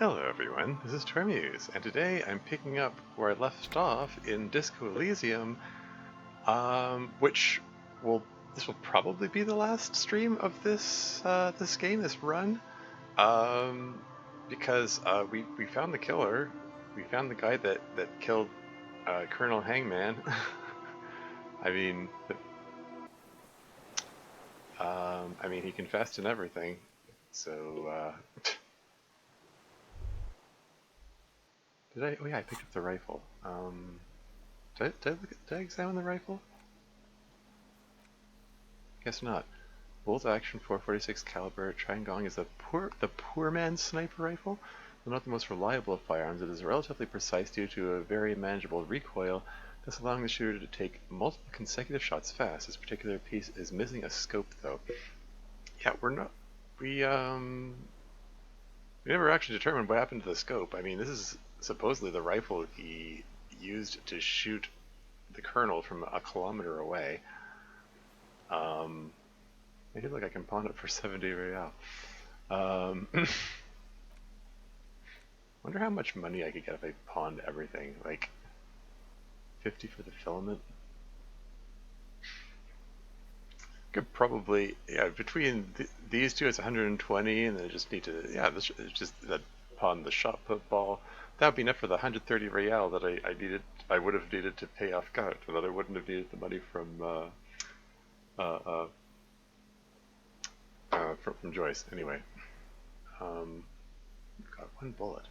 Hello everyone, this is Termuse, and today I'm picking up where I left off in Disco Elysium, which this will probably be the last stream of this game, this run, um, because we found the killer, we found the guy that killed Colonel Hangman. I mean, he confessed and everything, so. Did I? Oh yeah, I picked up the rifle. Did I examine the rifle? Guess not. Bolt action 446 caliber. Triangong is the poor man's sniper rifle. Though not the most reliable of firearms, it is relatively precise due to a very manageable recoil, thus allowing the shooter to take multiple consecutive shots fast. This particular piece is missing a scope, though. Yeah, we never actually determined what happened to the scope. I mean, this is supposedly the rifle he used to shoot the colonel from a kilometer away. I feel like I can pawn it for 70 real. Wonder how much money I could get if I pawned everything. Like 50 for the filament. Could probably, yeah, between these two it's 120, and then I just need to, yeah, this is just that pawn the shot put ball. That would be enough for the 130 real that I would have needed to pay off guard, but I wouldn't have needed the money from Joyce. Anyway, we've got one bullet.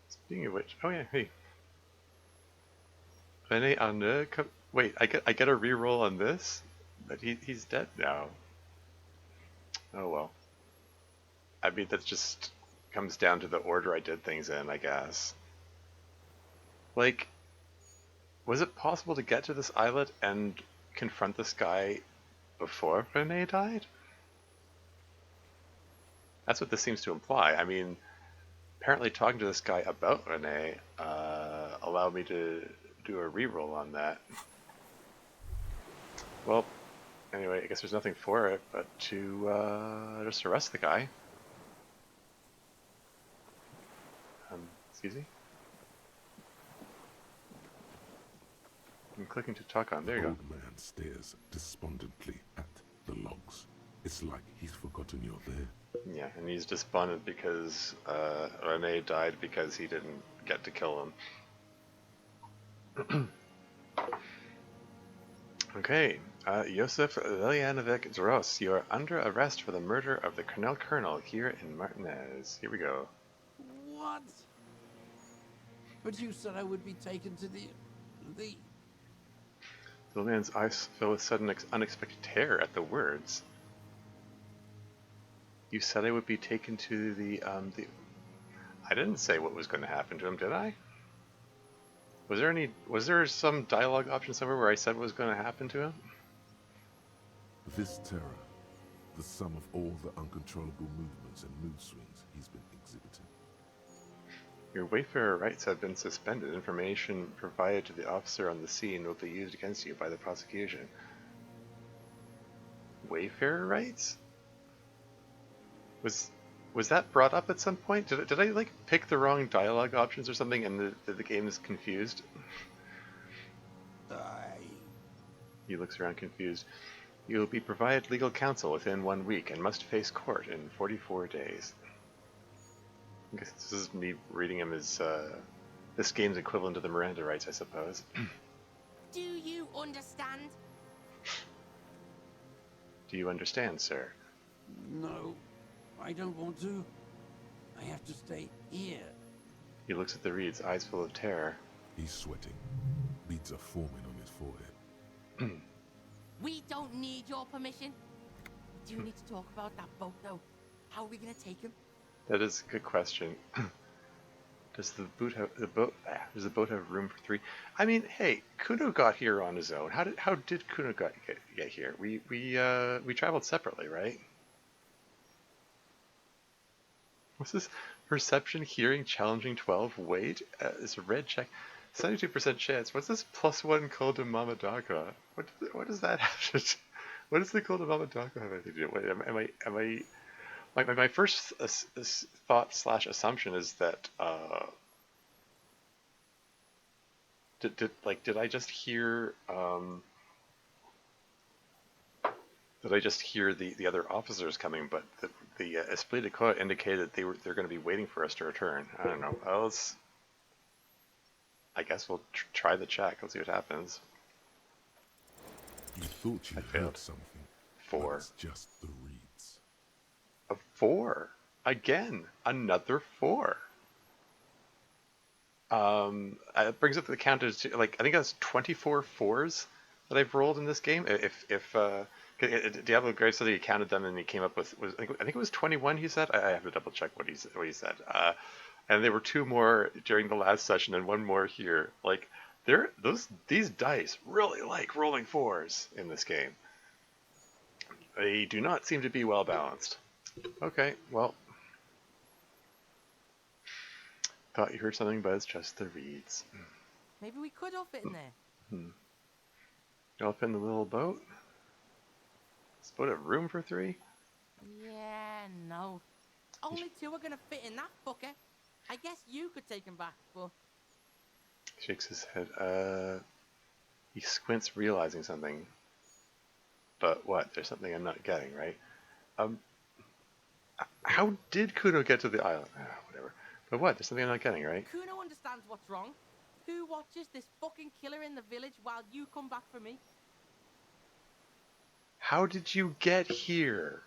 Speaking of which, oh yeah, hey, René Arnaud. Wait, I get a reroll on this, but he's dead now. Oh well. I mean, that just comes down to the order I did things in, I guess. Like, was it possible to get to this islet and confront this guy before René died? That's what this seems to imply. I mean, apparently talking to this guy about René allowed me to do a reroll on that. Well, anyway, I guess there's nothing for it but to just arrest the guy. Excuse me? I'm clicking to talk on. There you go. The old man stares despondently at the logs. It's like he's forgotten you're there. Yeah, and he's despondent because René died because he didn't get to kill him. Okay, Josef Lilianovic Dros, you are under arrest for the murder of the Colonel here in Martinez. Here we go. What? But you said I would be taken to the... The little man's eyes fill with sudden unexpected terror at the words. You said I would be taken to the... I didn't say what was going to happen to him, did I? Was there some dialogue option somewhere where I said what was going to happen to him? This terror, the sum of all the uncontrollable movements and mood swings he's been exhibiting. Your Wayfarer rights have been suspended. Information provided to the officer on the scene will be used against you by the prosecution. Wayfarer rights? Was that brought up at some point? Did I like pick the wrong dialogue options or something and the game is confused? He looks around confused. You will be provided legal counsel within 1 week and must face court in 44 days. I guess this is me reading him as this game's equivalent to the Miranda rights, I suppose. Do you understand? Do you understand, sir? No, I don't want to. I have to stay here. He looks at the reeds, eyes full of terror. He's sweating. Beads are forming on his forehead. We don't need your permission. We do need to talk about that boat, though. How are we gonna take him? That is a good question. Does the boat have room for 3? I mean, hey, Kuno got here on his own. How did Kuno get here? We traveled separately, right? What's this? Perception, hearing, challenging 12. Wait, it's a red check. 72% chance. What's this +1 code to Mamadaka? What does that have to do? What does the code to Mamadaka have anything to do? Wait, am I? my first thought slash assumption is that did I just hear the other officers coming? But the Esprit de Corps indicated they're going to be waiting for us to return. I don't know. Well, I guess we'll try the check. Let's see what happens. You thought you I failed. heard something, but 4. it's just the reeds. A 4 again. Another 4. It brings up the count to like I think that's 24 4s that I've rolled in this game. If Diablo Gray said he counted them and he came up with I think it was 21. He said I have to double check what he said. And there were 2 more during the last session and 1 more here. Like these dice really like rolling 4s in this game. They do not seem to be well balanced. Okay, well. Thought you heard something, but it's just the reeds. Maybe we could all fit in there. You all fit in the little boat? Is the boat have room for 3? Yeah, no. Only 2 are gonna fit in that fucker. I guess you could take him back, but... Shakes his head. He squints, realizing something. But what? There's something I'm not getting, right? How did Kuno get to the island? Whatever. But what? There's something I'm not getting, right? Kuno understands what's wrong. Who watches this fucking killer in the village while you come back for me? How did you get here?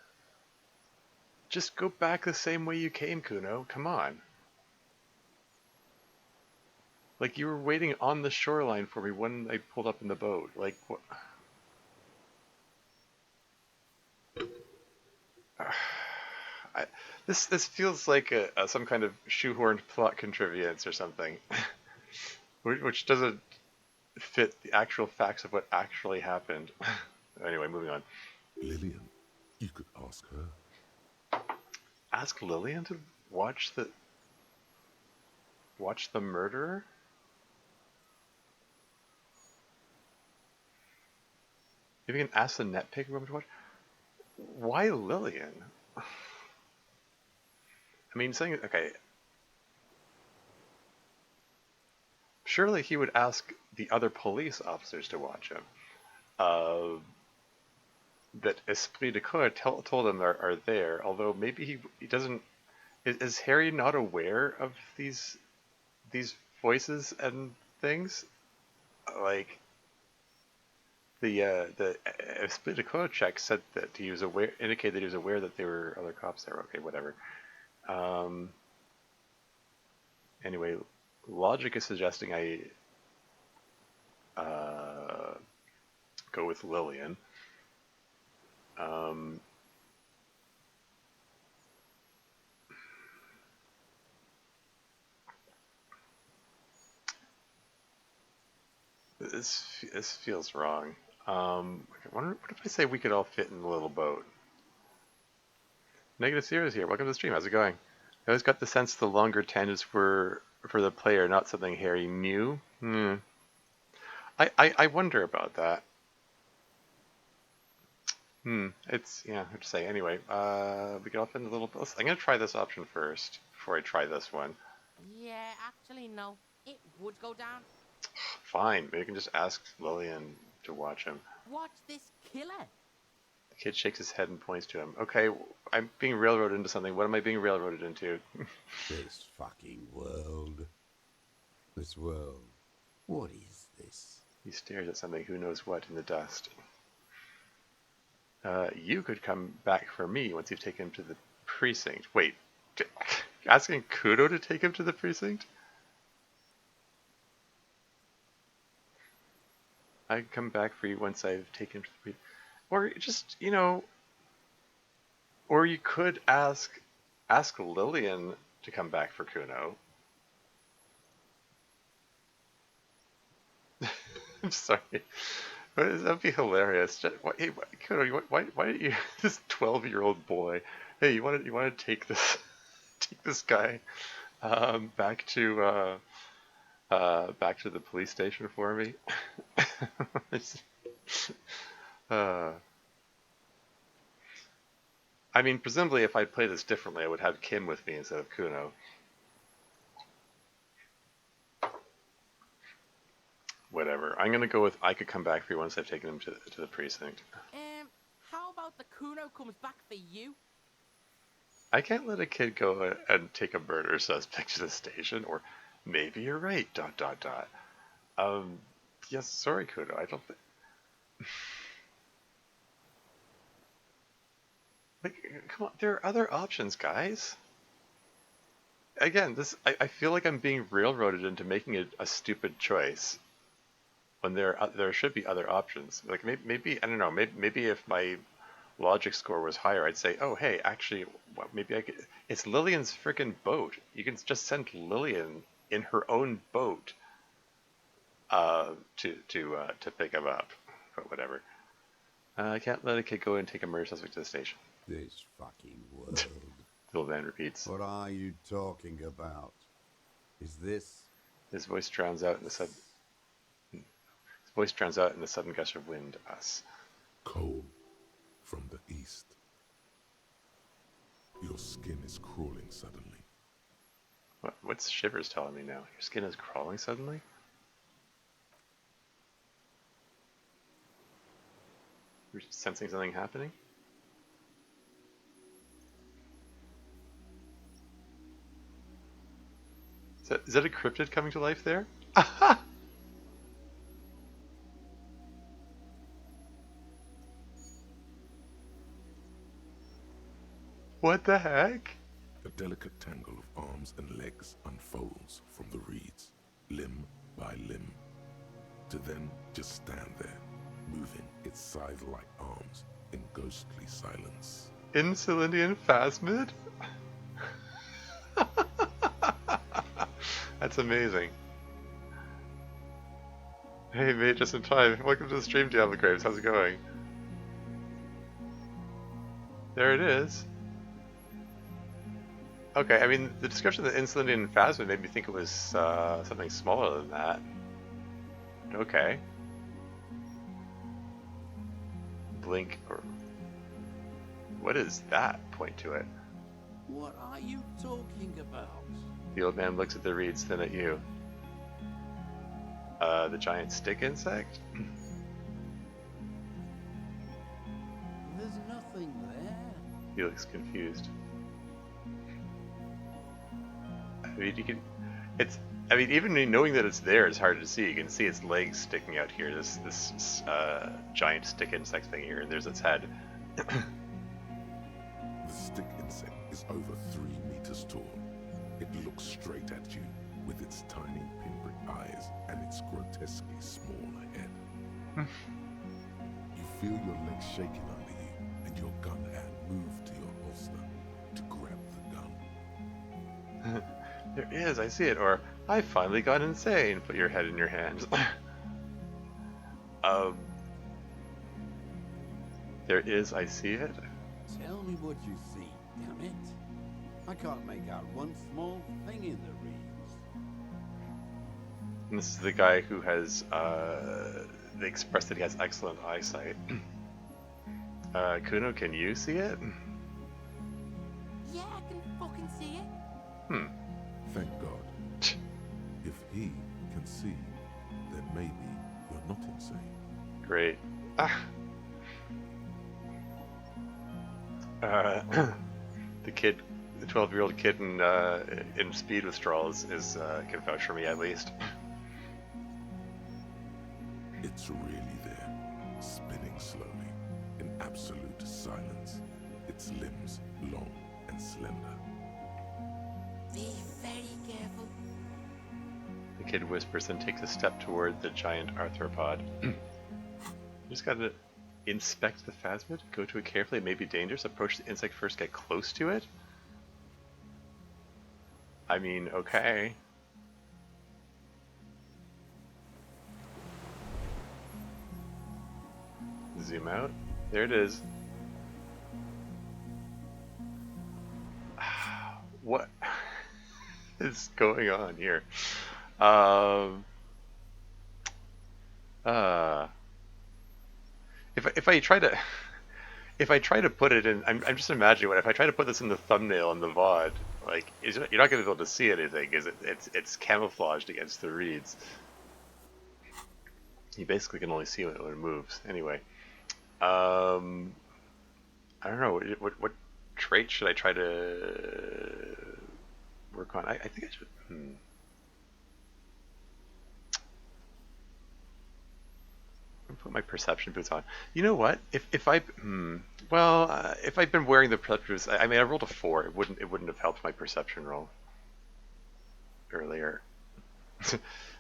Just go back the same way you came, Kuno. Come on. Like, you were waiting on the shoreline for me when I pulled up in the boat. Like, what? This feels like some kind of shoehorned plot contrivance or something, which doesn't fit the actual facts of what actually happened. Anyway, moving on. Lillian, you could ask her. Ask Lillian to watch the murderer? If you can ask the netpick woman to watch. Why Lillian? I mean, saying okay. Surely he would ask the other police officers to watch him. That Esprit de Corps told him are there. Although maybe he doesn't. Is Harry not aware of these voices and things? Like the Esprit de Corps check said that he was aware, indicated that he was aware that there were other cops there. Okay, whatever. Anyway, logic is suggesting I go with Lillian. This feels wrong. What if I say we could all fit in the little boat? Negative Zero's here. Welcome to the stream. How's it going? I always got the sense the longer tangents were for the player, not something Harry knew. I wonder about that. It's, yeah, hard to say. Anyway, we could all fit in the little boat. I'm going to try this option first before I try this one. Yeah, actually, no. It would go down. Fine. Maybe I can just ask Lillian to watch him. Watch this killer. The kid shakes his head and points to him. Okay, I'm being railroaded into something. What am I being railroaded into? This fucking world. This world. What is this? He stares at something, who knows what, in the dust. You could come back for me once you've taken him to the precinct. Wait, asking Kudo to take him to the precinct? I can come back for you once I've taken him to the precinct. Or just, you know, or you could ask Lillian to come back for Kuno. I'm sorry. That'd be hilarious. Hey, Kuno, why don't you, this 12-year-old boy? Hey, you want to take this guy back to the police station for me? I mean, presumably if I play this differently, I would have Kim with me instead of Kuno. Whatever. I'm gonna go with I could come back for you once I've taken him to the precinct. How about the Kuno comes back for you? I can't let a kid go and take a murder suspect to the station, or maybe you're right, dot dot dot. Yes, sorry, Kuno, I don't think... Like, come on, there are other options, guys. Again, I feel like I'm being railroaded into making a stupid choice when there should be other options. Like maybe I don't know, maybe if my logic score was higher, I'd say, oh hey, actually, maybe I could. It's Lillian's freaking boat. You can just send Lillian in her own boat to pick him up, but whatever. I can't let a kid go and take a murder suspect to the station. This fucking world. The old man repeats. What are you talking about? Is this? His voice drowns out in the sudden. His voice drowns out in the sudden gush of wind. Us. Cold from the east. Your skin is crawling suddenly. What's Shivers telling me now? Your skin is crawling suddenly? You're sensing something happening? Is that a cryptid coming to life there? Aha! What the heck? A delicate tangle of arms and legs unfolds from the reeds, limb by limb, to then just stand there, moving its scythe-like arms in ghostly silence. Insulindian phasmid? That's amazing. Hey mate, just in time. Welcome to the stream, Diablo Graves. How's it going? There it is. Okay, I mean, the description of the Insulindian phasmid made me think it was something smaller than that. Okay. Blink or... What is that? Point to it. What are you talking about? The old man looks at the reeds, then at you. The giant stick insect? There's nothing there. He looks confused. I mean, you can... I mean, even knowing that it's there is hard to see. You can see its legs sticking out here. This giant stick insect thing here, and there's its head. The stick insect is over 3 meters tall. It looks straight at you with its tiny pinprick eyes and its grotesquely small head. You feel your legs shaking under you and your gun hand move to your holster to grab the gun. There is, I see it. Or, I finally got insane. Put your head in your hands. There is, I see it. Tell me what you see, damn it. I can't make out one small thing in the reeds. And this is the guy who has expressed that he has excellent eyesight. Kuno, can you see it? Yeah, I can fucking see it. Thank God. If he can see, then maybe you're not insane. Great. The kid, the 12-year-old kid in speed withdrawals can vouch for me at least. It's really there, spinning slowly, in absolute silence, its limbs long and slender. Be very careful. The kid whispers and takes a step toward the giant arthropod. You just gotta inspect the phasmid, go to it carefully, it may be dangerous, approach the insect first, get close to it? I mean, okay. Zoom out. There it is. What is going on here? If I try to if I try to put it in, I'm just imagining what if I try to put this in the thumbnail in the VOD, like you're not going to be able to see anything because it's camouflaged against the reeds. You basically can only see it when it moves. Anyway, I don't know what trait should I try to work on. I think I should. Put my perception boots on. You know what? If I if I'd been wearing the perception boots, I mean I rolled a 4. It wouldn't have helped my perception roll earlier.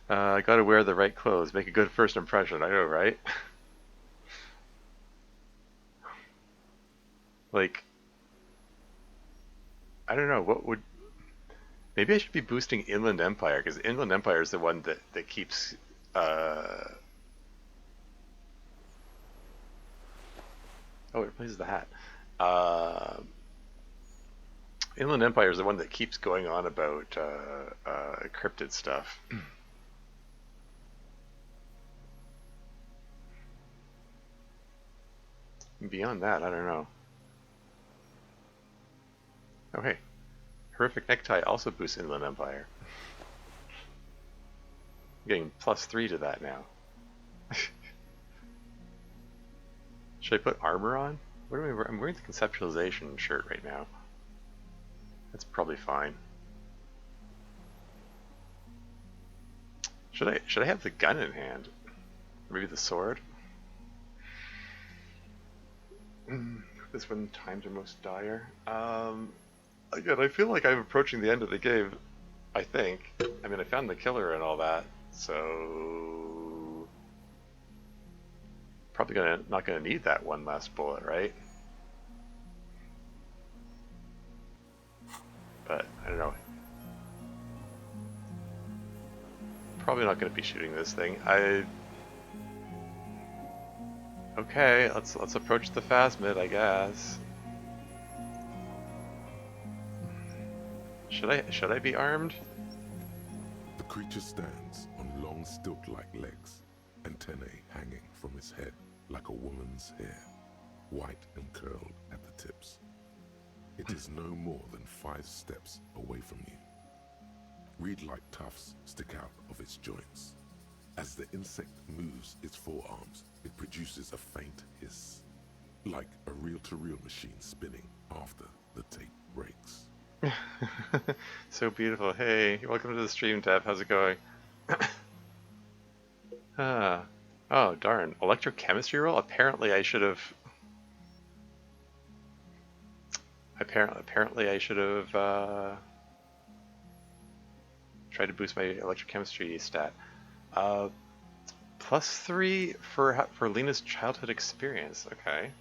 I gotta wear the right clothes, make a good first impression. I know, right? Like, I don't know what would. Maybe I should be boosting Inland Empire because Inland Empire is the one that keeps. Oh, it replaces the hat. Inland Empire is the one that keeps going on about cryptid stuff. Beyond that, I don't know. Okay. Horrific Necktie also boosts Inland Empire. I'm getting +3 to that now. Should I put armor on? What am I wearing? I'm wearing the conceptualization shirt right now. That's probably fine. Should I have the gun in hand? Maybe the sword? This when times are most dire. Again, I feel like I'm approaching the end of the game. I think. I mean, I found the killer and all that, so probably not gonna need that one last bullet, right? But I don't know. Probably not gonna be shooting this thing. Okay, let's approach the phasmid, I guess. Should I be armed? The creature stands on long stilt-like legs, antennae hanging from its head like a woman's hair, white and curled at the tips. It is no more than 5 steps away from you. Reed-like tufts stick out of its joints. As the insect moves its forearms, it produces a faint hiss, like a reel-to-reel machine spinning after the tape breaks. So beautiful. Hey, welcome to the stream, Deb. How's it going? Oh, darn. Electrochemistry roll? Apparently I should have... Apparently I should have tried to boost my electrochemistry stat. +3 for Lena's childhood experience. Okay.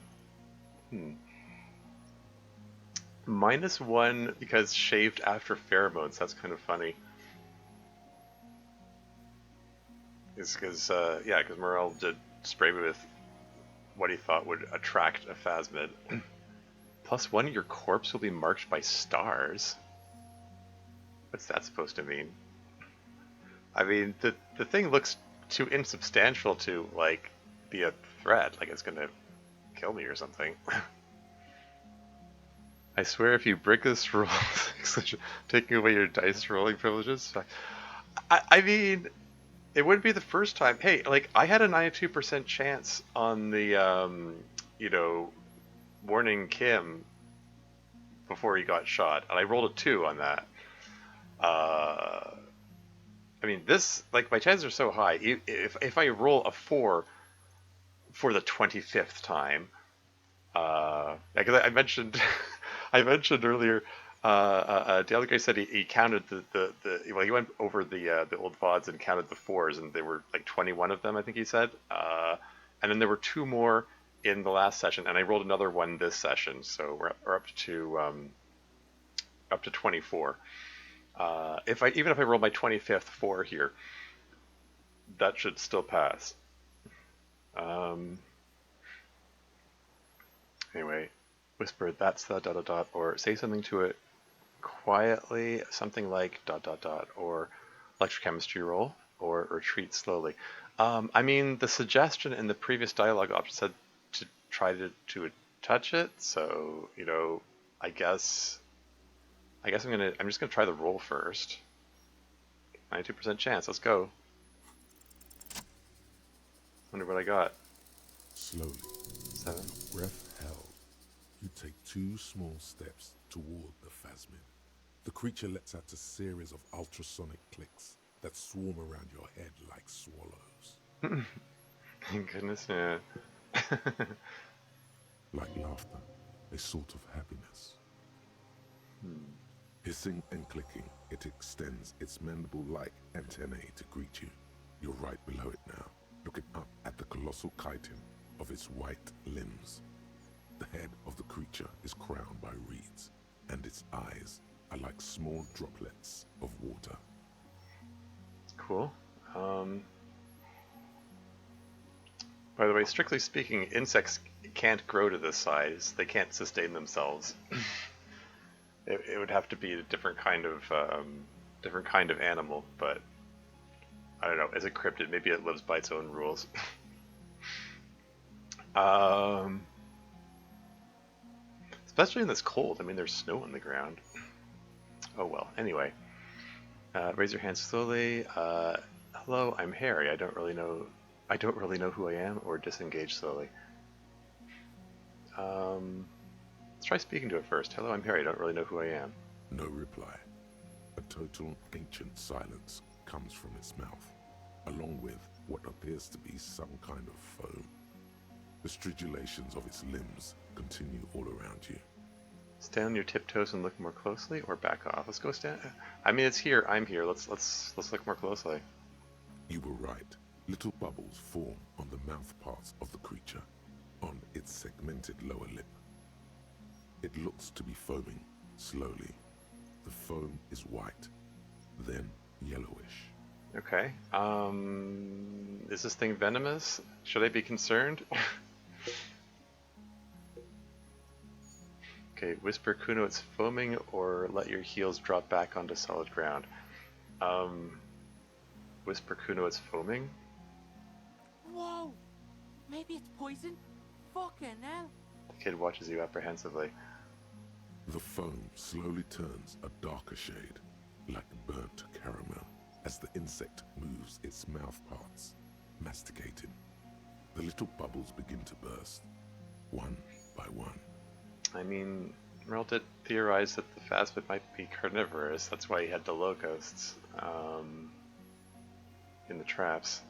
-1 because shaved after pheromones. That's kind of funny. Is because yeah, because Morel did spray me with what he thought would attract a phasmid. +1, your corpse will be marked by stars. What's that supposed to mean? I mean, the thing looks too insubstantial to like be a threat. Like it's gonna kill me or something. I swear, if you break this rule, taking away your dice rolling privileges. I mean, it wouldn't be the first time. Hey, like I had a 92% chance on the you know, warning Kim before he got shot, and I rolled a 2 on that. I mean, this, like, my chances are so high. If I roll a 4 for the 25th time, because I mentioned, I mentioned earlier, the other guy said he counted well, he went over the old VODs and counted the 4s, and there were like 21 of them, I think he said. And then there were 2 more in the last session, and I rolled another one this session, so we're up to 24. Even if I roll my 25th 4 here, that should still pass. Anyway, whisper, that's the ... or say something to it quietly, something like ... or electrochemistry roll, or retreat slowly. I mean, the suggestion in the previous dialogue option said to try to touch it, so, you know, I guess I'm just gonna try the roll first. 92% chance, let's go. Wonder what I got. Slowly, 7. with your breath held, you take 2 small steps toward the phasmid. The creature lets out a series of ultrasonic clicks that swarm around your head like swallows. Thank goodness, yeah. Like laughter, a sort of happiness. Hissing and clicking, it extends its mandible-like antennae to greet you. You're right below it now, looking up at the colossal chitin of its white limbs. The head of the creature is crowned by reeds, and its eyes are like small droplets of water. Cool. By the way, strictly speaking, insects can't grow to this size. They can't sustain themselves. It would have to be a different kind of animal, but I don't know. As a cryptid, maybe it lives by its own rules. Especially in this cold. I mean, there's snow on the ground. Oh well. Anyway, raise your hand slowly. Hello, I'm Harry. I don't really know who I am, or disengage slowly. Let's try speaking to it first. Hello, I'm Harry. I don't really know who I am. No reply. A total ancient silence comes from its mouth, along with what appears to be some kind of foam. The stridulations of its limbs continue all around you. Stand on your tiptoes and look more closely, or back off. Let's go stand. I mean, it's here. I'm here. Let's look more closely. You were right. Little bubbles form on the mouth parts of the creature, on its segmented lower lip. It looks to be foaming slowly. The foam is white, then yellowish. Okay. Is this thing venomous? Should I be concerned? Okay, whisper Kuno it's foaming, or let your heels drop back onto solid ground. Whisper Kuno it's foaming? Whoa! Maybe it's poison? Fucking hell! The kid watches you apprehensively. The foam slowly turns a darker shade, like burnt caramel, as the insect moves its mouth parts, masticating. The little bubbles begin to burst, one by one. I mean, Merle did theorize that the phasmid might be carnivorous. That's why he had the locusts in the traps.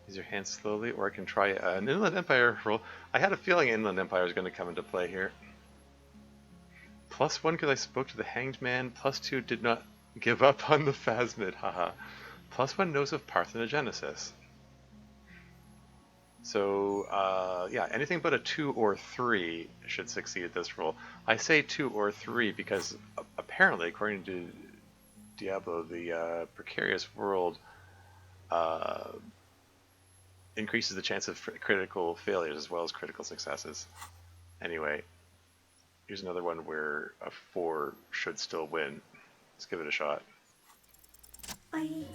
Use your hands slowly, or I can try an Inland Empire roll. I had a feeling Inland Empire is going to come into play here. +1 because I spoke to the Hanged Man. +2 did not give up on the phasmid. Haha. +1 knows of parthenogenesis. So, yeah, anything but a 2 or 3 should succeed at this roll. I say 2 or 3 because apparently, according to Diablo, the precarious world increases the chance of critical failures as well as critical successes. Anyway, here's another one where a 4 should still win. Let's give it a shot. I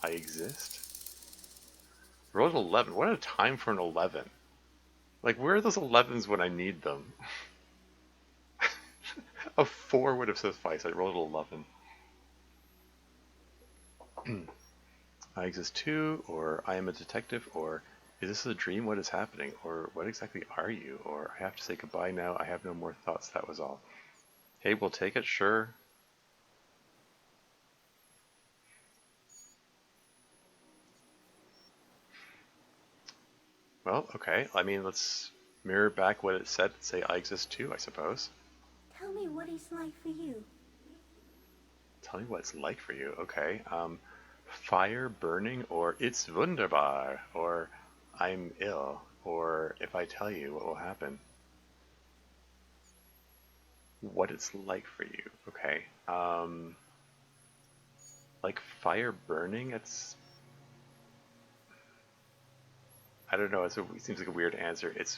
exist? Rolled an 11. What a time for an 11. Like, where are those 11s when I need them? A 4 would have sufficed. I rolled an 11. I exist too, or I am a detective, or is this a dream? What is happening? Or what exactly are you? Or I have to say goodbye now. I have no more thoughts. That was all. Hey, we'll take it, sure. Well, okay. I mean, let's mirror back what it said and say I exist too, I suppose. Tell me what it's like for you. Tell me what it's like for you. Okay. Fire, burning, or it's wunderbar, or I'm ill, or if I tell you, what will happen? What it's like for you. Okay. Like fire burning, it's... I don't know, it seems like a weird answer. It's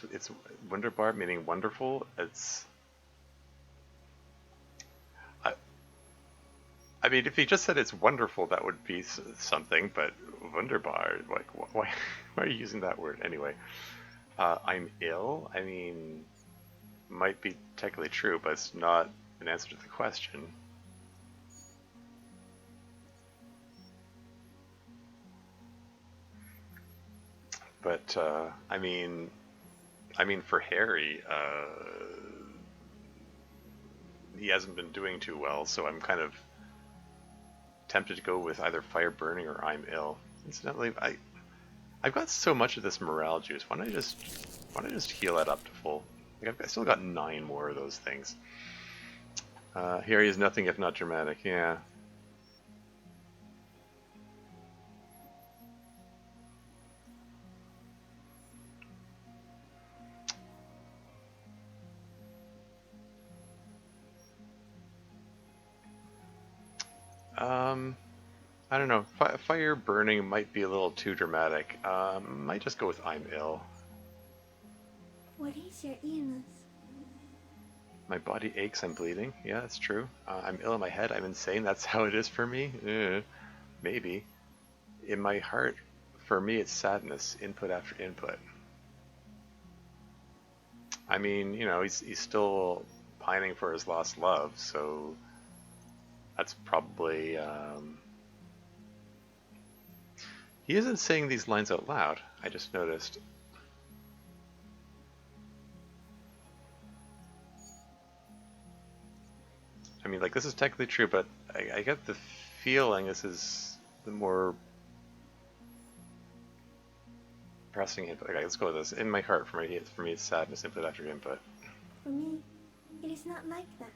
wunderbar, meaning wonderful. It's... I mean, if he just said it's wonderful, that would be something, but wunderbar, like, why, why are you using that word anyway? I'm ill? I mean, might be technically true, but it's not an answer to the question. But, I mean, for Harry, he hasn't been doing too well, so I'm kind of tempted to go with either fire burning or I'm ill. Incidentally, I've got so much of this morale juice. Why don't I just heal that up to full? Like I still got 9 more of those things. Here he is nothing if not dramatic. Yeah. I don't know. Fire burning might be a little too dramatic. Might just go with I'm ill. What is your illness? My body aches, I'm bleeding. Yeah, that's true. I'm ill in my head, I'm insane. That's how it is for me? Maybe. In my heart, for me, it's sadness, input after input. I mean, you know, he's still pining for his lost love, so that's probably... He isn't saying these lines out loud, I just noticed. I mean, like, this is technically true, but I get the feeling this is the more pressing input. Okay, let's go with this. In my heart, for me, it's sadness, input after input. For me, it is not like that.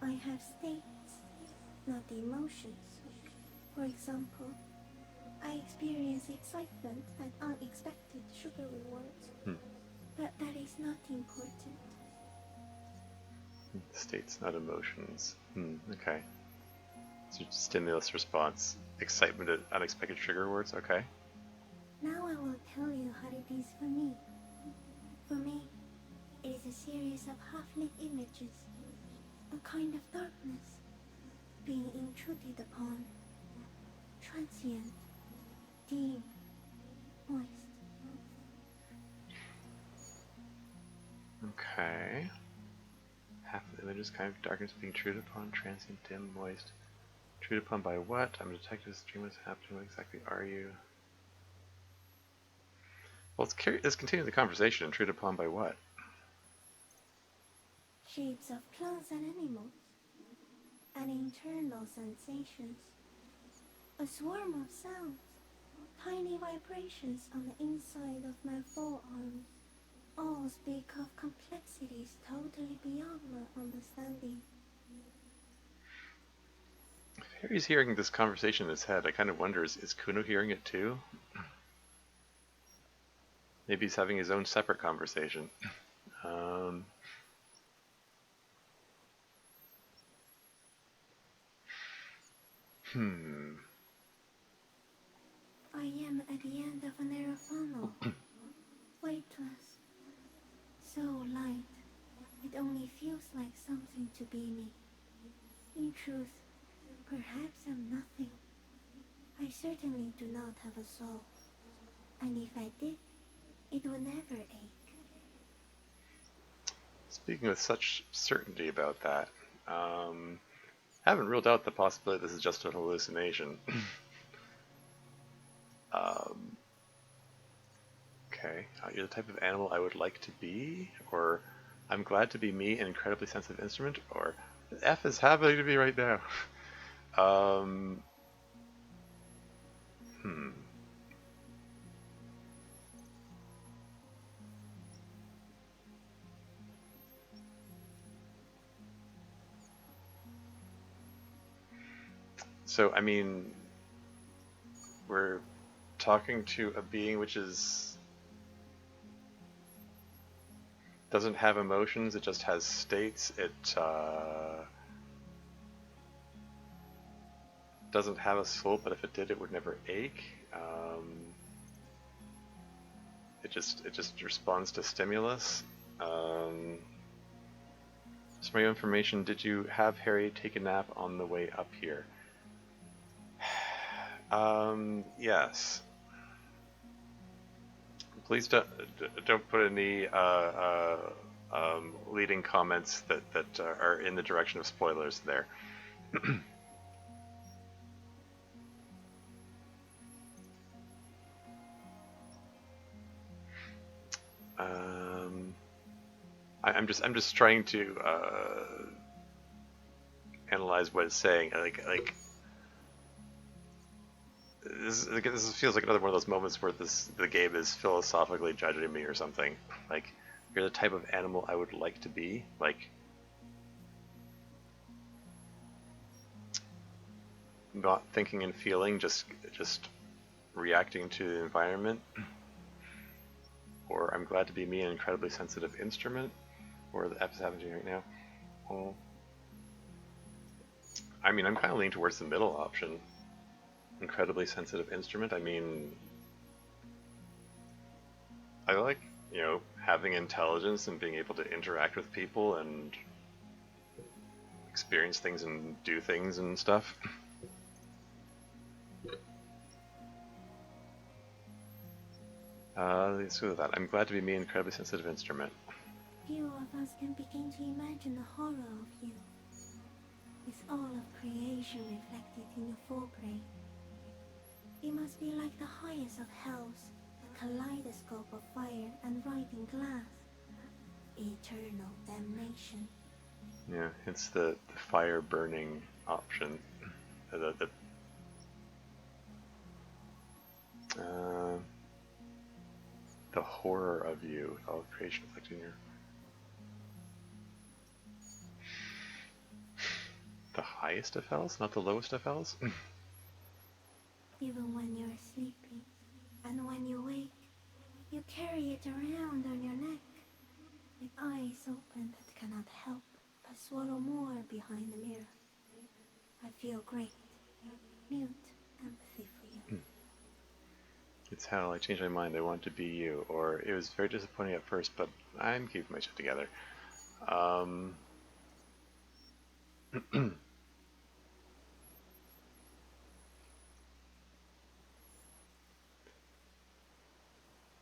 I have states, not emotions. For example, I experience excitement at unexpected sugar rewards. But that is not important. States, not emotions. Okay. So stimulus response. Excitement at unexpected sugar rewards, okay. Now I will tell you how it is for me. For me, it is a series of half-lit images, a kind of darkness, being intruded upon, transient, dim, moist. Okay. Half of the images, kind of darkness being intruded upon, transient, dim, moist. Intruded upon by what? I'm a detective, this dream was happening, what exactly are you? Well, let's continue the conversation. Intruded upon by what? Shapes of plants and animals, and internal sensations. A swarm of sounds, tiny vibrations on the inside of my forearms. All speak of complexities totally beyond my understanding. If Harry's hearing this conversation in his head, I kind of wonder, is Kuno hearing it too? Maybe he's having his own separate conversation. I am at the end of a narrow funnel, weightless, so light, it only feels like something to be me. In truth, perhaps I'm nothing. I certainly do not have a soul, and if I did, it would never ache. Speaking with such certainty about that, haven't ruled out the possibility this is just a hallucination. Okay, you're the type of animal I would like to be, or I'm glad to be me, an incredibly sensitive instrument, or F is happening to me right now. So, I mean, we're talking to a being which doesn't have emotions, it just has states, it doesn't have a soul, but if it did, it would never ache. It just responds to stimulus. Just for your information, did you have Harry take a nap on the way up here? Yes. Please don't put any leading comments that are in the direction of spoilers there. I'm just trying to analyze what it's saying. Like this feels like another one of those moments where the game is philosophically judging me or something. Like, you're the type of animal I would like to be. Like, not thinking and feeling, just reacting to the environment. Or I'm glad to be me, an incredibly sensitive instrument. Or the F is happening right now. Well, I mean, I'm kind of leaning towards the middle option. Incredibly sensitive instrument. I mean, I like, you know, having intelligence and being able to interact with people and experience things and do things and stuff. Let's go with that. I'm glad to be me, an incredibly sensitive instrument. Few of us can begin to imagine the horror of you. It's all of creation reflected in your foreplay. It must be like the highest of hells, a kaleidoscope of fire and rotting glass. Eternal damnation. Yeah, it's the fire burning option. The horror of you, all of creation reflected in your... The highest of hells, not the lowest of hells? Even when you're sleeping, and when you wake, you carry it around on your neck, with eyes open that cannot help but swallow more behind the mirror. I feel great, mute empathy for you. It's hell, I changed my mind, I want to be you. Or, it was very disappointing at first, but I'm keeping my shit together.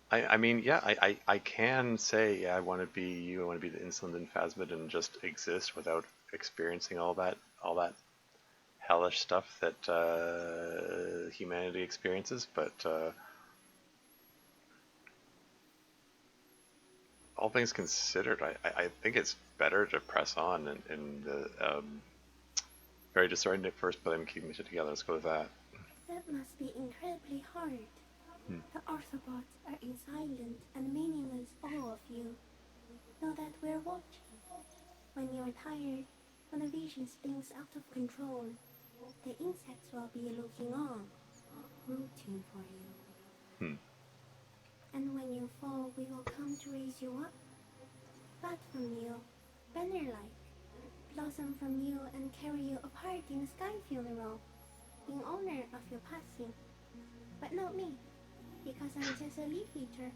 I mean, yeah, I can say, yeah, I want to be you, I want to be the insolent phasmid and just exist without experiencing all that hellish stuff that humanity experiences, but all things considered, I think it's better to press on in the very disoriented at first, but I'm keeping it together. Let's go with that. That must be incredibly hard. The Orthobots are in silent and meaningless awe of you. Know that we're watching. When you're tired, when the vision spins out of control, the insects will be looking on, rooting for you. And when you fall, we will come to raise you up. Bud from you, banner-like, blossom from you and carry you apart in a sky funeral, in honor of your passing. But not me, because I'm just a leaf eater.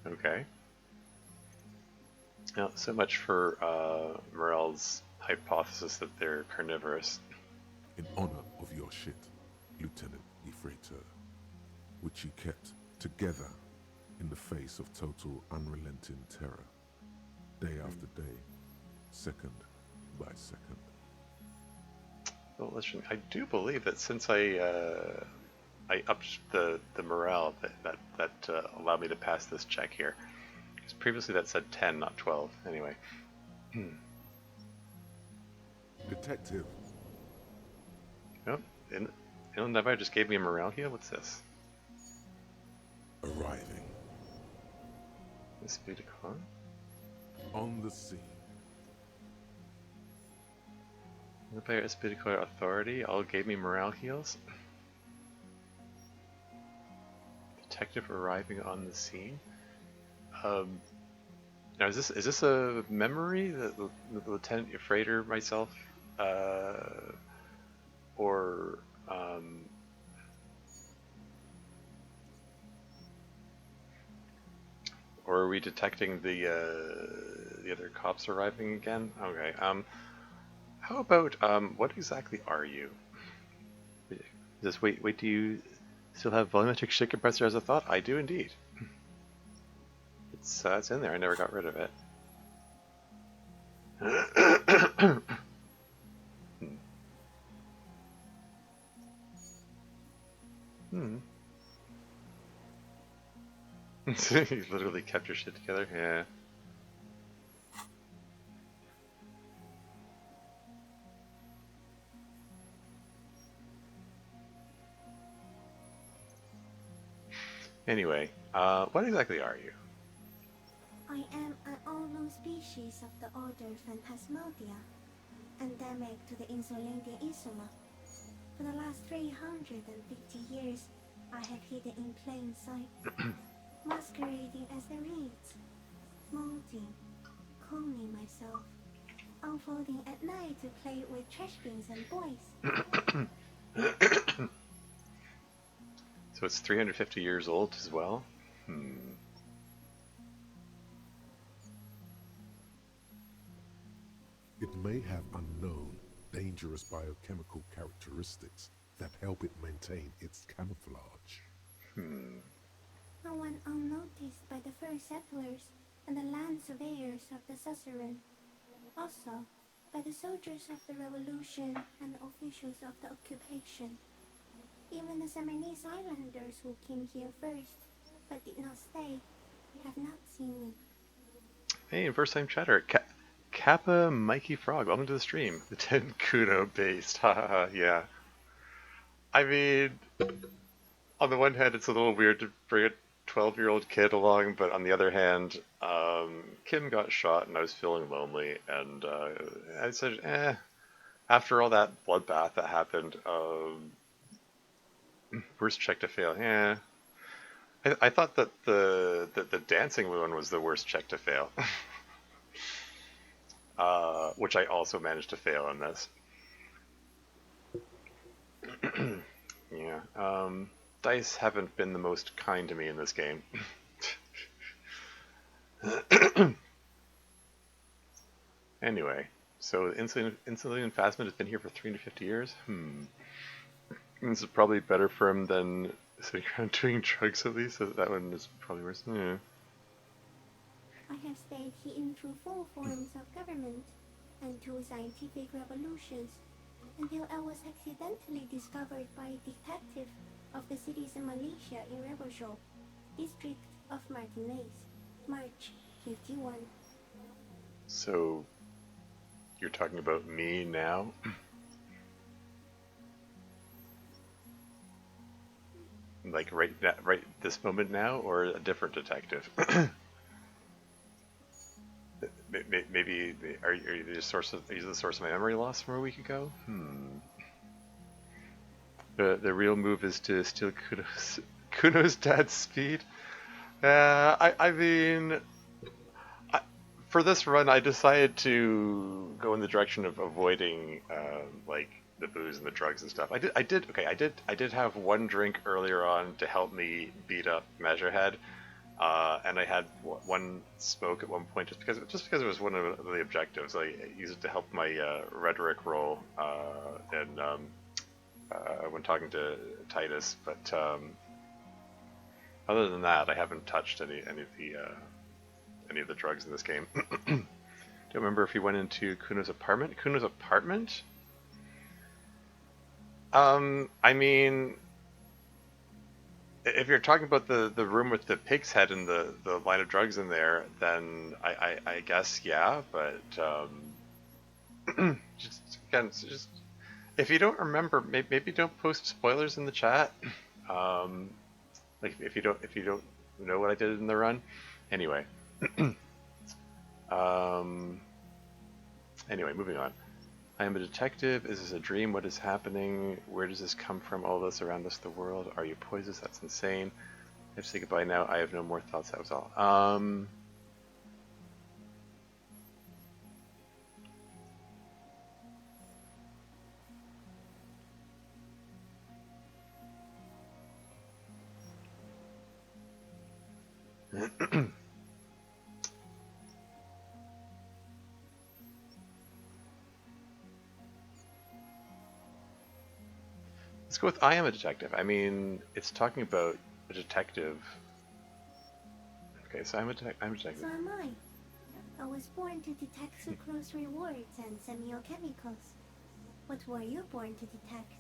Okay. Now, so much for Morel's hypothesis that they're carnivorous. In honor of your shit, Lieutenant Ifreter, which you kept together in the face of total unrelenting terror, day after day, second by second. Well, listen, I do believe that since I upped the morale that allowed me to pass this check here, because previously that said 10, not 12. Anyway. Detective. Oh, Never just gave me a morale heal. What's this? Arriving. This be decline? On the scene. The player is to declare authority. All gave me morale heals. Detective arriving on the scene. Now is this a memory that the Lieutenant Freighter myself, or are we detecting the the other cops arriving again. Okay. How about what exactly are you? Just wait. Do you still have volumetric shit compressor as a thought? I do indeed. It's in there. I never got rid of it. Hmm. You literally kept your shit together? Yeah. Anyway, what exactly are you? I am an unknown species of the order Phantasmadia, endemic to the insulating Isoma. For the last 350 years, I have hidden in plain sight, masquerading as the reeds, molding, cloning myself, unfolding at night to play with trash bins and boys. So it's 350 years old as well? It may have unknown, dangerous biochemical characteristics that help it maintain its camouflage. No one unnoticed by the first settlers and the land surveyors of the suzerain. Also, by the soldiers of the revolution and the officials of the occupation. Even the Seminese islanders who came here first, but did not stay, have not seen me. Hey, first time chatter. Kappa Mikey Frog, welcome to the stream. The 10 Kuno based. Haha, yeah. I mean, on the one hand, it's a little weird to bring a 12-year-old kid along, but on the other hand, Kim got shot and I was feeling lonely, and I said, after all that bloodbath that happened, worst check to fail, I thought that the dancing one was the worst check to fail. Which I also managed to fail in this. Yeah, dice haven't been the most kind to me in this game. Anyway, so insulin Phasmid has been here for 350 years? This is probably better for him than sitting around doing drugs at least. That one is probably worse. Yeah. I have stayed hidden through 4 forms of government and 2 scientific revolutions until I was accidentally discovered by a detective of the citizen militia in Rebelshaw, district of Martinez, March 51. So, you're talking about me now? Like right this moment now, or a different detective? Maybe are you the source of my memory loss from a week ago? The real move is to steal Kuno's dad's speed. I mean, for this run, I decided to go in the direction of avoiding like the booze and the drugs and stuff. I did have one drink earlier on to help me beat up Measurehead. And I had one smoke at one point just because it was one of the objectives. I used it to help my rhetoric roll when talking to Titus. But other than that, I haven't touched any of the drugs in this game. Don't remember if he went into Kuno's apartment. Kuno's apartment? I mean, if you're talking about the room with the pig's head and the line of drugs in there, then I guess yeah, but just if you don't remember, maybe don't post spoilers in the chat. Like if you don't know what I did in the run. Anyway, anyway, moving on. I am a detective. Is this a dream? What is happening? Where does this come from? All this around us, the world. Are you poisonous? That's insane. I have to say goodbye now. I have no more thoughts. That was all. Let's go with I am a detective. I mean, it's talking about a detective. Okay, so I'm a detective. So am I. I was born to detect sucrose rewards and semiochemicals. What were you born to detect?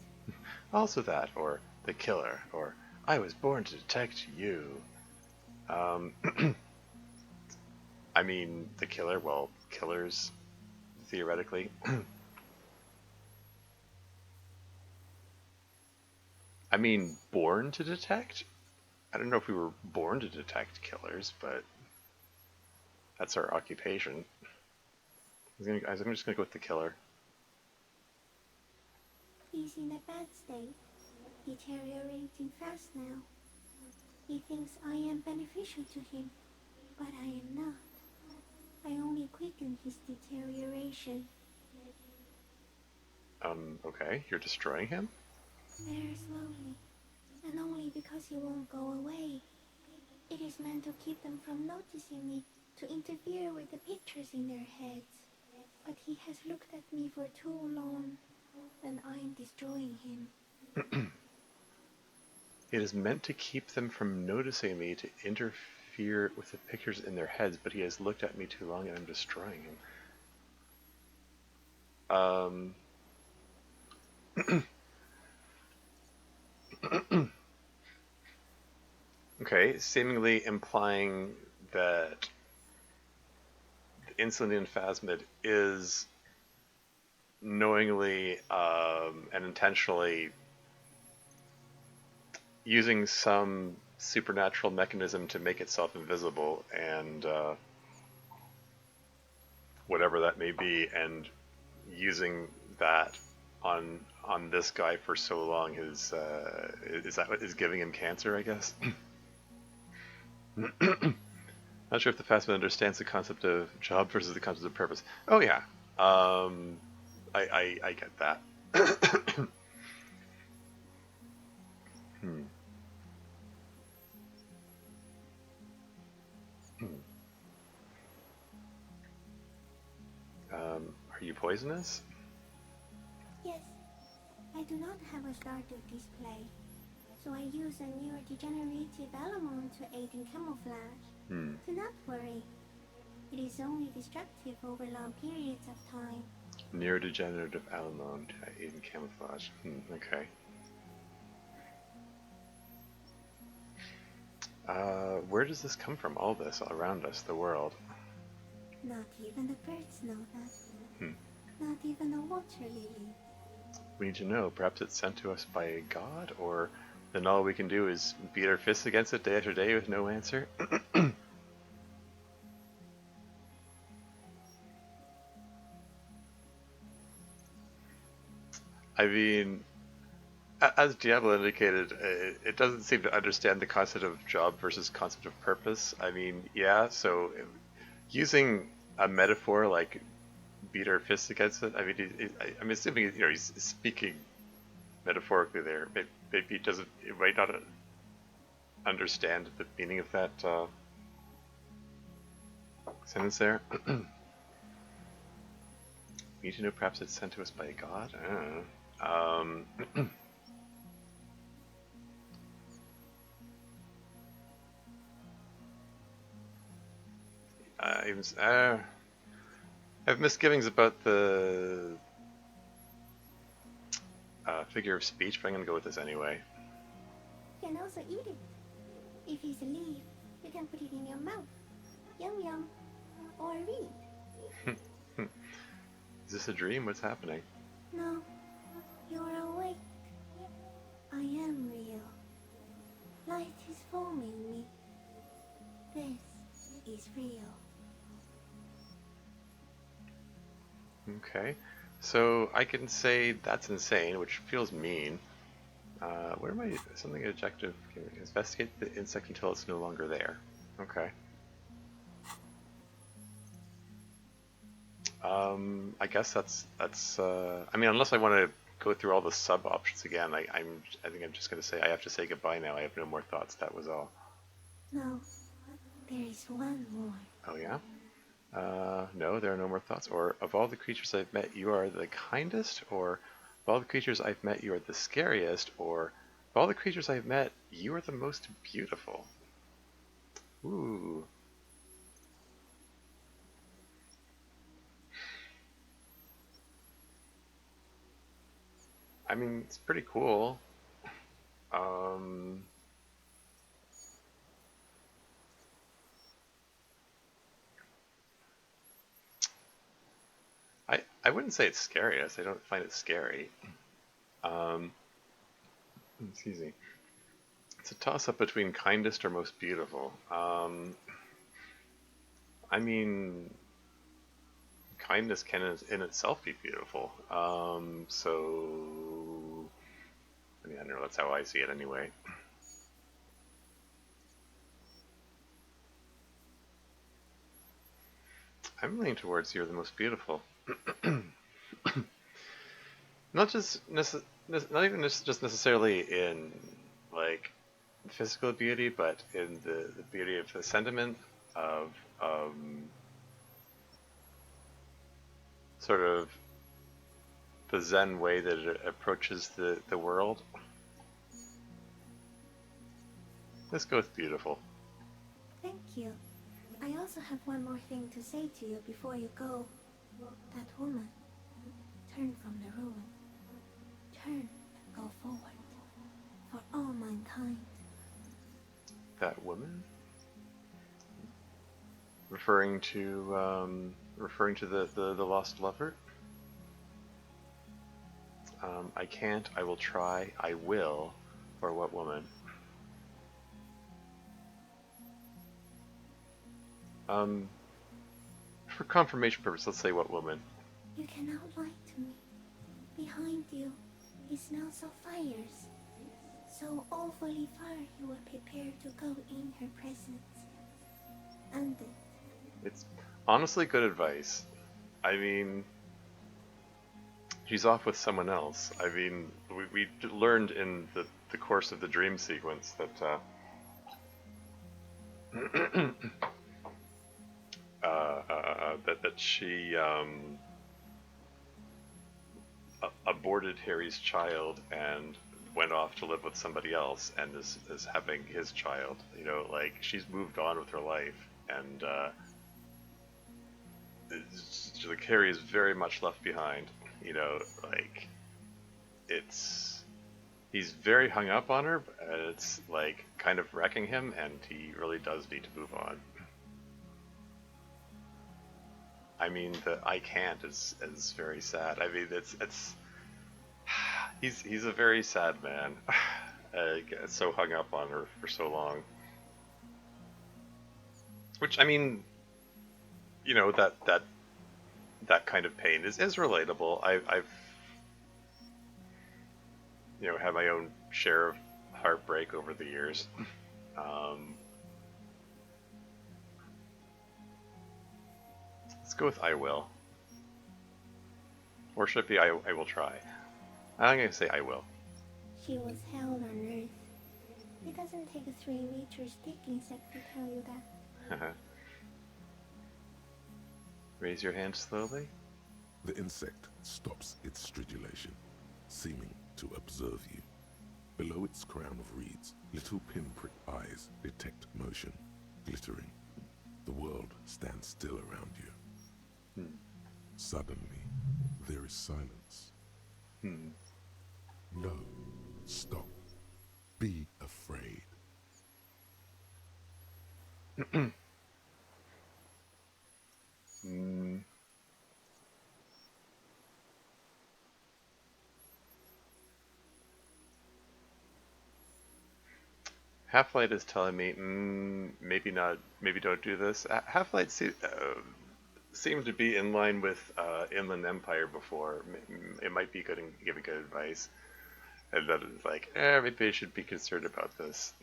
Also that, or the killer, or I was born to detect you. Um, I mean, the killer, well, killers, theoretically. I mean, born to detect? I don't know if we were born to detect killers, but that's our occupation. I'm just gonna go with the killer. He's in a bad state, deteriorating fast now. He thinks I am beneficial to him, but I am not. I only quicken his deterioration. Okay, you're destroying him? Very slowly, and only because he won't go away. It is meant to keep them from noticing me, to interfere with the pictures in their heads. But he has looked at me for too long, and I am destroying him. It is meant to keep them from noticing me, to interfere with the pictures in their heads, but he has looked at me too long and I'm destroying him. Okay, seemingly implying that the insulin phasmid is knowingly and intentionally using some supernatural mechanism to make itself invisible, and whatever that may be, and using that on this guy for so long is that what is giving him cancer, I guess. Not sure if the Fastman understands the concept of job versus the concept of purpose. Oh yeah, I get that. Hmm. Are you poisonous? Yes, I do not have a starter display, so I use a neurodegenerative element to aid in camouflage. Hmm. Do not worry. It is only destructive over long periods of time. Neurodegenerative element, aid in camouflage. Okay. Where does this come from? All this all around us, the world. Not even the birds know that. Hmm. Not even the water lily. We need to know. Perhaps it's sent to us by a god, or then all we can do is beat our fists against it day after day with no answer. I mean, as Diablo indicated, it doesn't seem to understand the concept of job versus concept of purpose. I mean, yeah, so using a metaphor like beat our fists against it, I mean, I'm assuming he's speaking metaphorically there. Maybe it might not understand the meaning of that sentence there. We need to know, perhaps it's sent to us by a god? I don't know. I have misgivings about the figure of speech, but I'm going to go with this anyway. You can also eat it. If it's a leaf, you can put it in your mouth. Yum yum. Or read. Is this a dream? What's happening? No, you're awake. I am real. Light is forming me. This is real. Okay. So I can say that's insane, which feels mean. Where am I? Something objective. Investigate the insect until it's no longer there. Okay. I guess that's. I mean, unless I want to go through all the sub options again, I think I'm just going to say I have to say goodbye now. I have no more thoughts. That was all. No, there is one more. Oh yeah. No, there are no more thoughts. Or of all the creatures I've met, you are the kindest. Or of all the creatures I've met, you are the scariest, or of all the creatures I've met, you are the most beautiful. Ooh. I mean, it's pretty cool. Um, I wouldn't say it's scariest. I don't find it scary. Um, excuse me. It's a toss-up between kindest or most beautiful. I mean, kindness can in itself be beautiful. So, I mean, I don't know. That's how I see it anyway. I'm leaning towards you're the most beautiful. Not not even just necessarily in like physical beauty, but in the beauty of the sentiment of sort of the Zen way that it approaches the world. Let's go with beautiful. Thank you. I also have one more thing to say to you before you go. That woman. Turn from the ruin. Turn and go forward. For all mankind. That woman? Referring to the lost lover? I can't, I will try, I will, or what woman? For confirmation purpose, let's say what woman? You cannot lie to me. Behind you, he smells of fires. So awfully far you were prepared to go in her presence. And It's honestly good advice. I mean, she's off with someone else. I mean, we learned in the course of the dream sequence that that she aborted Harry's child and went off to live with somebody else and is having his child. You know, like she's moved on with her life, and like Harry is very much left behind. You know, like he's very hung up on her, and it's like kind of wrecking him, and he really does need to move on. I mean, the I can't is very sad. I mean, it's he's a very sad man. So hung up on her for so long. Which I mean, you know, that kind of pain is relatable. I've you know had my own share of heartbreak over the years. Let's go with I will. Or should it be I will try? I'm gonna say I will. she was hell on earth. It doesn't take a 3-meter stick insect to tell you that. Raise your hand slowly. The insect stops its stridulation, seeming to observe you. Below its crown of reeds, little pinprick eyes detect motion, glittering. The world stands still around you. Suddenly, there is silence. No, stop. Be afraid. Half-Light is telling me, maybe not, maybe don't do this. Half-Light seemed to be in line with Inland Empire before. It might be good in giving good advice. And then it's like, maybe I should be concerned about this.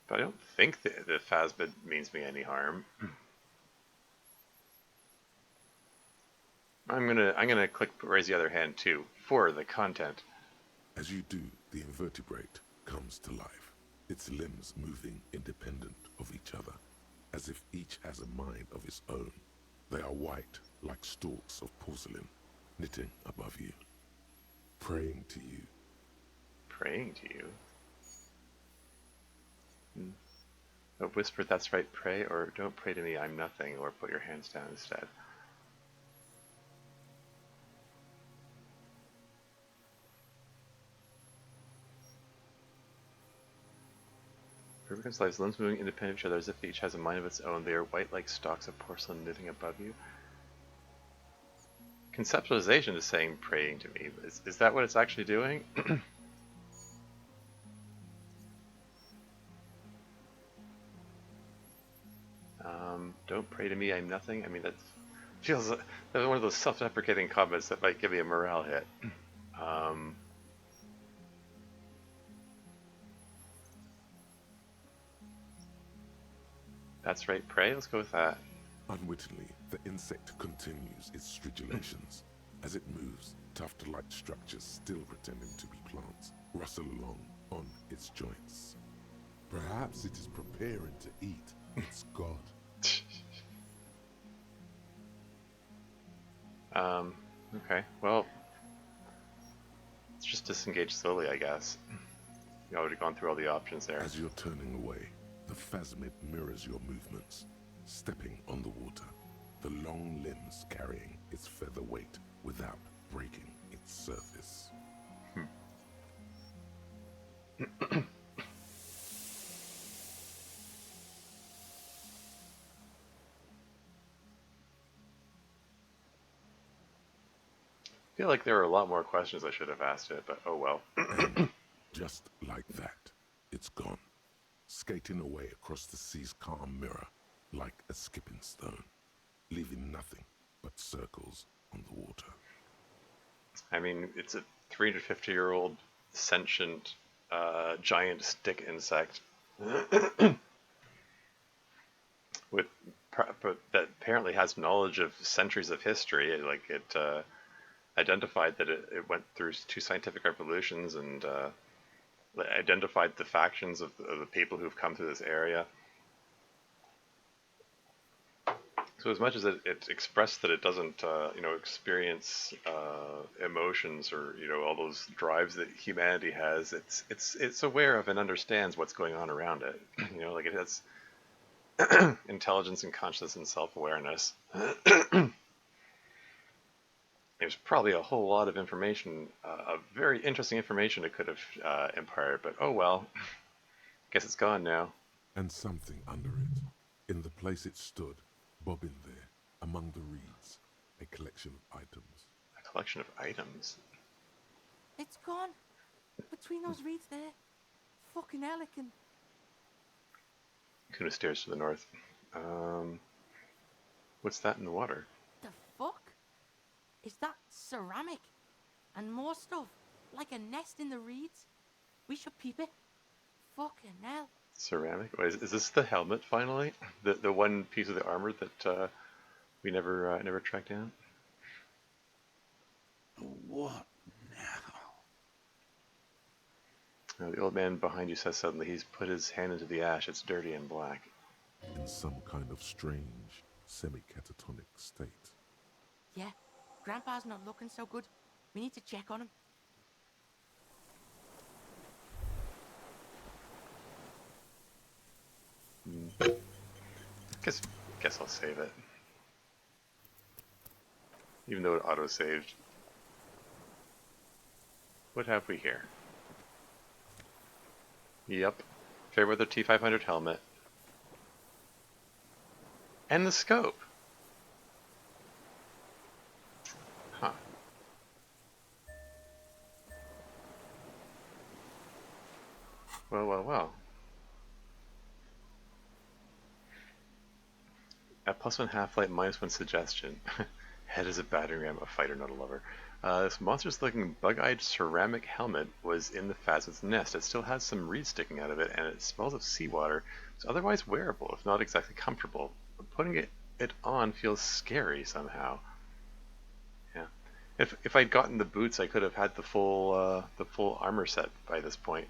But I don't think the phasmid means me any harm. I'm gonna click raise the other hand too for the content. As you do, the invertebrate comes to life, its limbs moving independent of each other, as if each has a mind of its own. They are white, like stalks of porcelain, knitting above you, praying to you. Praying to you? A whisper, that's right, pray, or don't pray to me, I'm nothing, or put your hands down instead. Rubicons lives, limbs moving independent of each other as if each has a mind of its own. They are white like stalks of porcelain knitting above you. Conceptualization is saying praying to me. Is that what it's actually doing? Don't pray to me, I'm nothing. I mean, that feels like one of those self-deprecating comments that might give me a morale hit. That's right, pray. Let's go with that. Unwittingly, the insect continues its stridulations. As it moves, tuft-like structures, still pretending to be plants, rustle along on its joints. Perhaps it is preparing to eat its god. Okay, well, let's just disengage slowly, I guess. You already gone through all the options there. As you're turning away, the phasmid mirrors your movements, stepping on the water, the long limbs carrying its feather weight without breaking its surface. I feel like there were a lot more questions I should have asked it, but oh well. And just like that, it's gone, skating away across the sea's calm mirror like a skipping stone, leaving nothing but circles on the water. I mean, it's a 350-year-old sentient giant stick insect with that apparently has knowledge of centuries of history. Like it identified that it went through 2 scientific revolutions and identified the factions of the people who've come through this area. So as much as it expressed that it doesn't, experience emotions or all those drives that humanity has, it's aware of and understands what's going on around it. Like it has intelligence and consciousness and self-awareness. There's probably a whole lot of information, very interesting information it could have imparted, but oh well. Guess it's gone now. And something under it, in the place it stood, bobbing there, among the reeds, a collection of items. A collection of items? It's gone. Between those reeds there. Fucking hell, it can... Kuna stares to the north. What's that in the water? The fuck? Is that ceramic? And more stuff? Like a nest in the reeds? We should peep it. Fucking hell. Ceramic? Wait, is this the helmet finally? The one piece of the armor that we never tracked down? What now? The old man behind you says suddenly he's put his hand into the ash. It's dirty and black. In some kind of strange, semi-catatonic state. Yeah, Grandpa's not looking so good. We need to check on him. Guess I'll save it. Even though it auto-saved. What have we here? Yep. Fairweather T500 helmet. And the scope. Huh. Well. At +1 half-light, -1 suggestion. Head is a battering ram, a fighter, not a lover. This monstrous-looking bug-eyed ceramic helmet was in the phasmid's nest. It still has some reeds sticking out of it, and it smells of seawater. It's otherwise wearable, if not exactly comfortable. But putting it on feels scary somehow. Yeah. If I'd gotten the boots, I could have had the full armor set by this point.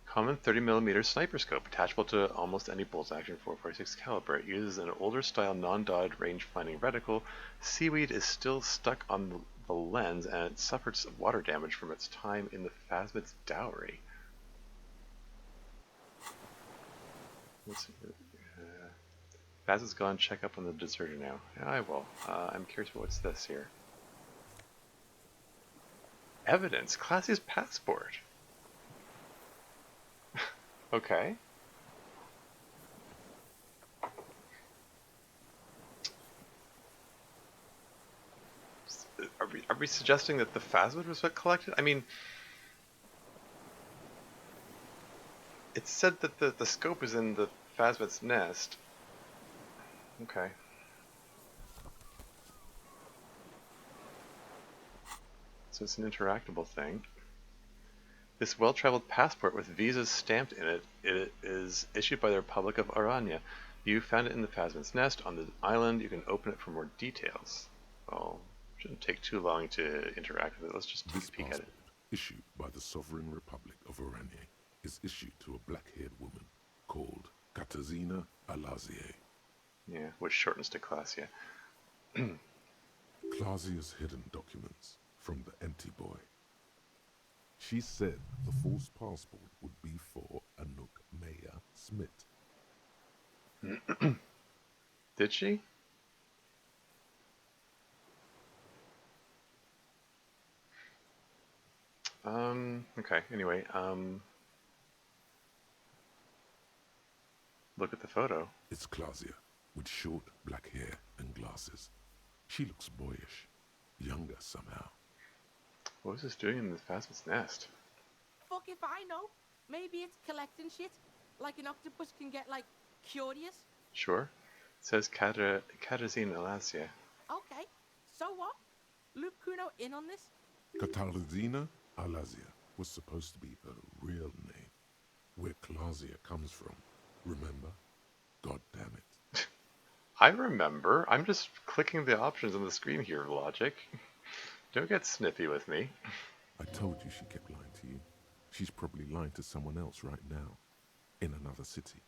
Common 30mm sniper scope, attachable to almost any bolt action 4.46 caliber. It uses an older style non-dotted range-finding reticle. Seaweed is still stuck on the lens, and it suffered some water damage from its time in the Phasmid's dowry. Let's see. Phasmid's gone. Check up on the deserter now. Yeah, I will. I'm curious about what's this here. Evidence. Classy's passport. Okay. Are we suggesting that the Phasmid was what collected? I mean, it said that the scope is in the Phasmid's nest. Okay. So it's an interactable thing. This well-traveled passport with visas stamped in it, it is issued by the Republic of Aranya. You found it in the Phasmid's nest on the island. You can open it for more details. Well, shouldn't take too long to interact with it. Let's just take a peek at it. Issued by the Sovereign Republic of Aranya, is issued to a black-haired woman called Katarzyna Alazie. Yeah, which shortens to Klasia. Klasia's hidden documents from the empty boy. She said the false passport would be for Anouk Maya Smith. Did she? Okay, anyway, look at the photo. It's Klasia, with short black hair and glasses. She looks boyish, younger somehow. What was this doing in the Phasmid's nest? Fuck if I know. Maybe it's collecting shit. Like an octopus can get, like, curious. Sure. It says Katarzyna Alazie. Okay, so what? Loop Kuno in on this? Katarzyna Alazie was supposed to be her real name. Where Klasia comes from, remember? God damn it. I remember. I'm just clicking the options on the screen here, Logic. Don't get snippy with me. I told you she kept lying to you. She's probably lying to someone else right now, in another city.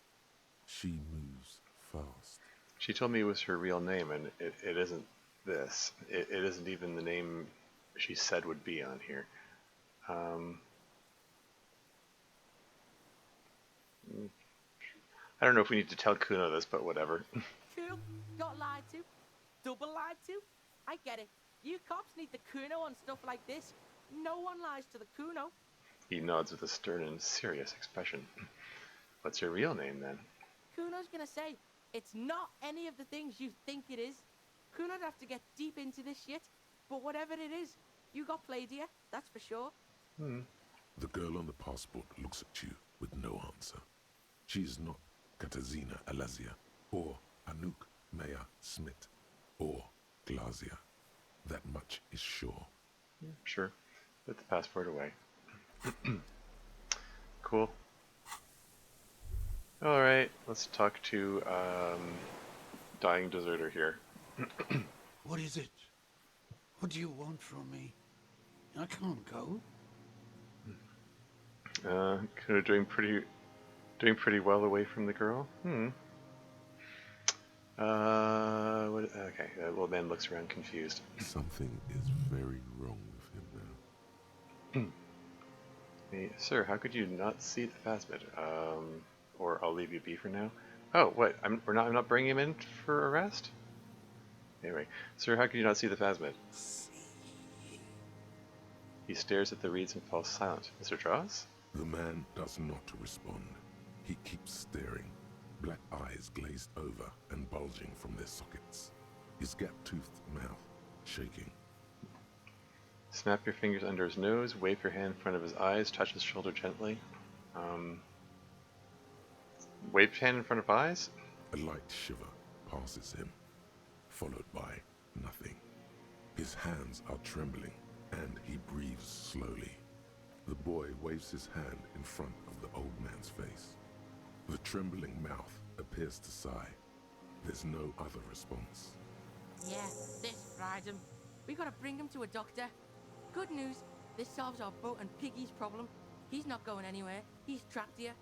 She moves fast. She told me it was her real name, and it isn't this. It isn't even the name she said would be on here. I don't know if we need to tell Kuno this, but whatever. Cool. Got lied to. Double lied to. I get it. You cops need the Kuno on stuff like this. No one lies to the Kuno. He nods with a stern and serious expression. What's your real name, then? Kuno's gonna say, it's not any of the things you think it is. Kuno'd have to get deep into this shit. But whatever it is, you got played here, that's for sure. The girl on the passport looks at you with no answer. She is not Katarzyna Alazie, or Anouk Maya Smith, or Klasia. That much is sure. Yeah, sure. Put the passport away. Cool. Alright, let's talk to dying deserter here. What is it? What do you want from me? I can't go. Kind of doing pretty well away from the girl. Okay, the little man looks around confused. Something is very wrong with him now. Hey, sir, how could you not see the Phasmid? Or I'll leave you be for now. Oh, what? I'm not bringing him in for arrest? Anyway, sir, how could you not see the Phasmid? He stares at the reeds and falls silent. Mr. Draws? The man does not respond. He keeps staring, black eyes glazed over and bulging from their sockets. His gap-toothed mouth shaking. Snap your fingers under his nose, wave your hand in front of his eyes, touch his shoulder gently. Wave hand in front of eyes? A light shiver passes him, followed by nothing. His hands are trembling, and he breathes slowly. The boy waves his hand in front of the old man's face. The trembling mouth appears to sigh. There's no other response. Yeah, this fried him. We gotta bring him to a doctor. Good news, this solves our boat and Piggy's problem. He's not going anywhere. He's trapped here.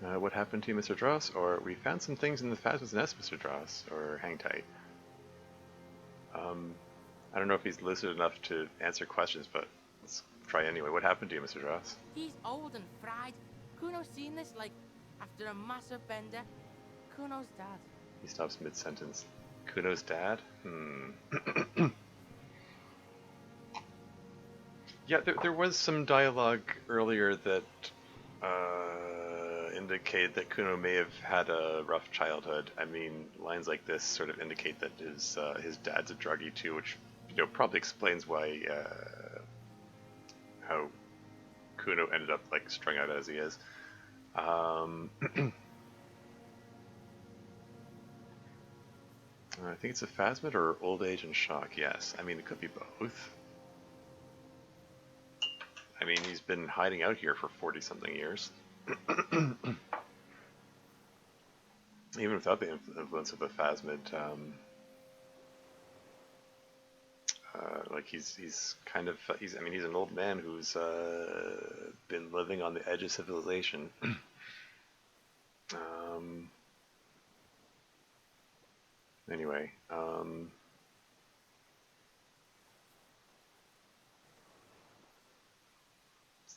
What happened to you, Mr. Dross? Or we found some things in the Phasma's nest, Mr. Dross. Or hang tight. I don't know if he's lucid enough to answer questions, but let's try anyway. What happened to you, Mr. Dross? He's old and fried. Kuno's seen this, like, after a massive bender. Kuno's dad. He stops mid-sentence. Kuno's dad? Yeah, there was some dialogue earlier that indicated that Kuno may have had a rough childhood. I mean, lines like this sort of indicate that his dad's a druggie too, which probably explains why how Kuno ended up like strung out as he is. I think it's a phasmid or old age and shock. Yes, I mean it could be both. I mean, he's been hiding out here for 40-something years. Even without the influence of a phasmid, like he's kind of I mean he's an old man who's been living on the edge of civilization. Anyway, let's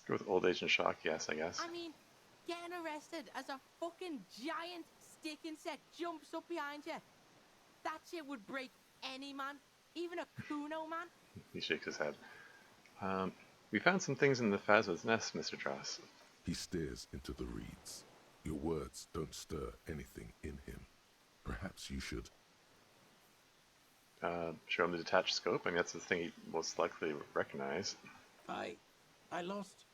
go with old age and shock. Yes, I guess. I mean, getting arrested as a fucking giant stick insect jumps up behind you. That shit would break any man, even a Kuno man. He shakes his head. We found some things in the Phasma's nest, Mr. Dross. He stares into the reeds. Your words don't stir anything in him. Perhaps you should. Show him the detached scope. I mean, that's the thing he most likely recognize. I lost.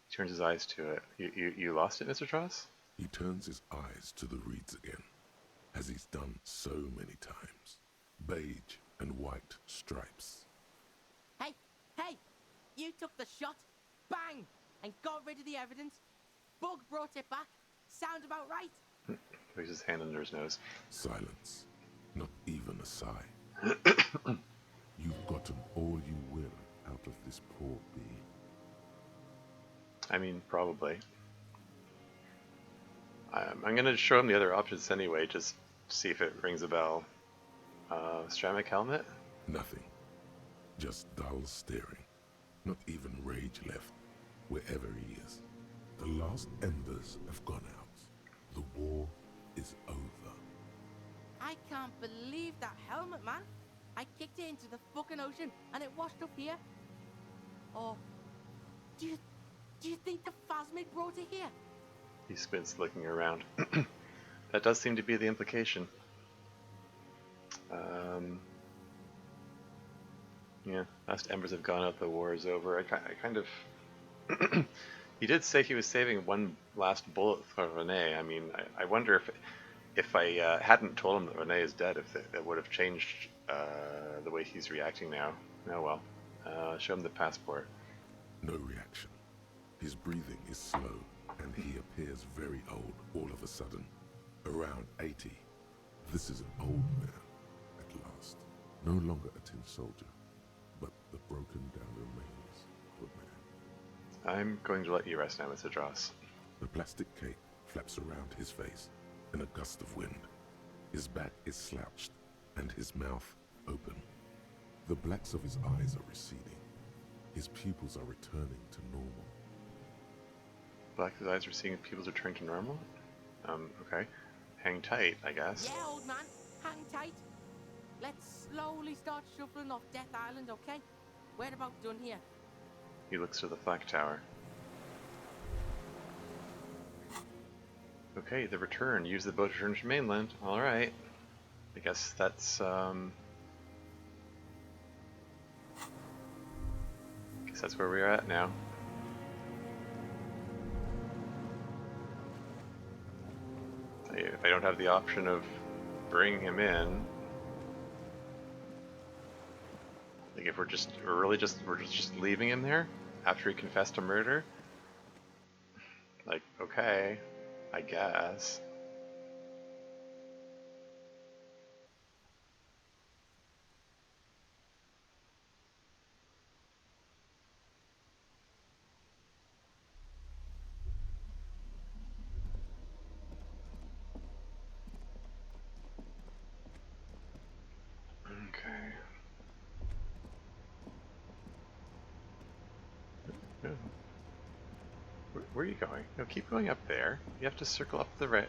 He turns his eyes to it. You lost it, Mr. Dross? He turns his eyes to the reeds again, as he's done so many times. Beige and white stripes. Hey, you took the shot, bang, and got rid of the evidence. Bug brought it back. Sounds about right. Puts his hand under his nose. Silence. Not even a sigh. You've gotten all you will out of this poor bee. I mean, probably. I'm going to show him the other options anyway, just see if it rings a bell. Ceramic helmet? Nothing. Just dull staring. Not even rage left, wherever he is. The last embers have gone out. The war is over. I can't believe that helmet, man. I kicked it into the fucking ocean and it washed up here. Or do you think the phasmid brought it here? He squints, looking around. That does seem to be the implication. Yeah, last embers have gone out, the war is over. I kind of... He did say he was saving one last bullet for Renee. I mean, I wonder if I hadn't told him that Renee is dead, if it would have changed the way he's reacting now. Oh well. Show him the passport. No reaction. His breathing is slow, and he appears very old all of a sudden. Around 80. This is an old man, at last. No longer a tin soldier, but the broken down remains of a man. I'm going to let you rest now, Mr. Dross. The plastic cape flaps around his face in a gust of wind. His back is slouched, and his mouth open. The blacks of his eyes are receding. His pupils are returning to normal. Black as eyes, we're seeing pupils return to normal? Okay. Hang tight, I guess. Yeah, old man, hang tight. Let's slowly start shuffling off Death Island, okay? We're about done here. He looks to the flak tower. Okay, the return. Use the boat to return to mainland. Alright. I guess that's, guess that's where we're at now. If I don't have the option of bringing him in, like if we're just leaving him there after he confessed to murder, like okay, I guess. Where are you going? No, keep going up there. You have to circle up the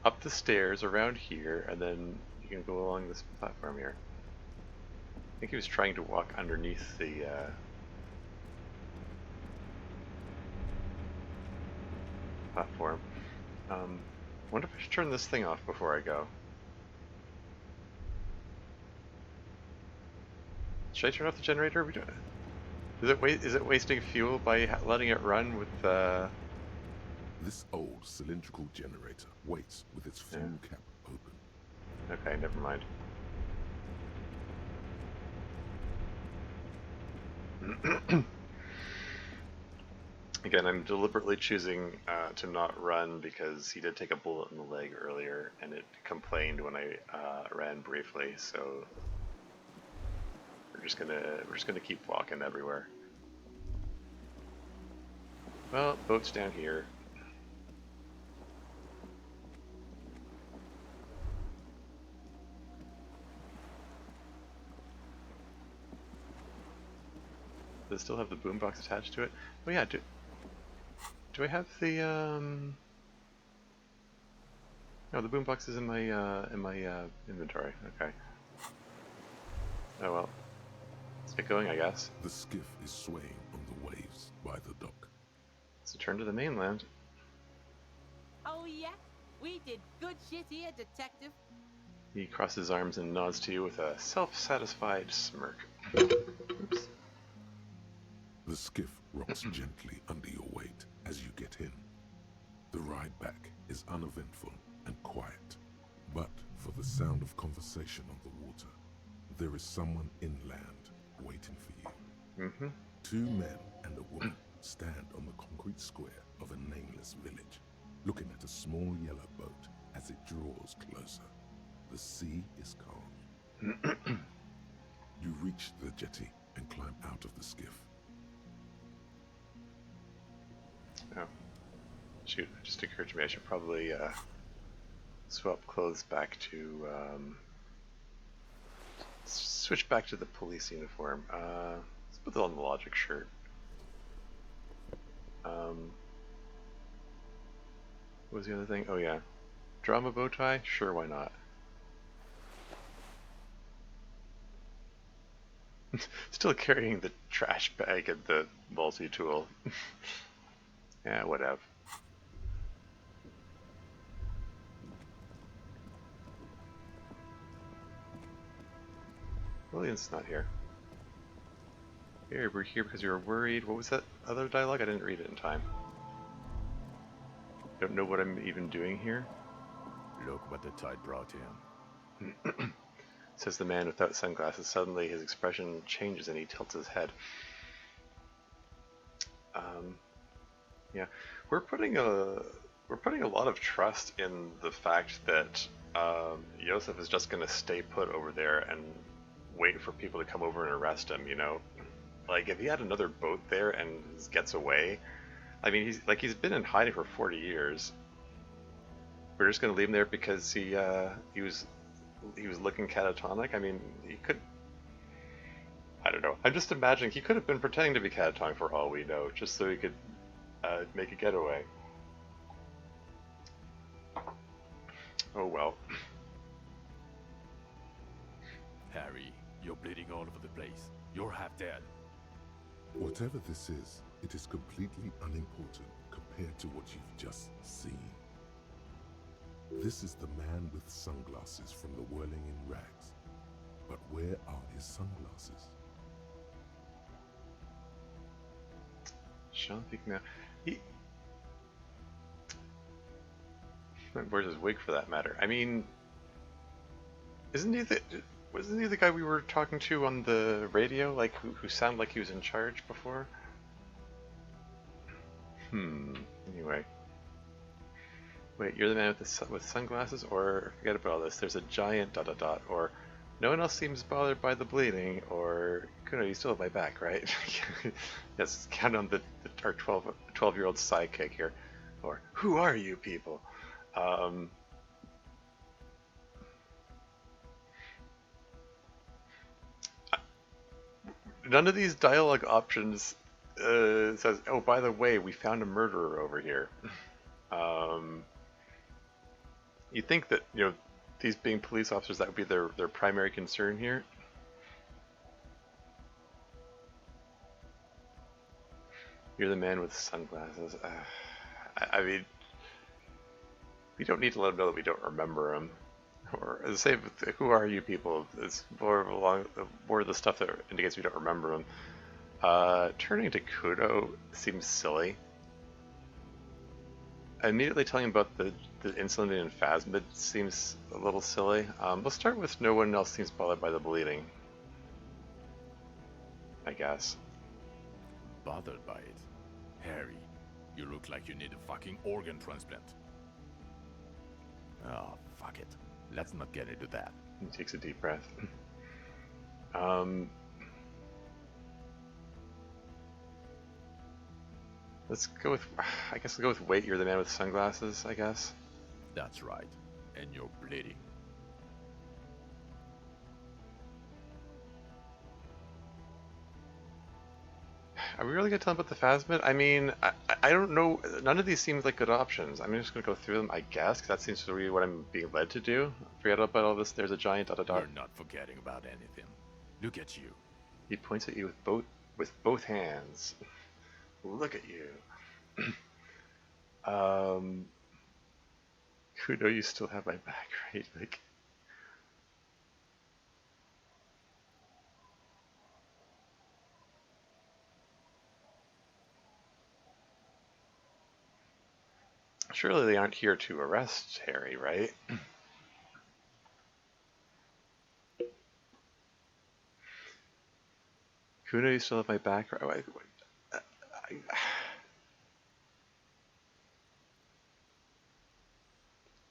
up the stairs around here, and then you can go along this platform here. I think he was trying to walk underneath the platform. Wonder if I should turn this thing off before I go. Should I turn off the generator? Are we doing it? Is it wasting fuel by letting it run with This old cylindrical generator waits with its fuel cap open. Okay, never mind. Again, I'm deliberately choosing to not run because he did take a bullet in the leg earlier, and it complained when I ran briefly. So we're just gonna keep walking everywhere. Well, boat's down here. Does it still have the boombox attached to it? Oh yeah, do I have the No, the boombox is in my inventory. Okay. Oh well. Let's get going, I guess. The skiff is swaying on the waves by the dock. Let's return to the mainland. Oh yeah? We did good shit here, detective. He crosses his arms and nods to you with a self-satisfied smirk. Oops. The skiff rocks gently under your weight as you get in. The ride back is uneventful and quiet, but for the sound of conversation on the water, there is someone inland waiting for you. Mm-hmm. 2 men and a woman stand on the concrete square of a nameless village, looking at a small yellow boat as it draws closer. The sea is calm. You reach the jetty and climb out of the skiff. Oh. Shoot, it just occurred to me I should probably swap clothes back to switch back to the police uniform. Let's put on the logic shirt. What was the other thing? Oh yeah. Drama bow tie? Sure, why not? Still carrying the trash bag and the multi-tool. Yeah, whatever. Lillian's not here. Here, we're here because you were worried. What was that other dialogue? I didn't read it in time. Don't know what I'm even doing here. Look what the tide brought him. Says the man without sunglasses. Suddenly his expression changes and he tilts his head. Yeah, we're putting a lot of trust in the fact that Yosef is just gonna stay put over there and wait for people to come over and arrest him. You know, like if he had another boat there and gets away, I mean, he's been in hiding for 40 years. We're just gonna leave him there because he was looking catatonic. I mean, he could. I don't know. I'm just imagining he could have been pretending to be catatonic for all we know, just so he could make a getaway. Oh well. Harry, you're bleeding all over the place. You're half dead. Whatever this is, it is completely unimportant compared to what you've just seen. This is the man with sunglasses from the Whirling in Rags. But where are his sunglasses? Sean now. Where's his wig for that matter? I mean, wasn't he the guy we were talking to on the radio, like who sounded like he was in charge before? Anyway. Wait, you're the man with sunglasses, or forget about all this. There's a giant ... or no one else seems bothered by the bleeding, or Kuno, you still have my back, right? Yes, count on our 12-year-old sidekick here, or who are you people? None of these dialogue options says, "Oh, by the way, we found a murderer over here." Um, you'd think that, these being police officers, that would be their primary concern here. You're the man with sunglasses. I mean, we don't need to let them know that we don't remember him. Or as I say, who are you people? It's more of the stuff that indicates we don't remember him. Turning to Kudo seems silly. Immediately telling him about the insulin and phasmid seems a little silly. Let's start with no one else seems bothered by the bleeding, I guess. Bothered by it? Harry, you look like you need a fucking organ transplant. Oh, fuck it. Let's not get into that. He takes a deep breath. Let's go with, I guess we'll go with wait, you're the man with sunglasses, I guess. That's right. And you're bleeding. Are we really going to tell him about the phasmid? I mean, I don't know. None of these seem like good options. I'm just going to go through them, I guess, because that seems to be what I'm being led to do. Forget about all this. There's a giant da-da-da. You're not forgetting about anything. Look at you. He points at you with both hands. Look at you. Kudo, you still have my back, right? Like, surely they aren't here to arrest Harry, right? Kudo, you still have my back.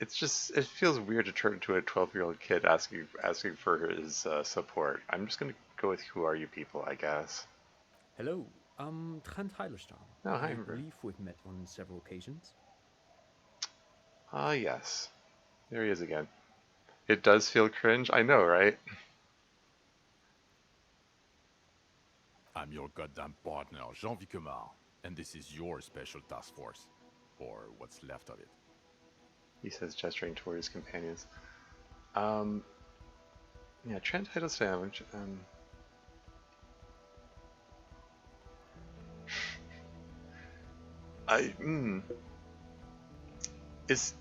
It's just, it feels weird to turn to a 12-year-old kid asking for his support. I'm just gonna go with who are you people, I guess. Hello, I'm Trent Heilerstein. Oh, hi, I Amber. believe we've met on several occasions. Ah, yes. There he is again. It does feel cringe, I know, right? I'm your goddamn partner, Jean-Vic Kemar, and this is your special task force. Or what's left of it. He says, gesturing toward his companions. Yeah, Trent Heilerstein, which,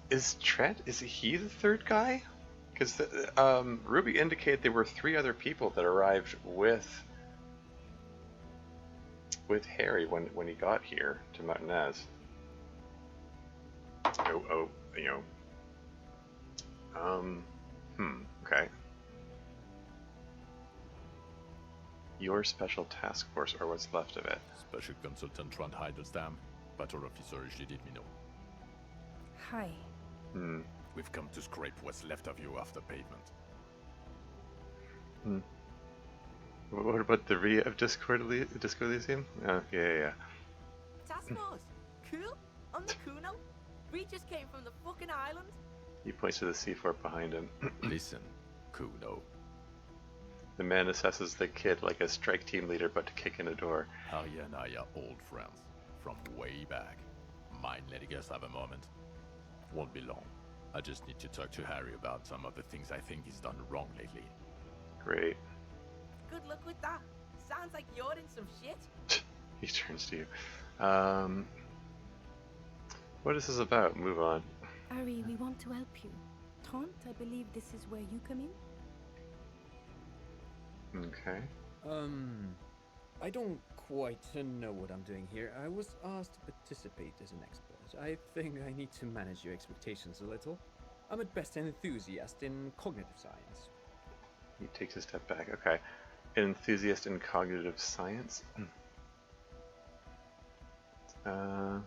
Is Trent, is he the third guy? Because Ruby indicated there were 3 other people that arrived with Harry when he got here to Martinez. Okay. Your special task force, or what's left of it. Special Consultant Trent Heidelstein, Battle Officer Judith Minot. Hi. We've come to scrape what's left of you off the pavement. What about the re of Disco Elysium? Oh, yeah. Task force. Cool. On the Kuno. We just came from the fucking island. He points to the seafort behind him. Listen, Kuno. The man assesses the kid like a strike team leader about to kick in a door. Harry and I are old friends. From way back. Mind letting us have a moment? Won't be long. I just need to talk to Harry about some of the things I think he's done wrong lately. Great. Good luck with that. Sounds like you're in some shit. He turns to you. What is this about? Move on. Ari, we want to help you. Trent, I believe this is where you come in? Okay. I don't quite know what I'm doing here. I was asked to participate as an expert. I think I need to manage your expectations a little. I'm at best an enthusiast in cognitive science. He takes a step back. Okay. An enthusiast in cognitive science? In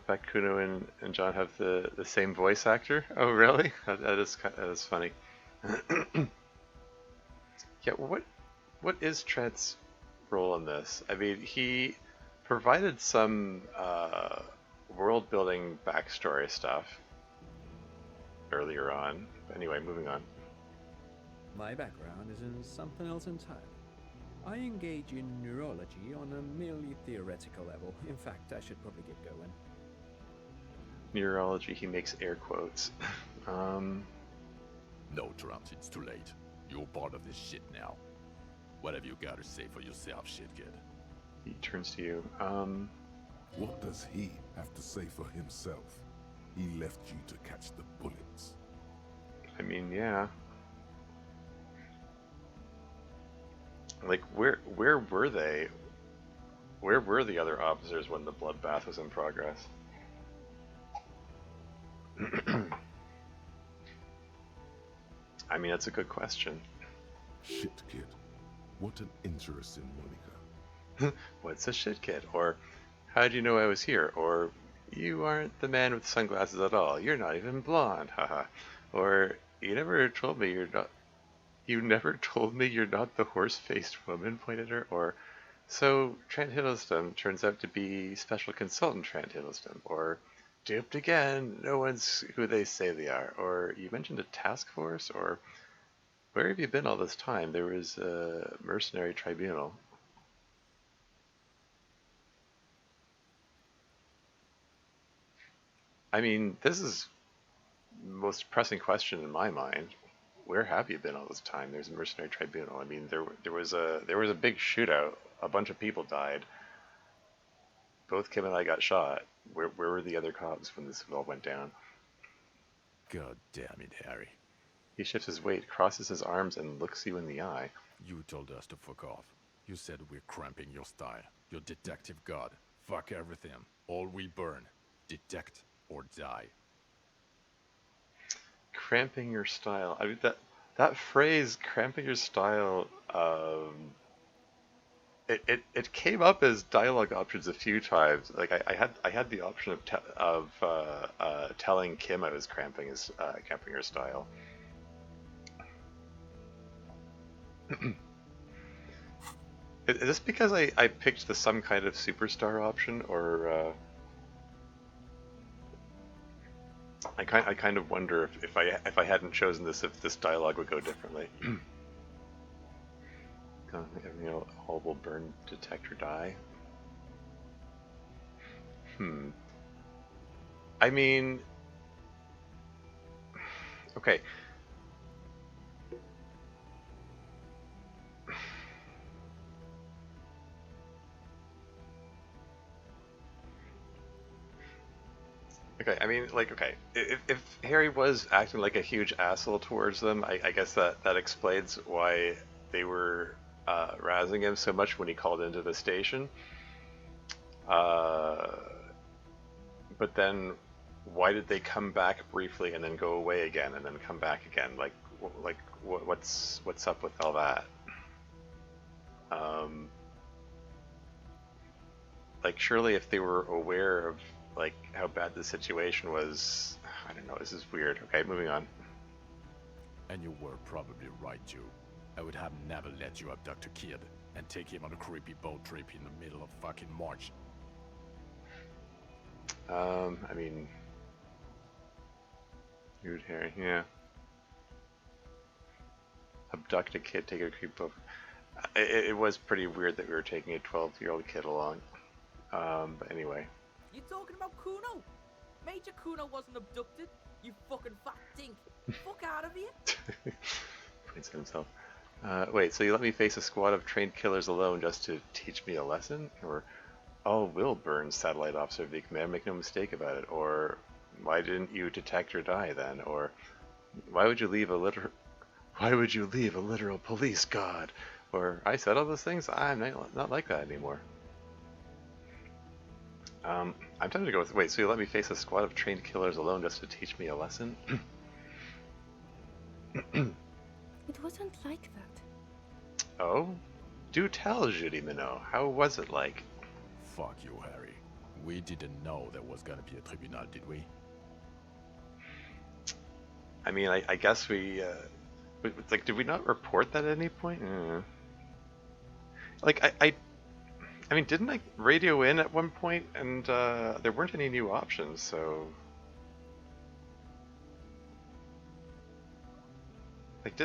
fact, Kuno and John have the same voice actor. Oh, really? That is funny. Yeah, what is Trent's role in this? I mean, he provided some world-building backstory stuff earlier on. Anyway, moving on. My background is in something else entirely. I engage in neurology on a merely theoretical level. In fact, I should probably get going. Neurology, he makes air quotes. No, Trump, it's too late. You're part of this shit now. What have you got to say for yourself, shit kid? He turns to you. What does he have to say for himself? He left you to catch the bullets. I mean, yeah. Like, where were they? Where were the other officers when the bloodbath was in progress? I mean, that's a good question. Shit, kid. What an interesting Monica. What's a shit kid? Or, how'd you know I was here? Or, you aren't the man with sunglasses at all. You're not even blonde, haha. Or, you never told me you're not the horse-faced woman, pointed her. Or, so Trent Hiddleston turns out to be Special Consultant Trent Hiddleston. Or, duped again, no one's who they say they are. Or, you mentioned a task force. Or, where have you been all this time? There was a mercenary tribunal. I mean, this is the most pressing question in my mind. Where have you been all this time? There's a mercenary tribunal. I mean, there was a big shootout. A bunch of people died. Both Kim and I got shot. Where were the other cops when this all went down? God damn it, Harry. He shifts his weight, crosses his arms, and looks you in the eye. You told us to fuck off. You said we're cramping your style. Your detective god. Fuck everything. All we burn. Detect or die. Cramping your style. I mean, that phrase, cramping your style, it came up as dialogue options a few times. Like I had the option of telling Kim I was cramping her style. Is this because I picked the some kind of superstar option, or I kind of wonder if I hadn't chosen this, if this dialogue would go differently. All will burn, detect, or die. I mean, okay. Okay, I mean, like, okay, if Harry was acting like a huge asshole towards them, I guess that explains why they were razzing him so much when he called into the station. But then, why did they come back briefly and then go away again and then come back again? Like what's up with all that? Like, surely if they were aware of like how bad the situation was, I don't know, this is weird. Okay, moving on. And you were probably right, Joe. I would have never let you abduct a kid and take him on a creepy boat trip in the middle of fucking March. I mean, nude Harry, yeah. Abduct a kid, take a creep boat. It was pretty weird that we were taking a 12-year-old kid along. But anyway. You talking about Kuno? Major Kuno wasn't abducted, you fucking fat dink. Fuck out of here. Points at himself. Wait, so you let me face a squad of trained killers alone just to teach me a lesson? Or, all will burn, satellite officer of the command, make no mistake about it. Or, why didn't you detect or die then? Or, why would you leave a literal police god? Or, I said all those things? I'm not like that anymore. I'm tempted to go with, wait, so you let me face a squad of trained killers alone just to teach me a lesson? It wasn't like that. Oh? Do tell, Judy Minot. How was it like? Fuck you, Harry. We didn't know there was gonna be a tribunal, did we? I mean, I guess we, like, did we not report that at any point? Like, I mean, didn't I radio in at one point, and there weren't any new options, so... Like,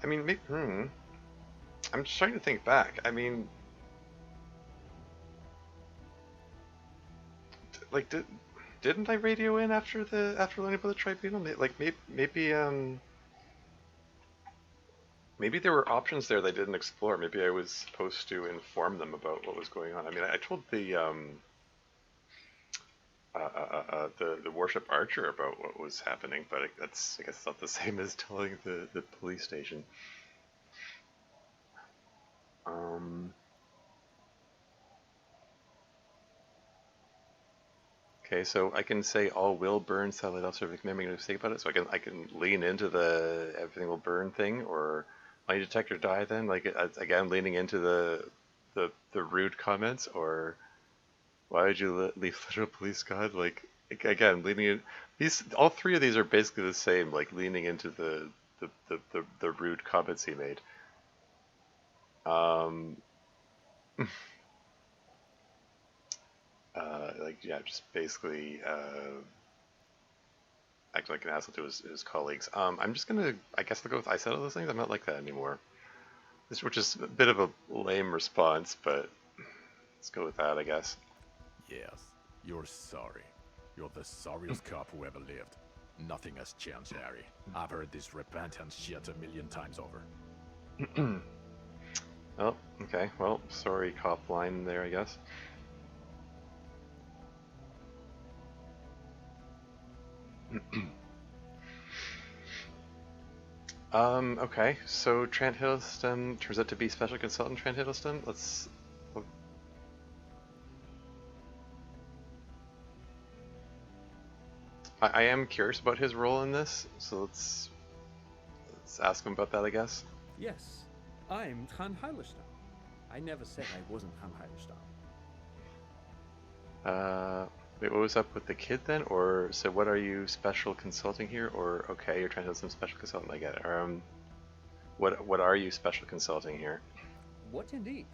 I mean, I'm just trying to think back. I mean, like, didn't I radio in after learning about the tribunal? Like, maybe there were options there they didn't explore. Maybe I was supposed to inform them about what was going on. I mean, I told the worship archer about what was happening, but that's, I guess, not the same as telling the police station. Okay, so I can say all will burn satellite officer making a mistake about it, so I can lean into the everything will burn thing, or lie detector die then, like again leaning into the rude comments, or why would you leave literal police god, like again leaning in these, all three of these are basically the same, like leaning into the rude comments he made. Like, yeah, just basically act like an asshole to his colleagues. I'm just gonna, I guess I'll go with I said all those things. I'm not like that anymore. Which is a bit of a lame response, but let's go with that, I guess. Yes, you're sorry. You're the sorriest cop who ever lived. Nothing has changed, Harry. I've heard this repentant shit 1,000,000 times over. Oh, okay. Well, sorry cop line there, I guess. Okay, so Trent Hiddleston turns out to be Special Consultant Trent Hiddleston. I am curious about his role in this, so let's ask him about that, I guess. Yes, I'm Han Heilerstein. I never said I wasn't Han Heilerstein. Wait, what was up with the kid then? Or, so what are you special consulting here? Or, okay, you're trying to have some special consultant, I get it. What are you special consulting here? What indeed?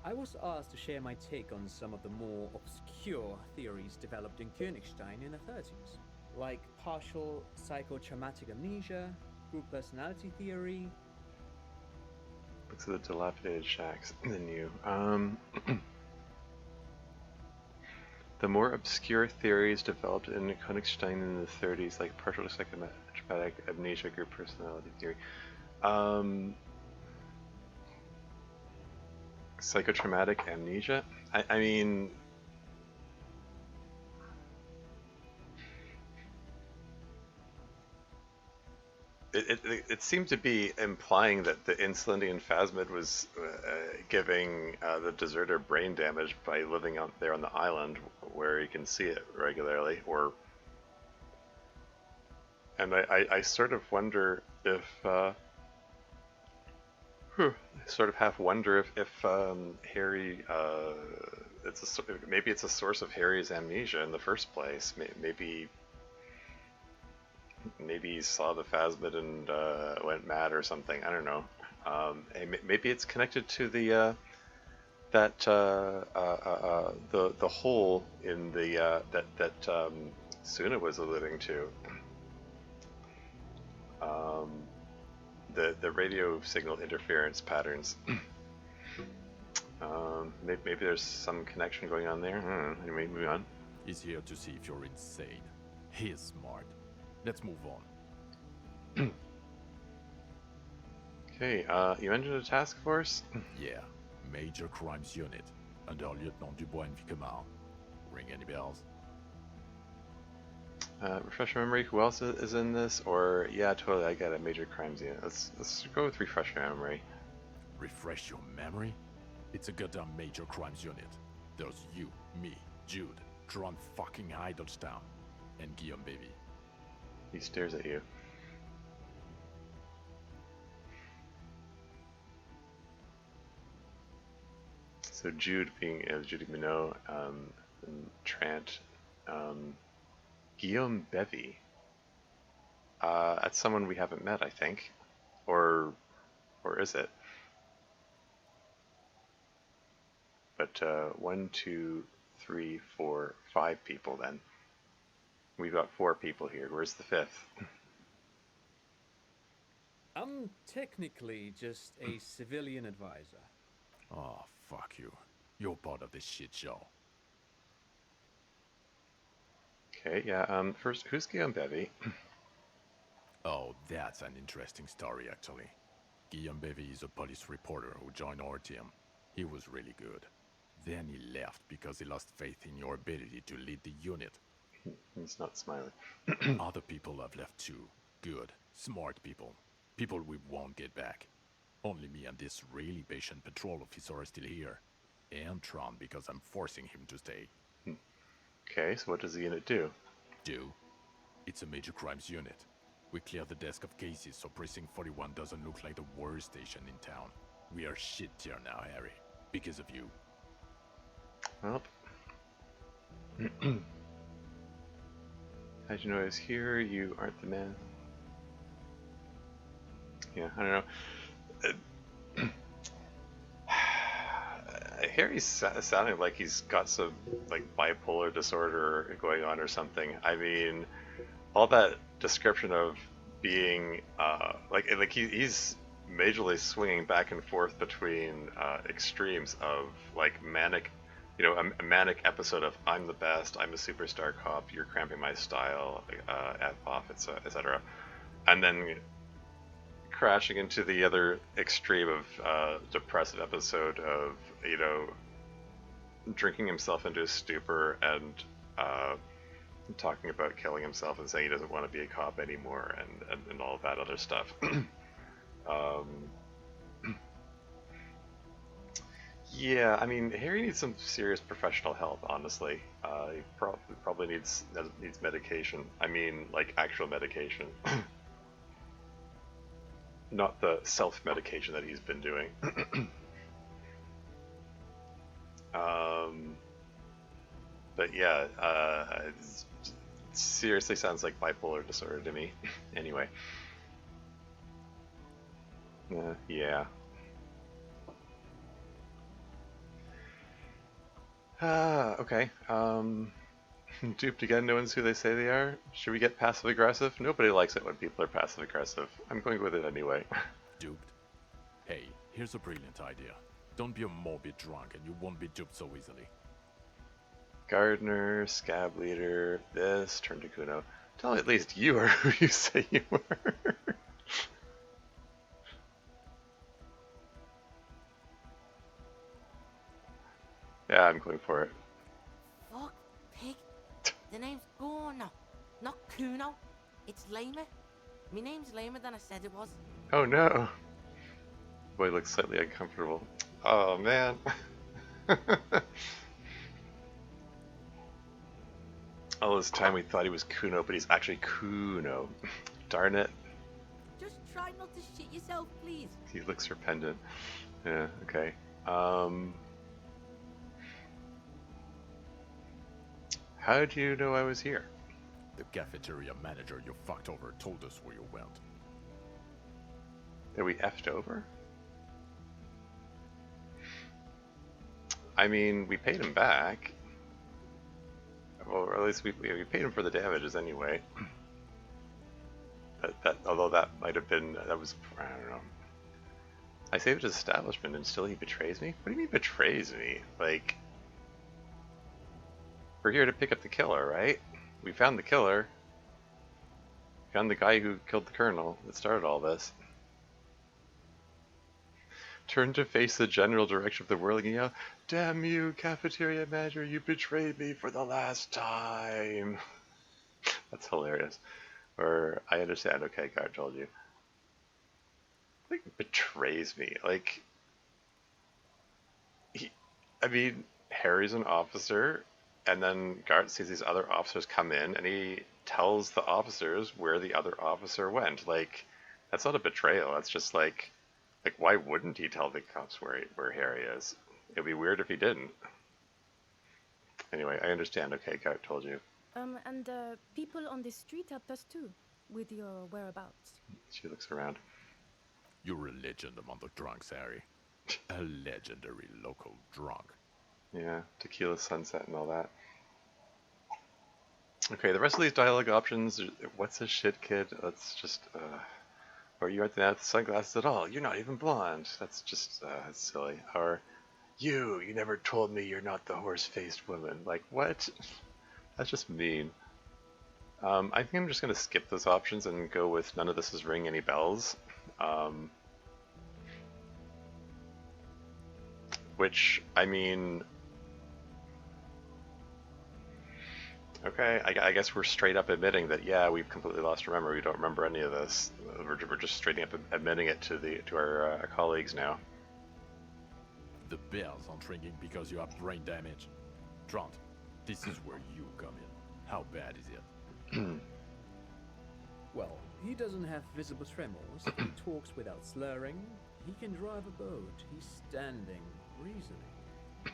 I was asked to share my take on some of the more obscure theories developed in Königstein in the 30s, like partial psychotraumatic amnesia, group personality theory. Looks at the dilapidated shacks than you. The more obscure theories developed in Königstein in the 30s, like partial psychotraumatic amnesia, group personality theory. Psychotraumatic amnesia? I mean... It seemed to be implying that the Insulindian Phasmid was giving the deserter brain damage by living out there on the island where he can see it regularly, or... And I sort of wonder if... sort of half wonder if Harry... maybe it's a source of Harry's amnesia in the first place. Maybe he saw the Phasmid and went mad or something. I don't know. Maybe it's connected to the hole in the that Suna was alluding to. The radio signal interference patterns. Maybe there's some connection going on there. Anyway, moving on. He's here to see if you're insane. He's smart. Let's move on. Okay, you mentioned a task force? Yeah, Major Crimes Unit, under Lieutenant Dubois and Vicomar. Ring any bells? Refresh your memory, who else is in this? Or, yeah, totally, I get it, Major Crimes Unit. Let's go with refresh your memory. Refresh your memory? It's a goddamn Major Crimes Unit. There's you, me, Jude, Tron fucking Heidelstown, and Guillaume baby. He stares at you. So Jude being Judy Minot, and Trant, Guillaume Bevy. That's someone we haven't met, I think, or is it? But 1, 2, 3, 4, 5 people then. We've got 4 people here. Where's the 5th? I'm technically just a civilian advisor. Oh, fuck you. You're part of this shit show. Okay, yeah, first, who's Guillaume Bevy? Oh, that's an interesting story, actually. Guillaume Bevy is a police reporter who joined our team. He was really good. Then he left because he lost faith in your ability to lead the unit. He's not smiling. Other people have left too. Good, smart people. People we won't get back. Only me and this really patient patrol officer are still here. And Tron because I'm forcing him to stay. Okay, so what does the unit do? Do? It's a major crimes unit. We clear the desk of cases so Precinct 41 doesn't look like the worst station in town. We are shit tier now, Harry. Because of you. Well, how'd you know I was here? You aren't the man. Yeah, I don't know. Harry's sounding like he's got some like bipolar disorder going on or something. I mean, all that description of being like he's majorly swinging back and forth between extremes of like manic, you know, a manic episode of I'm the best, I'm a superstar cop, you're cramping my style, F off, etc. And then crashing into the other extreme of depressive episode of, you know, drinking himself into a stupor and talking about killing himself and saying he doesn't want to be a cop anymore and all that other stuff. Yeah, I mean, Harry needs some serious professional help, honestly. He probably needs medication. I mean, like, actual medication. Not the self-medication that he's been doing. But yeah, it seriously sounds like bipolar disorder to me. Anyway. Yeah. Okay. Duped again, no one's who they say they are. Should we get passive aggressive? Nobody likes it when people are passive aggressive. I'm going with it anyway. Duped? Hey, here's a brilliant idea. Don't be a morbid drunk and you won't be duped so easily. Gardener, scab leader, this, turn to Kuno. Tell me at least you are who you say you were. Yeah, I'm going for it. Fuck, pig. The name's Gorno, not Kuno. It's lamer. My name's lamer than I said it was. Oh no. Boy looks slightly uncomfortable. Oh man. All this time we thought he was Kuno, but he's actually Kuno. Darn it. Just try not to shit yourself, please. He looks repentant. Yeah, okay. How did you know I was here? The cafeteria manager you fucked over told us where you went. That we effed over? I mean, we paid him back. Well, or at least we paid him for the damages anyway. Although that might have been, that was, I don't know. I saved his establishment and still he betrays me? What do you mean betrays me? Like, we're here to pick up the killer, right? We found the killer. Found the guy who killed the colonel that started all this. Turn to face the general direction of the world and yell, "Damn you, cafeteria manager, you betrayed me for the last time." That's hilarious. Or, I understand, okay, guard told you. Like, betrays me. Like, I mean, Harry's an officer, and then Gart sees these other officers come in, and he tells the officers where the other officer went. Like, that's not a betrayal, that's just like why wouldn't he tell the cops where Harry is? It'd be weird if he didn't. Anyway, I understand. Okay, Gart told you. And people on the street helped us too, with your whereabouts. She looks around. You're a legend among the drunks, Harry. A legendary local drunk. Yeah, tequila sunset and all that. Okay, the rest of these dialogue options, what's a shit kid? Let's just, Or you aren't the man with the sunglasses at all. You're not even blonde. That's just that's silly. Or you never told me you're not the horse-faced woman. Like, what? That's just mean. I think I'm just going to skip those options and go with none of this is ringing any bells. Which, I mean... Okay, I guess we're straight up admitting that, yeah, we've completely lost our memory. We don't remember any of this. We're just straight up admitting it to our colleagues now. The bells aren't ringing because you have brain damage. Trant, this is where you come in. How bad is it? Well, he doesn't have visible tremors, he talks without slurring, he can drive a boat, he's standing, reasoning.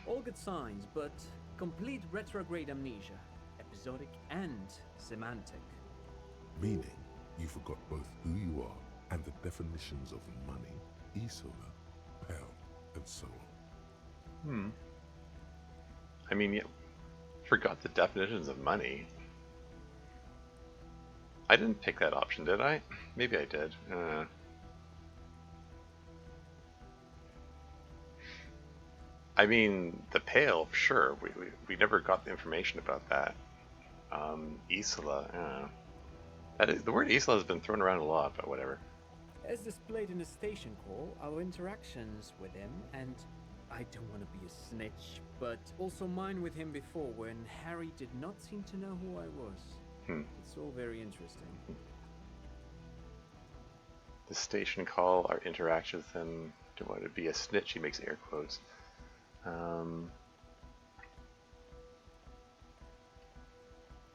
All good signs, but complete retrograde amnesia, episodic and semantic. Meaning, you forgot both who you are and the definitions of money, Isola, pound, and so on. I mean, yeah, forgot the definitions of money. I didn't pick that option, did I? Maybe I did. I mean, the Pale, sure. We never got the information about that. Isola, I don't know. The word Isola has been thrown around a lot, but whatever. As displayed in the station call, our interactions with him, and I don't want to be a snitch, but also mine with him before when Harry did not seem to know who I was. It's all very interesting. The station call, our interaction with him, don't want to be a snitch, he makes air quotes.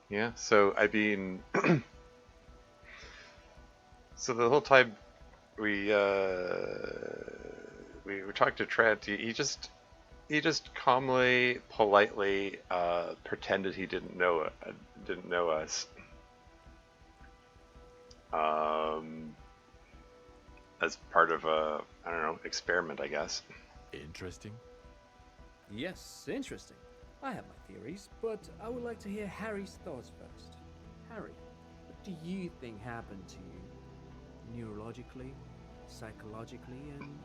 Yeah, so I mean, so the whole time we talked to Trent, he just calmly, politely pretended he didn't know us. As part of a, I don't know, experiment, I guess. Interesting. Yes, interesting. I have my theories, but I would like to hear Harry's thoughts first. Harry, what do you think happened to you? Neurologically, psychologically, and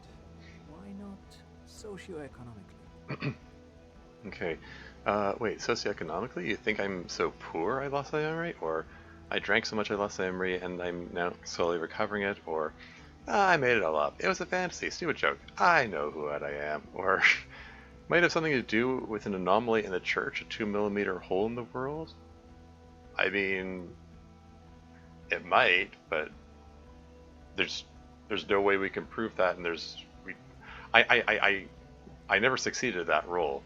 why not socioeconomically? Okay. Wait, socioeconomically? You think I'm so poor I lost my memory? Or I drank so much I lost my memory and I'm now slowly recovering it? Or I made it all up. It was a fantasy, stupid joke. I know who I am. Or might have something to do with an anomaly in the church, a 2mm hole in the world? I mean, it might, but there's no way we can prove that, and I never succeeded at that role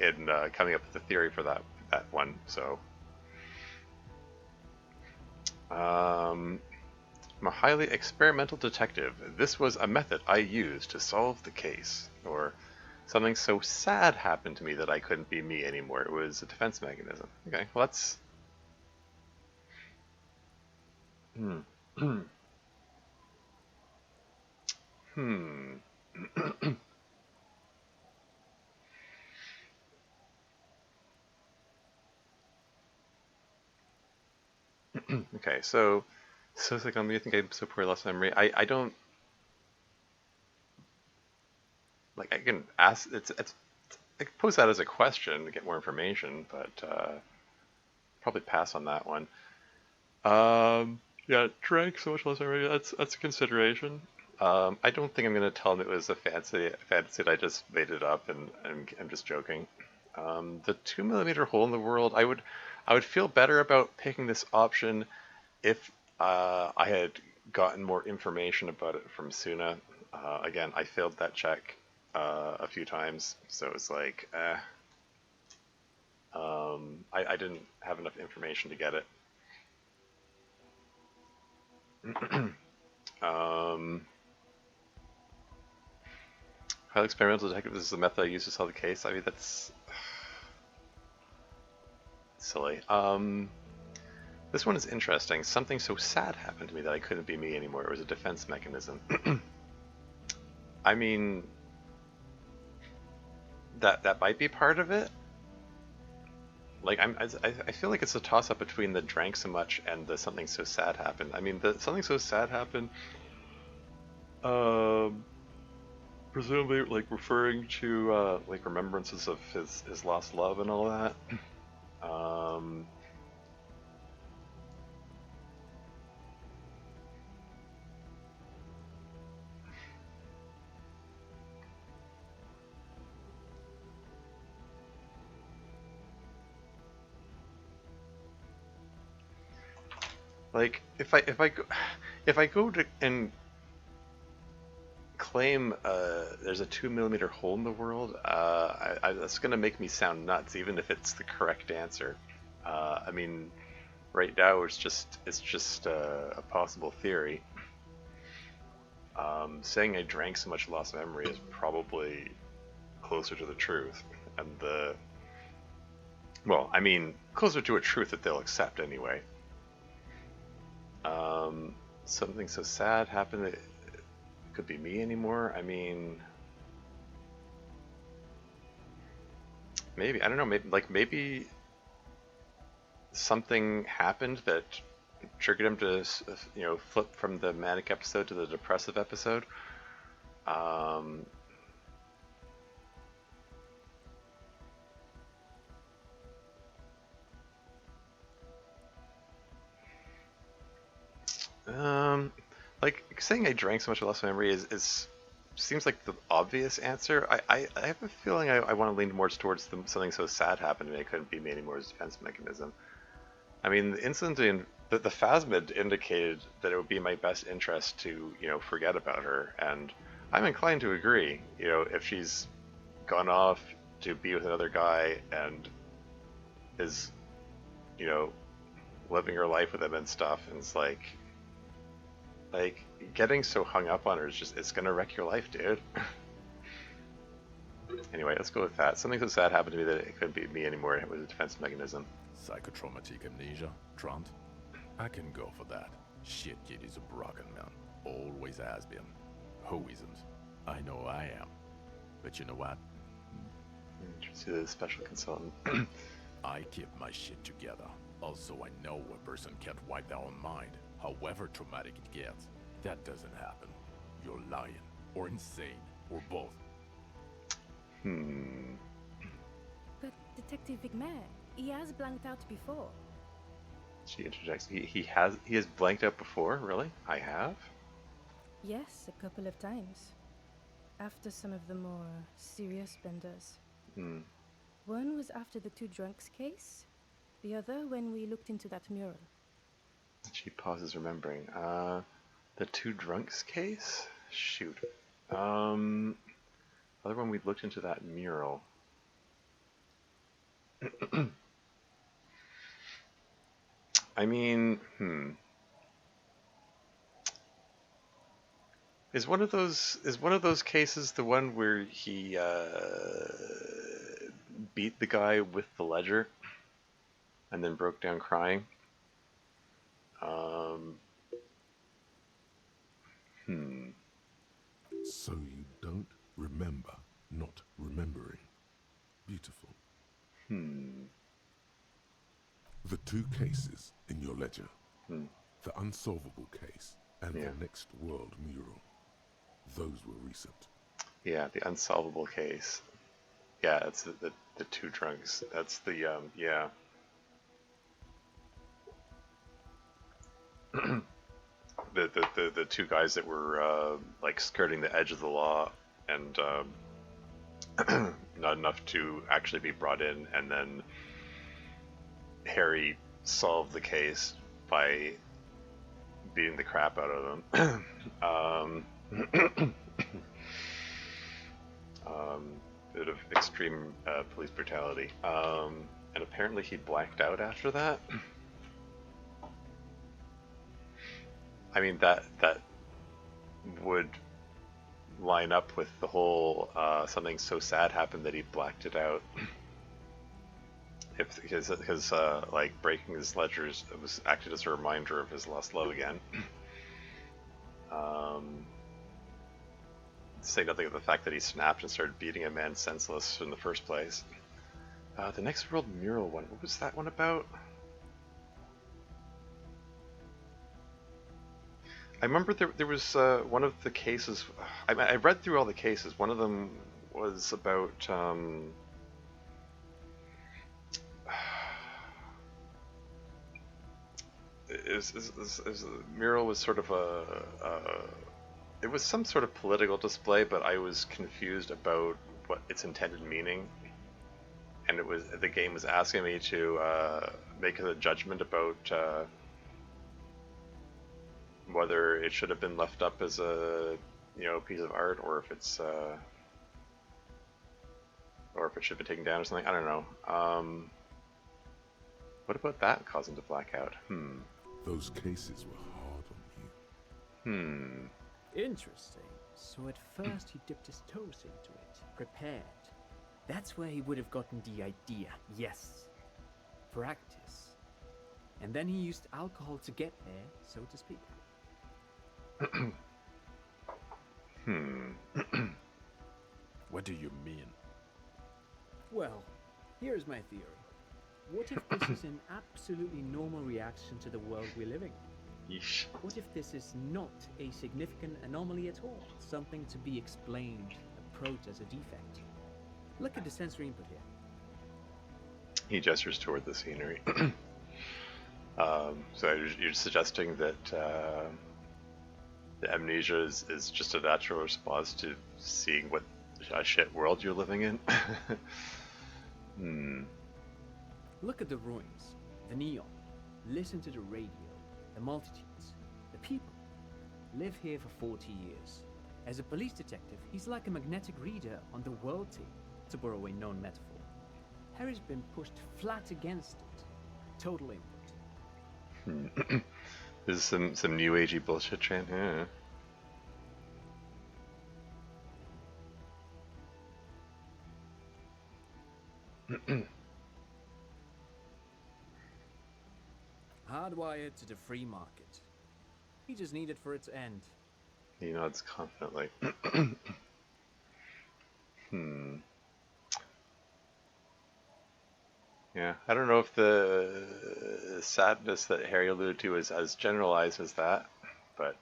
in coming up with the theory for that one. So, I'm a highly experimental detective. This was a method I used to solve the case. Or something so sad happened to me that I couldn't be me anymore. It was a defense mechanism. Okay, well that's... Okay, so it's like, you think I'm so poor I lost memory. I don't... Like, I can ask... I could pose that as a question to get more information, but probably pass on that one. Yeah, drank so much less memory. That's a consideration. I don't think I'm going to tell him it was a fantasy that I just made it up, and I'm just joking. The 2mm hole in the world, I would feel better about picking this option if I had gotten more information about it from Suna. Again, I failed that check a few times, so it's like, I didn't have enough information to get it. Highly experimental detective, this is the method I use to solve the case. I mean, that's silly. This one is interesting. Something so sad happened to me that I couldn't be me anymore. It was a defense mechanism. I mean, that might be part of it. Like, I feel like it's a toss-up between the drank so much and the something so sad happened. I mean, the something so sad happened, Um, presumably, like referring to like remembrances of his lost love and all that. Um, like if I go to and claim there's a 2 millimeter hole in the world, that's gonna make me sound nuts, even if it's the correct answer. I mean, right now it's just a possible theory. Saying I drank so much lost memory is probably closer to the truth, and well, I mean, closer to a truth that they'll accept anyway. Something so sad happened that it could be me anymore. I mean, maybe, I don't know, maybe something happened that triggered him to, flip from the manic episode to the depressive episode. Um, like saying I drank so much lost memory is seems like the obvious answer. I have a feeling I want to lean more towards something so sad happened to me it couldn't be me anymore as a defense mechanism. I mean, the incident the phasmid indicated that it would be in my best interest to, forget about her, and I'm inclined to agree. If she's gone off to be with another guy and is, you know, living her life with him and stuff, and it's like getting so hung up on her is just, it's gonna wreck your life, dude. Anyway, let's go with that. Something so sad happened to me that it couldn't be me anymore. It was a defense mechanism. Psychotraumatic amnesia, Trant? I can go for that. Shit kid is a broken man. Always has been. Who isn't? I know I am. But you know what? Interested in the special consultant. I keep my shit together. Also, I know a person can't wipe their own mind, however traumatic it gets. That doesn't happen. You're lying, or insane, or both. But Detective Vigmer, he has blanked out before. She interjects. He has blanked out before, really? I have? Yes, a couple of times. After some of the more serious benders. One was after the two drunks case, the other when we looked into that mural. She pauses, remembering. The two drunks case? Shoot. Other one we looked into that mural. I mean, Is one of those cases the one where he beat the guy with the ledger and then broke down crying? So you don't remember not remembering. Beautiful. The two cases in your ledger, the unsolvable case and Yeah. the next world mural, those were recent. Yeah, the unsolvable case. Yeah, that's the two drunks. That's the yeah. The two guys that were like skirting the edge of the law and not enough to actually be brought in, and then Harry solved the case by beating the crap out of them. Bit of extreme police brutality. And apparently he blacked out after that. I mean, that would line up with the whole something so sad happened that he blacked it out. If because like breaking his ledgers, it was acted as a reminder of his lost love again. Say nothing of the fact that he snapped and started beating a man senseless in the first place. The next world mural one, what was that one about? I remember there was one of the cases. I read through all the cases. One of them was about mural was sort of it was some sort of political display, but I was confused about what its intended meaning, and the game was asking me to make a judgment about whether it should have been left up as a piece of art, or if it's or if it should be taken down or something. I don't know. What about that causing the blackout? Those cases were hard on you. Interesting. So at first he dipped his toes into it, prepared. That's where he would have gotten the idea, yes. Practice. And then he used alcohol to get there, so to speak. What do you mean? Well, here's my theory. What if this is an absolutely normal reaction to the world we're living in? Yeesh. What if this is not a significant anomaly at all? Something to be explained, approached as a defect? Look at the sensory input here. He gestures toward the scenery. So you're suggesting that the amnesia is just a natural response to seeing what a shit world you're living in? Look at the ruins, the neon, listen to the radio, the multitudes, the people. Live here for 40 years. As a police detective, he's like a magnetic reader on the world tape, to borrow a known metaphor. Harry's been pushed flat against it. Total input. This is some new agey bullshit train. Yeah. Hardwired to the free market. He just needed for it to end. He nods confidently. Yeah, I don't know if the sadness that Harry alluded to is as generalized as that, but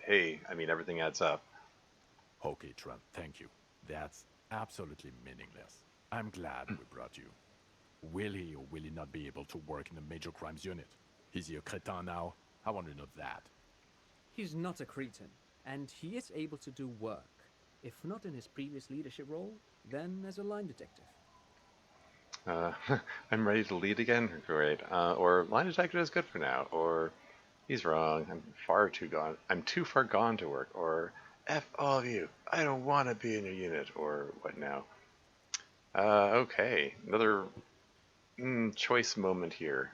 hey, I mean, everything adds up. Okay, Trent, thank you. That's absolutely meaningless. I'm glad we brought you. Will he or will he not be able to work in the major crimes unit? Is he a cretin now? I want to know that. He's not a cretin, and he is able to do work. If not in his previous leadership role, then as a line detective. I'm ready to lead again? Great. Or line detective is good for now. Or he's wrong. I'm too far gone to work. Or F all of you. I don't want to be in your unit. Or what now? Okay. Another choice moment here.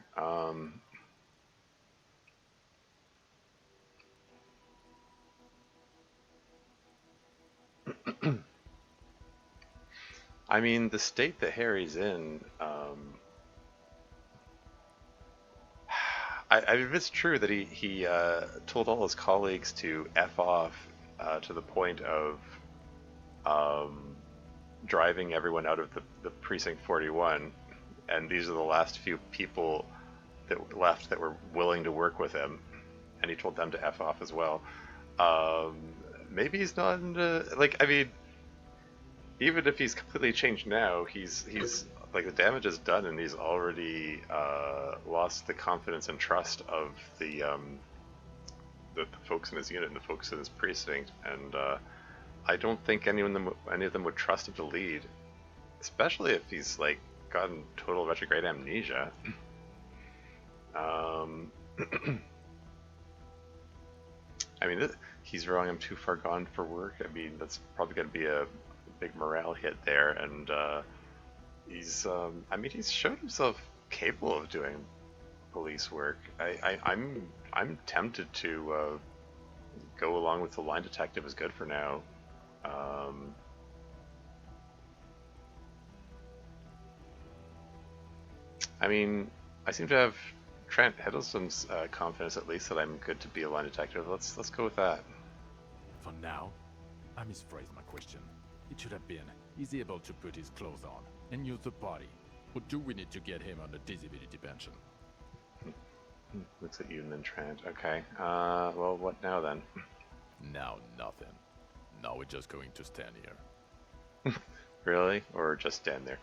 I mean, the state that Harry's in, if it's true that he told all his colleagues to F off to the point of driving everyone out of the Precinct 41, and these are the last few people that left that were willing to work with him, and he told them to F off as well. Maybe he's not like, I mean, even if he's completely changed now, he's like, the damage is done, and he's already lost the confidence and trust of the folks in his unit and the folks in his precinct, and I don't think any of them would trust him to lead, especially if he's like gotten total retrograde amnesia. I mean, he's wrong. I'm too far gone for work. I mean, that's probably going to be a big morale hit there, and he's showed himself capable of doing police work. I'm tempted to go along with the line detective is good for now. I mean, I seem to have Trent Hiddleston's confidence, at least, that I'm good to be a line detective. Let's go with that. For now, I misphrased my question. It should have been, is he able to put his clothes on and use the body? Or do we need to get him on a disability pension? Looks at you and then Trant. Okay. Well, what now then? Now nothing. Now we're just going to stand here. Really? Or just stand there?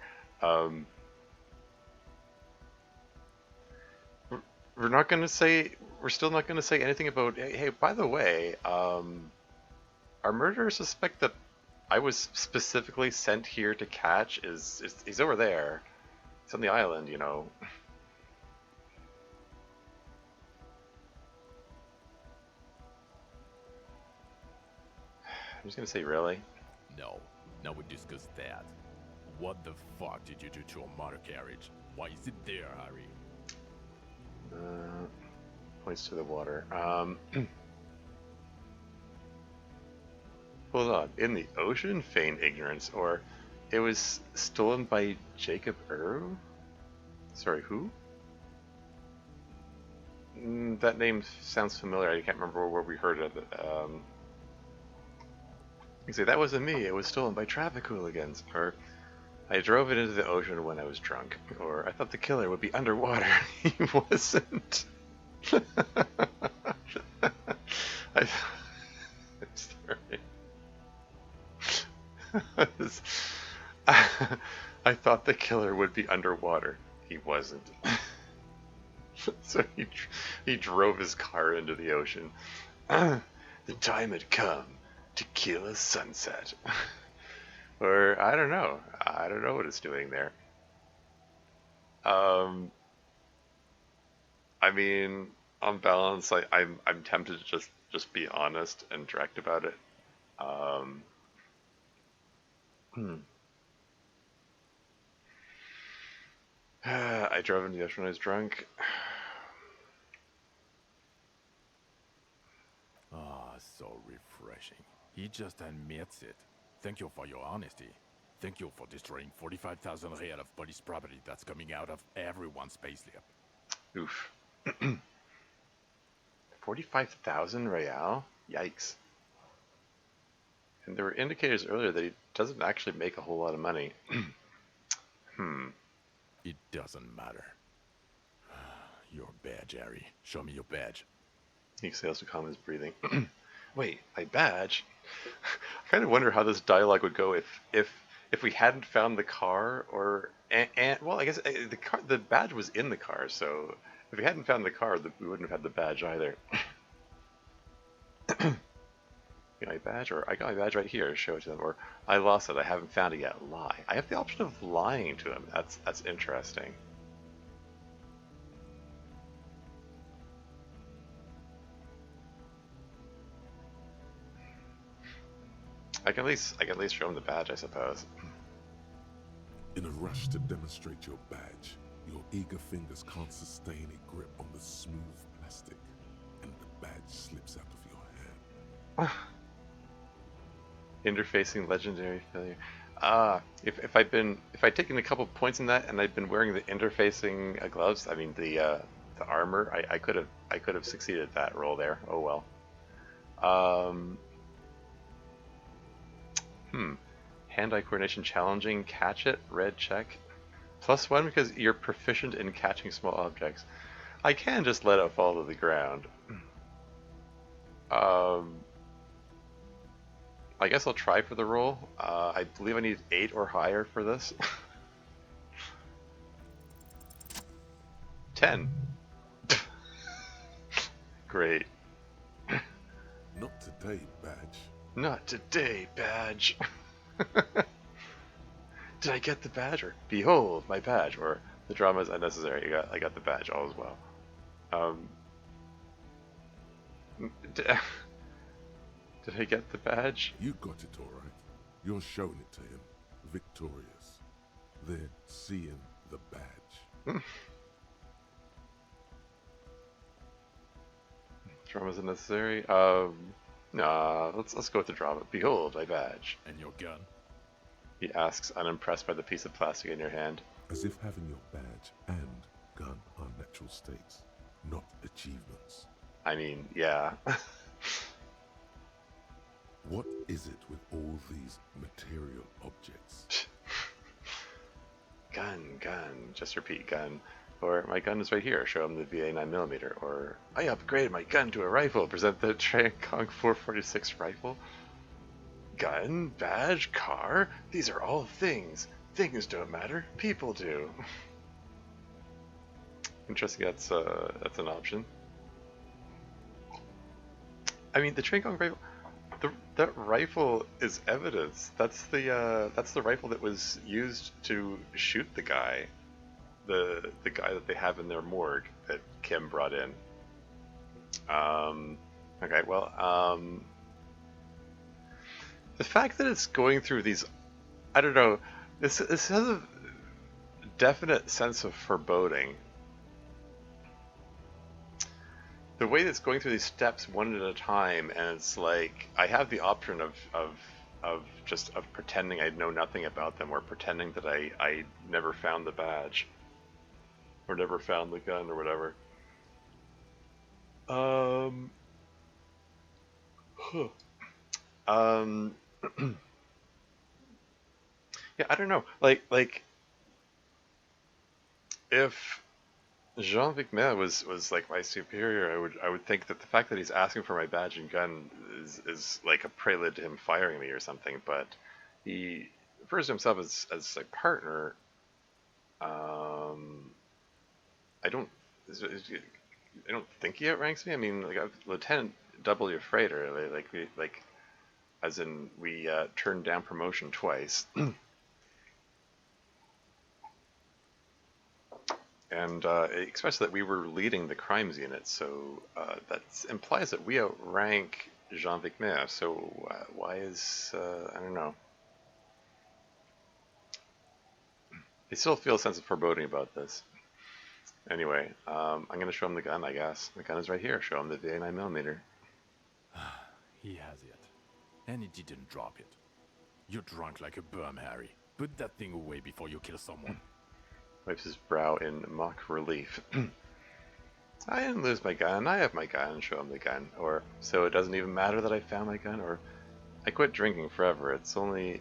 We're not gonna say. We're still not gonna say anything about. Hey, by the way, our murderers suspect that I was specifically sent here to catch. He's over there? He's on the island, you know. I'm just gonna say, really? No. Now we discuss that. What the fuck did you do to a motor carriage? Why is it there, Harry? Points to the water. Hold on. In the ocean? Feign ignorance. Or it was stolen by Jacob Earl? Sorry, who? That name sounds familiar. I can't remember where we heard it. You say, that wasn't me. It was stolen by traffic hooligans. Or I drove it into the ocean when I was drunk. Or I thought the killer would be underwater. He wasn't. I'm sorry. I thought the killer would be underwater. He wasn't. So he drove his car into the ocean. The time had come to kill a sunset. Or I don't know. I don't know what it's doing there. I mean, on balance, I'm tempted to just be honest and direct about it. I drove into the ocean when I was drunk. Ah, so refreshing. He just admits it. Thank you for your honesty. Thank you for destroying 45,000 real of police property that's coming out of everyone's payslip. Oof. 45,000 real? Yikes. And there were indicators earlier that he doesn't actually make a whole lot of money. It doesn't matter. Your badge, Harry. Show me your badge. He exhales to calm his breathing. Wait, my badge? I kind of wonder how this dialogue would go if we hadn't found the car, or well, I guess the badge was in the car, so if we hadn't found the car, we wouldn't have had the badge either. Get my badge, or I got my badge right here. Show it to them, or I lost it. I haven't found it yet. Lie. I have the option of lying to them. That's interesting. I can at least show him the badge, I suppose. In a rush to demonstrate your badge, your eager fingers can't sustain a grip on the smooth plastic, and the badge slips out of your hand. Interfacing legendary failure. If I'd taken a couple points in that, and I'd been wearing the interfacing gloves, I mean the armor, I could have succeeded at that roll there. Oh well. Hand-eye coordination challenging. Catch it. Red check. +1 because you're proficient in catching small objects. I can just let it fall to the ground. I guess I'll try for the roll. I believe I need 8 or higher for this. 10. Great. Not today, badge. Not today, badge. Did I get the badge? Or behold my badge? Or the drama is unnecessary. I got the badge. All is well. Did I get the badge? You got it all right. You're showing it to him, victorious. They're seeing the badge. Drama's unnecessary. Nah, let's go with the drama. Behold my badge. And your gun? He asks, unimpressed by the piece of plastic in your hand. As if having your badge and gun are natural states, not achievements. I mean, yeah. What is it with all these material objects? Gun. Just repeat, gun. Or, my gun is right here, show him the VA 9mm. Or, I upgraded my gun to a rifle, present the Kong 446 rifle. Gun, badge, car, these are all things. Things don't matter, people do. Interesting, that's an option. I mean, the Kong rifle, that rifle is evidence. That's the rifle that was used to shoot the guy. The guy that they have in their morgue that Kim brought in. Okay, well, the fact that it's going through these, I don't know, this has a definite sense of foreboding. The way that it's going through these steps one at a time, and it's like, I have the option of pretending I know nothing about them, or pretending that I never found the badge. Or never found the gun, or whatever. Yeah, I don't know. Like, if Jean-Vic Mer was like my superior, I would think that the fact that he's asking for my badge and gun is like a prelude to him firing me or something. But he refers to himself as a partner. I don't think he outranks me. I mean, like, Lieutenant double your freighter, like as in we turned down promotion twice. And especially that we were leading the crimes unit, so that implies that we outrank Jean-Vic Mer. So why is I don't know. I still feel a sense of foreboding about this. Anyway, I'm going to show him the gun, I guess. The gun is right here. Show him the VA 9mm. He has it. And he didn't drop it. You're drunk like a bum, Harry. Put that thing away before you kill someone. Wipes his brow in mock relief. I didn't lose my gun. I have my gun. Show him the gun. Or, so it doesn't even matter that I found my gun? Or, I quit drinking forever. It's only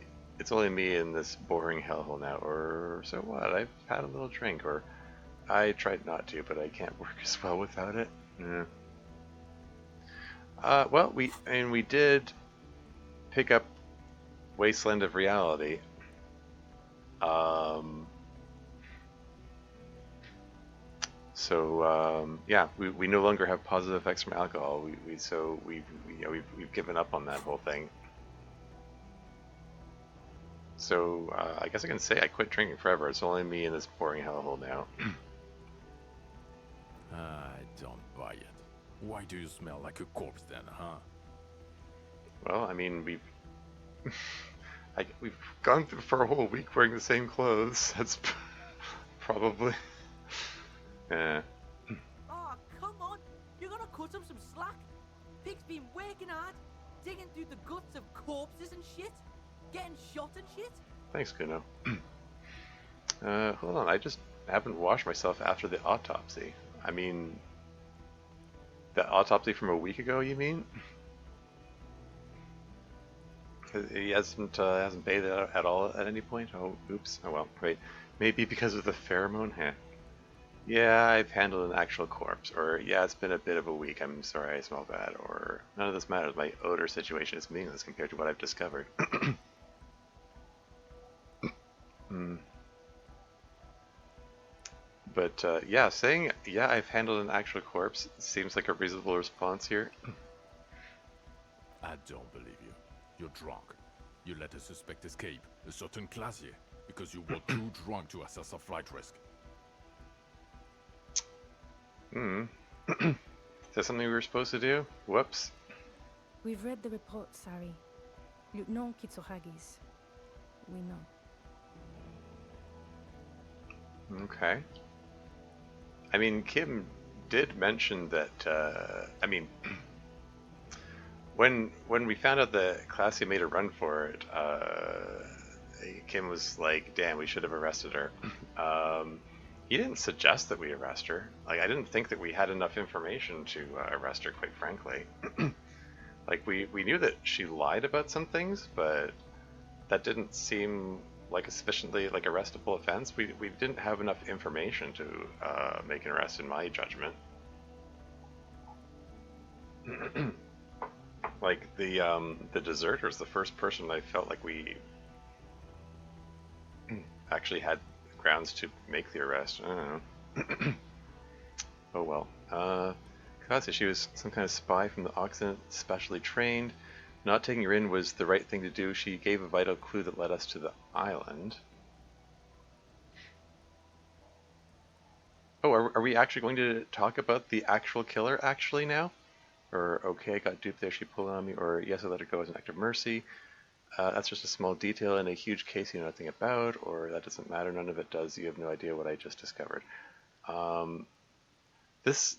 me in this boring hellhole now. Or, so what? I've had a little drink. Or, I tried not to, but I can't work as well without it. Yeah. Well, we did pick up Wasteland of Reality. So yeah, we no longer have positive effects from alcohol. We've given up on that whole thing. So I guess I can say I quit drinking forever. It's only me in this boring hellhole now. I don't buy it. Why do you smell like a corpse then, huh? Well, I mean, we've gone through for a whole week wearing the same clothes. That's probably. Yeah. Oh, come on! You're gonna cut him some slack. Pig's been working hard, digging through the guts of corpses and shit, getting shot and shit. Thanks, Kuno. Hold on, I just haven't washed myself after the autopsy. I mean, the autopsy from a week ago, you mean? He hasn't bathed at all at any point? Oh, oops. Oh well, wait. Maybe because of the pheromone? Heh. Yeah, I've handled an actual corpse. Or, yeah, it's been a bit of a week. I'm sorry I smell bad. Or, none of this matters. My odor situation is meaningless compared to what I've discovered. But, yeah, saying, yeah, I've handled an actual corpse seems like a reasonable response here. I don't believe you. You're drunk. You let a suspect escape, a certain classier, because you were too drunk to assess a flight risk. Is that something we were supposed to do? Whoops. We've read the report, Sari. Lieutenant Kitsuragis. We know. Okay. I mean, Kim did mention that, I mean, when we found out that Classy made a run for it, Kim was like, damn, we should have arrested her. He didn't suggest that we arrest her. Like, I didn't think that we had enough information to arrest her, quite frankly. Like, we knew that she lied about some things, but that didn't seem like a sufficiently like arrestable offense. We didn't have enough information to make an arrest, in my judgment. Like the deserter's the first person I felt like we actually had grounds to make the arrest. I don't know. Oh well. God said she was some kind of spy from the Occident, specially trained. Not taking her in was the right thing to do. She gave a vital clue that led us to the island. Oh, are we actually going to talk about the actual killer actually now? Or, okay, I got duped there, she pulled on me, or yes, I let her go as an act of mercy. That's just a small detail in a huge case you know nothing about, or that doesn't matter, none of it does, you have no idea what I just discovered. This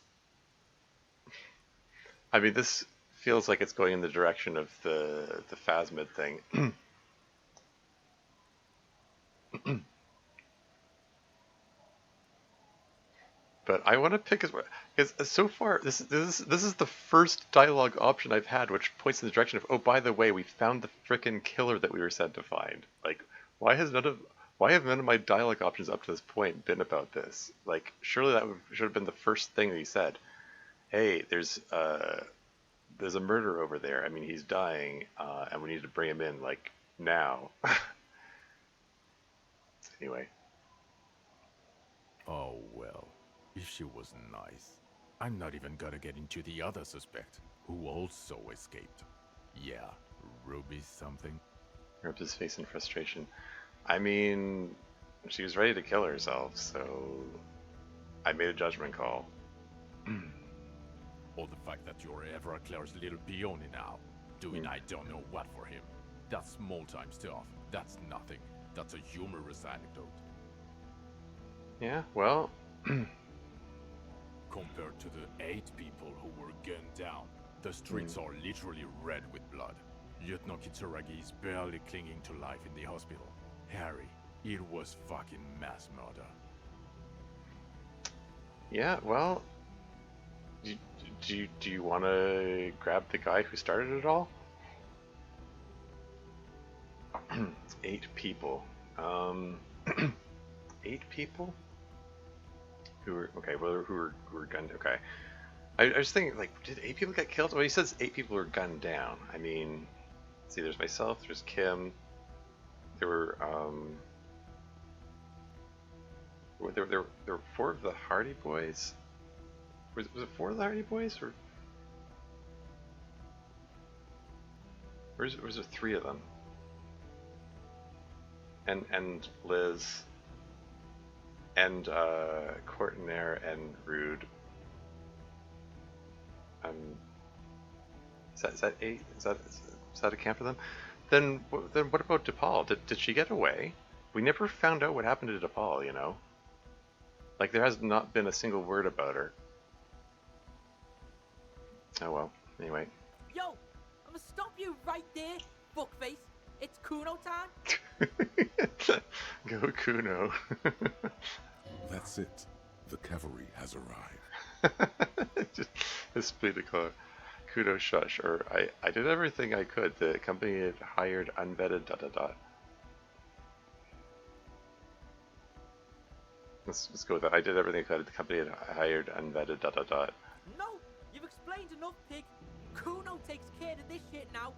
feels like it's going in the direction of the Phasmid thing. But I want to pick because so far this is the first dialogue option I've had, which points in the direction of, oh, by the way, we found the frickin' killer that we were said to find. Like, why have none of my dialogue options up to this point been about this? Like, surely that should have been the first thing that he said. Hey, there's a murderer over there. I mean, he's dying, and we need to bring him in, like, now. Anyway. Oh, well. If she was nice. I'm not even gonna get into the other suspect, who also escaped. Yeah, Ruby something. Rubs his face in frustration. I mean, she was ready to kill herself, so I made a judgment call. Or the fact that you're ever Claire's little peony now, doing I don't know what for him. That's small-time stuff. That's nothing. That's a humorous anecdote. Yeah, well... Compared to the 8 people who were gunned down, the streets are literally red with blood. Lieutenant Kitsuragi is barely clinging to life in the hospital. Harry, it was fucking mass murder. Yeah, well... Do you want to grab the guy who started it all? 8 people. 8 people? Who were gunned? Okay, I was thinking, like, did 8 people get killed? Well, he says 8 people were gunned down. I mean, let's see, there's myself, there's Kim. There were there were 4 of the Hardy Boys. Was it 4 of the Hardy Boys, or was there 3 of them? And Liz. And Courtnaire and Rude. Is that 8? Is that a camp for them? Then what about DePaul? Did she get away? We never found out what happened to DePaul, you know? Like, there has not been a single word about her. Oh well, anyway. Yo, I'm gonna stop you right there, fuckface. It's Kuno time. Go Kuno. That's it. The cavalry has arrived. Just esprit de corps. Kuno shush. Or I did everything I could. The company had hired unvetted ... Let's go with that. I did everything I could. The company had hired unvetted ... No, you've explained enough, pig. Kuno takes care of this shit now.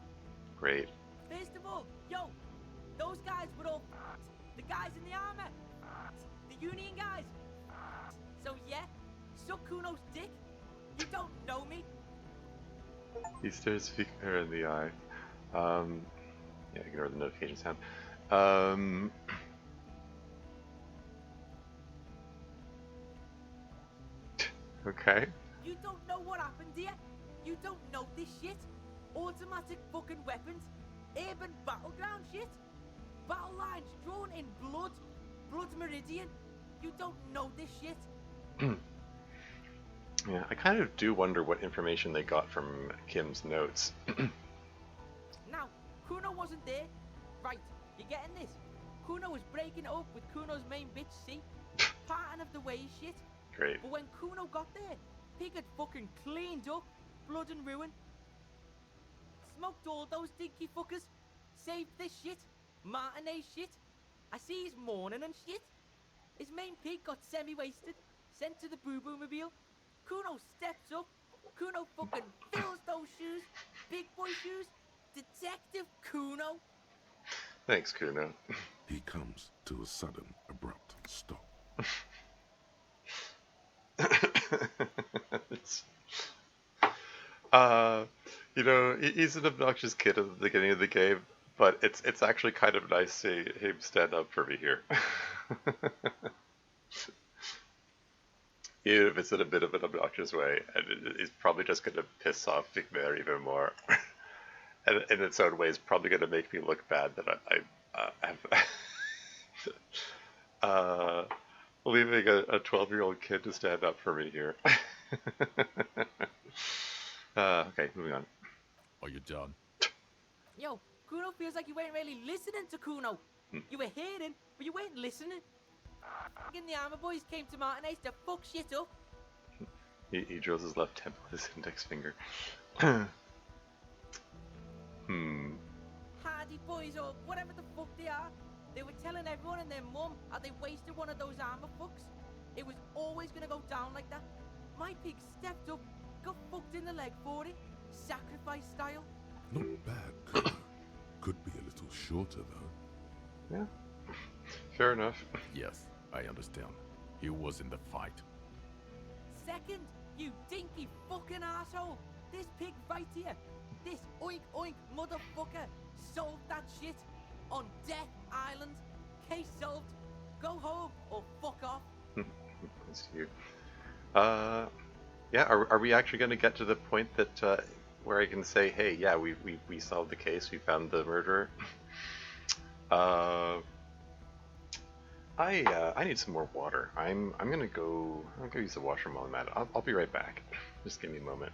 Great. First of all, yo, those guys were all the guys in the armor, the Union guys. So yeah, suck Kuno's dick. You don't know me. He stares her in the eye. Yeah, ignore the notification sound. Okay. You don't know what happened here. You don't know this shit. Automatic fucking weapons. Urban battleground shit. Battle lines drawn in blood. Blood meridian. You don't know this shit. Yeah, I kind of do wonder what information they got from Kim's notes. Now, Kuno wasn't there. Right, you getting this? Kuno was breaking it up with Kuno's main bitch, see? Parting of the ways shit. Great. But when Kuno got there, Pig had fucking cleaned up. Blood and ruin. Smoked all those dinky fuckers. Saved this shit. Martinet shit. I see he's mourning and shit. His main pig got semi-wasted, sent to the boo-boo mobile. Kuno steps up. Kuno fucking fills those shoes. Big boy shoes. Detective Kuno. Thanks, Kuno. He comes to a sudden, abrupt stop. You know, he's an obnoxious kid at the beginning of the game, but it's actually kind of nice to see him stand up for me here. Even if it's in a bit of an obnoxious way, and it's probably just going to piss off Vicmare even more. And in its own way, it's probably going to make me look bad that I have leaving a 12-year-old kid to stand up for me here. Okay, moving on. Are you done? Yo, Kuno feels like you weren't really listening to Kuno. You were hearing, but you weren't listening. Fucking the armor boys came to Martinez to fuck shit up. He drills his left temple with his index finger. Hardy boys, or whatever the fuck they are. They were telling everyone and their mum how they wasted one of those armor fucks. It was always gonna go down like that. My pig stepped up, got fucked in the leg for it. Sacrifice style. Not bad, Kuno. Could be a little shorter, though. Yeah, fair enough. Yes, I understand. He was in the fight. Second, you dinky fucking asshole. This pig right here. This oink oink motherfucker solved that shit on Death Island. Case solved. Go home or fuck off. Thanks to you. Yeah, are we actually going to get to the point that where I can say, hey, yeah, we solved the case, we found the murderer? I need some more water. I'm gonna go use the washroom while I'm at it. I'll be right back. Just give me a moment.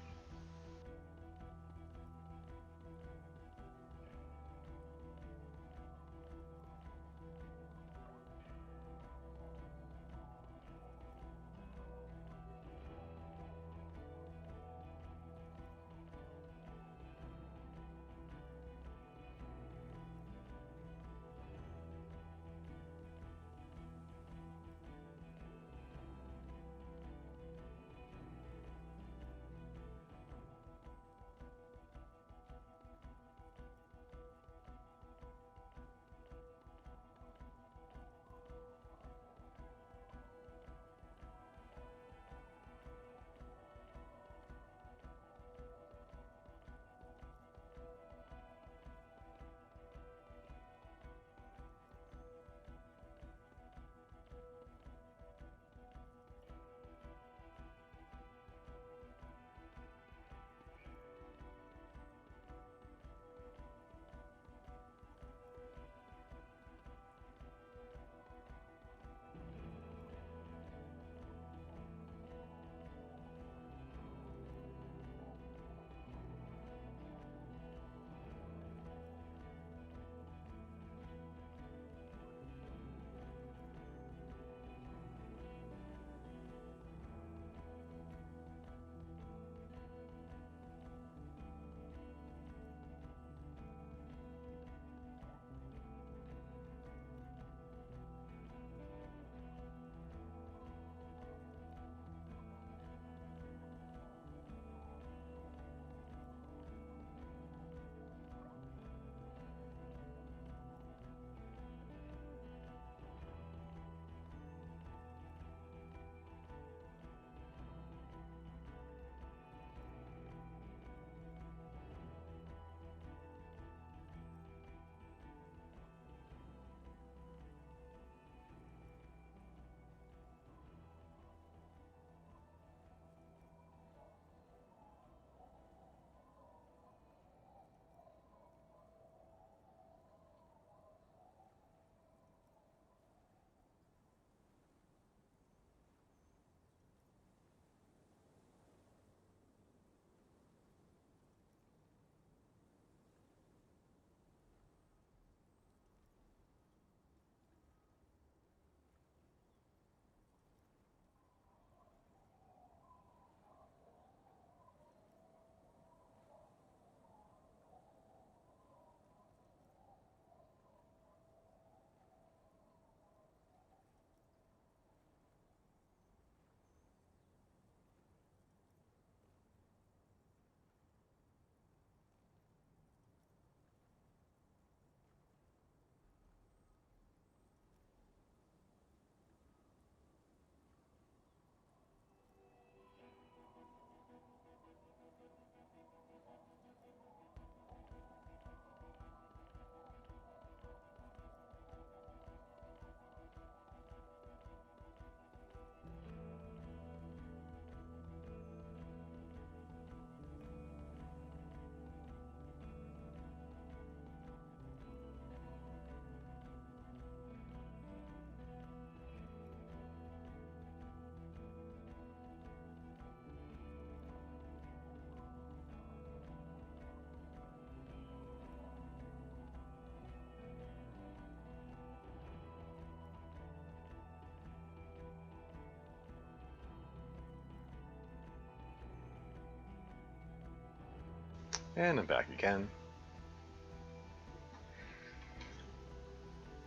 And I'm back again.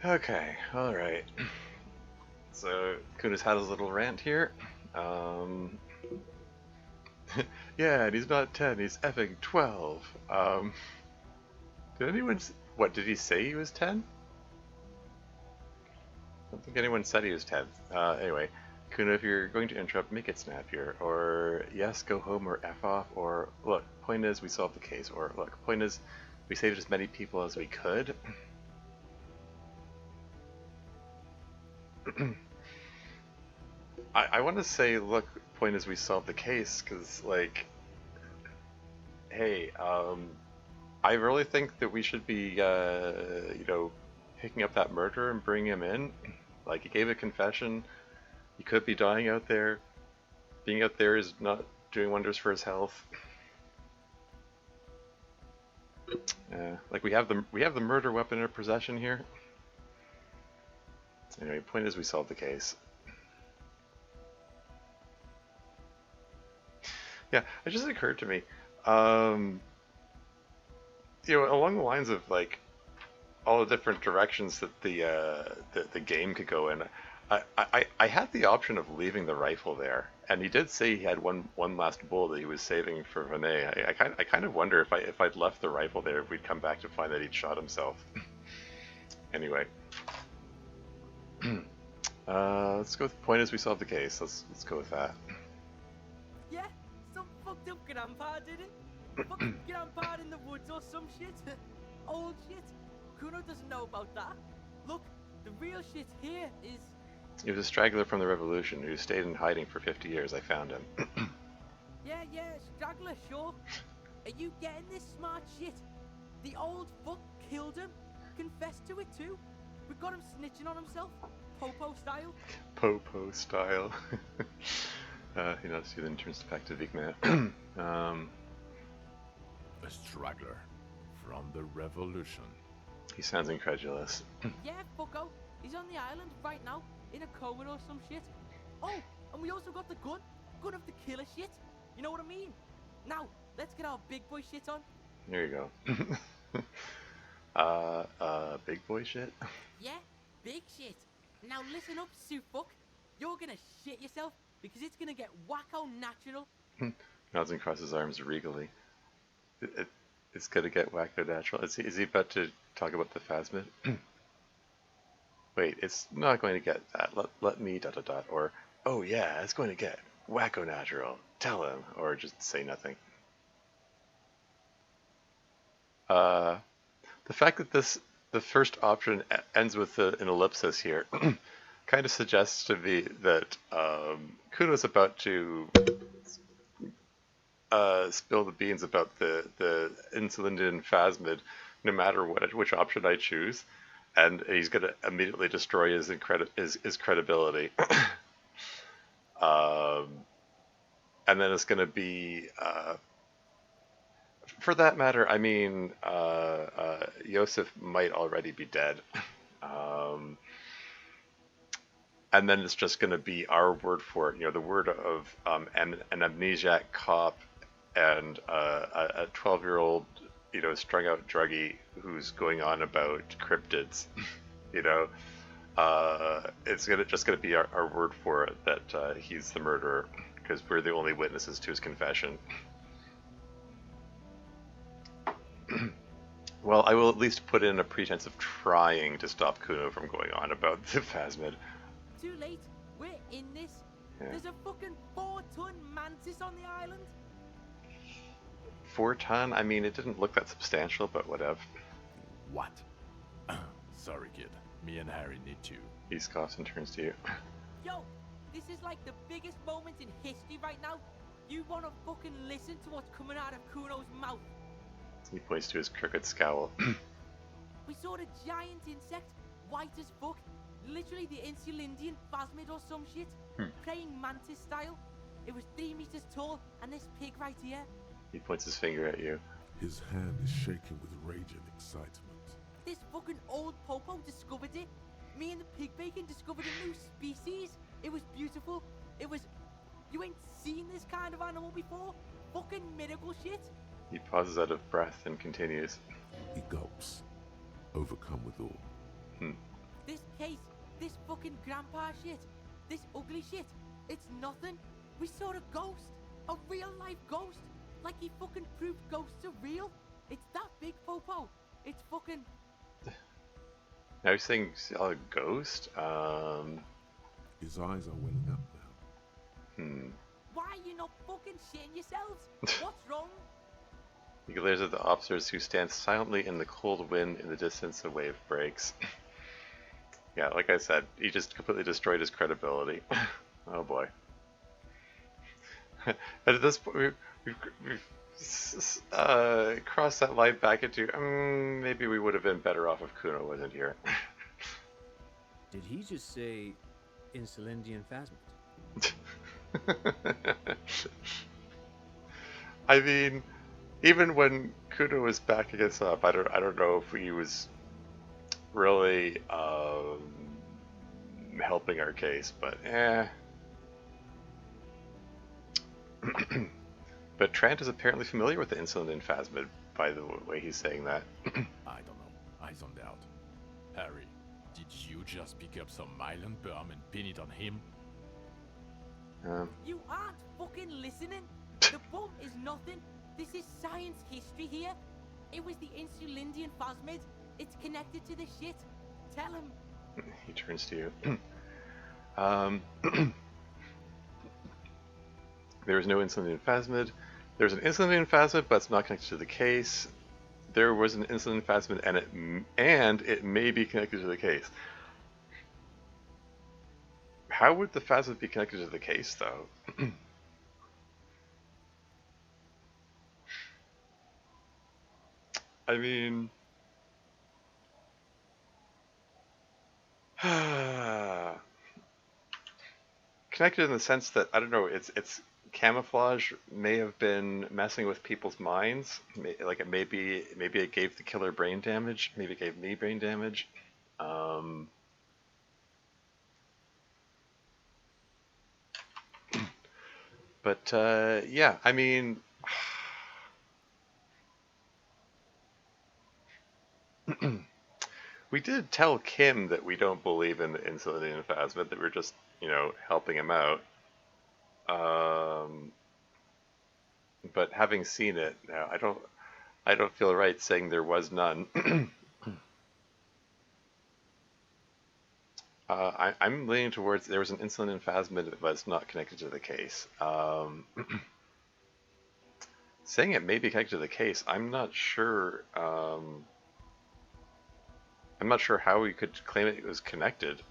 Okay, alright. So, Kuna's had his little rant here. Yeah, and he's not 10, he's effing 12. Did anyone... What, did he say he was 10? I don't think anyone said he was 10. Anyway, Kuna, if you're going to interrupt, make it snappier. Or, yes, go home, or F off, or, look, point is, we solved the case. Or, look, point is, we saved as many people as we could. I want to say, look, point is, we solved the case, because, like, hey, I really think that we should be, you know, picking up that murderer and bringing him in. Like, he gave a confession. He could be dying out there. Being out there is not doing wonders for his health. Like, we have the murder weapon in our possession here. Anyway, point is, we solved the case. Yeah, it just occurred to me. You know, along the lines of like all the different directions that the game could go in, I had the option of leaving the rifle there, and he did say he had one last bullet that he was saving for Vinay. I kind of wonder if I'd left the rifle there, if we'd come back to find that he'd shot himself. Anyway, let's go with the point is we solved the case. Let's go with that. Yeah, some fucked up grandpa did it. Fucking grandpa in the woods or some shit. Old shit. Kuno doesn't know about that. Look, the real shit here is... He was a straggler from the revolution who stayed in hiding for 50 years. I found him. Yeah, straggler, sure. Are you getting this smart shit? The old fuck killed him. Confessed to it too. We got him snitching on himself. Popo style. Popo style. You know, see then turns back to Vigman. A straggler from the revolution. He sounds incredulous. Yeah, fucko. He's on the island right now, in a coma or some shit. Oh, and we also got the gun. Gun of the killer shit. You know what I mean? Now, let's get our big boy shit on. There you go. Big boy shit? Yeah, big shit. Now listen up, suit fuck. You're gonna shit yourself because it's gonna get wacko natural. Nods and crosses his arms regally. It's gonna get wacko natural. Is he about to talk about the phasmid? Wait, it's not going to get that. Let me ... Or, oh yeah, it's going to get wacko natural. Tell him. Or just say nothing. The fact that the first option ends with an ellipsis here kind of suggests to me that Kuno's about to spill the beans about the Insulindian phasmid, no matter which option I choose, and he's going to immediately destroy his credibility. And then it's going to be, for that matter, I mean, Yosef might already be dead. And then it's just going to be our word for it, you know, the word of an amnesiac cop and a 12-year-old, you know, strung out druggie who's going on about cryptids. You know, it's just gonna be our word for it that he's the murderer, because we're the only witnesses to his confession. Well, I will at least put in a pretense of trying to stop Kuno from going on about the phasmid. Too late. We're in this. Yeah. There's a fucking 4-ton mantis on the island. 4 ton? I mean, it didn't look that substantial, but whatever. What? Sorry, kid. Me and Harry need you. He scoffs and turns to you. Yo, this is like the biggest moment in history right now. You wanna fucking listen to what's coming out of Kuno's mouth? He points to his crooked scowl. We saw a giant insect, white as fuck. Literally the Insulindian phasmid or some shit. Praying mantis style. It was 3 meters tall, and this pig right here. He points his finger at you. His hand is shaking with rage and excitement. This fucking old popo discovered it. Me and the pig bacon discovered a new species. It was beautiful. It was... You ain't seen this kind of animal before? Fucking miracle shit. He pauses out of breath and continues. He gulps, overcome with awe. This case, this fucking grandpa shit, this ugly shit, it's nothing. We saw a ghost, a real life ghost. Like he fucking proved ghosts are real. It's that big, Popo. It's fucking... Now he's saying saw a ghost? His eyes are welling up now. Why are you not fucking shitting yourselves? What's wrong? He glares at the officers who stand silently in the cold wind in the distance. A wave breaks. Yeah, like I said, he just completely destroyed his credibility. Oh boy. At this point, we've crossed that line back into, maybe we would have been better off if Kuno wasn't here. Did he just say Insulindian Phasmid? I mean, even when Kuno was backing us up, I don't know if he was really helping our case, but But Trant is apparently familiar with the Insulindian Phasmid by the way he's saying that. I don't know. I zoned out. Harry, did you just pick up some myelin bomb and pin it on him? You aren't fucking listening. The bomb is nothing. This is science history here. It was the Insulindian Phasmid. It's connected to the shit. Tell him. He turns to you. There is no Insulindian Phasmid. There's an Insulindian Phasmid, but it's not connected to the case. There was an Insulindian Phasmid, and it may be connected to the case. How would the Phasmid be connected to the case, though? I mean... connected in the sense that, I don't know, it's camouflage may have been messing with people's minds. Like maybe it gave the killer brain damage. Maybe it gave me brain damage. But yeah, I mean, we did tell Kim that we don't believe in the Insulindian Phasmid, that we're just, helping him out. But having seen it, now I don't feel right saying there was none. I'm leaning towards there was an Insulindian Phasmid, but it's not connected to the case. Saying it may be connected to the case, I'm not sure. I'm not sure how we could claim it was connected,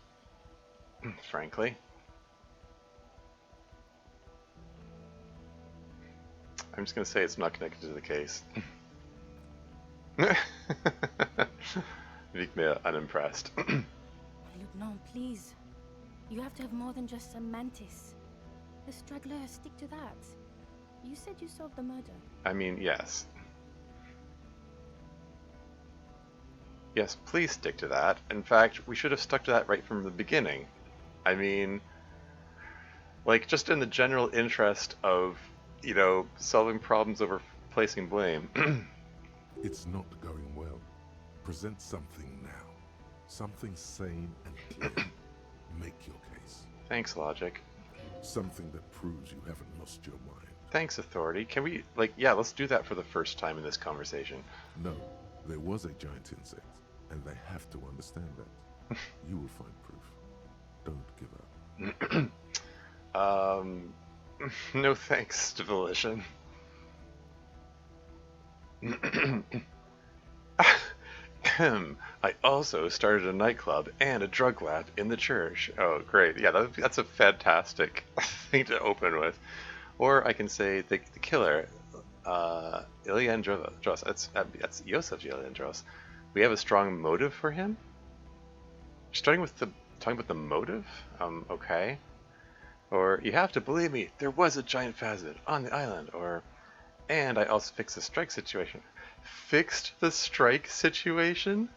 frankly. I'm just going to say it's not connected to the case. Vigmea unimpressed. No, please. You have to have more than just a mantis. The struggler, stick to that. You said you solved the murder. I mean, yes. Yes, please stick to that. In fact, we should have stuck to that right from the beginning. I mean, like, just in the general interest of, solving problems over placing blame. It's not going well. Present something now. Something sane and clear. Make your case. Thanks, Logic. Something that proves you haven't lost your mind. Thanks, Authority. Can we, let's do that for the first time in this conversation. No, there was a giant insect, and they have to understand that. You will find proof. Don't give up. No thanks to Volition. I also started a nightclub and a drug lab in the church. Oh, great. Yeah, that's a fantastic thing to open with. Or I can say the killer, Iliandros. That's Yosef Iliandros. We have a strong motive for him? Talking about the motive? Okay. Or, you have to believe me, there was a giant Phasmid on the island. Or, and I also fixed the strike situation. Fixed the strike situation?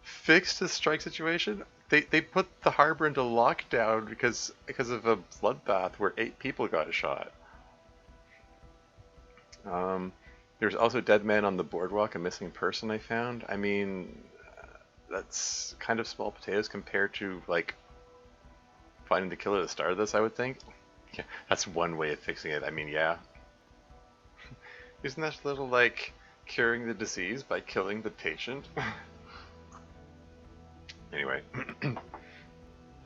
Fixed the strike situation? They put the harbor into lockdown because of a bloodbath where 8 people got shot. There's also dead man on the boardwalk, a missing person I found. I mean, that's kind of small potatoes compared to, like, finding the killer at the start of this, I would think. Yeah, that's one way of fixing it. I mean, yeah. Isn't that a little like curing the disease by killing the patient? Anyway.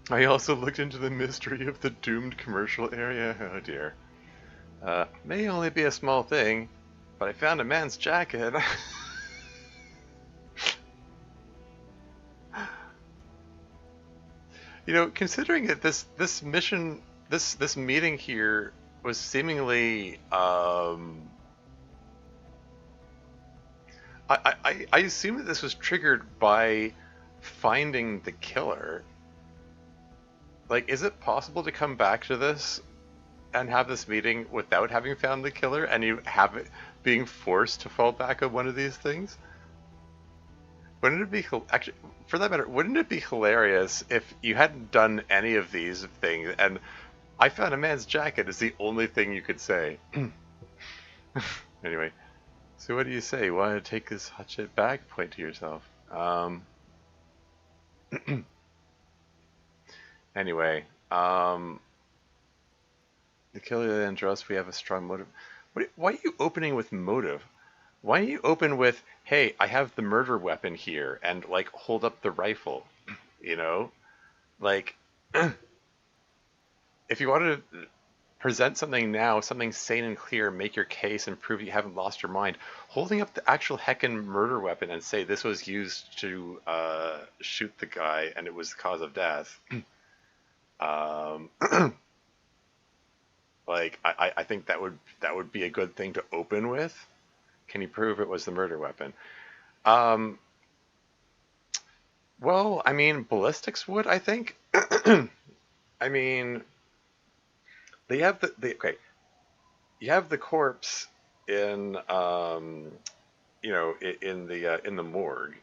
I also looked into the mystery of the doomed commercial area. Oh dear. May only be a small thing, but I found a man's jacket. You know, considering that this mission, this meeting here was seemingly, I assume that this was triggered by finding the killer. Like, is it possible to come back to this and have this meeting without having found the killer, and you have it being forced to fall back on one of these things? Wouldn't it be, actually, for that matter, wouldn't it be hilarious if you hadn't done any of these things and I found a man's jacket is the only thing you could say? Anyway, so what do you say? Want to take this hot shit back? Point to yourself. Anyway, the killer and us, we have a strong motive. Why are you opening with motive? Why don't you open with, hey, I have the murder weapon here, and, like, hold up the rifle, you know? Like, if you wanted to present something now, something sane and clear, make your case and prove you haven't lost your mind, holding up the actual heckin' murder weapon and say this was used to shoot the guy and it was the cause of death, like, I think that would be a good thing to open with. Can you prove it was the murder weapon? Well, I mean, ballistics would, I think. I mean, they have okay. You have the corpse in, you know, in the morgue.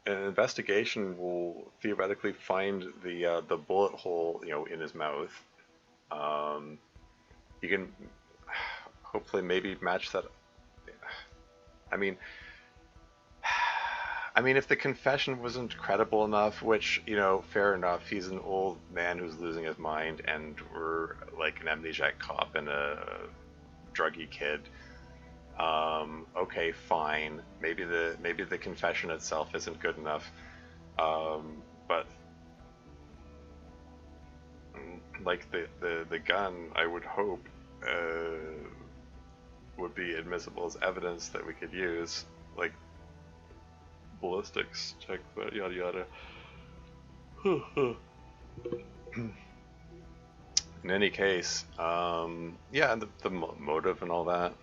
An investigation will theoretically find the bullet hole, you know, in his mouth. You can hopefully maybe match that. I mean, if the confession wasn't credible enough, which, you know, fair enough, he's an old man who's losing his mind, and we're like an amnesiac cop and a druggy kid. Okay, fine. Maybe the confession itself isn't good enough, but like the gun, I would hope would be admissible as evidence that we could use, like ballistics check, but yada yada. In any case, yeah, the motive and all that.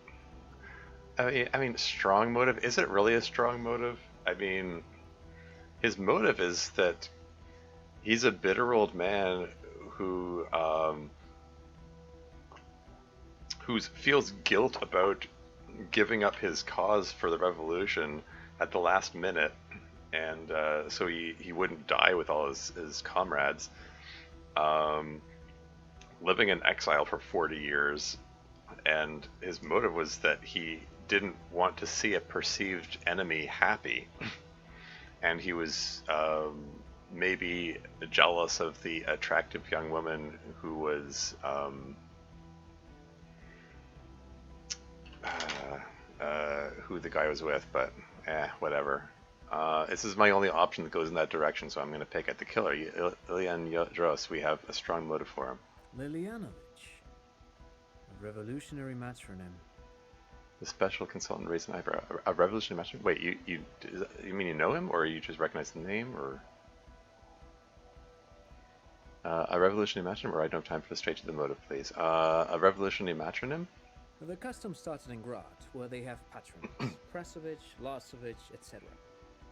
I mean, strong motive. Is it really a strong motive? I mean, his motive is that he's a bitter old man who feels guilt about giving up his cause for the revolution at the last minute, and so he wouldn't die with all his comrades, living in exile for 40 years, and his motive was that he didn't want to see a perceived enemy happy, and he was maybe jealous of the attractive young woman who was who the guy was with, but whatever. This is my only option that goes in that direction, so I'm going to pick at the killer. Ilian Yodros, we have a strong motive for him. Lilianovich. A revolutionary matronym. The special consultant raised an eyebrow. A revolutionary matronym? Wait, you mean you know him, or you just recognize the name, or? A revolutionary matronym, or I don't have time for the straight to the motive, please. A revolutionary matronym? The custom started in Grad, where they have patrons, Prasovich, Lasovich, etc.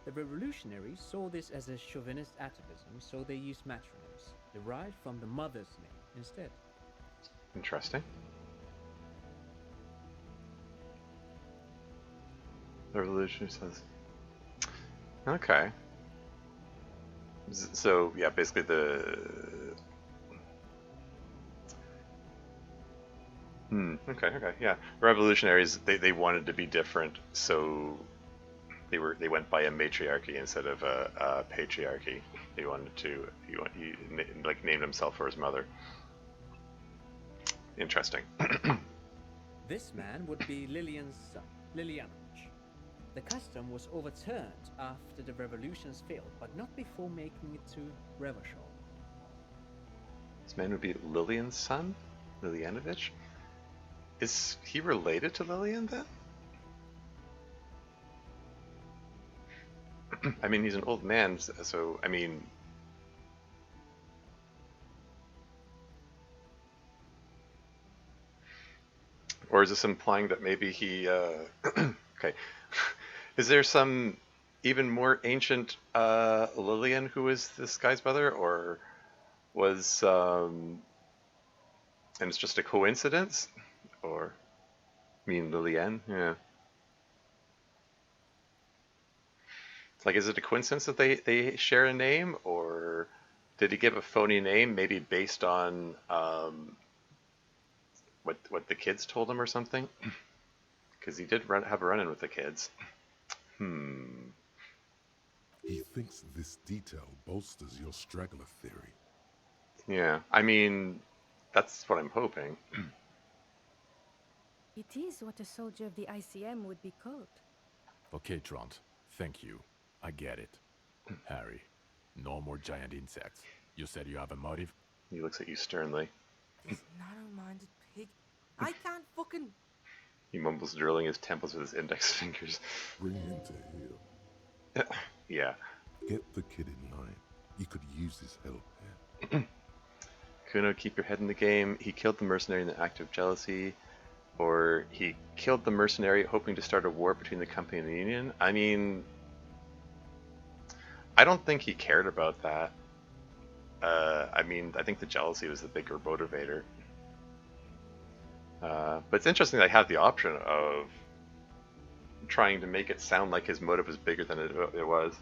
The revolutionaries saw this as a chauvinist atavism, so they used matronyms, derived from the mother's name instead. Interesting. The revolutionary says... Okay. So, yeah, basically Okay, yeah. Revolutionaries, they wanted to be different, so they went by a matriarchy instead of a patriarchy. He wanted to he like named himself for his mother. Interesting. This man would be Lillian's son, Lilianovich. The custom was overturned after the revolutions failed, but not before making it to Revachol. This man would be Lillian's son, Lilianovich. Is he related to Lillian then? I mean, he's an old man, so I mean. Or is this implying that maybe he, okay. Is there some even more ancient Lillian who is this guy's mother, or was, and it's just a coincidence? Or, I mean, Lillian? Yeah. Like, is it a coincidence that they share a name, or did he give a phony name, maybe based on, what the kids told him or something? Because he did have a run-in with the kids. He thinks this detail bolsters your straggler theory. Yeah, I mean, that's what I'm hoping. It is what a soldier of the ICM would be called. Okay, Trant. Thank you. I get it. Harry, no more giant insects. You said you have a motive? He looks at you sternly. This narrow-minded pig. I can't fucking... He mumbles, drilling his temples with his index fingers. Bring him to heel. Yeah. Get the kid in line. You could use his help here. Kuno, keep your head in the game. He killed the mercenary in the act of jealousy. Or he killed the mercenary hoping to start a war between the company and the Union. I mean, I don't think he cared about that. I mean, I think the jealousy was the bigger motivator. But it's interesting that I have the option of trying to make it sound like his motive was bigger than it was.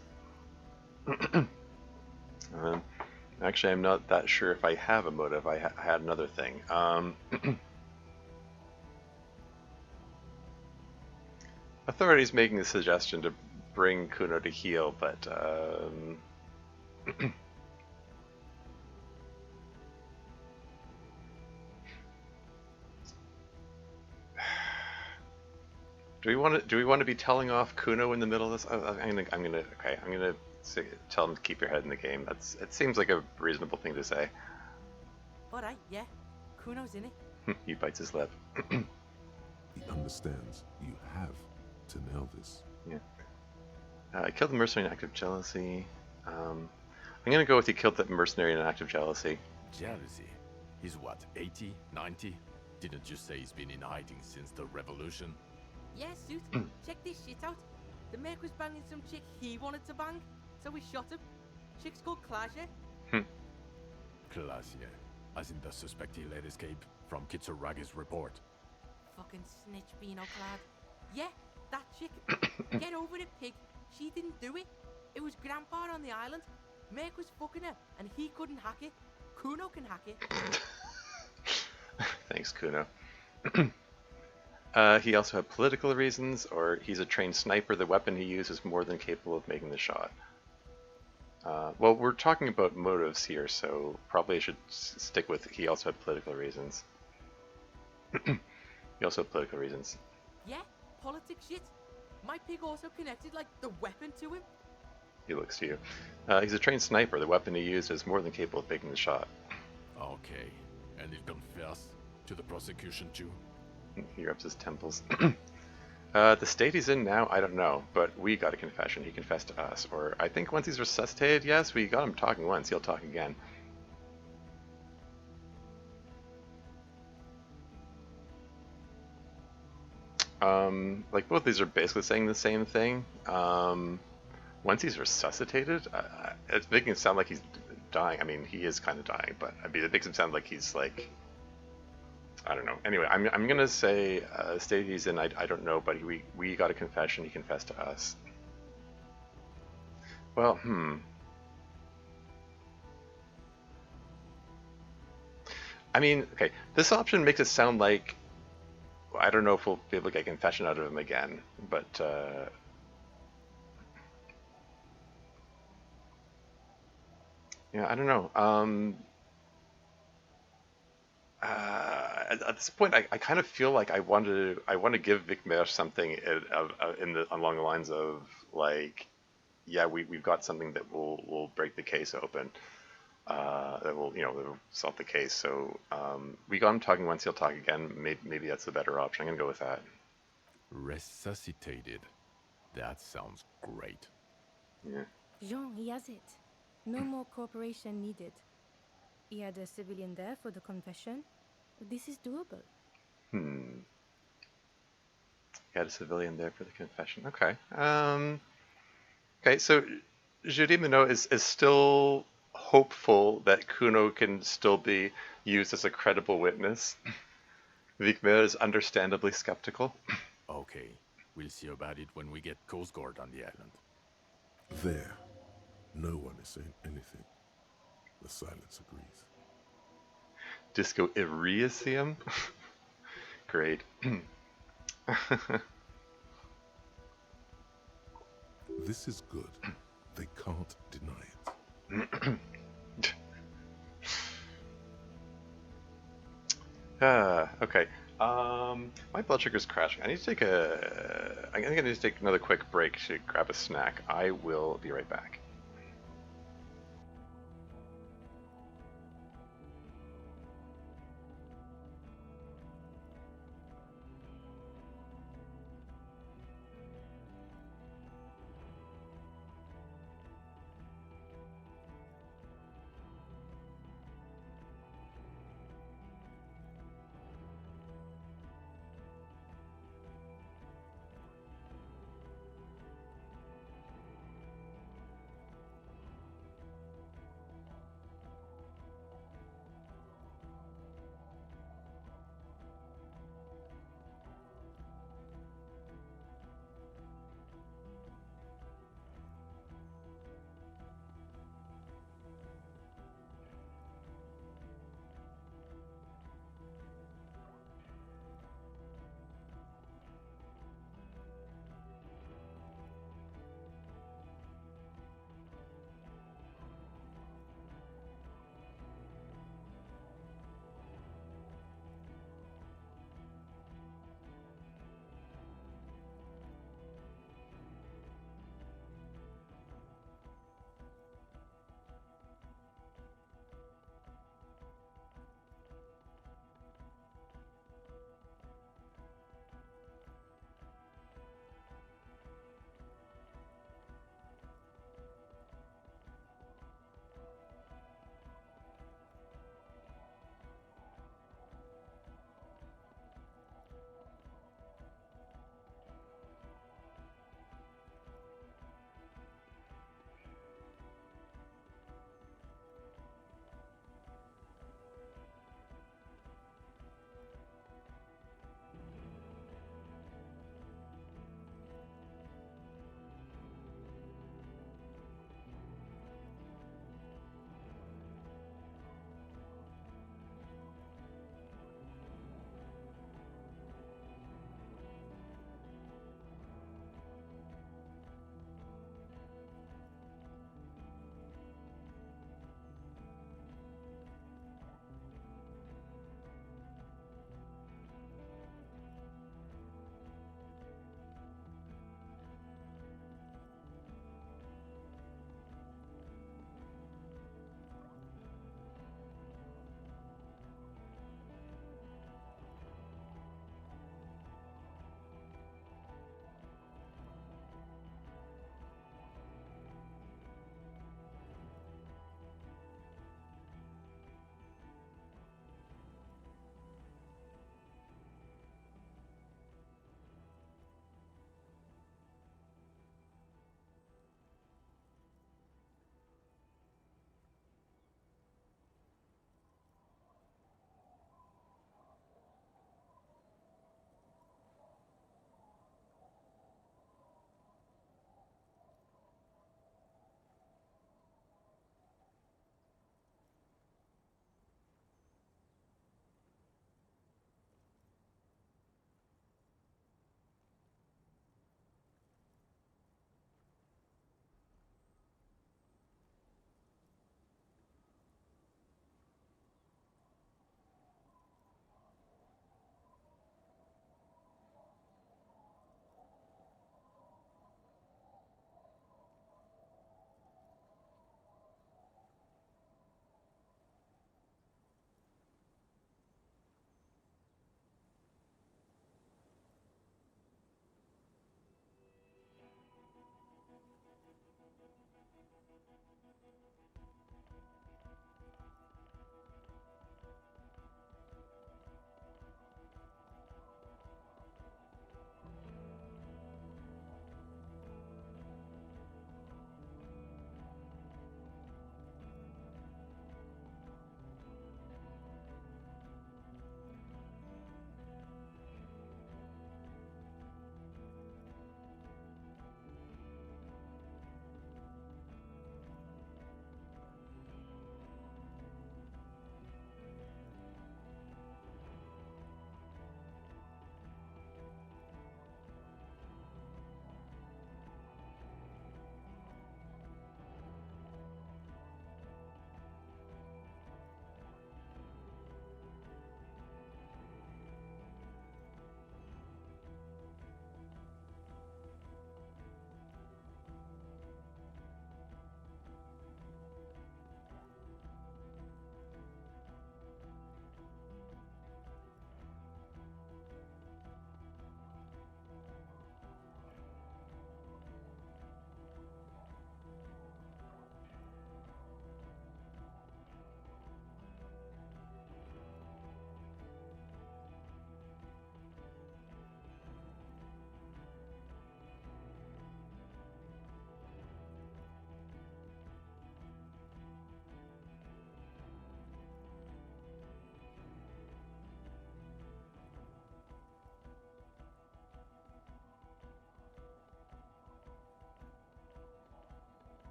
Actually, I'm not that sure if I have a motive. I had another thing. Authorities making the suggestion to bring Kuno to heel, but do we want to be telling off Kuno in the middle of this? I'm gonna tell him to keep your head in the game. It seems like a reasonable thing to say. Alright, yeah. Kuno's in it. He bites his lip. He understands you have to nail this. Yeah. I killed the mercenary in an act of jealousy. I'm gonna go with he killed the mercenary in an act of jealousy. Jealousy? He's what, 80, 90? Didn't you say he's been in hiding since the revolution? Yeah, Suit. Check this shit out. The Merc was banging some chick he wanted to bang, so we shot him. Chick's called Klaasje. Klaasje, as in the suspect he let escape from Kitsuraga's report. Fucking snitch beano clad. Yeah, that chick. Get over it, pig. She didn't do it. It was Grandpa on the island. Merc was fucking her, and he couldn't hack it. Kuno can hack it. Thanks, Kuno. He also had political reasons, or he's a trained sniper. The weapon he used is more than capable of making the shot. Well, we're talking about motives here, so probably I should stick with he also had political reasons. He also had political reasons. Yeah, politics shit. My pig also connected, like, the weapon to him. He looks to you. He's a trained sniper. The weapon he used is more than capable of making the shot. Okay, and he confessed to the prosecution too? He rubs his temples. The state he's in now, I don't know, but we got a confession. He confessed to us. Or I think once he's resuscitated, yes, we got him talking once. He'll talk again. Like both these are basically saying the same thing. Once he's resuscitated, it's making it sound like he's dying. I mean, he is kind of dying, but I mean, it makes him sound like he's like, I don't know. Anyway, I'm gonna say state he's in. I don't know, but we got a confession. He confessed to us. Well, I mean, okay. This option makes it sound like I don't know if we'll be able to get confession out of him again, but yeah, I don't know. At this point, I kind of feel like I want to give Vicmer something along the lines of like, yeah, we've got something that will break the case open, that will that will solve the case. So we got him talking once. He'll talk again. Maybe that's the better option. I'm gonna go with that. Resuscitated. That sounds great. Yeah. Jean, he has it. No more cooperation needed. He had a civilian there for the confession. This is doable. He had a civilian there for the confession. Okay. Okay, so Judy Minot is still hopeful that Kuno can still be used as a credible witness. Vigmer is understandably skeptical. Okay, we'll see about it when we get Coast Guard on the island. There, no one is saying anything. The silence agrees. Disco Elysium? Great. This is good. They can't deny it. Okay. My blood sugar's crashing. I need to take I think I need to take another quick break to grab a snack. I will be right back.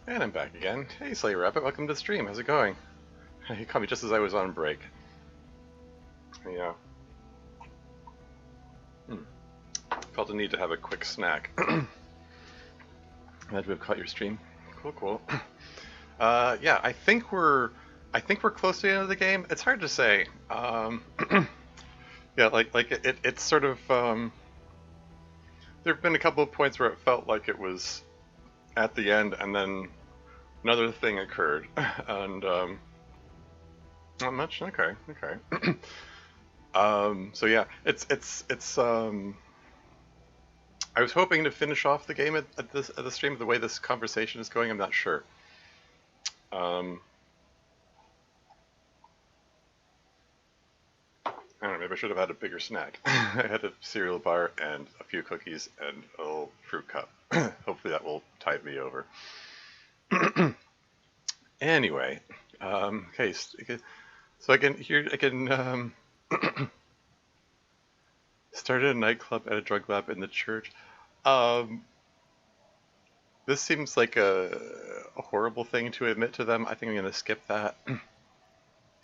And I'm back again. Hey, Slayer Rabbit, welcome to the stream. How's it going? You caught me just as I was on break. Yeah. Felt the need to have a quick snack. Glad to have caught your stream. Cool, cool. Yeah, I think we're close to the end of the game. It's hard to say. Yeah, it's sort of. There have been a couple of points where it felt like it was at the end, and then another thing occurred, and not much. Okay. So yeah, it's. I was hoping to finish off the game at the stream. The way this conversation is going, I'm not sure. I don't know, maybe I should have had a bigger snack. I had a cereal bar and a few cookies and a little fruit cup. Hopefully that will tide me over. Anyway, okay, so I can started a nightclub at a drug lab in the church. This seems like a horrible thing to admit to them. I think I'm going to skip that. You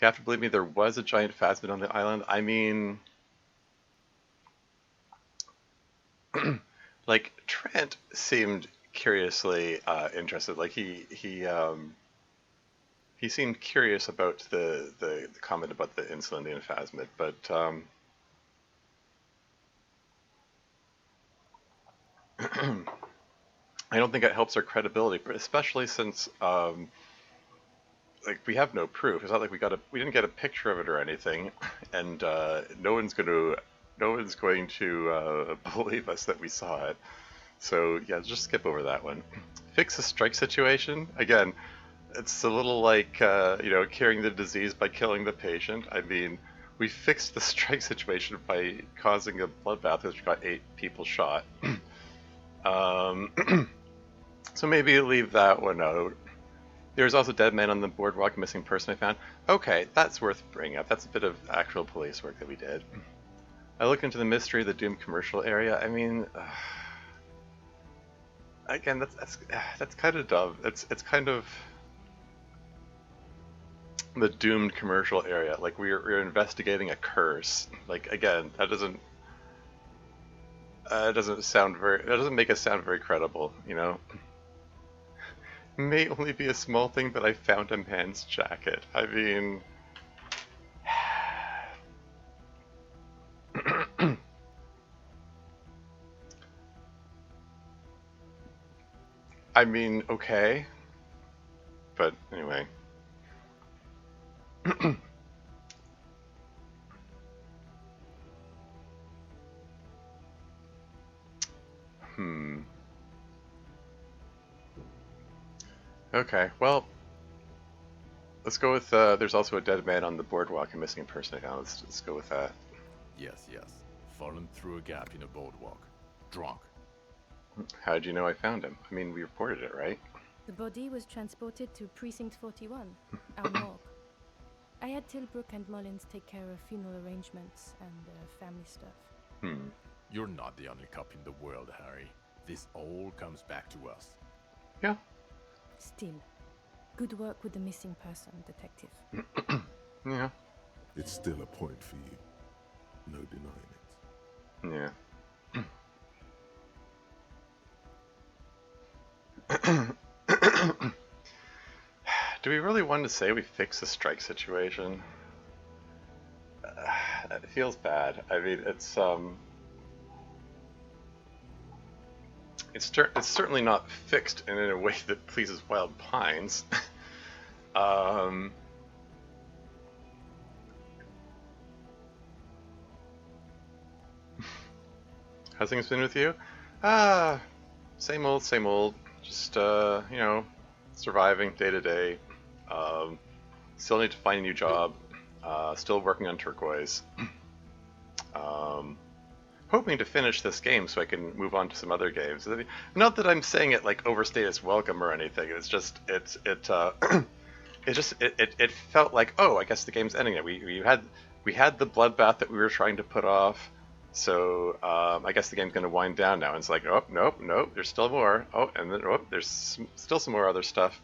have to believe me, there was a giant phasmid on the island. I mean, like, Trent seemed curiously interested. Like, he seemed curious about the comment about the insulindian phasmid, but I don't think it helps our credibility, especially since like, we have no proof. It's not like we didn't get a picture of it or anything, and no one's going to believe us that we saw it. So yeah, just skip over that one. Fix the strike situation. Again, it's a little like curing the disease by killing the patient. I mean, we fixed the strike situation by causing a bloodbath, which got 8 people shot. So maybe leave that one out. There's also dead man on the boardwalk, missing person I found. Okay, that's worth bringing up. That's a bit of actual police work that we did. I looked into the mystery of the doomed commercial area. I mean, again, that's kind of dumb. It's kind of the doomed commercial area. Like, we're investigating a curse. Like, again, that doesn't make us sound very credible, you know. May only be a small thing, but I found a man's jacket. I mean, okay, but anyway. Okay, well, let's go with, there's also a dead man on the boardwalk and missing person now. Let's go with that. Yes. Fallen through a gap in a boardwalk. Drunk. How did you know I found him? I mean, we reported it, right? The body was transported to Precinct 41, our morgue. I had Tilbrook and Mullins take care of funeral arrangements and family stuff. You're not the only cop in the world, Harry. This all comes back to us. Yeah. Still, good work with the missing person, detective. Yeah. It's still a point for you. No denying it. Yeah. Do we really want to say we fixed the strike situation? It feels bad. I mean, it's certainly not fixed in a way that pleases Wild Pines. How's things been with you? Same old. Just surviving day to day. Still need to find a new job. Still working on Turquoise. Hoping to finish this game so I can move on to some other games. Not that I'm saying it like overstay its welcome or anything. It's just it felt like, oh, I guess the game's ending. We had the bloodbath that we were trying to put off. So I guess the game's going to wind down now. And it's like, oh, nope, nope, there's still more. Oh, and then there's still some more other stuff.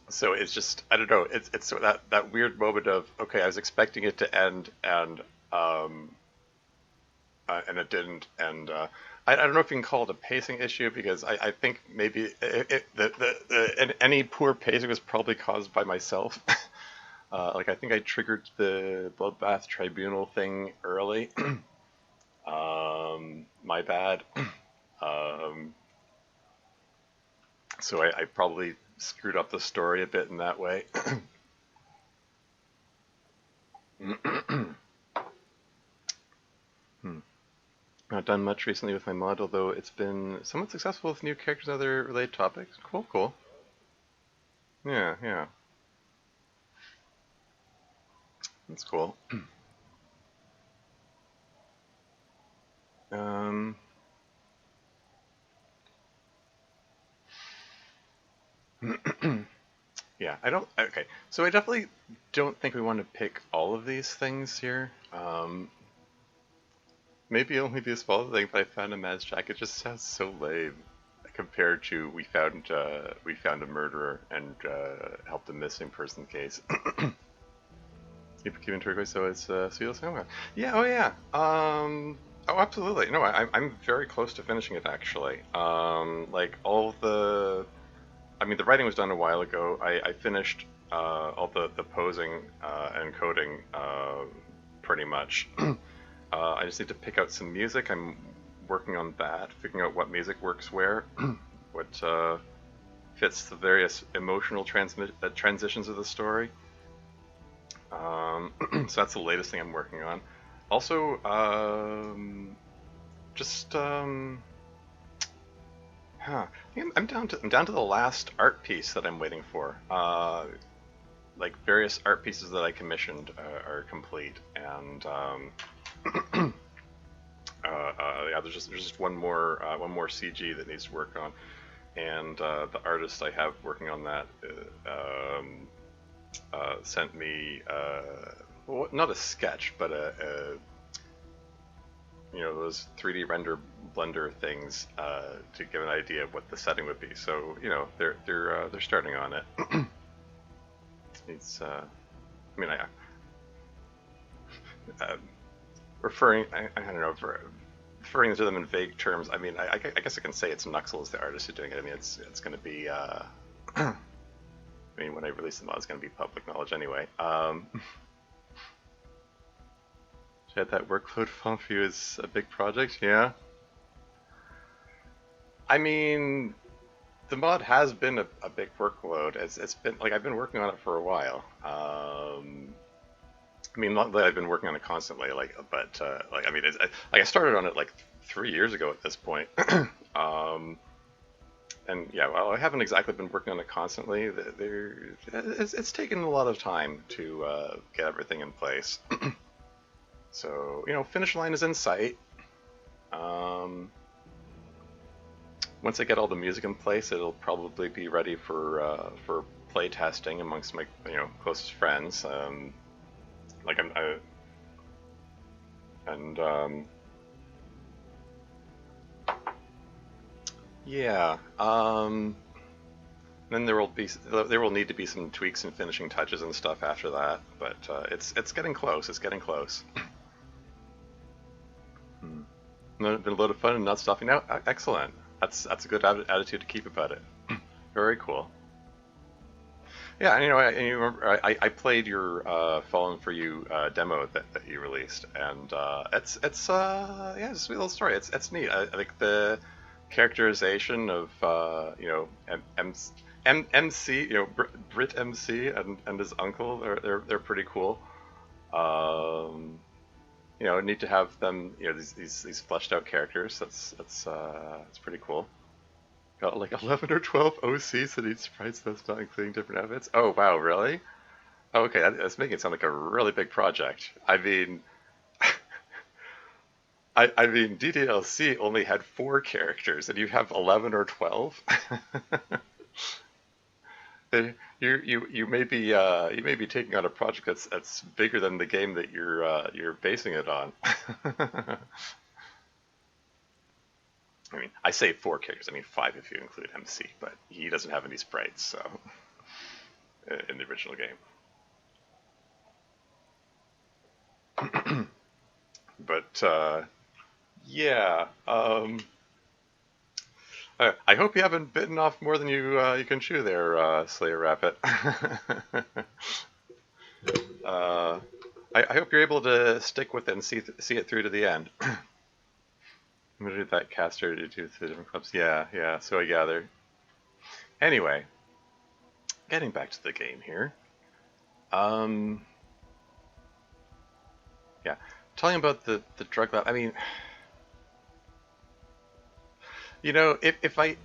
So it's just, I don't know, it's that weird moment of, okay, I was expecting it to end, and it didn't. And I don't know if you can call it a pacing issue, because I think maybe any poor pacing was probably caused by myself. Like, I think I triggered the Bloodbath Tribunal thing early. My bad. So I probably screwed up the story a bit in that way. Not done much recently with my mod, although it's been somewhat successful with new characters and other related topics. Cool, cool. Yeah, yeah. That's cool. Yeah, I don't. Okay, so I definitely don't think we want to pick all of these things here. Maybe only the small thing, but I found a Mad's jacket just sounds so lame compared to we found a murderer and helped a missing person case. Keep turquoise, so it's Seal. Yeah, oh yeah. Oh, absolutely. No, I'm very close to finishing it actually. Like all the, I mean, the writing was done a while ago. I finished all the posing and coding pretty much. I just need to pick out some music. I'm working on that, figuring out what music works where, what fits the various emotional transitions of the story. So that's the latest thing I'm working on. Also, I'm down to the last art piece that I'm waiting for. Like various art pieces that I commissioned are complete, and yeah, there's just one more CG that needs to work on, and the artist I have working on that sent me well, not a sketch, but you know, those 3D render blender things to give an idea of what the setting would be. So you know, they're starting on it. It's I mean, referring I don't know, referring to them in vague terms. I mean, I guess I can say it's Nuxel the artist who's doing it. I mean, it's going to be I mean, when I release the mod, it's going to be public knowledge anyway. Had that workload fall for you as a big project, yeah. I mean, the mod has been a big workload. It's been like I've been working on it for a while. I mean, not that I've been working on it constantly, like, but like I mean, like I started on it like 3 years ago at this point. And yeah, well, I haven't exactly been working on it constantly. It's taken a lot of time to get everything in place. So, you know, finish line is in sight. Once I get all the music in place, it'll probably be ready for play testing amongst my closest friends. Like yeah. Then there will need to be some tweaks and finishing touches and stuff after that, but it's getting close. It's getting close. Been a lot of fun and not stopping now. Excellent. That's a good attitude to keep about it. Very cool. Yeah, and you remember I played your Fallen for You demo that you released, and it's yeah, it's a sweet little story. It's neat. I think the characterization of MC, Brit MC and his uncle, they're pretty cool. Need to have them, these fleshed out characters. That's pretty cool. Got like 11 or 12 OCs that each surprise that's not including different outfits. Oh wow, really? Oh, okay, that's making it sound like a really big project. I mean, I mean, DDLC only had 4 characters, and you have 11 or 12. You may be taking on a project that's bigger than the game that you're basing it on. I mean, I say 4 characters. I mean 5 if you include MC, but he doesn't have any sprites, so in the original game. But yeah. I hope you haven't bitten off more than you can chew there, Slayer Rapid. I hope you're able to stick with it and see it through to the end. I'm gonna do that caster to do the different clubs. Yeah, so I gather. Anyway, getting back to the game here. Yeah, telling about the drug lab. I mean, you know, if I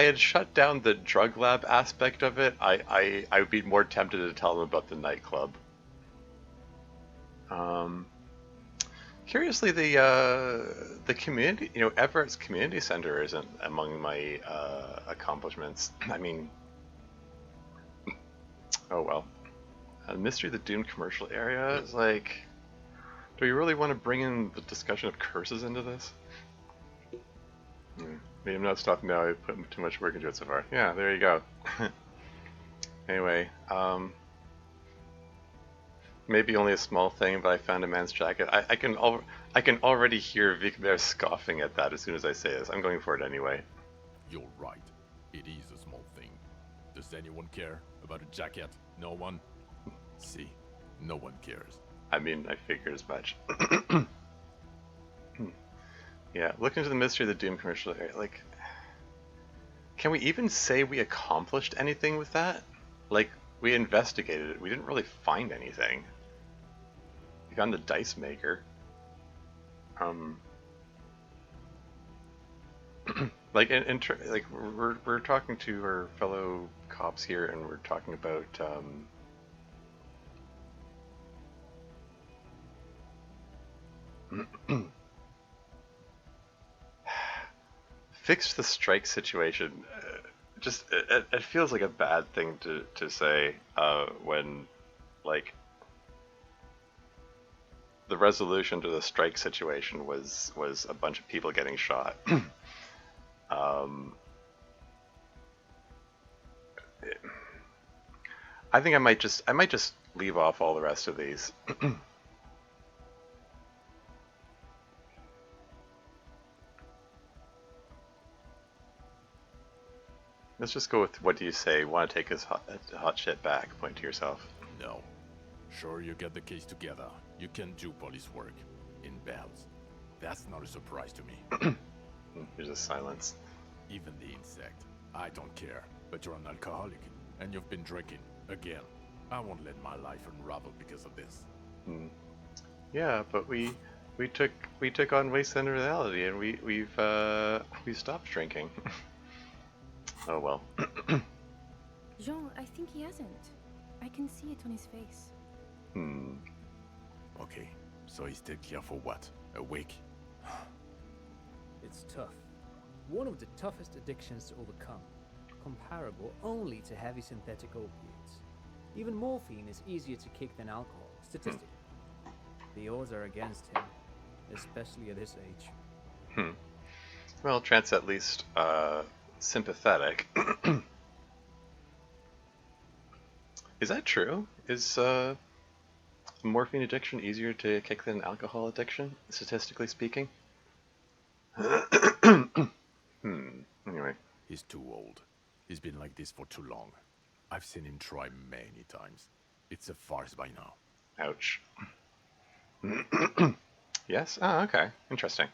had shut down the drug lab aspect of it, I would be more tempted to tell them about the nightclub. Curiously, the community, you know, Everett's community center isn't among my accomplishments. I mean, oh well. Mystery of the Dune commercial area is like, do we really want to bring in the discussion of curses into this? Maybe I'm not stopping now. I put too much work into it so far. Yeah, there you go. Anyway, maybe only a small thing, but I found a man's jacket. I can already hear Vicbert scoffing at that as soon as I say this. I'm going for it anyway. You're right. It is a small thing. Does anyone care about a jacket? No one? See, no one cares. I mean, I figured as much. Yeah, look into the Mystery of the Doom commercial area. Like, can we even say we accomplished anything with that? Like, we investigated it. We didn't really find anything. We found the dice maker. Like, like we're talking to our fellow cops here, and we're talking about fix the strike situation. Just it feels like a bad thing to say when, like, the resolution to the strike situation was a bunch of people getting shot. I think I might just leave off all the rest of these. Let's just go with, what do you say? Want to take his hot shit back? Point to yourself. No. Sure, you get the case together. You can do police work. In bells. That's not a surprise to me. There's a silence. Even the insect. I don't care. But you're an alcoholic. And you've been drinking. Again. I won't let my life unravel because of this. Yeah, but we took on waste and reality, and we've stopped drinking. Oh well. Jean, I think he hasn't. I can see it on his face. Okay, so he's still here for what? A week? It's tough. One of the toughest addictions to overcome. Comparable only to heavy synthetic opiates. Even morphine is easier to kick than alcohol, statistically. The odds are against him, especially at his age. Well, Trent's at least sympathetic. Is that true? Is morphine addiction easier to kick than alcohol addiction, statistically speaking? Anyway. He's too old. He's been like this for too long. I've seen him try many times. It's a farce by now. Ouch. Yes? Oh, okay. Interesting.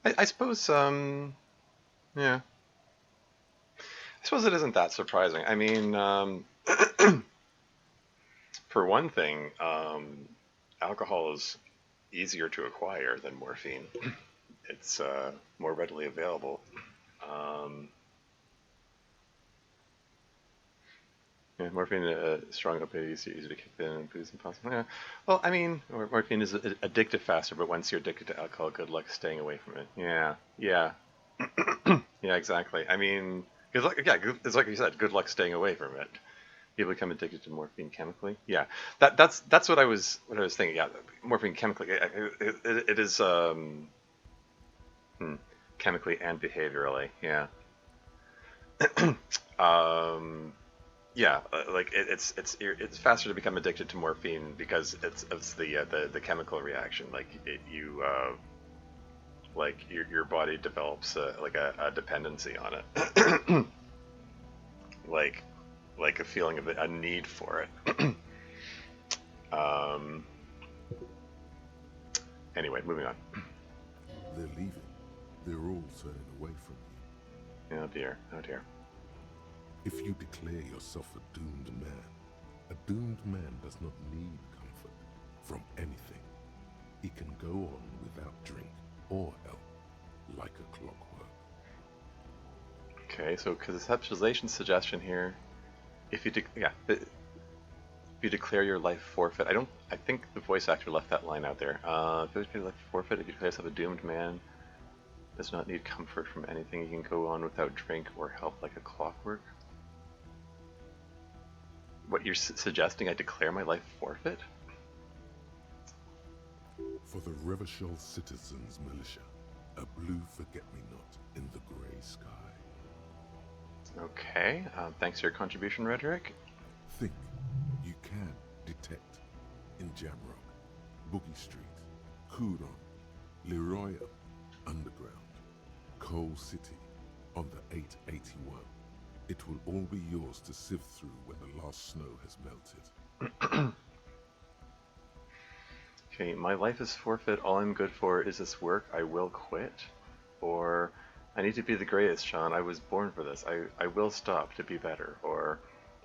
I suppose, yeah. I suppose it isn't that surprising. I mean, for one thing, alcohol is easier to acquire than morphine. It's more readily available. Yeah, morphine, strong opiate, easy to kick in and booze impossible. Yeah. Well, I mean, morphine is addictive faster, but once you're addicted to alcohol, good luck staying away from it. Yeah. Yeah, exactly. I mean, good luck. Yeah, it's like you said. Good luck staying away from it. People become addicted to morphine chemically. Yeah, that's what I was thinking. Yeah, morphine chemically. It is chemically and behaviorally. Yeah. Yeah, like it's faster to become addicted to morphine because it's the chemical reaction. Like you like your body develops like a dependency on it, like a feeling of a need for it. um. Anyway, moving on. They're leaving. They're all turning away from you. Oh dear. Oh dear. If you declare yourself a doomed man does not need comfort from anything. He can go on without drink or help, like a clockwork. Okay, so conceptualization suggestion here, if you if you declare your life forfeit, I think the voice actor left that line out there. If you declare your life forfeit, if you declare yourself a doomed man, does not need comfort from anything, you can go on without drink or help like a clockwork. What you're suggesting, I declare my life forfeit? For the Revachol Citizens Militia, a blue forget-me-not in the grey sky. Okay, thanks for your contribution, Rhetoric. Think you can detect in Jamrock, Boogie Street, Coudon, Leroy Underground, Coal City, on the 881. It will all be yours to sift through when the last snow has melted. Okay, my life is forfeit. All I'm good for is this work. I will quit. Or, I need to be the greatest, Sean. I was born for this. I will stop to be better. Or,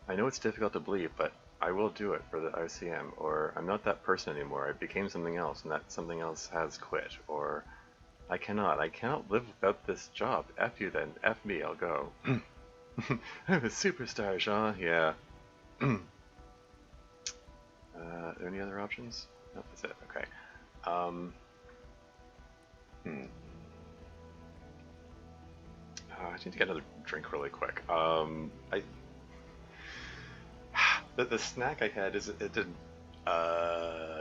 I know it's difficult to believe, but I will do it for the ICM. Or, I'm not that person anymore. I became something else, and that something else has quit. Or, I cannot live without this job. F you then. F me, I'll go. I'm a superstar, Sean. Yeah. Are there any other options? No, that's it. Okay. I need to get another drink really quick. The snack I had it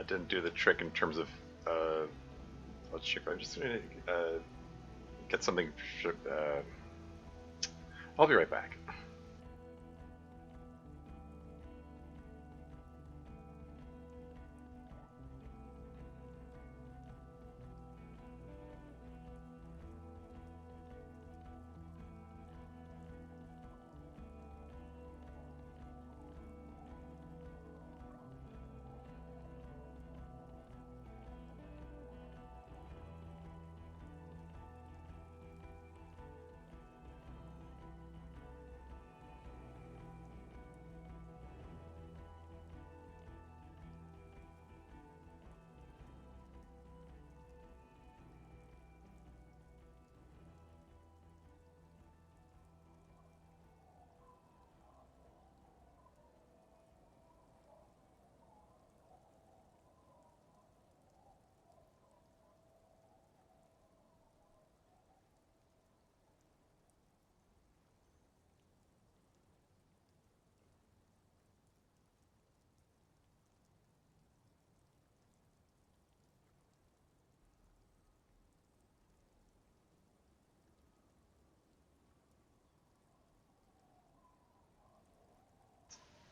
didn't do the trick in terms of let's check. I'm just gonna get something. I'll be right back.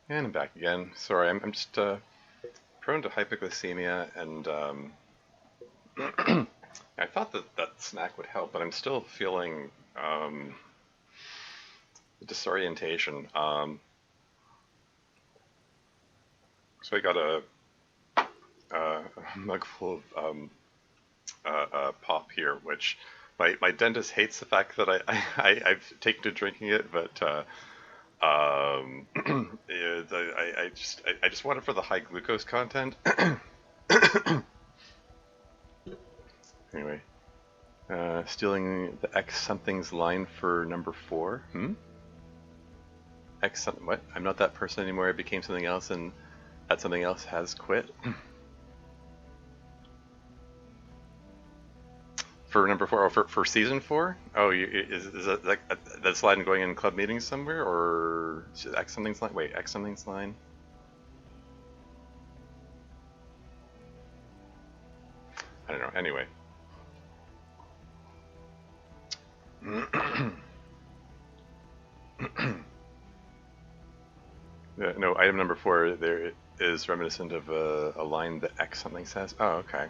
And I'm back again. Sorry, I'm just prone to hypoglycemia, and I thought that snack would help, but I'm still feeling disorientation. So I got a mug full of pop here, which my dentist hates the fact that I've taken to drinking it, but I just want it for the high glucose content. Anyway, stealing the X something's line for number 4. X something. What? I'm not that person anymore. I became something else, and that something else has quit. For number 4, or for season 4? Oh, is that like that's line going in club meetings somewhere, or X something's line? Wait, X something's line. I don't know. Anyway. No, item number 4 there is reminiscent of a line that X something says. Oh, okay.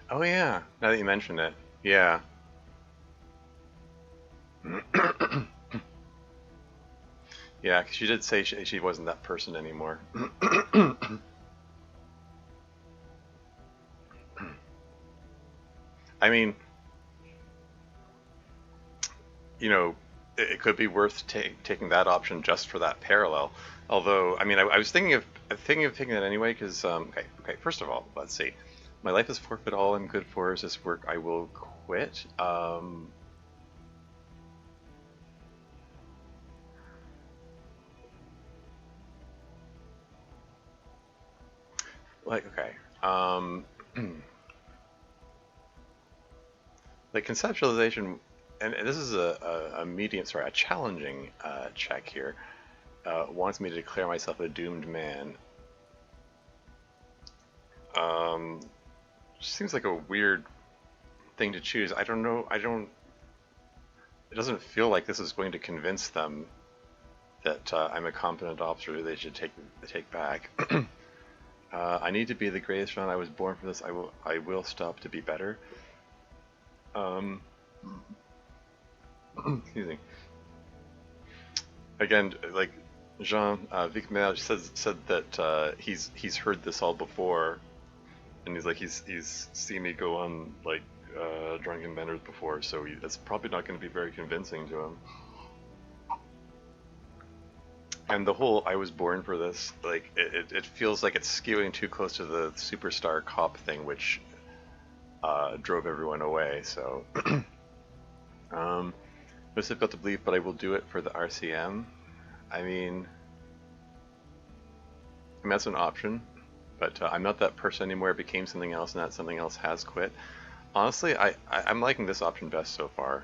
Oh yeah, now that you mention it. Yeah. Yeah, 'cause she did say she wasn't that person anymore. I mean, you know, it could be worth taking that option just for that parallel. Although, I mean, I was thinking of taking that anyway, because okay. First of all, let's see. My life is forfeit. All I'm good for is this work. I will quit. Like, okay. Like conceptualization, and this is a medium, sorry, a challenging check here. Wants me to declare myself a doomed man. Seems like a weird thing to choose. I don't know. It doesn't feel like this is going to convince them that I'm a competent officer who they should take back. I need to be the greatest one. I was born for this. I will stop to be better. Excuse me. Again, like Jean Vicmer said that he's heard this all before, and he's like he's seen me go on like drunken benders before, so that's probably not going to be very convincing to him. And the whole "I was born for this," like it feels like it's skewing too close to the superstar cop thing, which drove everyone away. So, it's difficult to believe, but I will do it for the RCM. I mean that's an option, but I'm not that person anymore. It became something else, and that something else has quit. Honestly, I'm liking this option best so far.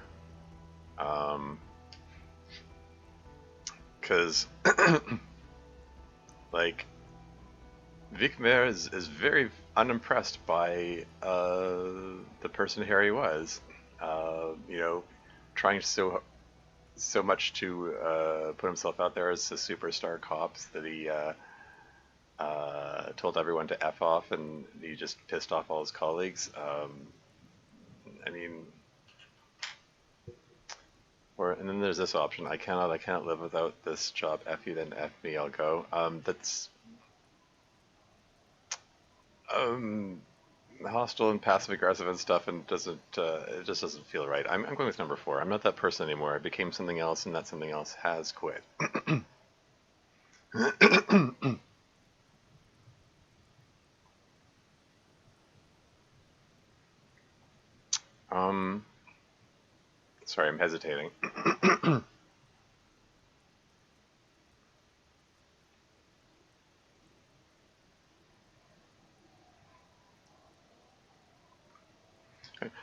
Because like Vicmer is very unimpressed by the person Harry was. You know, trying so much to put himself out there as a superstar cops that he told everyone to F off, and he just pissed off all his colleagues. I mean, and then there's this option. I cannot live without this job. F you, then F me, I'll go. That's hostile and passive aggressive and stuff, and doesn't it just doesn't feel right. I'm going with number 4. I'm not that person anymore. I became something else, and that something else has quit. Sorry, I'm hesitating.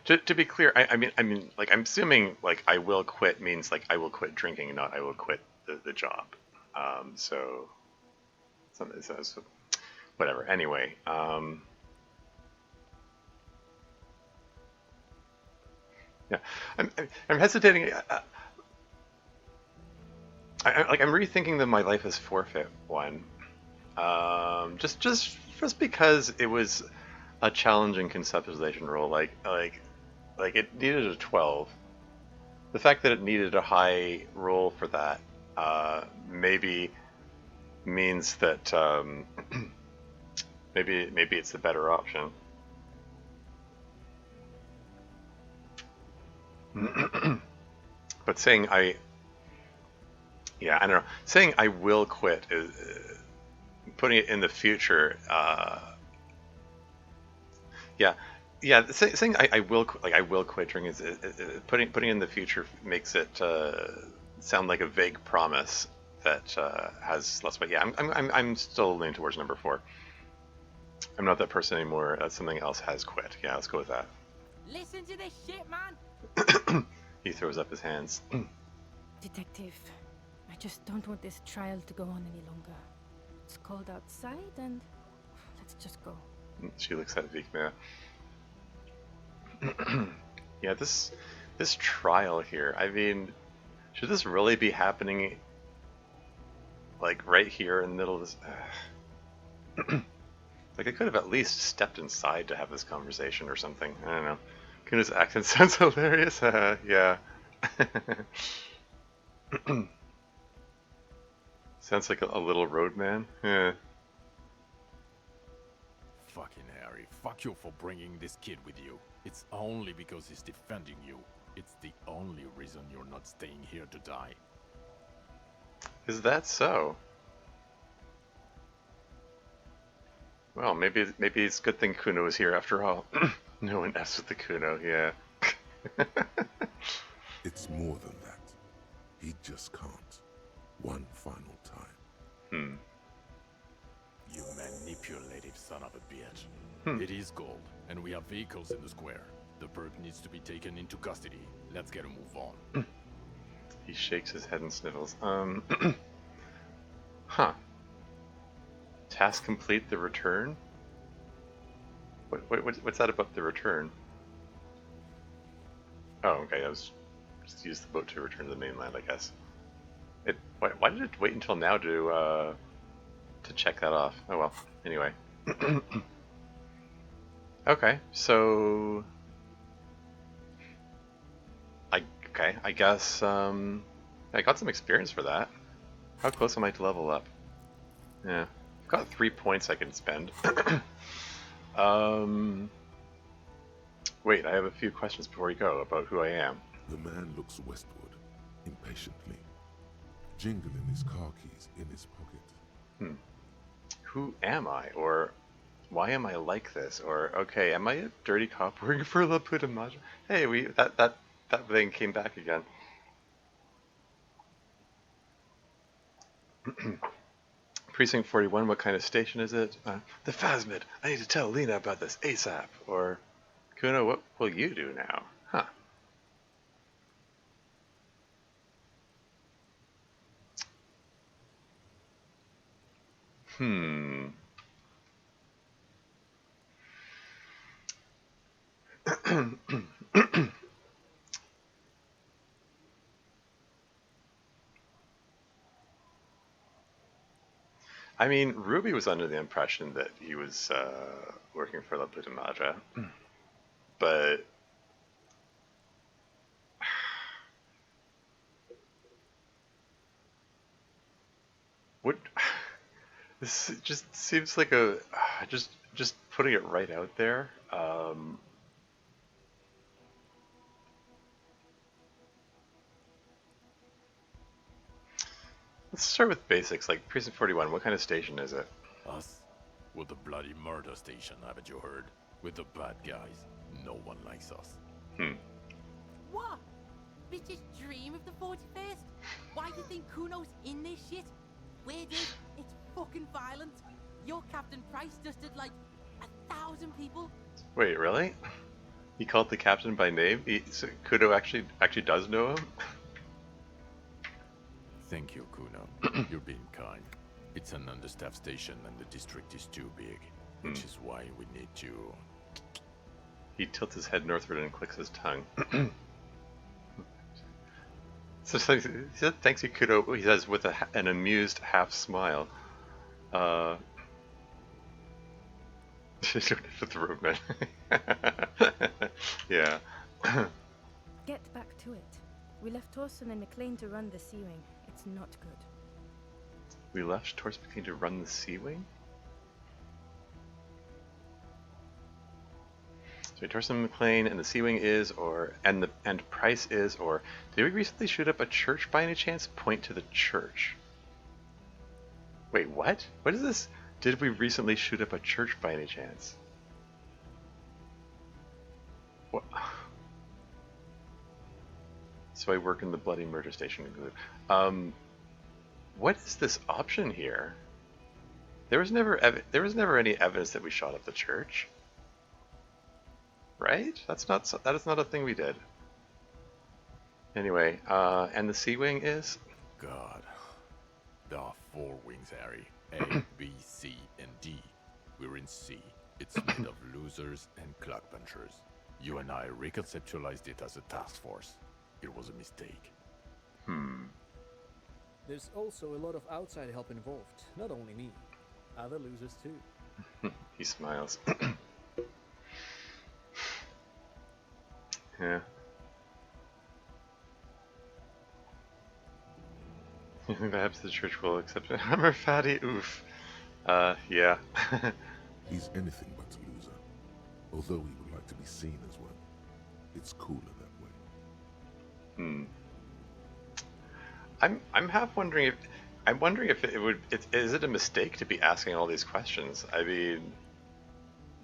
To be clear, I mean, like, I'm assuming, like, I will quit means, like, I will quit drinking, not I will quit the job. So whatever. Anyway, yeah, I'm hesitating. I'm rethinking my life as forfeit one. Just because it was a challenging conceptualization role. Like it needed a 12. The fact that it needed a high roll for that maybe means that maybe it's the better option. But saying I don't know. Saying I will quit is putting it in the future. Saying I will quit drinking is putting in the future makes it sound like a vague promise. that has less weight. Yeah, I'm still leaning towards number 4. I'm not that person anymore. Something else has quit. Yeah, let's go with that. Listen to this shit, man. He throws up his hands. Detective, I just don't want this trial to go on any longer. It's cold outside and let's just go. She looks at Vikna. Yeah, this trial here, I mean, should this really be happening like right here in the middle of this? Like, I could have at least stepped inside to have this conversation or something. I don't know. Kuna's accent sounds hilarious. Yeah. Sounds like a little roadman. Yeah. Fucking Harry, fuck you for bringing this kid with you. It's only because he's defending you. It's the only reason you're not staying here to die. Is that so? Well, maybe it's a good thing Kuno is here after all. No one F's with the Kuno, yeah. It's more than that. He just can't. One final time. You manipulative son of a bitch. It is gold, and we have vehicles in the square. The perp needs to be taken into custody. Let's get a move on. He shakes his head and sniffles. Huh. Task complete, the return? What's that about the return? Oh, okay, I was just use the boat to return to the mainland, I guess. Why did it wait until now to check that off? Oh well, anyway. Okay, so I guess I got some experience for that. How close am I to level up? Yeah, I've got 3 points I can spend. Wait, I have a few questions before we go about who I am. The man looks westward, impatiently, jingling his car keys in his pocket. Who am I? Or why am I like this? Or, okay, am I a dirty cop working for La Puta Madre? Hey, that thing came back again. Precinct 41, what kind of station is it? The Phasmid, I need to tell Lena about this ASAP. Or, Kuno, what will you do now? Huh. I mean, Ruby was under the impression that he was working for La Puta Madre, but what? This just seems like a just putting it right out there. Let's start with basics, like Precinct 41, what kind of station is it? Us? We're the bloody murder station, haven't you heard? We're the bad guys. No one likes us. What? Bitches dream of the 41st? Why do you think Kuno's in this shit? Weird, it's fucking violent. Your Captain Price dusted like 1,000 people. Wait, really? He called the captain by name? So Kuno actually does know him? Thank you, Kuno. You're being kind. It's an understaffed station and the district is too big, which is why we need you. He tilts his head northward and clicks his tongue. So he said, thanks you, Kuno, he says with an amused half smile. With the roadman. Yeah. Get back to it. We left Torson and McLean to run the Sea Wing. It's not good. We left Torson McLean to run the Sea Wing? So Torson McLean and the Sea Wing is, or and Price is, or did we recently shoot up a church by any chance? Point to the church. Wait, what? What is this? Did we recently shoot up a church by any chance? What? So I work in the bloody murder station. what is this option here? There was never any evidence that we shot up the church, right? That is not a thing we did. Anyway, and the C wing is? God. There are 4 wings, Harry. A, B, C, and D. We're in C. It's made of losers and clock punchers. You and I reconceptualized it as a task force. It was a mistake. There's also a lot of outside help involved. Not only me. Other losers too. He smiles. Yeah. You think perhaps the church will accept it? Hammer fatty, oof. Yeah. He's anything but a loser, although he would like to be seen as one. It's cooler that way. I'm half wondering if is it a mistake to be asking all these questions? I mean,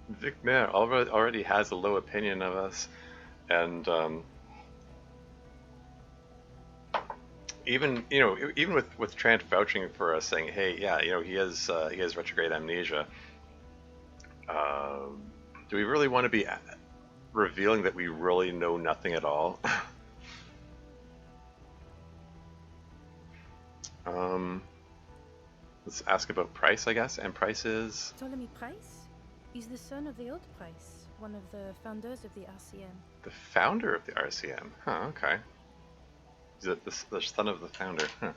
Vic Mayer already has a low opinion of us, and even with Trant vouching for us, saying, hey, yeah, he has retrograde amnesia. Do we really want to be revealing that we really know nothing at all? Let's ask about Price, I guess. And Price is... Ptolemy Price? He's the son of the old Price, one of the founders of the RCM. The founder of the RCM? Huh, okay. He's the son of the founder, huh.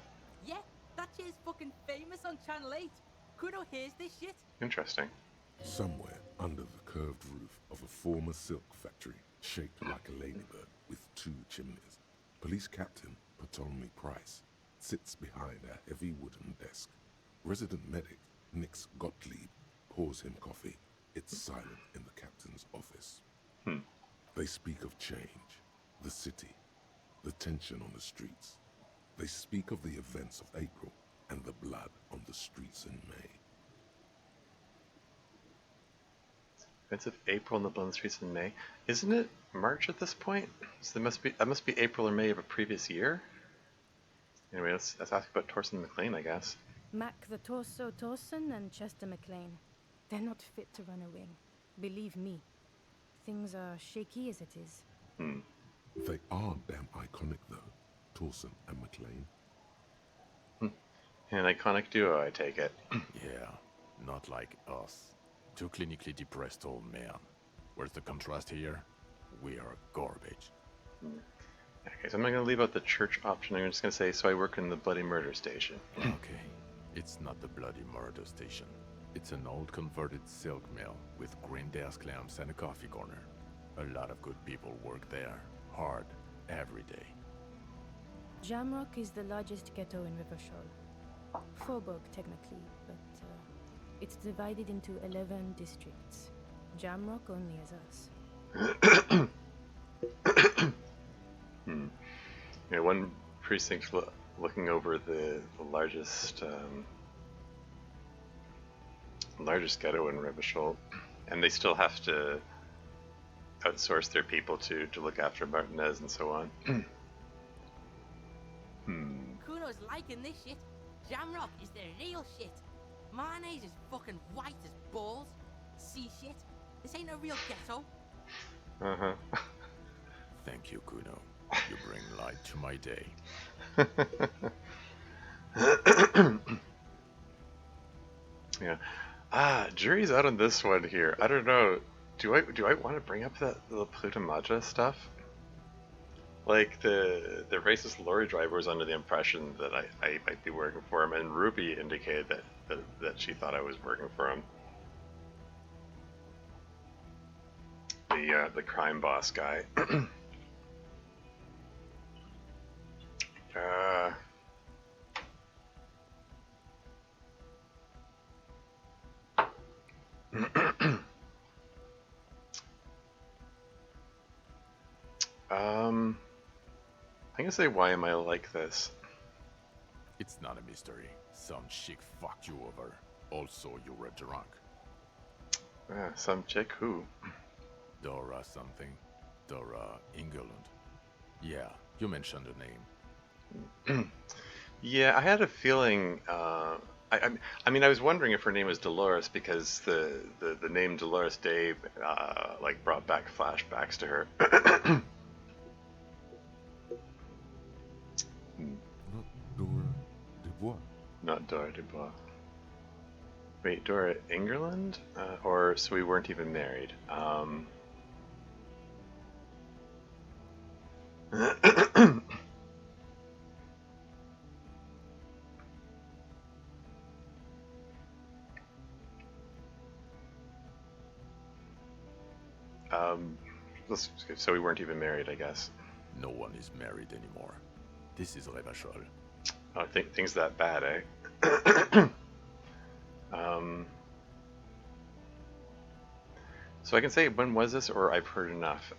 Yeah, that shit's fucking famous on Channel 8. Kudo hears this shit. Interesting. Somewhere under the curved roof of a former silk factory, shaped like a ladybird with 2 chimneys, Police Captain Ptolemy Price sits behind a heavy wooden desk. Resident medic Nix Gottlieb pours him coffee. It's silent in the captain's office. They speak of change, the city, the tension on the streets. They speak of the events of April and the blood on the streets in May. Events of April and the blood on the streets in May. Isn't it March at this point? So that must be April or May of a previous year. Anyway, let's ask about Torsen McLean, I guess. Mac the Torso Torsen and Chester McLean. They're not fit to run a wing. Believe me. Things are shaky as it is. They are damn iconic though, Torsen and McLean. An iconic duo, I take it. Yeah, not like us. 2 clinically depressed old men. Where's the contrast here? We are garbage. Okay, so I'm not going to leave out the church option. I'm just going to say, so I work in the bloody murder station. Okay, it's not the bloody murder station. It's an old converted silk mill with green desk lamps and a coffee corner. A lot of good people work there, hard, every day. Jamrock is the largest ghetto in Rivershaw. Faubourg, technically, but it's divided into 11 districts. Jamrock only has us. Yeah, one precinct looking over the largest ghetto in Revachol, and they still have to outsource their people to look after Martinez and so on. Kuno's liking this shit. Jamrock is the real shit. Mayonnaise is fucking white as balls. See shit. This ain't a real ghetto. Thank you, Kuno. You bring light to my day. Yeah. Jury's out on this one here. I don't know. Do I want to bring up that little Plutamaja stuff? Like the racist lorry driver was under the impression that I might be working for him, and Ruby indicated that she thought I was working for him. The crime boss guy. I'm gonna say, why am I like this? It's not a mystery. Some chick fucked you over. Also, you were drunk. Some chick who? Dora something. Dora Ingerlund. Yeah, you mentioned the name. Yeah, I had a feeling. I mean, I was wondering if her name was Dolores because the name Dolores Day like brought back flashbacks to her. Not Dora Dubois. Not Dora Dubois. Wait, Dora Ingerland? Or so we weren't even married. um, so we weren't even married, I guess. No one is married anymore. This is Revachol. Oh, things that bad, eh? So I can say, when was this, or I've heard enough.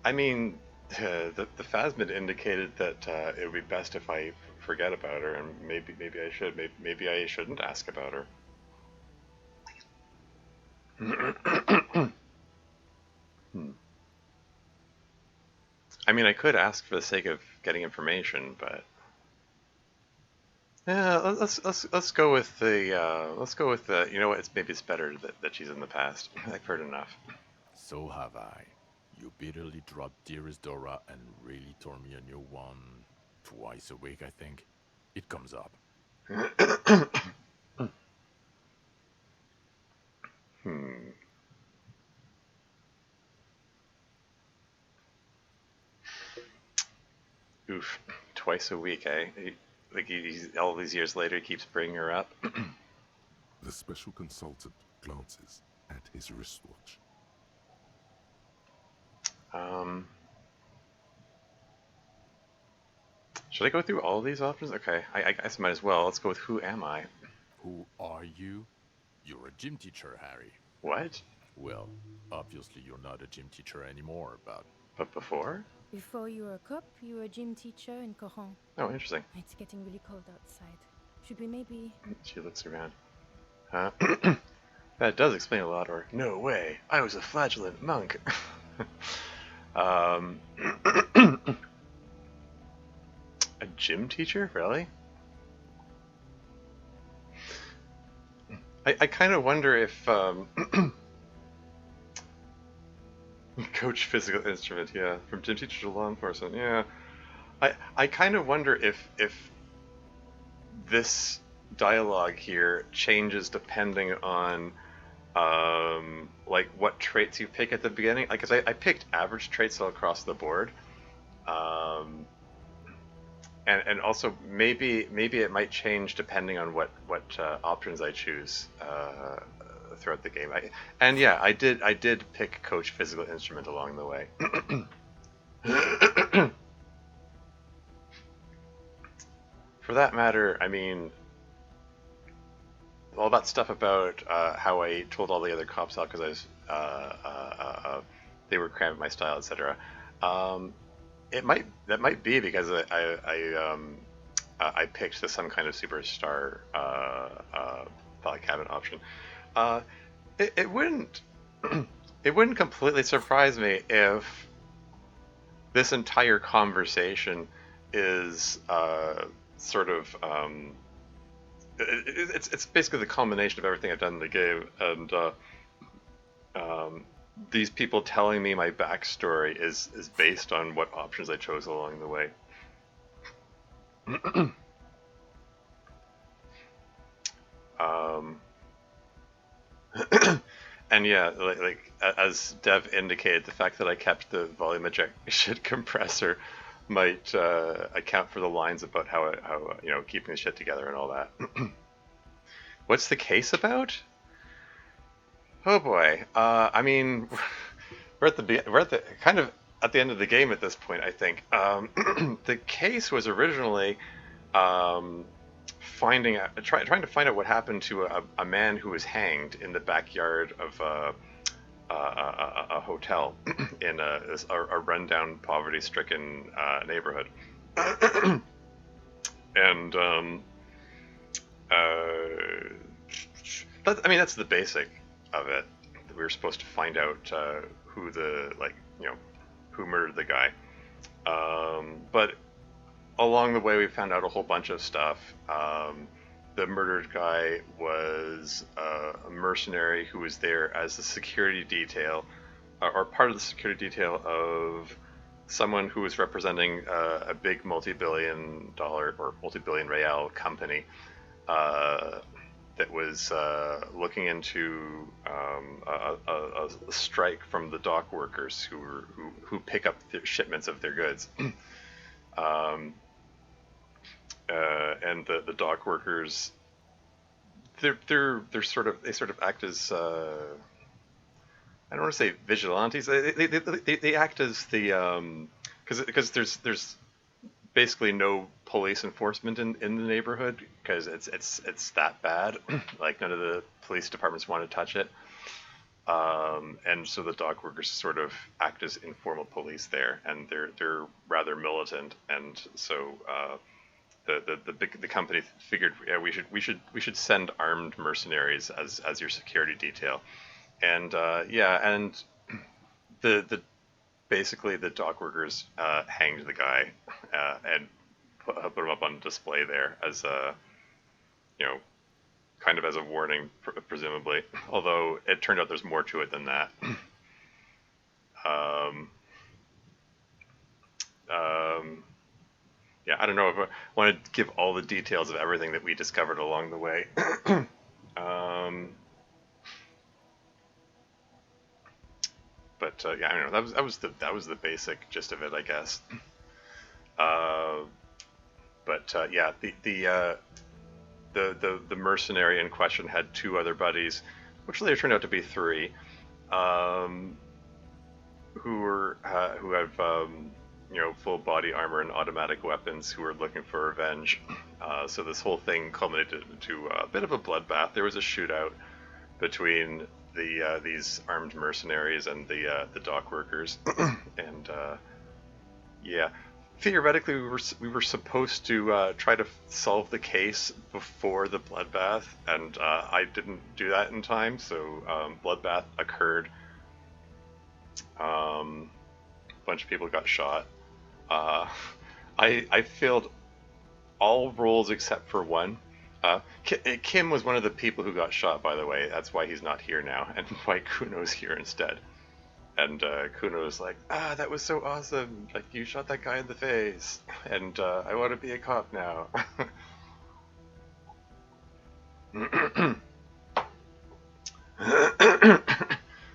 I mean, the Phasmid indicated that it would be best if I forget about her, and maybe I should. Maybe I shouldn't ask about her. I mean, I could ask for the sake of getting information, but yeah, let's go with the you know what? It's better that she's in the past. I've heard enough. So have I. You bitterly dropped Dearest Dora and really tore me a new one twice a week, I think. It comes up. Oof, twice a week, eh? All these years later, he keeps bringing her up. The special consultant glances at his wristwatch. Should I go through all of these options? Okay, I guess I might as well. Let's go with who am I? Who are you? You're a gym teacher, Harry. What? Well, obviously you're not a gym teacher anymore, But before? Before you were a cop, you were a gym teacher in Coron. Oh, interesting. It's getting really cold outside. Should we maybe... She looks around. That does explain a lot, or no way, I was a flagellant monk. A gym teacher? Really? I kind of wonder if coach physical instrument, yeah, from gym teacher to law enforcement, yeah. I kind of wonder if this dialogue here changes depending on like what traits you pick at the beginning. Like, 'cause I picked average traits all across the board, and also maybe it might change depending on what options I choose throughout the game. And yeah, I did pick coach physical instrument along the way. For that matter, I mean, all that stuff about how I told all the other cops out because I was they were cramming my style, etc. That might be because I picked some kind of superstar file cabinet option. It wouldn't it wouldn't completely surprise me if this entire conversation is sort of it's basically the culmination of everything I've done in the game, and these people telling me my backstory is based on what options I chose along the way. And yeah, like as Dev indicated, the fact that I kept the volume ejection compressor might account for the lines about how you know, keeping the shit together and all that. What's the case about? Oh boy. I mean, we're at the kind of at the end of the game at this point, I think. The case was originally trying to find out what happened to a man who was hanged in the backyard of a hotel in a rundown, poverty-stricken neighborhood. And that's the basic of it. We were supposed to find out who who murdered the guy. But along the way, we found out a whole bunch of stuff. The murdered guy was a mercenary who was there as a security detail, or part of the security detail of someone who was representing a big multi-billion dollar or multi-billion real company that was looking into a strike from the dock workers who pick up the shipments of their goods. And the dock workers, they sort of act as I don't want to say vigilantes. They act as the because there's basically no police enforcement in the neighborhood because it's that bad. Like none of the police departments want to touch it. And so the dock workers sort of act as informal police there, and they're rather militant, and so the company figured, yeah, we should send armed mercenaries as your security detail, and and the basically the dock workers hanged the guy and put him up on display there as a kind of as a warning, presumably. Although it turned out there's more to it than that. Yeah, I don't know if I want to give all the details of everything that we discovered along the way. But yeah, I don't know. That was the basic gist of it, I guess. Yeah, the mercenary in question had two other buddies, which later turned out to be three, who have full body armor and automatic weapons, who were looking for revenge. So this whole thing culminated into a bit of a bloodbath. There was a shootout between these armed mercenaries and the dock workers, and yeah. Theoretically, we were supposed to try to solve the case before the bloodbath, and I didn't do that in time, so bloodbath occurred. A bunch of people got shot. I failed all rolls except for one. Kim was one of the people who got shot, by the way. That's why he's not here now, and why Kuno's here instead. And Kuno was like, that was so awesome. Like, you shot that guy in the face. And I want to be a cop now.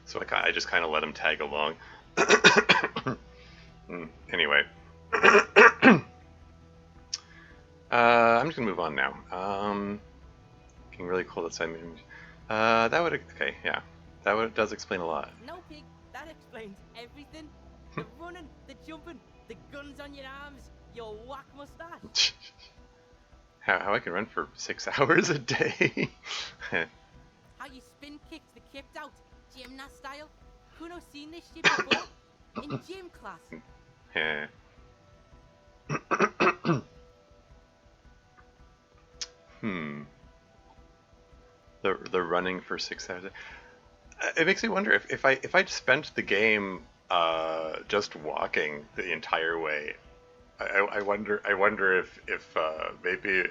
So I just kind of let him tag along. Anyway. I'm just going to move on now. Getting really cold outside. Okay, yeah. Does explain a lot. No, Pig. That explains everything. The running, the jumping, the guns on your arms, your whack mustache. How I can run for 6 hours a day? How you spin kicked the kipped out, gymnast style. Kuno's seen this shit before in gym class. Yeah. The running for 6 hours. It makes me wonder if I spent the game just walking the entire way. I wonder if maybe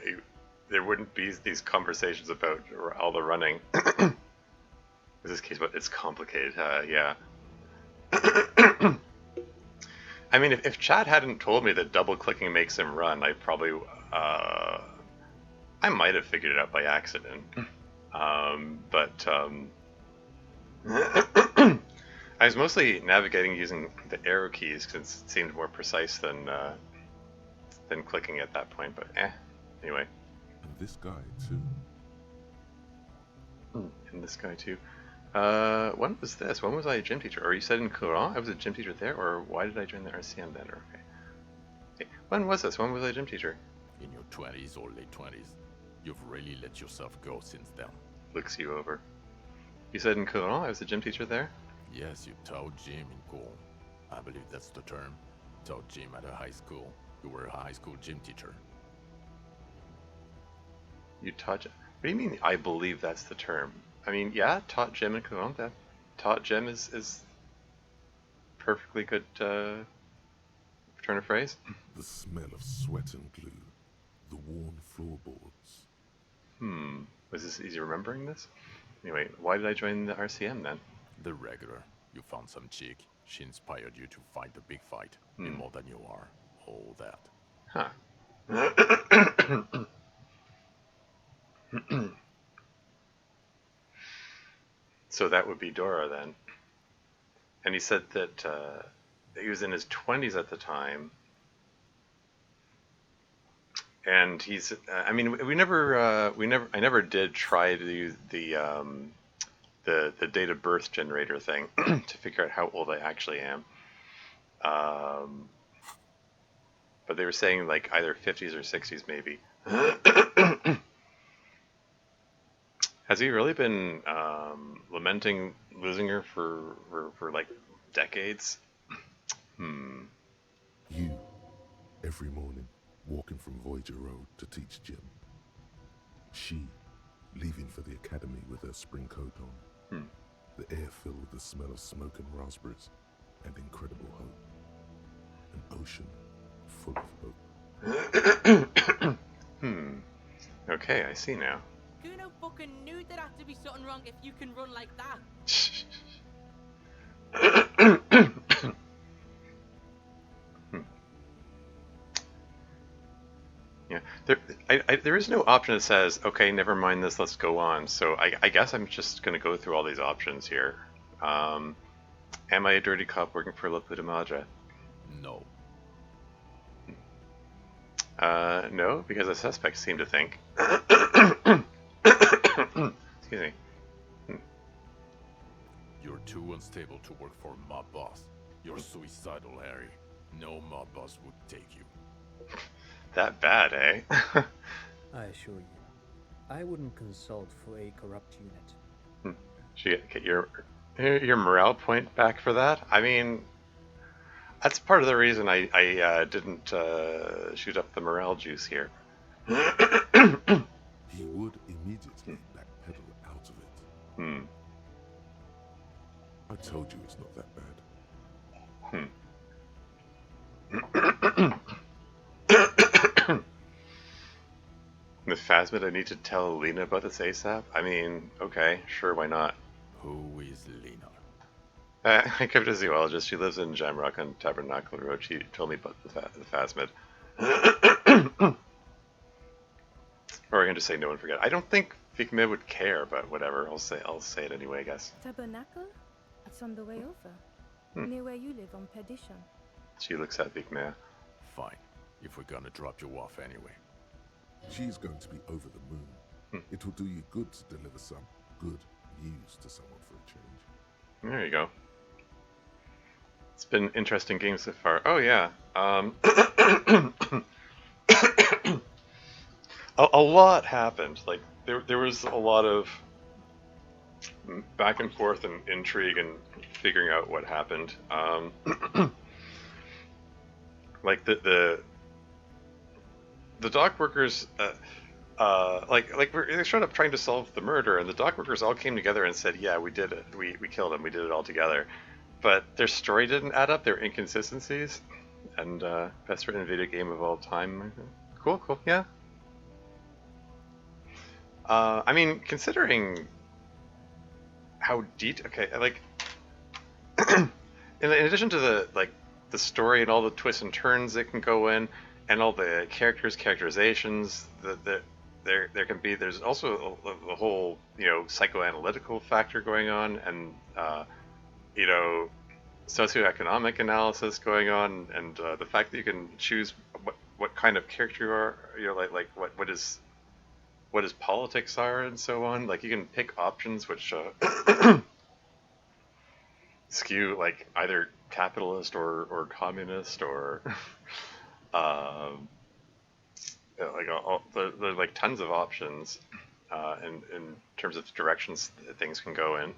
there wouldn't be these conversations about all the running. In this case, but it's complicated. Yeah. I mean, if Chad hadn't told me that double clicking makes him run, I probably I might have figured it out by accident. I was mostly navigating using the arrow keys because it seemed more precise than clicking at that point. But anyway. And this guy too. And this guy too. When was this? When was I a gym teacher? Or you said in Courant I was a gym teacher there? Or why did I join the RCM then? Okay. When was this? When was I a gym teacher? In your 20s or late 20s. You've really let yourself go since then. Looks you over. You said in Courant I was a gym teacher there? Yes, you taught gym in Courant. I believe that's the term. Taught gym at a high school. You were a high school gym teacher. You taught... What do you mean, I believe that's the term? I mean, yeah, taught gym in Courant. That taught gym is perfectly good term turn of phrase? The smell of sweat and glue, the worn floorboards. Was this easy remembering this? Anyway, why did I join the RCM then? The regular. You found some chick. She inspired you to fight the big fight. Be more than you are. All that. Huh. So that would be Dora then. And he said that he was in his 20s at the time. And he's, I mean, I never did try to use the date of birth generator thing to figure out how old I actually am. But they were saying like either 50s or 60s maybe. Has he really been lamenting losing her for like decades? You, every morning, walking from Voyager Road to teach gym. She, leaving for the academy with her spring coat on. The air filled with the smell of smoke and raspberries, and incredible hope. An ocean full of hope. Okay, I see now. Kuno fucking knew there had to be something wrong if you can run like that. Yeah, there is no option that says, okay, never mind this, let's go on. So I guess I'm just going to go through all these options here. Am I a dirty cop working for La Puta Madre? No. No, because the suspects seem to think. Excuse me. You're too unstable to work for a mob boss. You're suicidal, Harry. No mob boss would take you. That bad, eh? I assure you, I wouldn't consult for a corrupt unit. Should you get your morale point back for that? I mean, that's part of the reason I didn't shoot up the morale juice here. He would immediately backpedal out of it. I told you it's not that bad. With Phasmid, I need to tell Lena about this ASAP? I mean, okay, sure, why not? Who is Lena? A cryptozoologist. She lives in Jamrock on Tabernacle Road. She told me about the Phasmid. Or I'm going to say no and forget. I don't think Vigme would care, but whatever. I'll say it anyway, I guess. Tabernacle? It's on the way over. Near where you live on Perdition. She looks at Vigme. Fine. If we're gonna drop you off anyway. She's going to be over the moon. It will do you good to deliver some good news to someone for a change. There you go. It's been interesting games so far. Oh yeah. A lot happened. Like there was a lot of back and forth and intrigue and figuring out what happened. Like the dock workers, they showed up trying to solve the murder, and the dock workers all came together and said, "Yeah, we did it. We killed him. We did it all together." But their story didn't add up. There were inconsistencies, and best written video game of all time. Cool, yeah. I mean, considering how in addition to the story and all the twists and turns that can go in, and all the characterizations, there's also the whole psychoanalytical factor going on, and socioeconomic analysis going on, and the fact that you can choose what kind of character you are, what his politics are, and so on. Like, you can pick options which skew either capitalist or communist or there's tons of options in terms of directions that things can go in.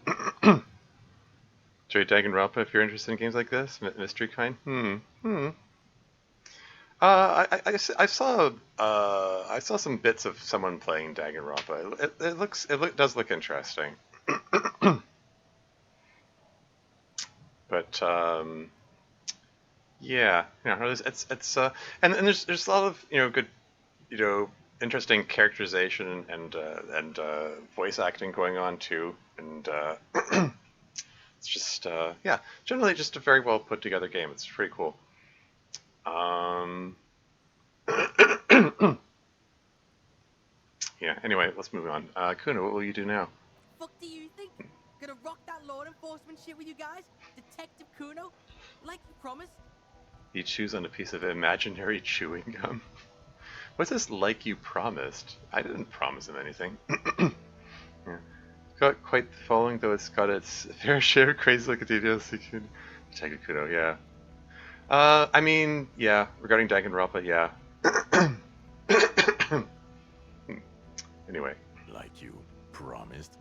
Trade Danganronpa, if you're interested in games like this, mystery kind. I saw some bits of someone playing Danganronpa. It does look interesting. But Yeah, and there's a lot of good interesting characterization and voice acting going on too, and it's just yeah, generally just a very well put together game. It's pretty cool. Yeah. Anyway, let's move on. Kuna, what will you do now? Fuck do you think? Gonna rock that law enforcement shit with you guys? Detective Kuno? Like you promised? You chews on a piece of imaginary chewing gum. What's this like you promised? I didn't promise him anything. Yeah. It's got quite the following, though it's got its fair share of crazy looking details. Detective Kuno, yeah. I mean, yeah, regarding Danganronpa, yeah. Anyway. Like you promised?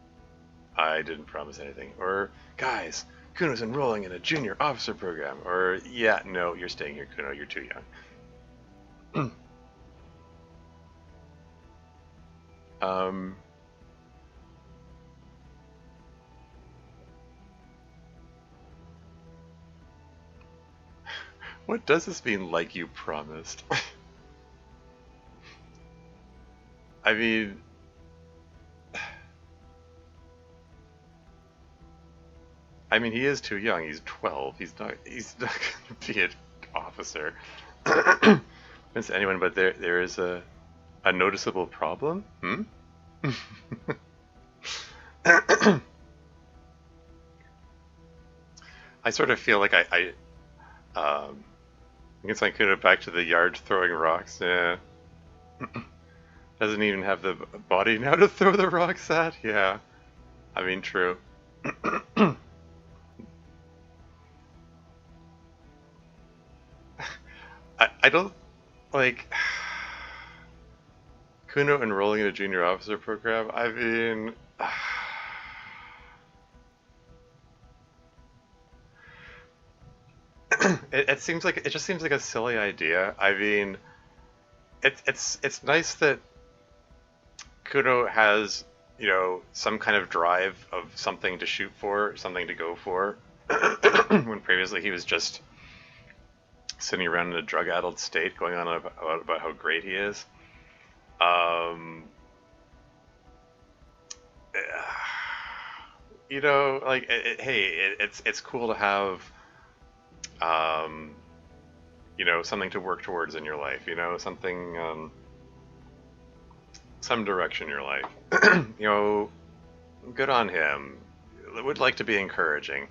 I didn't promise anything. Or, guys, Kuno's enrolling in a junior officer program. Or, yeah, no, you're staying here, Kuno, you're too young. What does this mean, like you promised? I mean... he is too young. He's 12. He's not going to be an officer. It's anyone, but there is a noticeable problem? I sort of feel like I guess I could have back to the yard throwing rocks. Yeah. Doesn't even have the body now to throw the rocks at. Yeah. I mean, true. I don't like Kuno enrolling in a junior officer program. I mean, it seems like it just seems like a silly idea. I mean, it's nice that Kuno has some kind of drive of something to shoot for, something to go for. When previously he was just sitting around in a drug-addled state, going on about how great he is. Like, hey, it's cool to have, something to work towards in your life. Something, some direction in your life. Good on him. Would like to be encouraging.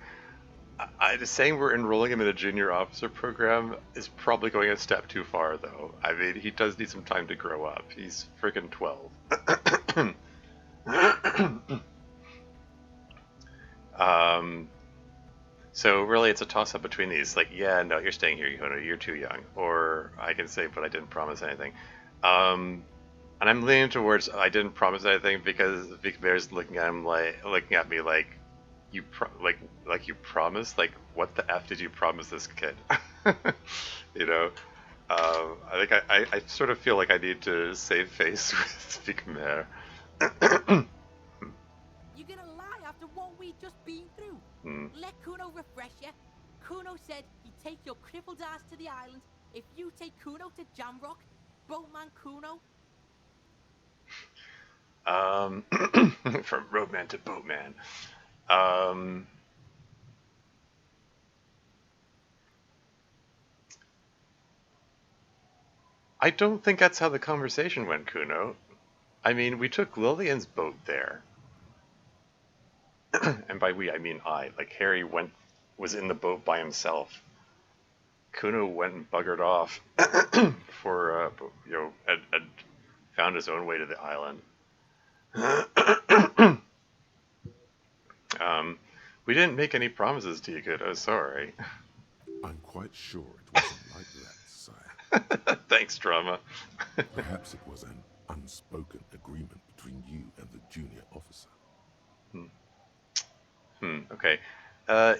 Saying we're enrolling him in a junior officer program is probably going a step too far, though. I mean, he does need some time to grow up. He's freaking 12. So really it's a toss-up between these. Like, yeah, no, you're staying here, you're too young. Or I can say, but I didn't promise anything. And I'm leaning towards I didn't promise anything because Vic Bear's looking at me like you promised? Like, what the F did you promise this kid? I think I sort of feel like I need to save face with Vic Bear. You gonna lie after what we just been through? Let Kuno refresh you. Kuno said he'd take your crippled ass to the island if you take Kuno to Jamrock. Boatman Kuno. From roadman to boatman. I don't think that's how the conversation went, Kuno. I mean, we took Lillian's boat there. And by we, I mean I. Like, Harry was in the boat by himself. Kuno went and buggered off for, and found his own way to the island. We didn't make any promises to you, Kuno. Sorry. I'm quite sure it wasn't like that, sire. Thanks, drama. Perhaps it was an unspoken agreement between you and the junior officer. Okay.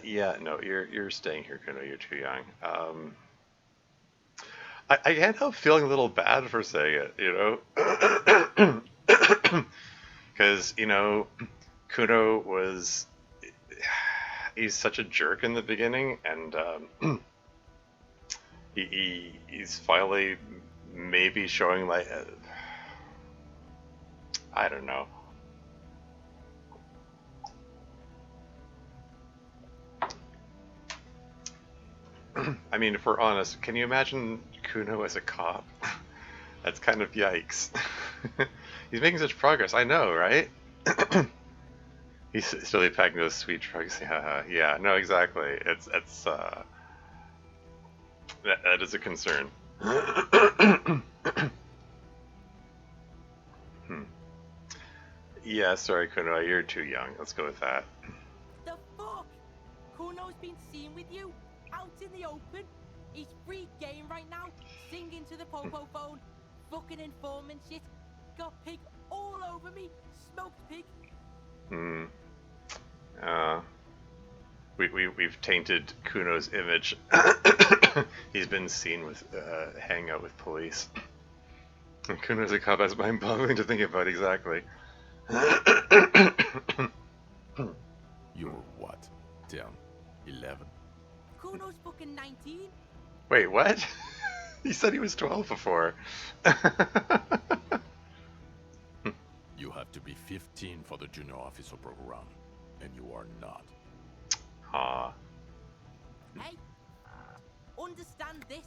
Yeah, no, you're staying here, Kuno. You're too young. I can't help feeling a little bad for saying it, because Kuno he's such a jerk in the beginning, and He's finally maybe showing like I don't know. I mean, if we're honest, can you imagine Kuno as a cop? That's kind of yikes. He's making such progress, I know, right? He's still packing those sweet drugs. Yeah, no, exactly. It's that is a concern. Yeah, sorry, Kuno, you're too young. Let's go with that. The fuck? Kuno's been seen with you? Out in the open? He's free game right now, singing to the popo phone, fucking informant shit. Got pig all over me, smoked pig. We've tainted Kuno's image. He's been seen with hanging out with police. And Kuno's a cop. That's mind-boggling to think about. Exactly. You're what? 10, 11? Kuno's fucking 19. Wait, what? He said he was 12 before. You have to be 15 for the junior officer program, and you are not. Hey, understand this.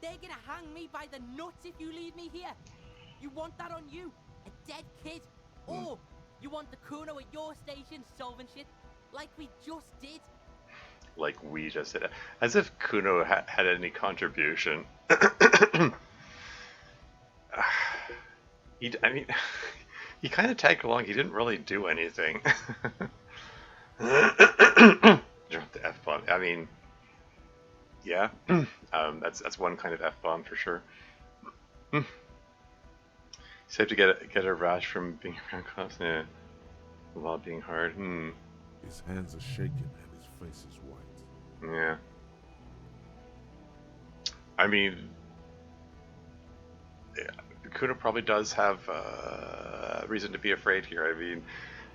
They're gonna hang me by the nuts if you leave me here. You want that on you, a dead kid? Or you want the Kuno at your station solving shit like we just did? Like we just did. As if Kuno had any contribution. I mean, he kind of tagged along. He didn't really do anything. Dropped the F-bomb. I mean, yeah. That's one kind of F-bomb for sure. Safe to get a rash from being around cops. Yeah. While being hard. His hands are shaking and his face is white. Yeah. I mean, yeah, Kuno probably does have reason to be afraid here. I mean,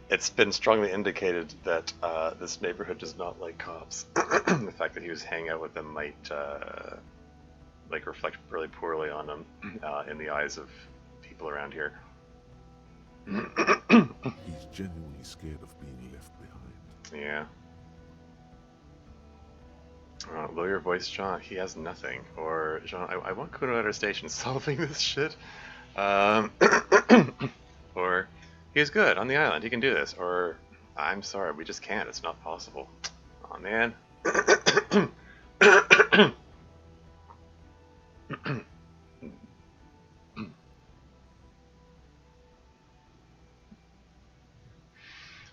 it's been strongly indicated that this neighborhood does not like cops. The fact that he was hanging out with them might like reflect really poorly on him in the eyes of people around here. He's genuinely scared of being left behind. Yeah. Lower your voice, Jean. He has nothing. Or, Jean, I want Kuno at our station solving this shit. Or, he's good on the island. He can do this. Or, I'm sorry, we just can't. It's not possible. Aw, man.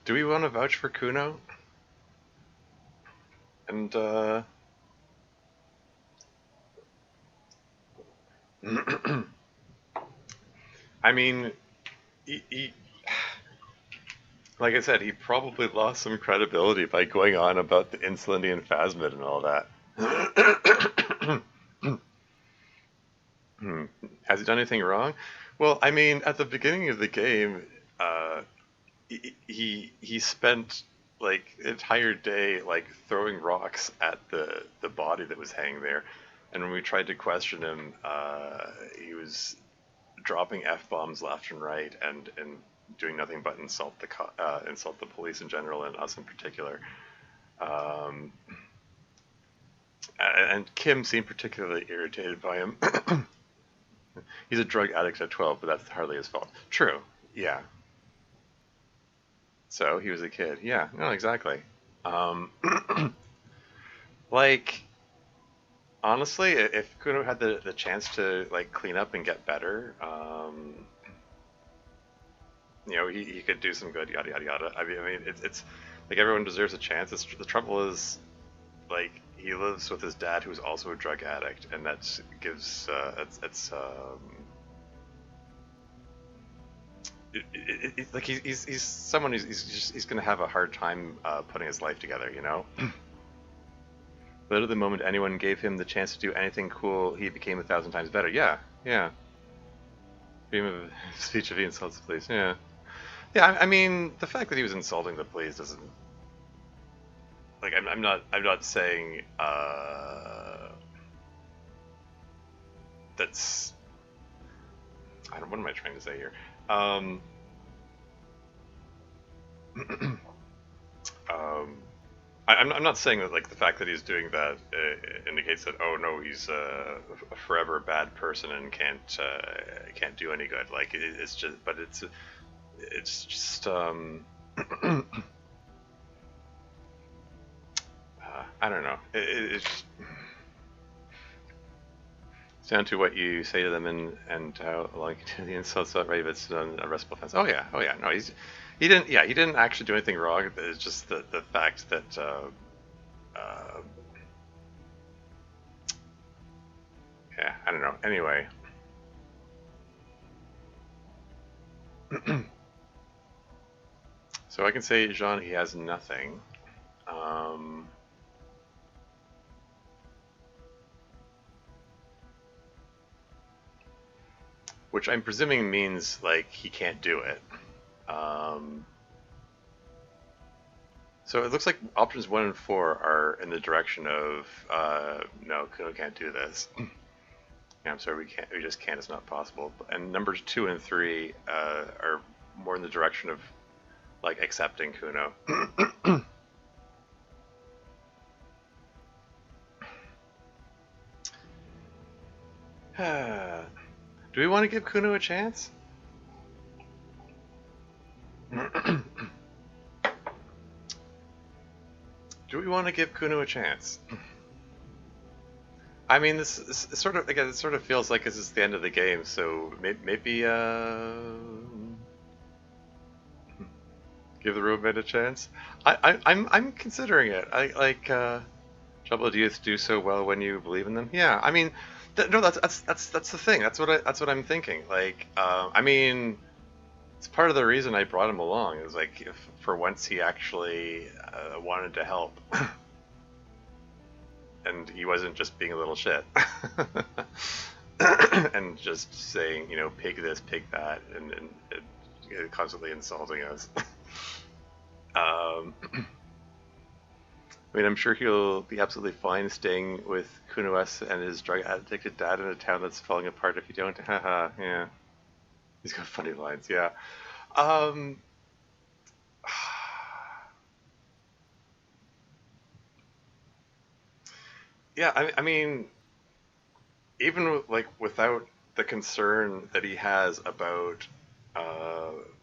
Do we want to vouch for Kuno? And, I mean, he, like I said, he probably lost some credibility by going on about the Insulindian Phasmid and all that. Has he done anything wrong? Well, I mean, at the beginning of the game, he spent like an entire day like throwing rocks at the body that was hanging there, and when we tried to question him, he was dropping F-bombs left and right and doing nothing but insult the police in general and us in particular. And Kim seemed particularly irritated by him. He's a drug addict at 12, but that's hardly his fault. True, yeah. So, he was a kid. Yeah, no, exactly. Like, honestly, if Kuno had the chance to, like, clean up and get better, you know, he could do some good, yada, yada, yada. I mean, it's like, everyone deserves a chance. The trouble is, like, he lives with his dad, who's also a drug addict, and that gives, like he's someone he's gonna have a hard time putting his life together, you know. But at the moment anyone gave him the chance to do anything cool, he became 1,000 times better. Yeah. Freedom of speech if he insults the police. Yeah. I mean, the fact that he was insulting the police doesn't. Like, I'm not saying that's what am I trying to say here? I'm not saying that like the fact that he's doing that indicates that, oh no, he's a forever bad person and can't do any good. Like it's just, but it's just I don't know. It's down to what you say to them and how long you do the insults. Right, if it's an arrestable offense. Oh yeah. No, he didn't actually do anything wrong. It's just the fact that yeah, I don't know. Anyway. So I can say, Jean, he has nothing. Which I'm presuming means, like, he can't do it. So it looks like options 1 and 4 are in the direction of, no, Kuno can't do this. Yeah, I'm sorry, we just can't, it's not possible. And numbers 2 and 3 are more in the direction of, like, accepting Kuno. Do we want to give Kuno a chance? Do we want to give Kuno a chance? I mean, this sort of, again, it sort of feels like this is the end of the game, so maybe give the roommate a chance. I'm considering it. I like trouble youth do so well when you believe in them. Yeah, I mean, no, that's the thing. That's what I'm thinking. Like, I mean, it's part of the reason I brought him along. Is like, if for once he actually wanted to help. And he wasn't just being a little shit. And just saying, you know, pig this, pig that, and constantly insulting us. I mean, I'm sure he'll be absolutely fine staying with Kuno S and his drug-addicted dad in a town that's falling apart if you don't. Haha, yeah. He's got funny lines, yeah. Yeah, I mean, even like without the concern that he has about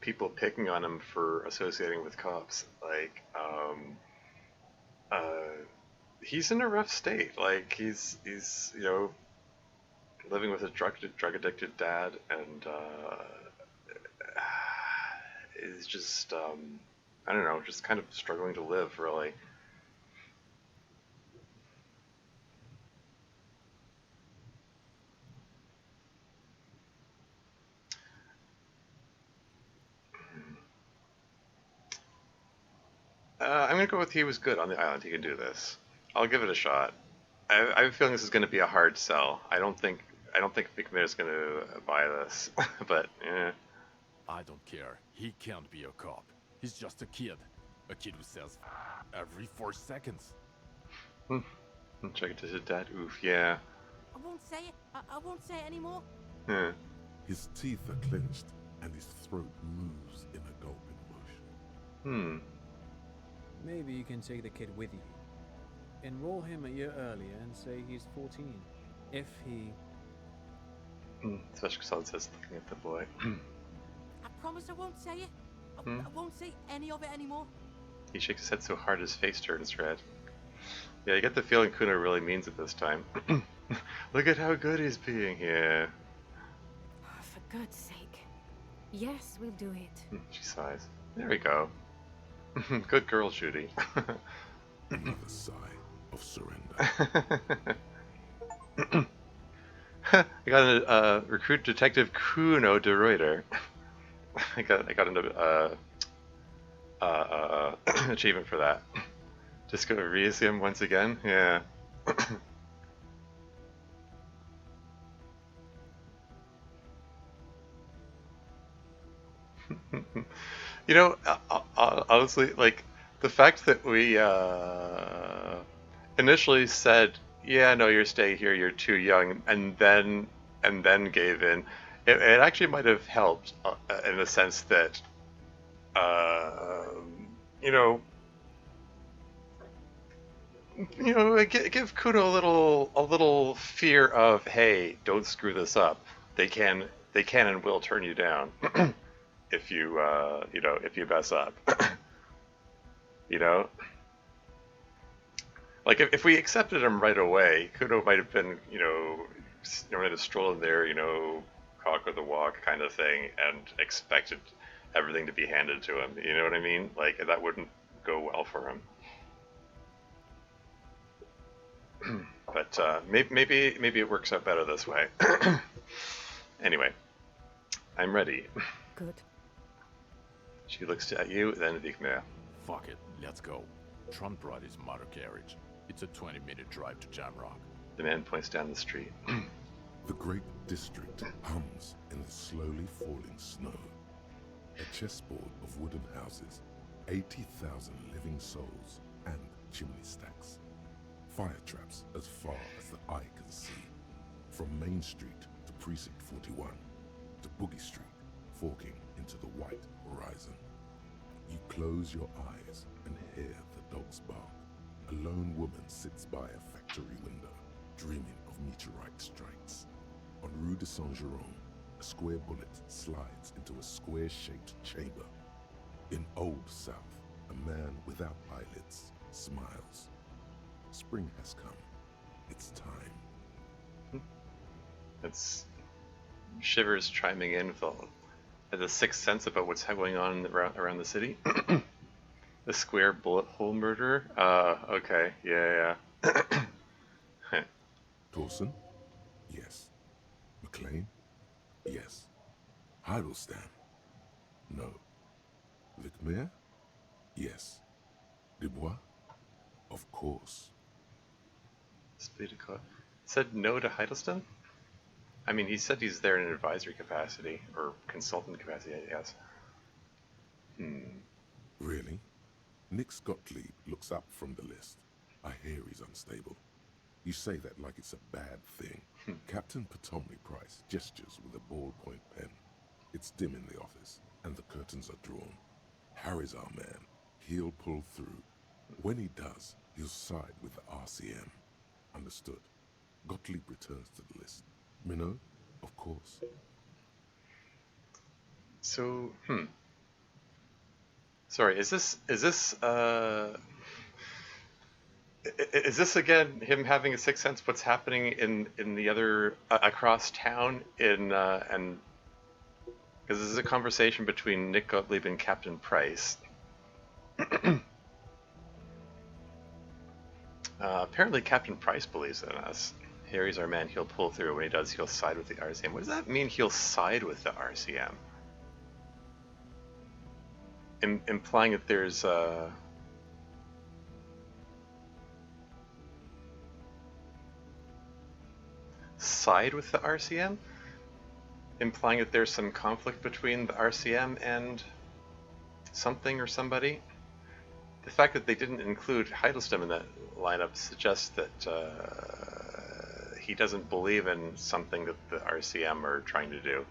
people picking on him for associating with cops, like, he's in a rough state. Like, he's you know, living with a drug addicted dad, and is just I don't know, just kind of struggling to live, really. I'm gonna go with he was good on the island. He can do this. I'll give it a shot. I have a feeling this is going to be a hard sell. I don't think Vicmair's going to buy this, but yeah. I don't care. He can't be a cop. He's just a kid who says every 4 seconds. Check it to his dad. Oof, yeah. I won't say it. I won't say it anymore. Yeah. His teeth are clenched, and his throat moves in a gulping motion. Maybe you can take the kid with you. Enroll him a year earlier and say he's 14. If he... Special Son says, looking at the boy. I promise I won't say it. I won't say any of it anymore. He shakes his head so hard his face turns red. Yeah, you get the feeling Kuno really means it this time. Look at how good he's being here. Oh, for God's sake. Yes, we'll do it. She sighs. There we go. Good girl, Judy. Another sigh of surrender. I got a recruit detective Kuno de Reuter. I got an achievement for that. Disco Elysium once again. Yeah. You know, honestly, like, the fact that we initially said, yeah, no, you're staying here, you're too young, and then and then gave in. It actually might have helped in the sense that, you know, give Kudo a little fear of, hey, don't screw this up. They can and will turn you down if you if you mess up. You know, like if we accepted him right away, Kudo might have been might have strolled in there, cock of the walk kind of thing, and expected everything to be handed to him. You know what I mean? Like that wouldn't go well for him. But maybe it works out better this way. Anyway, I'm ready. Good. She looks at you, then Vigmir. Fuck it, let's go. Trump brought his motor carriage. It's a 20-minute drive to Jamrock. The man points down the street. The great district hums in the slowly falling snow. A chessboard of wooden houses, 80,000 living souls, and chimney stacks. Fire traps as far as the eye can see. From Main Street to Precinct 41, to Boogie Street, forking into the white horizon. You close your eyes and hear the dogs bark. A lone woman sits by a factory window, dreaming of meteorite strikes. On Rue de Saint-Jérôme, a square bullet slides into a square-shaped chamber. In Old South, a man without eyelids smiles. Spring has come. It's time. It's Shivers chiming in with a sixth sense about what's going on around the city. The square bullet hole murderer? Okay. Yeah. Dawson? Yes. McLean? Yes. Heidelstein? No. Vicmere? Yes. Dubois? Of course. Splitacott said no to Heidelstein? I mean, he said he's there in an advisory capacity, or consultant capacity, I guess. Really? Nick Gottlieb looks up from the list. I hear he's unstable. You say that like it's a bad thing. Captain Potomac Price gestures with a ballpoint pen. It's dim in the office, and the curtains are drawn. Harry's our man. He'll pull through. When he does, he'll side with the RCM. Understood. Gottlieb returns to the list. Minot? Of course. So, Sorry, is this again him having a sixth sense? What's happening in the other across town and because this is a conversation between Nick Gottlieb and Captain Price. Apparently, Captain Price believes in us. Harry's our man. He'll pull through. When he does, he'll side with the RCM. What does that mean? He'll side with the RCM. Implying that there's side with the RCM? Implying that there's some conflict between the RCM and something or somebody? The fact that they didn't include Heidelstein in that lineup suggests that he doesn't believe in something that the RCM are trying to do.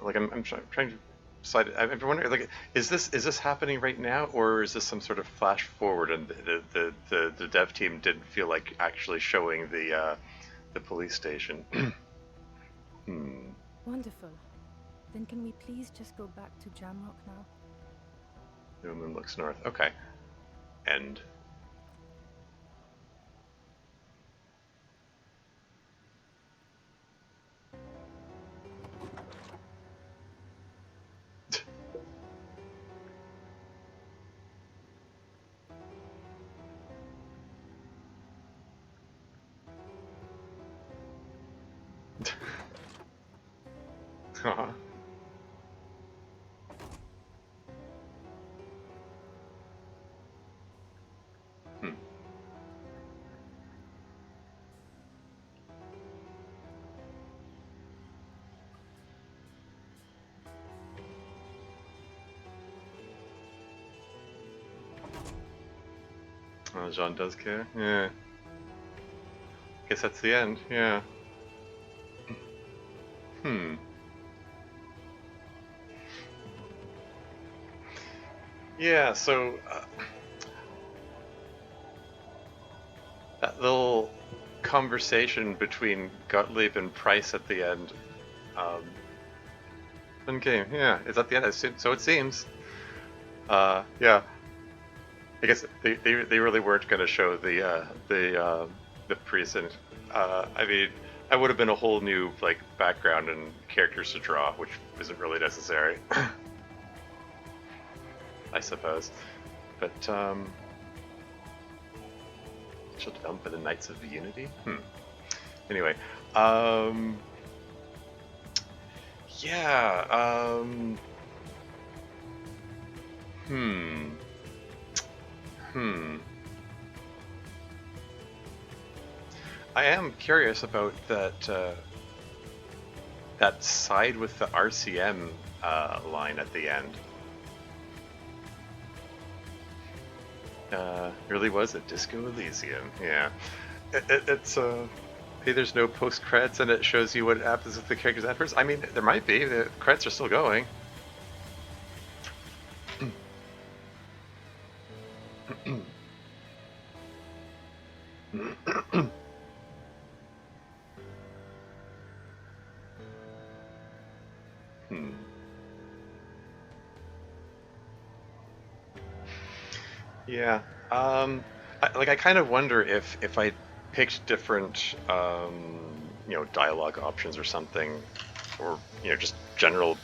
Like I'm trying to decide. I'm wondering, like, is this happening right now, or is this some sort of flash forward, and the dev team didn't feel like actually showing the police station? Wonderful. Then can we please just go back to Jamrock now? Newman looks north. Okay. And Jean does care. Yeah. guess that's the end. Yeah. Yeah, so that little conversation between Gottlieb and Price at the end. Okay, yeah, it's at the end. So it seems. Yeah. I guess they really weren't going to show the precinct. I mean, that would have been a whole new like background and characters to draw, which isn't really necessary. I suppose. But she'll develop by the Knights of Unity? Anyway. Yeah, I am curious about that side with the RCM line at the end. Really was a Disco Elysium, yeah. It's hey, there's no post credits, and it shows you what happens with the characters afterwards. I mean, there might be. The credits are still going. Yeah. I kind of wonder if I picked different, dialogue options or something, or just general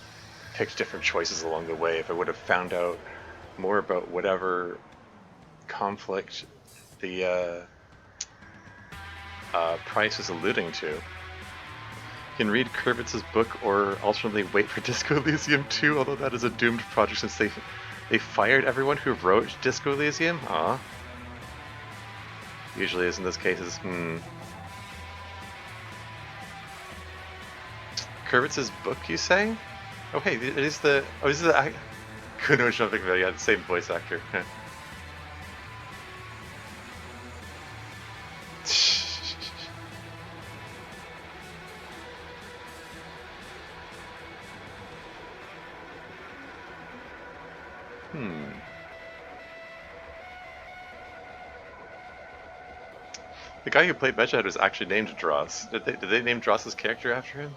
picked different choices along the way, if I would have found out more about whatever conflict the Price is alluding to. You can read Kurbitz's book, or alternately wait for Disco Elysium 2, although that is a doomed project since they fired everyone who wrote Disco Elysium? Aw. Usually is in those cases. Kurbitz's book, you say? Oh hey, it is the... Oh, this is the... Kuno jumping, yeah, the same voice actor. The guy who played Metrohead was actually named Dross. Did they name Dross's character after him?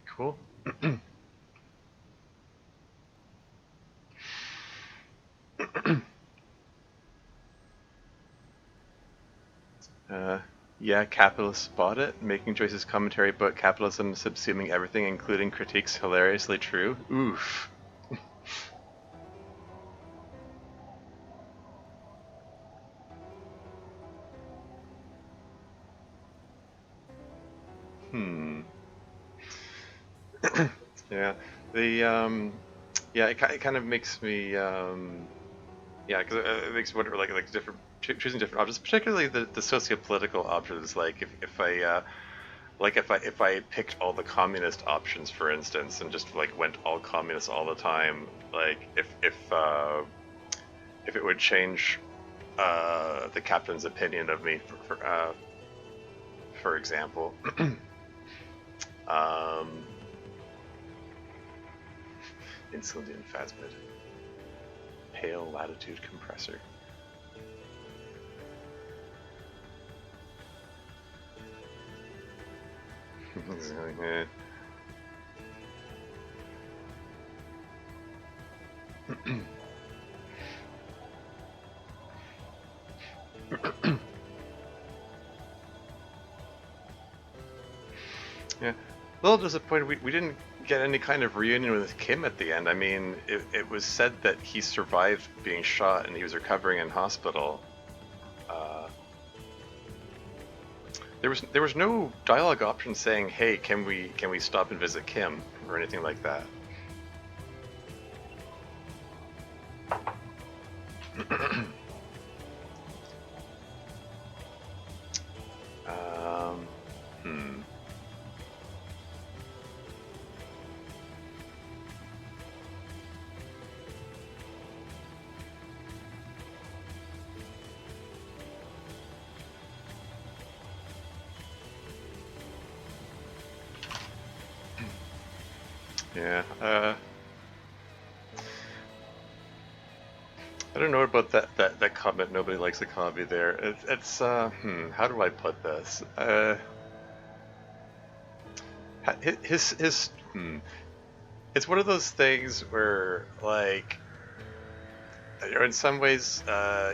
Cool. Yeah, capitalists bought it. Making Choices commentary about capitalism subsuming everything, including critiques, hilariously true. Oof. Yeah, it kind of makes me, yeah, because it makes me wonder, like different, choosing different options, particularly the socio-political options. Like if I picked all the communist options, for instance, and just like went all communist all the time, like if it would change the captain's opinion of me, for example. Insulindian phasmid. Pale latitude compressor. Yeah, a little disappointed we didn't get any kind of reunion with Kim at the end. I mean, it was said that he survived being shot and he was recovering in hospital. There was no dialogue option saying, "Hey, can we stop and visit Kim?" or anything like that. Yeah. I don't know about that comment. Nobody likes a commie there. It's how do I put this? His it's one of those things where, like, in some ways,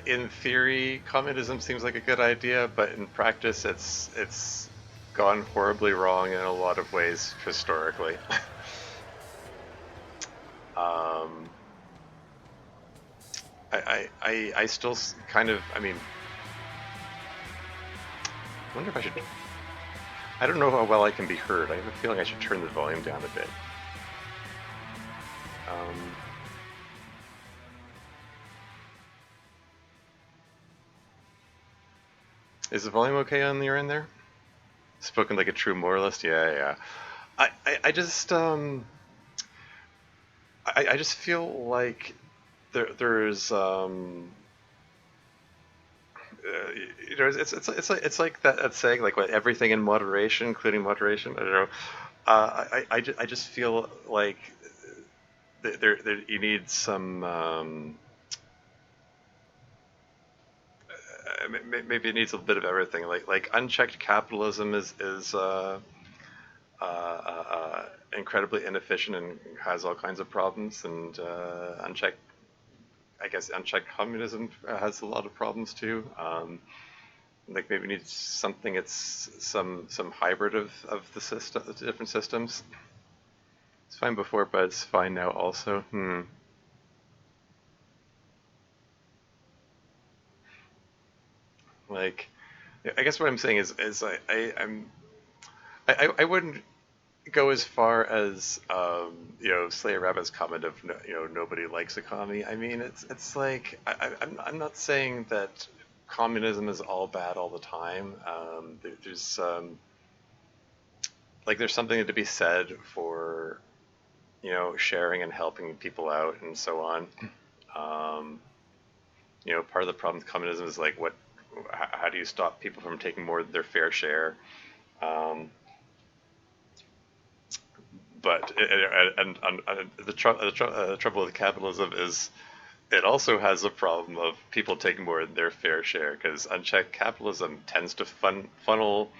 in theory, communism seems like a good idea, but in practice, it's gone horribly wrong in a lot of ways historically. um, I still kind of, I mean, I wonder if I should. I don't know how well I can be heard. I have a feeling I should turn the volume down a bit. Is the volume okay on your end there? Spoken like a true moralist? Yeah, yeah. I just I just feel like there's you know, it's like that saying, like, what, everything in moderation, including moderation. I don't know. I just feel like there you need some maybe it needs a bit of everything. Like unchecked capitalism is incredibly inefficient and has all kinds of problems, and unchecked communism has a lot of problems too. Like maybe needs something. It's some hybrid of the system, the different systems. It's fine before, but it's fine now also. Like, I guess what I'm saying is I wouldn't go as far as Slayer Rabbit's comment of nobody likes a commie. I mean, it's like I'm not saying that communism is all bad all the time. There's like there's something to be said for sharing and helping people out and so on. Part of the problem with communism is like how do you stop people from taking more than their fair share? But the trouble with capitalism is it also has a problem of people taking more than their fair share, because unchecked capitalism tends to funnel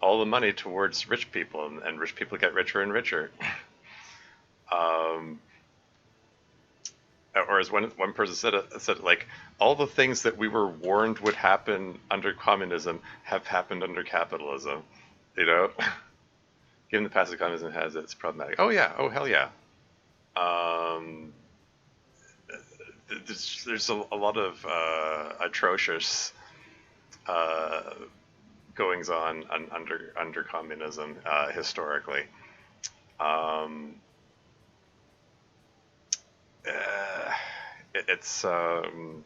all the money towards rich people, and rich people get richer and richer. Or as one person said, like, all the things that we were warned would happen under communism have happened under capitalism. Given the past, communism has its problematic. Oh yeah, oh hell yeah. There's a lot of atrocious goings on under communism historically. It's I'm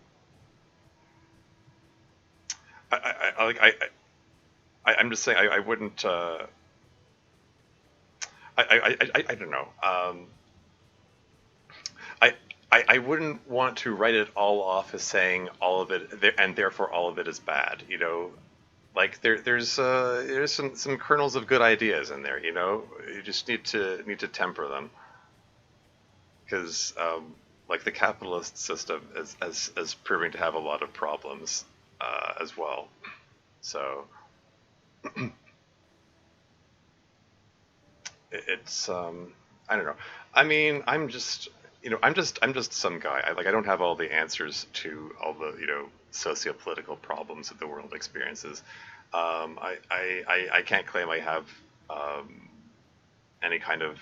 just saying I wouldn't. I don't know. I wouldn't want to write it all off as saying all of it, and therefore all of it is bad. Like there's some kernels of good ideas in there. You just need to temper them, because like the capitalist system is proving to have a lot of problems as well. So it's I don't know. I mean, I'm just some guy. I don't have all the answers to all the socio-political problems that the world experiences. I can't claim I have any kind of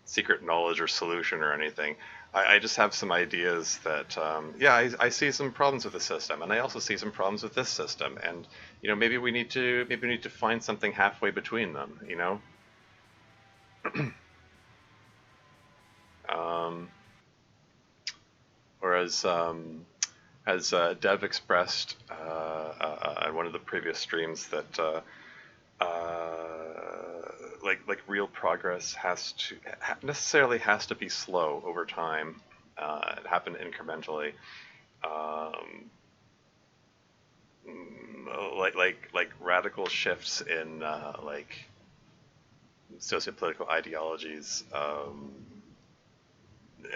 secret knowledge or solution or anything. I just have some ideas that I see some problems with the system, and I also see some problems with this system, and maybe we need to find something halfway between them. Whereas, as Dev expressed on one of the previous streams, that like real progress necessarily has to be slow over time. It happened incrementally. Like radical shifts in sociopolitical ideologies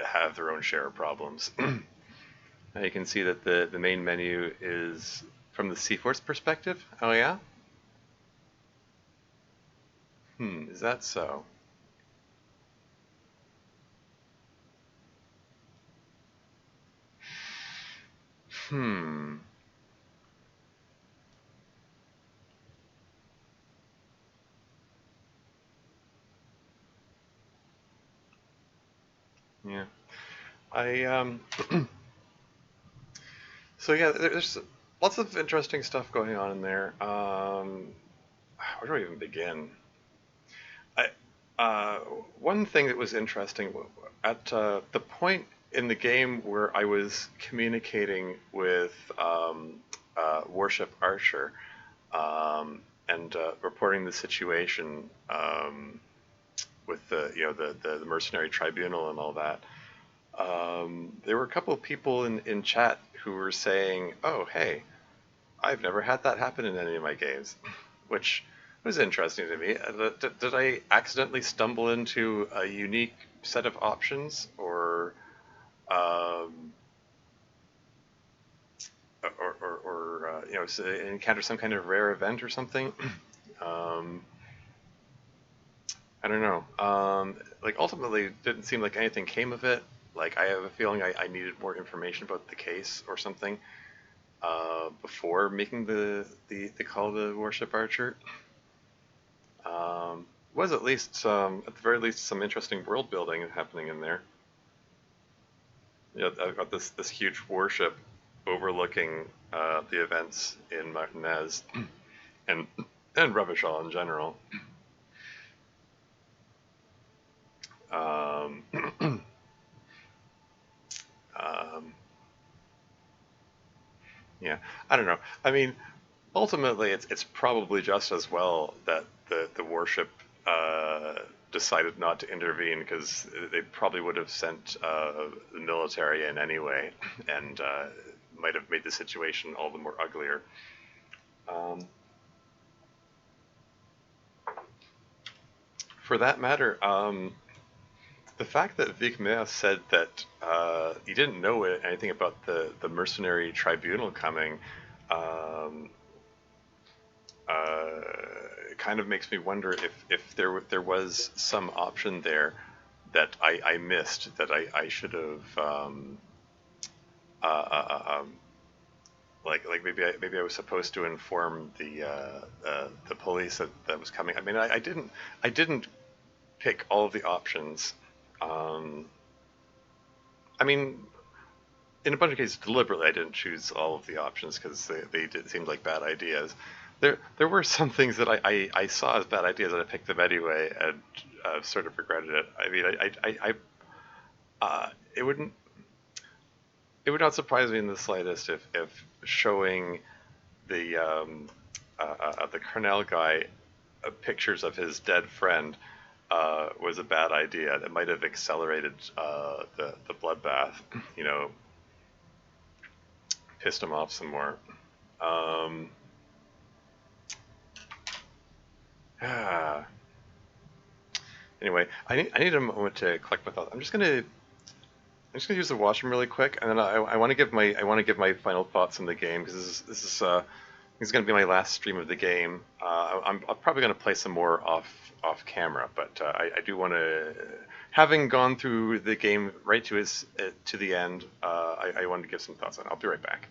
have their own share of problems. Now you can see that the main menu is from the Seaforth's perspective. Oh yeah? Is that so? Hmm. Yeah. I So yeah, there's lots of interesting stuff going on in there. Where do I even begin? I, uh, One thing that was interesting at the point in the game where I was communicating with Warship Archer and reporting the situation with the mercenary tribunal and all that. There were a couple of people in chat who were saying, "Oh, hey, I've never had that happen in any of my games," which was interesting to me. Did I accidentally stumble into a unique set of options, um, encounter some kind of rare event or something? um, I don't know. Like ultimately, it didn't seem like anything came of it. Like I have a feeling I needed more information about the case or something before making the call to Warship Archer. Was at least at the very least some interesting world building happening in there. I've got this huge warship overlooking the events in Martinez and Revachol in general. Um, um, yeah, I don't know. I mean, ultimately, it's probably just as well that the warship decided not to intervene because they probably would have sent the military in anyway, and might have made the situation all the more uglier. For that matter, the fact that Vic Meyer said that he didn't know anything about the mercenary tribunal coming um, kind of makes me wonder if there was some option there that I missed that I should have uh, uh, um, like maybe I was supposed to inform the police that was coming. I mean I didn't pick all of the options. Um, I mean, in a bunch of cases, deliberately, I didn't choose all of the options because they seemed like bad ideas. There were some things that I saw as bad ideas and I picked them anyway and sort of regretted it. I mean, it would not surprise me in the slightest if showing the Cornell guy pictures of his dead friend was a bad idea. That might have accelerated the bloodbath. You know, pissed him off some more. Anyway, I need a moment to collect my thoughts. I'm just gonna use the washroom really quick, and then I want to give my final thoughts on the game because this is going to be my last stream of the game. I'm probably going to play some more off camera, but I do want to, having gone through the game right to the end, I wanted to give some thoughts on it. I'll be right back.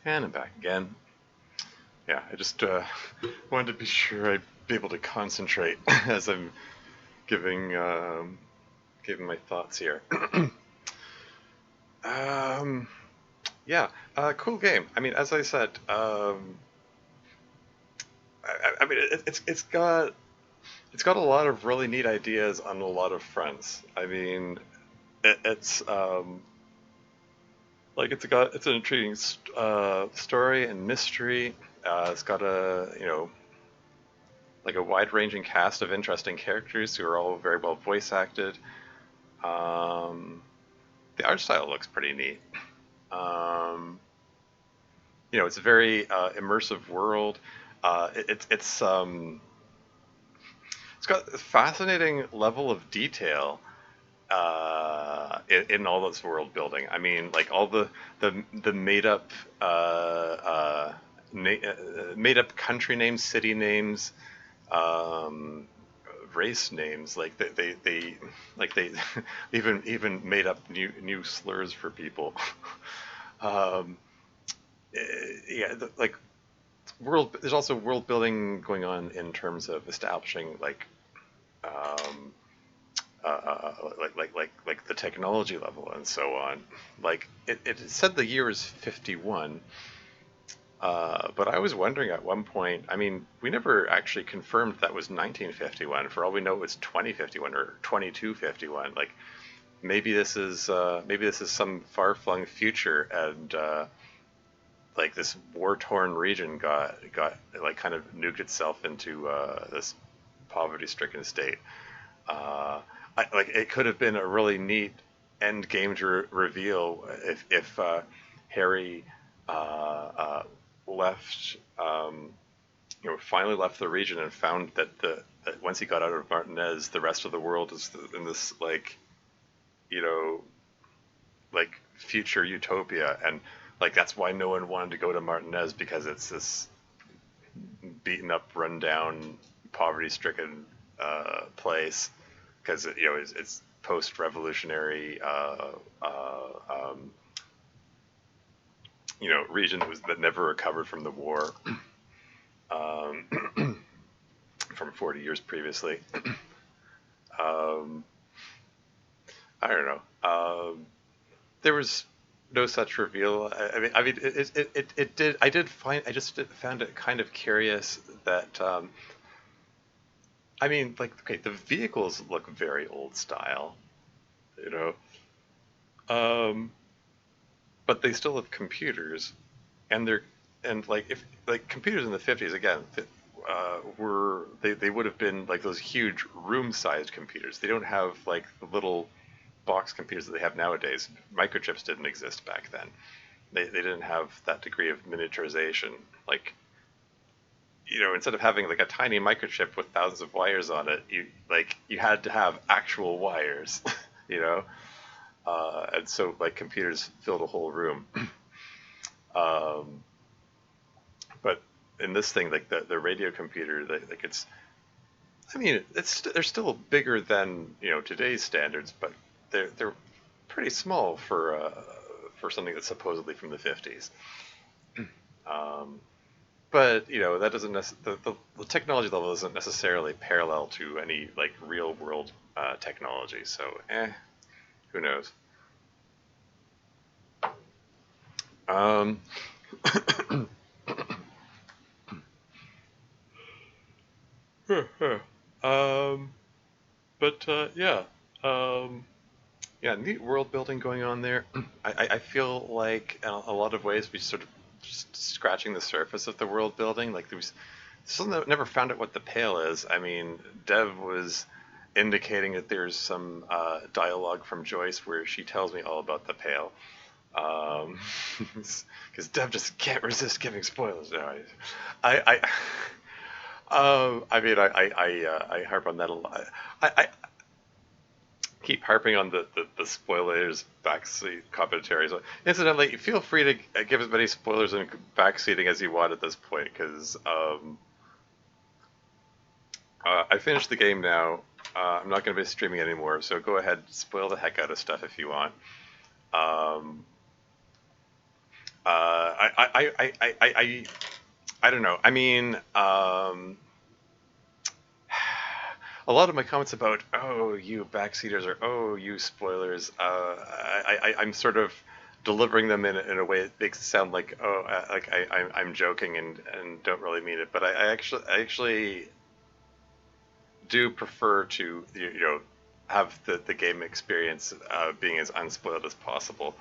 And I'm back again. Yeah, I just wanted to be sure I'd be able to concentrate as I'm giving my thoughts here. Yeah, cool game. I mean, as I said, I mean, it's got a lot of really neat ideas on a lot of fronts. I mean, it's like it's an intriguing story and mystery. It's got like a wide-ranging cast of interesting characters who are all very well voice acted. The art style looks pretty neat. It's a very immersive world. It's got a fascinating level of detail in all this world building. I mean, like all the made up made up country names, city names, race names. Like they even made up new slurs for people. Yeah, like there's also world building going on in terms of establishing like the technology level and so on. Like it said the year is 51, but I was wondering at one point. I mean, we never actually confirmed that was 1951. For all we know, it's 2051 or 2251. Like maybe this is some far-flung future, and like this war-torn region got like kind of nuked itself into this poverty-stricken state. Like it could have been a really neat end game to reveal if Harry left, finally left the region and found that that once he got out of Martinez, the rest of the world is in this like future utopia, and like that's why no one wanted to go to Martinez, because it's this beaten up, run down, poverty stricken place, because it's post revolutionary region that never recovered from the war from 40 years previously. I don't know. There was no such reveal. I mean, it did. I just found it kind of curious that. I mean, like, okay, the vehicles look very old style, but they still have computers, and if computers in the 50s again they would have been like those huge room-sized computers. They don't have like the little box computers that they have nowadays. Microchips didn't exist back then. They didn't have that degree of miniaturization. Like, instead of having like a tiny microchip with thousands of wires on it, you had to have actual wires, and so like computers filled a whole room. But in this thing, like the radio computer, like it's, I mean, they're still bigger than today's standards, but they're pretty small for something that's supposedly from the 50s. But that doesn't the technology level isn't necessarily parallel to any like real world technology. So who knows? Yeah, neat world building going on there. I feel like in a lot of ways we sort of just scratching the surface of the world building. Like there was something that never found out what the Pale is. I mean, Dev was indicating that there's some dialogue from Joyce where she tells me all about the Pale. Because Dev just can't resist giving spoilers. No, I mean, I harp on that a lot. I keep harping on the spoilers, backseat commentary. So, incidentally, feel free to give as many spoilers and backseating as you want at this point, because I finished the game now. I'm not going to be streaming anymore, so go ahead, spoil the heck out of stuff if you want. I don't know. I mean, a lot of my comments about, oh, you backseaters, or oh, you spoilers, I'm sort of delivering them in a way that makes it sound like, oh, like I'm joking and don't really mean it. But I actually do prefer to, have the game experience being as unspoiled as possible.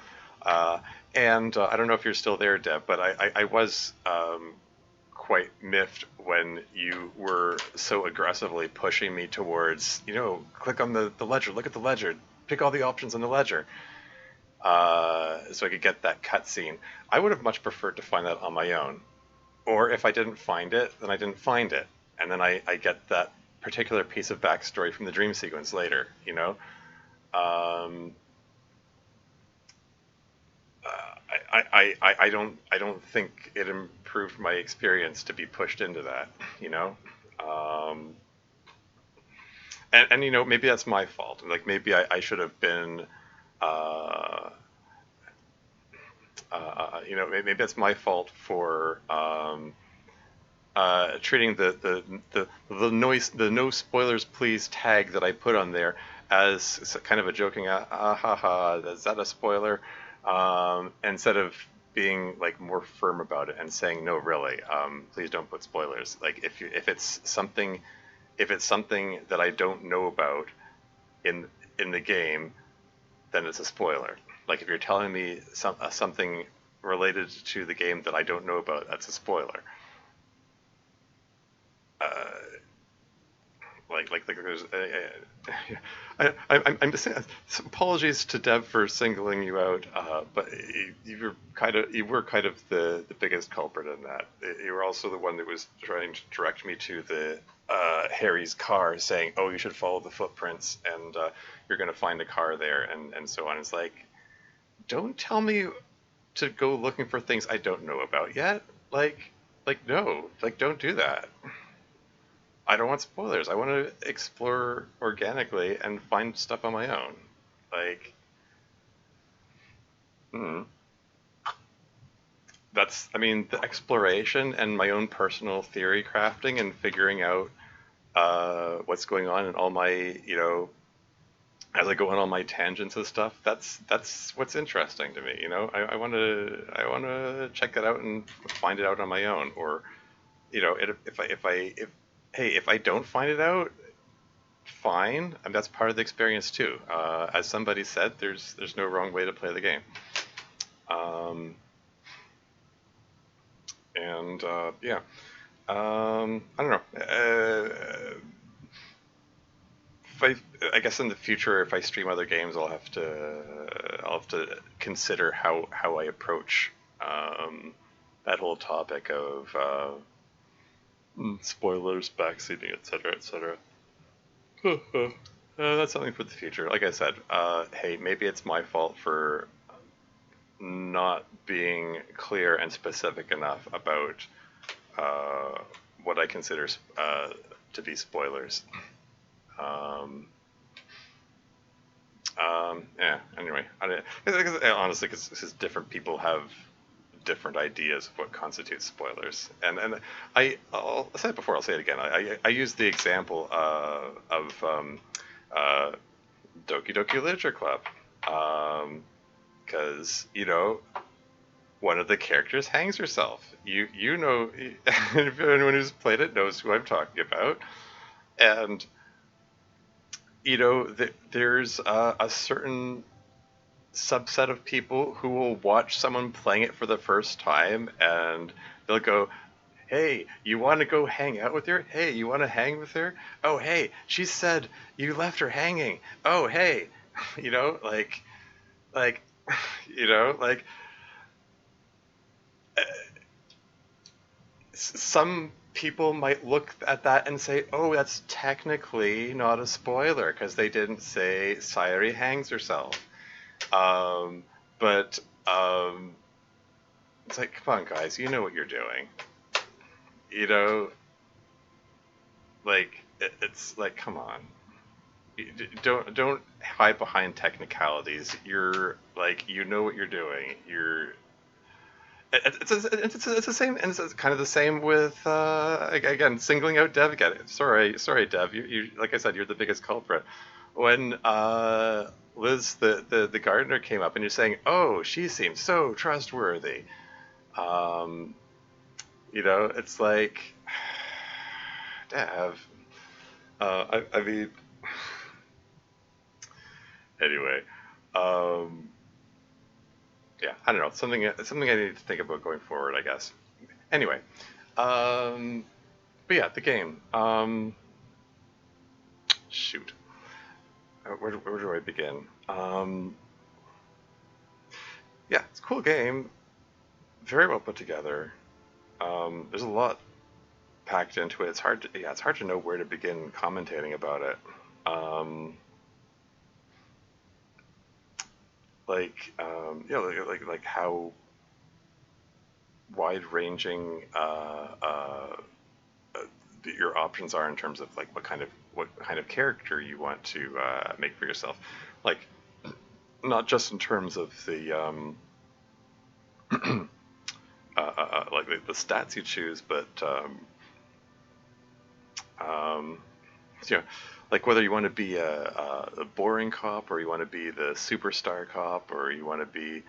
And I don't know if you're still there, Deb, but I was quite miffed when you were so aggressively pushing me towards, click on the ledger, look at the ledger, pick all the options on the ledger, so I could get that cutscene. I would have much preferred to find that on my own. Or if I didn't find it, then I didn't find it. And then I get that particular piece of backstory from the dream sequence later, I don't think it improved my experience to be pushed into that, and maybe that's my fault. Like maybe I should have been, maybe that's my fault for treating the no spoilers please tag that I put on there as kind of a joking haha, is that a spoiler, instead of being like more firm about it and saying no, really, please don't put spoilers. Like if it's something that I don't know about in the game, then it's a spoiler. Like if you're telling me something related to the game that I don't know about, that's a spoiler. Like there's I'm just saying, apologies to Deb for singling you out, but you were kind of the biggest culprit in that. You were also the one that was trying to direct me to the Harry's car, saying, oh, you should follow the footprints and you're going to find a car there, and so on. It's like, don't tell me to go looking for things I don't know about yet. Like no, like don't do that. I don't want spoilers. I want to explore organically and find stuff on my own. Like, the exploration and my own personal theory crafting and figuring out what's going on and all my, as I go on all my tangents and stuff. That's what's interesting to me. I want to check that out and find it out on my own. Or, if I don't find it out, fine. I mean, that's part of the experience too. As somebody said, there's no wrong way to play the game. Yeah. I don't know. I guess in the future, if I stream other games, I'll have to consider how I approach that whole topic of spoilers, backseating, etc., etc. That's something for the future. Like I said, hey, maybe it's my fault for not being clear and specific enough about what I consider to be spoilers. Yeah. Anyway, honestly, because different people have different ideas of what constitutes spoilers, and I'll say it before, I'll say it again. I use the example of Doki Doki Literature Club, because one of the characters hangs herself. Anyone who's played it knows who I'm talking about, and there's a certain subset of people who will watch someone playing it for the first time and they'll go, hey, you want to go hang out with her? Hey, you want to hang with her? Oh, hey, she said you left her hanging. Oh, hey, some people might look at that and say, oh, that's technically not a spoiler because they didn't say Sayuri hangs herself. But it's like, come on, guys, you know what you're doing. It's like, come on. Don't hide behind technicalities. You're like, you know what you're doing. It's the same, and it's kind of the same with again singling out Dev again. Sorry, Dev. You like I said, you're the biggest culprit. When Liz, the gardener, came up, and you're saying, "Oh, she seems so trustworthy." Um, it's like, Dev. I mean, anyway. Um, yeah, I don't know. Something I need to think about going forward, I guess. Anyway, but yeah, the game. Shoot, where do I begin? Yeah, it's a cool game. Very well put together. There's a lot packed into it. It's hard to know where to begin commentating about it. Like how wide-ranging your options are in terms of like what kind of character you want to make for yourself, like not just in terms of the like the stats you choose, but like whether you want to be a boring cop, or you want to be the superstar cop, or you want to be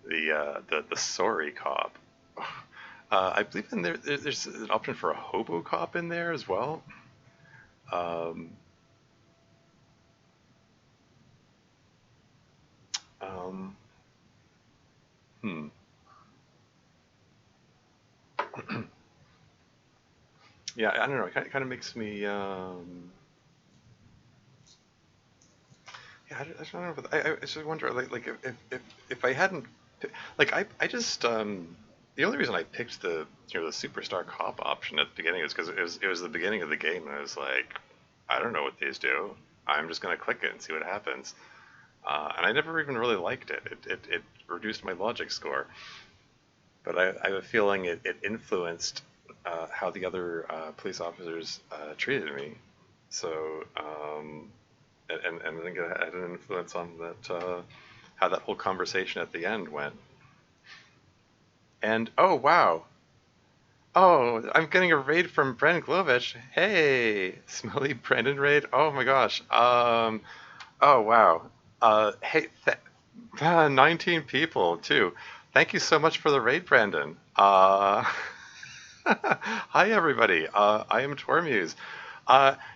the sorry cop. I believe there's an option for a hobo cop in there as well. Um, um, hmm. Yeah, I don't know. It kind of makes me. Yeah, I just don't know. I just wonder, like if I hadn't, like I just the only reason I picked the superstar cop option at the beginning is because it was the beginning of the game, and I was like, I don't know what these do. I'm just gonna click it and see what happens. And I never even really liked it. It reduced my logic score, but I have a feeling it influenced how the other police officers treated me. So. And I think it had an influence on that, how that whole conversation at the end went. And oh wow, oh I'm getting a raid from Bren Glovich. Hey, smelly Brendan raid. Oh my gosh. Oh wow. Hey, 19 people too. Thank you so much for the raid, Brandon. Hi everybody. I am Tormuse.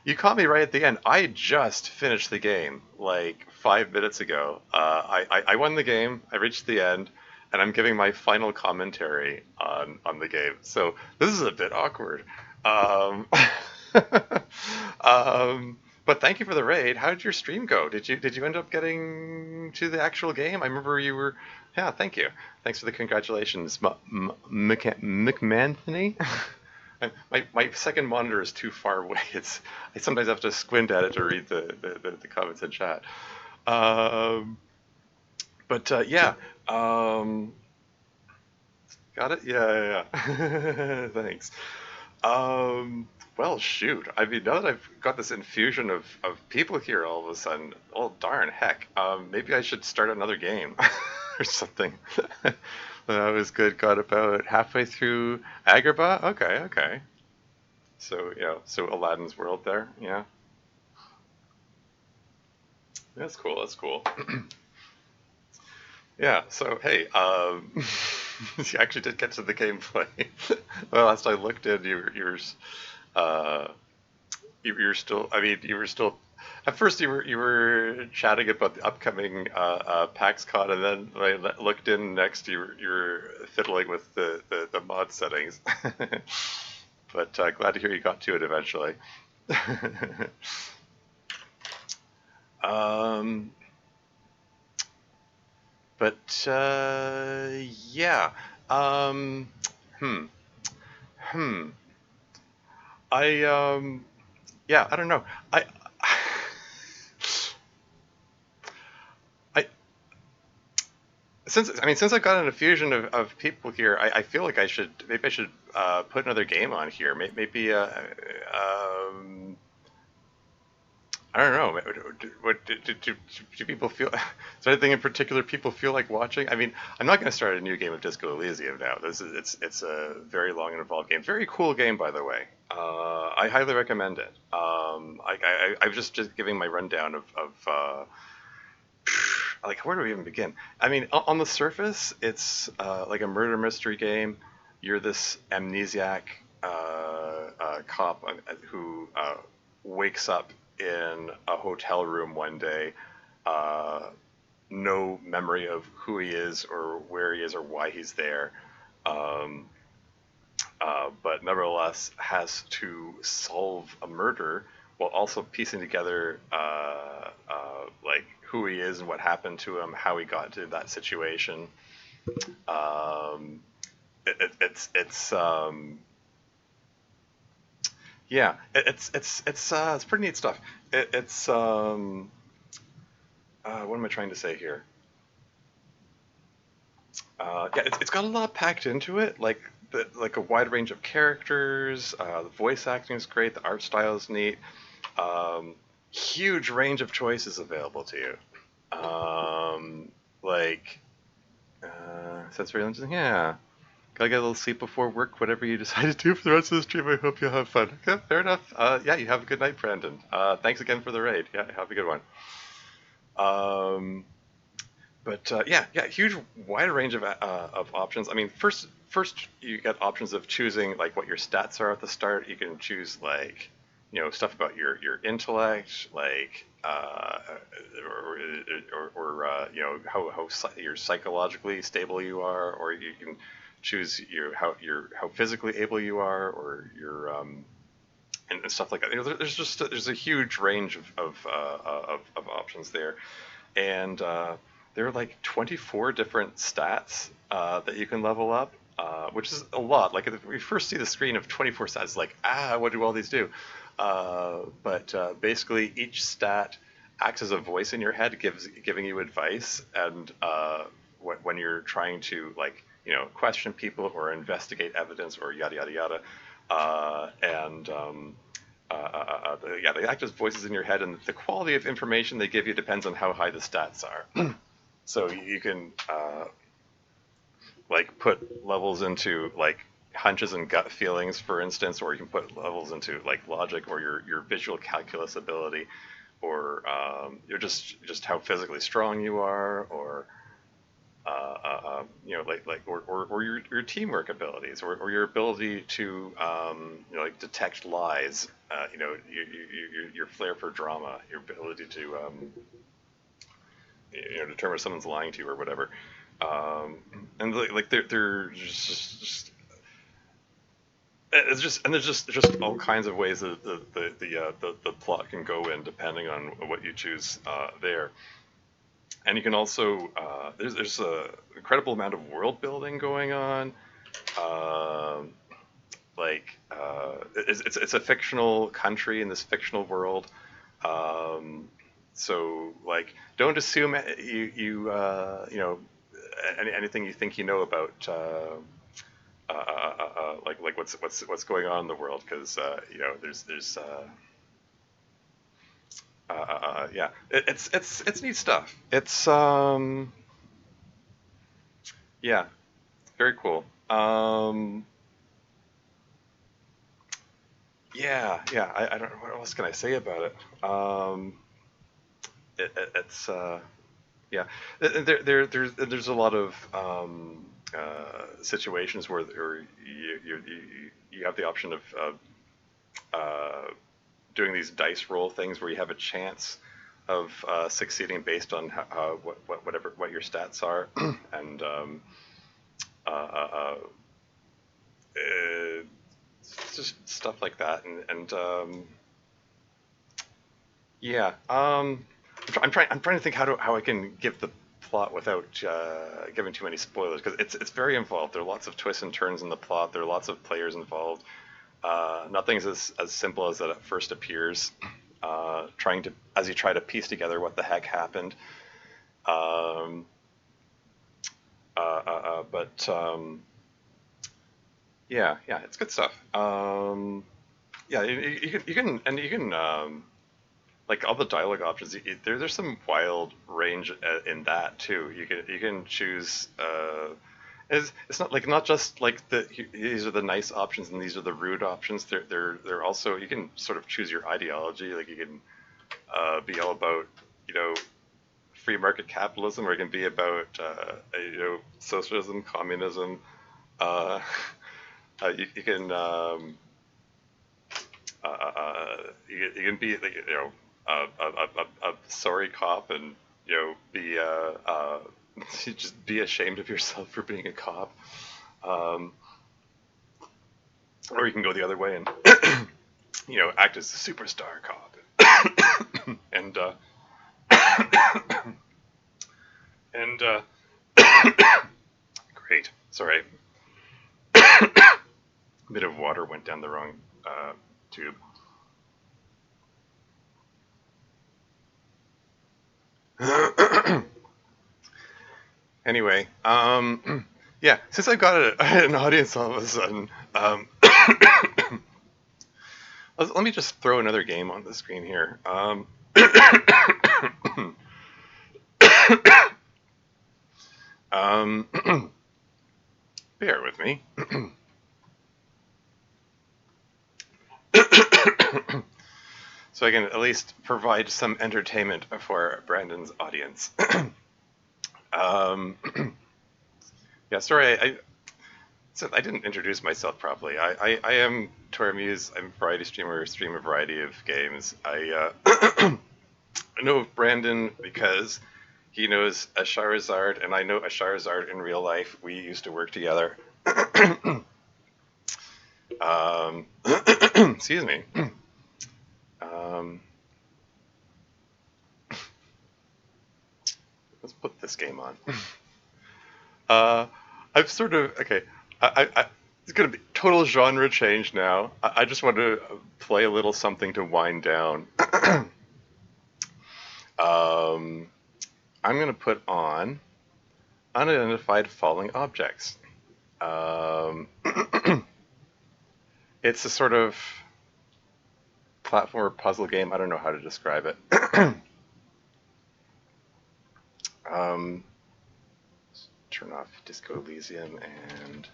You caught me right at the end. I just finished the game like 5 minutes ago. I won the game. I reached the end, and I'm giving my final commentary on the game. So this is a bit awkward. Um, but thank you for the raid. How did your stream go? Did you end up getting to the actual game? I remember you were. Yeah, thank you. Thanks for the congratulations, McManthony. My second monitor is too far away. I sometimes have to squint at it to read the comments in chat. But yeah, got it. Yeah. Thanks. Well, shoot. I mean, now that I've got this infusion of people here all of a sudden, oh darn heck, maybe I should start another game or something. That was good. Got about halfway through Agrabah. Okay. So so Aladdin's world there. Yeah, that's cool. Yeah. So hey, you actually did get to the gameplay. Well, last I looked in, uh, you were still. I mean, you were still. At first, you were chatting about the upcoming PAX Con, and then when I looked in next, you were fiddling with the mod settings. But glad to hear you got to it eventually. um, but yeah. Um, hmm. Hmm. I yeah. I don't know. I since I've got an infusion of people here, I feel like I should put another game on here. Maybe I don't know. What do people feel? Is there anything in particular people feel like watching? I mean, I'm not going to start a new game of Disco Elysium now. It's a very long and involved game. Very cool game, by the way. I highly recommend it. I'm just giving my rundown of like, where do we even begin? I mean, on the surface, it's like a murder mystery game. You're this amnesiac cop who wakes up in a hotel room one day, no memory of who he is or where he is or why he's there, um, but nevertheless has to solve a murder while also piecing together like who he is and what happened to him, how he got to that situation. Um, it's yeah, it's pretty neat stuff. It's what am I trying to say here? Yeah, it's got a lot packed into it, like a wide range of characters. The voice acting is great. The art style is neat. Huge range of choices available to you. Like sensory limited. Yeah, gotta get a little sleep before work. Whatever you decide to do for the rest of the stream, I hope you'll have fun. Okay, fair enough. Yeah, you have a good night, Brandon. Thanks again for the raid. Yeah, have a good one. Um, but yeah, huge wide range of options. I mean, first you get options of choosing like what your stats are at the start. You can choose like stuff about your intellect, like or how you're psychologically stable you are, or you can choose how physically able you are, or your and stuff like that. There's a huge range of options there, and there are like 24 different stats that you can level up, which is a lot. Like if we first see the screen of 24 stats, it's like, what do all these do? But basically each stat acts as a voice in your head, giving you advice, and when you're trying to question people or investigate evidence or yada yada yada, and yeah, they act as voices in your head, and the quality of information they give you depends on how high the stats are. So you can like put levels into like hunches and gut feelings, for instance, or you can put levels into like logic or your visual calculus ability, or you're just how physically strong you are, or or your teamwork abilities, or your ability to like detect lies, your flair for drama, your ability to determine if someone's lying to you or whatever. And like they're just it's just, and there's just all kinds of ways that the plot can go in depending on what you choose there. And you can also there's a incredible amount of world building going on. It's a fictional country in this fictional world. So like, don't assume anything you think you know about like what's going on in the world, because there's yeah, it's neat stuff. It's yeah, very cool. Yeah, I don't know, what else can I say about it. It's yeah, there's a lot of situations where you have the option of doing these dice roll things where you have a chance of succeeding based on what your stats are, and it's just stuff like that, and yeah. I'm trying to think how I can give the plot without giving too many spoilers, because it's very involved. There are lots of twists and turns in the plot. There are lots of players involved. Nothing's as simple as that it first appears. As you try to piece together what the heck happened. But yeah, it's good stuff. Yeah, you can like all the dialogue options, there's some wild range in that too. You can choose. It's not like not just like these are the nice options and these are the rude options. They're also, you can sort of choose your ideology. Like you can be all about, you know, free market capitalism, or you can be about you know, socialism, communism. You can you can be, like, you know, a sorry cop, and, you know, be just be ashamed of yourself for being a cop, or you can go the other way and you know, act as a superstar cop, and and great. Sorry, a bit of water went down the wrong tube. Anyway, yeah, since I've got an audience all of a sudden, let me just throw another game on the screen here. Bear with me. So I can at least provide some entertainment for Brandon's audience. Yeah, sorry, I didn't introduce myself properly. I am Tormuse. I'm a variety streamer, stream a variety of games. I know of Brandon because he knows a Charizard, and I know a Charizard in real life. We used to work together. Excuse me. Let's put this game on. I've sort of, okay, it's going to be total genre change now. I just want to play a little something to wind down. I'm going to put on Unidentified Falling Objects. It's a sort of platformer puzzle game. I don't know how to describe it. Turn off Disco Elysium and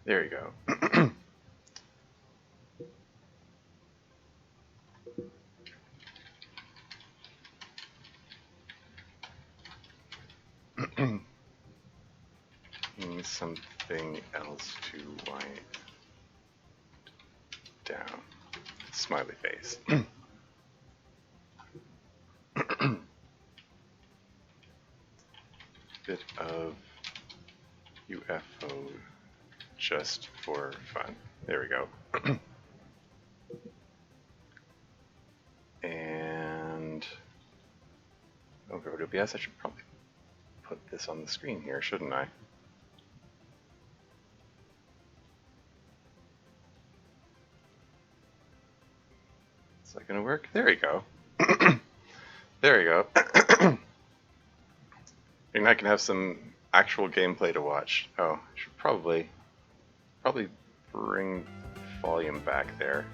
there you go. Something else to wind down. Smiley face. Bit of UFO just for fun. There we go. And over to OBS, I should probably put this on the screen here, shouldn't I? Is that gonna work? There we go. There we go. And I can have some actual gameplay to watch. Oh, I should probably bring volume back there.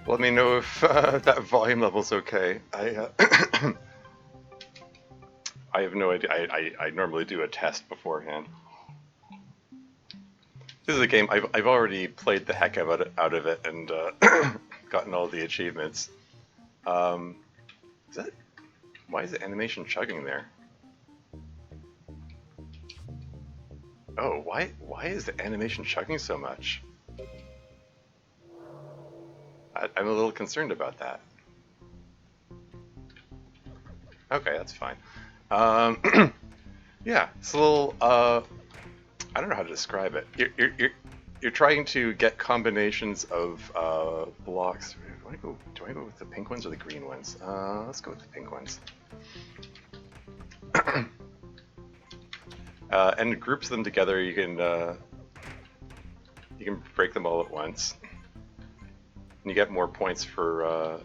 Let me know if that volume level's okay. I have no idea. I normally do a test beforehand. This is a game I've already played the heck out of it and gotten all the achievements. Why is the animation chugging there? Oh, why is the animation chugging so much? I'm a little concerned about that. Okay, that's fine. Yeah, it's a little. I don't know how to describe it. You're trying to get combinations of blocks. Do I go with the pink ones or the green ones? Let's go with the pink ones. And groups them together. You can break them all at once. And you get more points for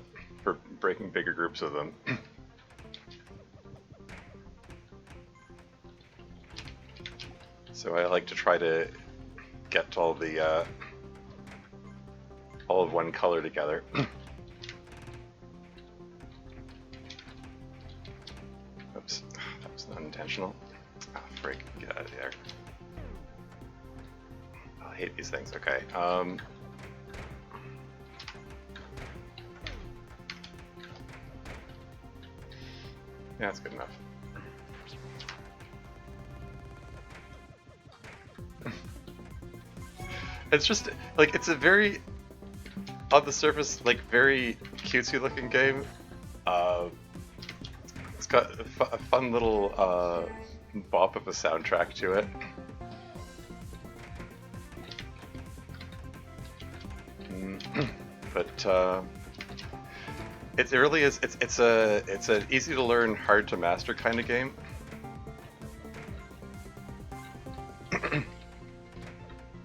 breaking bigger groups of them. So I like to try to get all of one color together. Oops, that was unintentional. Ah, frick, get out of there. I hate these things. Okay. Yeah, that's good enough. It's just, like, it's a very, on the surface, like, very cutesy looking game. It's got a fun little bop of a soundtrack to it. But it really is. It's an easy to learn, hard to master kind of game.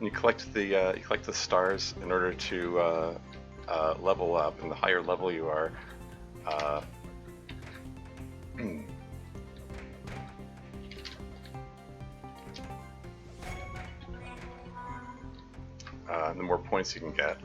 You collect the stars in order to level up, and the higher level you are, the more points you can get.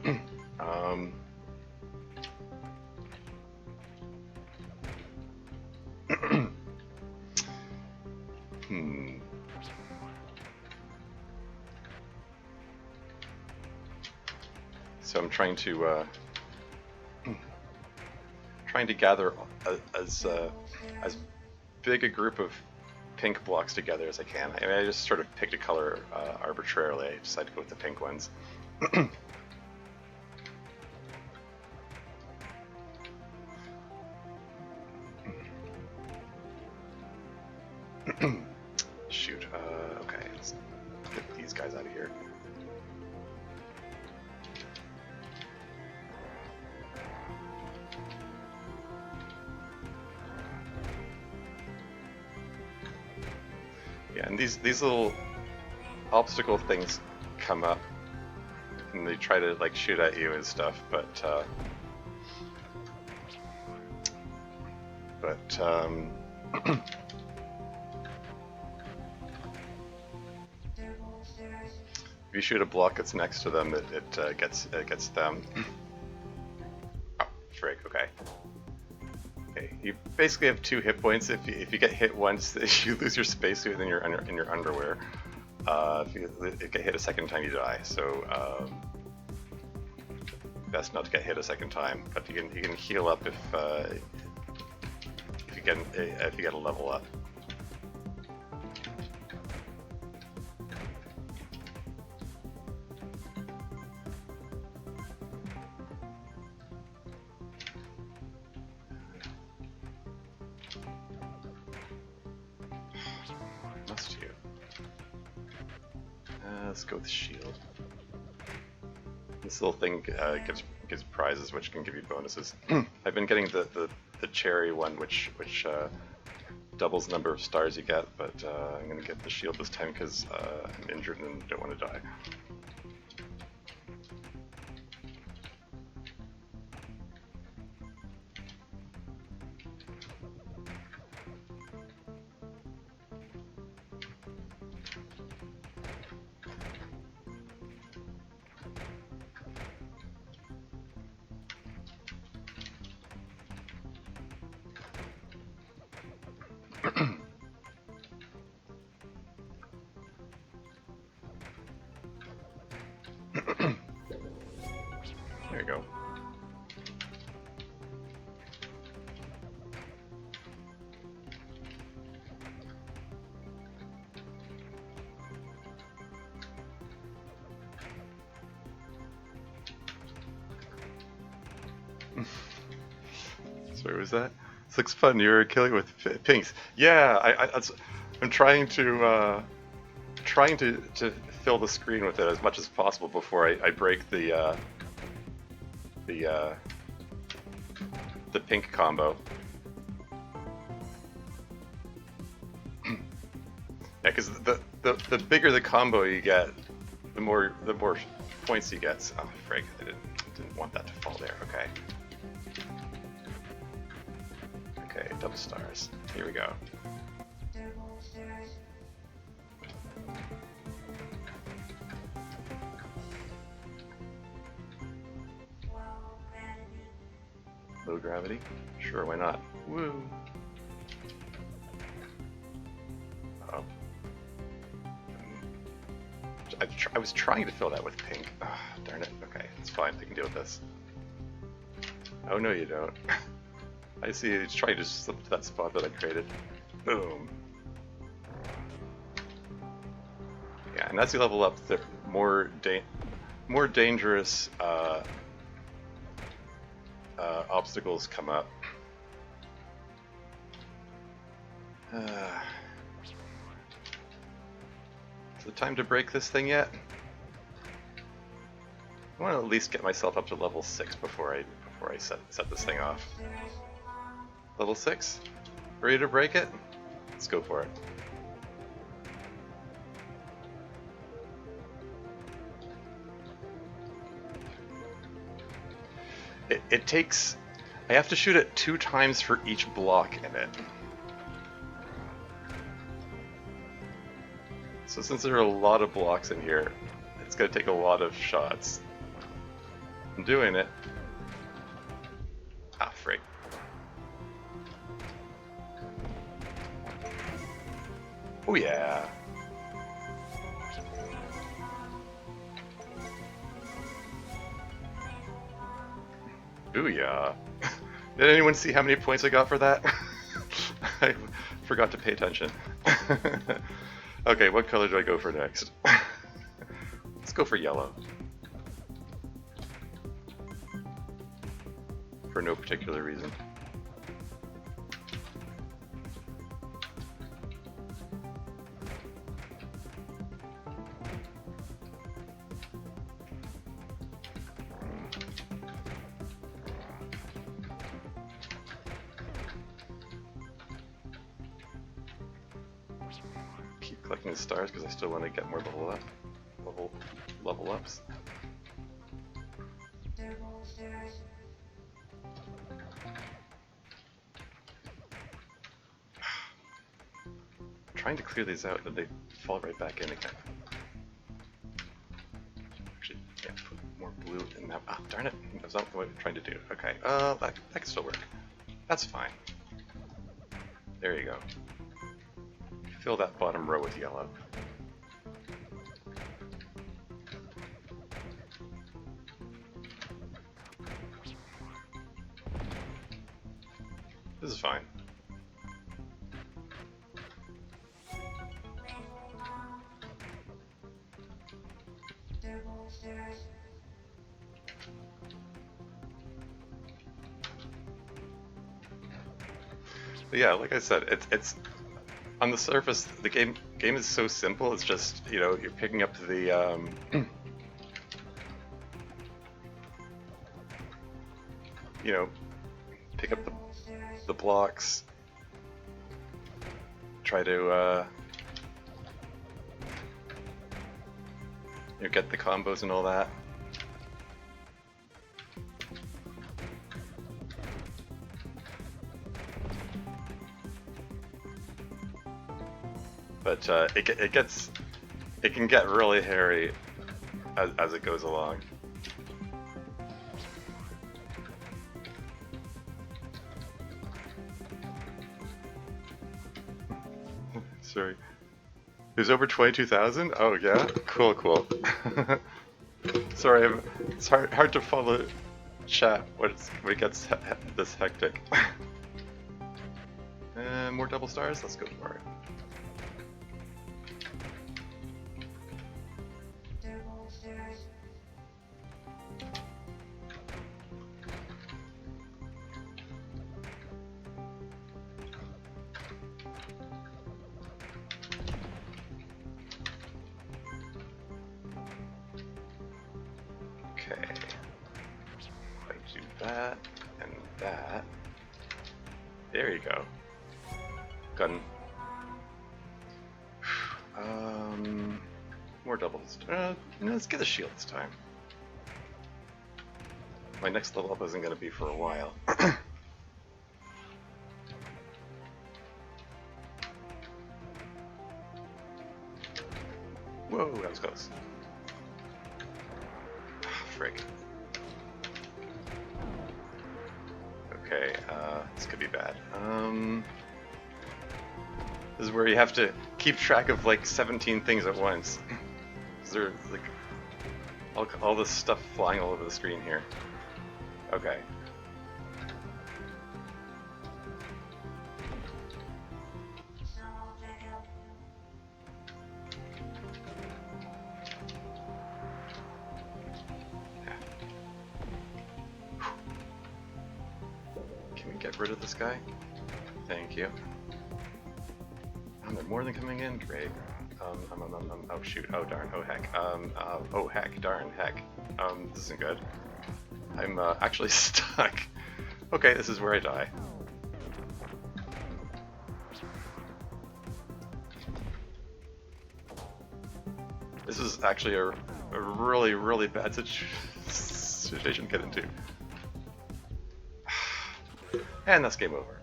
So I'm trying to gather as big a group of pink blocks together as I can. I mean, I just sort of picked a color arbitrarily. I decided to go with the pink ones. Shoot. Okay, let's get these guys out of here. Yeah, and these little obstacle things come up, and they try to like shoot at you and stuff, but if you shoot a block that's next to them, it gets them. Oh, frig. Okay. Okay. You basically have 2 hit points. If you get hit once, you lose your spacesuit and you're in your underwear. If you get hit a second time, you die. So best not to get hit a second time. But you can heal up if you get a level up. Must you? Let's go with shield. This little thing gives prizes, which can give you bonuses. I've been getting the cherry one, which doubles the number of stars you get, but I'm gonna get the shield this time because I'm injured and don't want to die. There you go. Sorry, was that? This looks fun. You were killing with pinks. Yeah, I'm trying to fill the screen with it as much as possible before I break the pink combo. Yeah, because the bigger the combo you get, the more points you get. Oh, frig! I didn't want that to fall there. Okay. Okay, double stars. Here we go. gravity? Sure, why not? Woo! Oh. I was trying to fill that with pink. Oh, darn it. Okay, it's fine. I can deal with this. Oh, no, you don't. I see you trying to slip to that spot that I created. Boom. Yeah, and as you level up, the more dangerous obstacles come up. Is it time to break this thing yet? I want to at least get myself up to level 6 before I set this thing off. Level 6? Ready to break it? Let's go for it. It takes... I have to shoot it 2 times for each block in it. So since there are a lot of blocks in here, it's going to take a lot of shots. I'm doing it. Ah, frick. Oh yeah. Ooh yeah. Did anyone see how many points I got for that? I forgot to pay attention. Okay, what color do I go for next? Let's go for yellow. For no particular reason. Keep collecting the stars because I still want to get more level ups. Trying to clear these out, and they fall right back in again. Actually, yeah, put more blue in that. Ah, darn it! That's not what I'm trying to do. Okay, that can still work. That's fine. There you go. Fill that bottom row with yellow. This is fine. But yeah, like I said, it's on the surface, the game is so simple. It's just, you know, you're picking up the you know, pick up the blocks, try to you know, get the combos and all that. But it can get really hairy as it goes along. Sorry. Who's over 22,000? Oh yeah? Cool, cool. Sorry, it's hard to follow chat when it gets this hectic. More double stars? Let's go for it. Okay, I do that and that. There you go. Gun. More doubles. Let's get a shield this time. My next level up isn't going to be for a while. Whoa, that was close. Frick. Okay. this could be bad. This is where you have to keep track of like 17 things at once. Is there like all this stuff flying all over the screen here? Okay. Can we get rid of this guy? Thank you. Oh, there more than coming in? Great. Oh shoot, oh darn, oh heck. Oh heck, darn, heck. This isn't good. I'm actually stuck. Okay, this is where I die. This is actually a really, really bad situation to get into. And that's game over.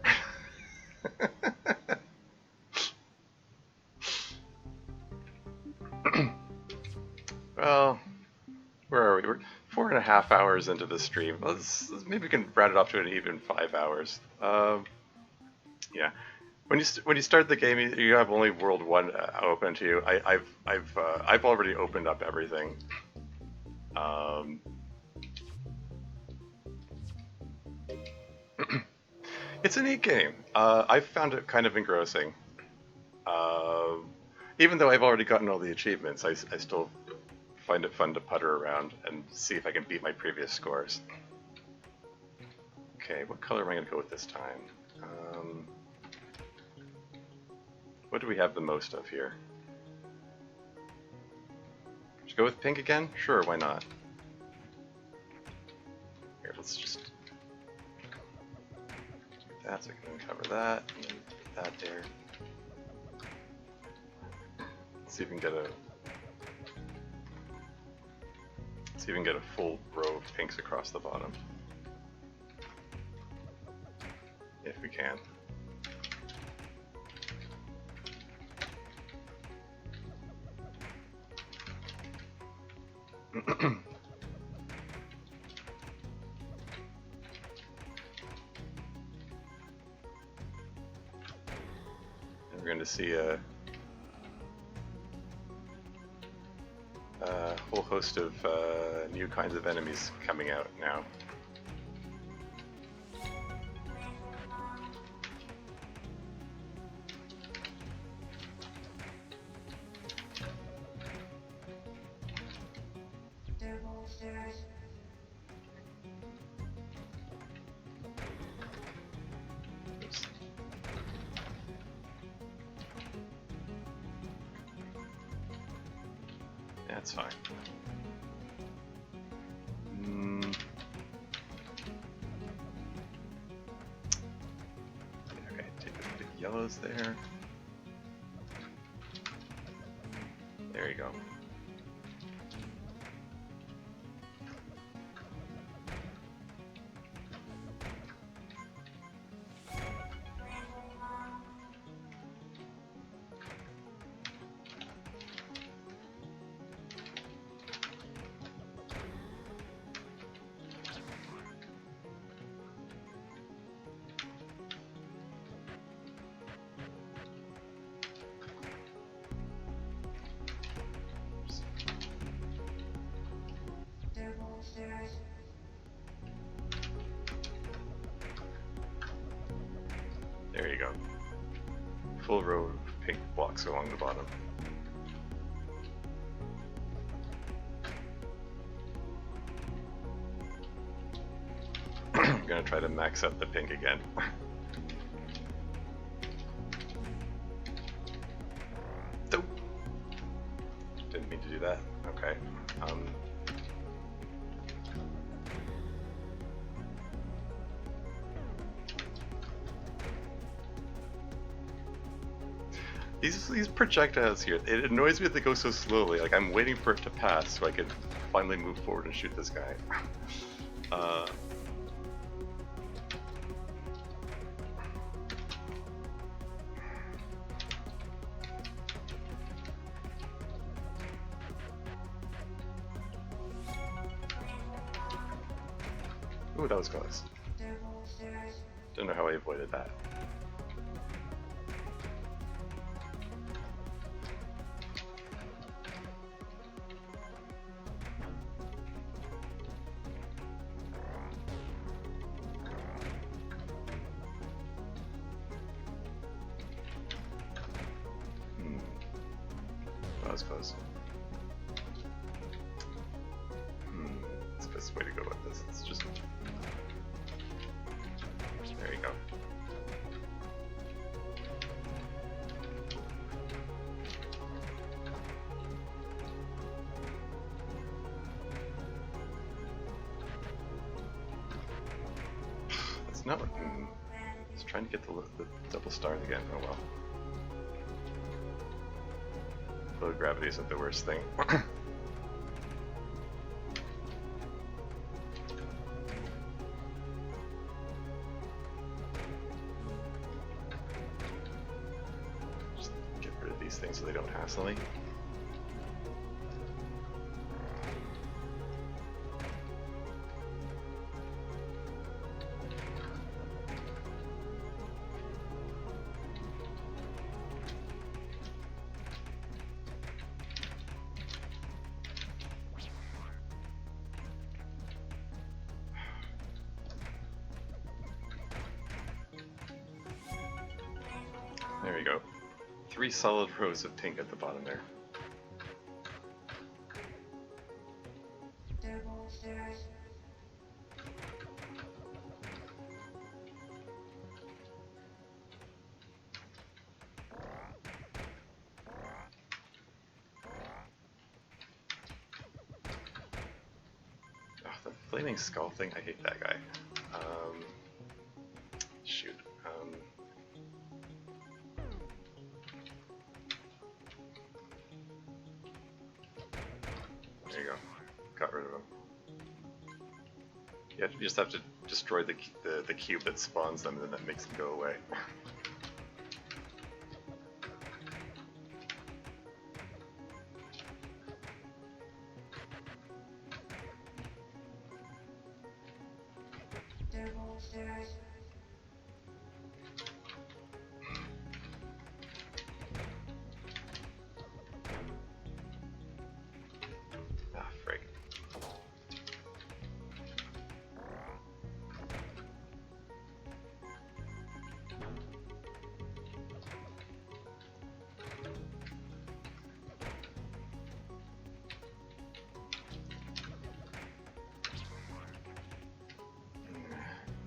Well, where are we? We're 4.5 hours into the stream. Maybe we can round it up to an even 5 hours. Yeah. When you start the game, you have only World 1 open to you. I've already opened up everything. It's a neat game. I've found it kind of engrossing. Even though I've already gotten all the achievements, I still find it fun to putter around and see if I can beat my previous scores. Okay, what color am I going to go with this time? What do we have the most of here? Should we go with pink again? Sure, why not? Here, let's just... That's going to cover that, and then put that there. Let's see if we can get a... See if we can get a full row of pinks across the bottom. If we can. And we're going to see a whole host of new kinds of enemies coming out now. Oops. That's fine. Okay, take the big yellows there. There you go. There you go. Full row of pink blocks along the bottom. I'm gonna try to max out the pink again. Nope. Didn't mean to do that. Okay. These projectiles here, it annoys me that they go so slowly. Like, I'm waiting for it to pass so I can finally move forward and shoot this guy. Ooh, that was close. Don't know how I avoided that. That was close. That's the best way to go about this. It's just... There you go. That's not what... I was trying to get the double star again. Oh well. Low gravity isn't the worst thing. Just get rid of these things so they don't hassle me. There we go. 3 solid rows of pink at the bottom there. Oh, the flaming skull thing, I hate that guy. Shoot. There you go. Got rid of him. Yeah, you just have to destroy the cube that spawns them, and then that makes them go away. Ah, frig.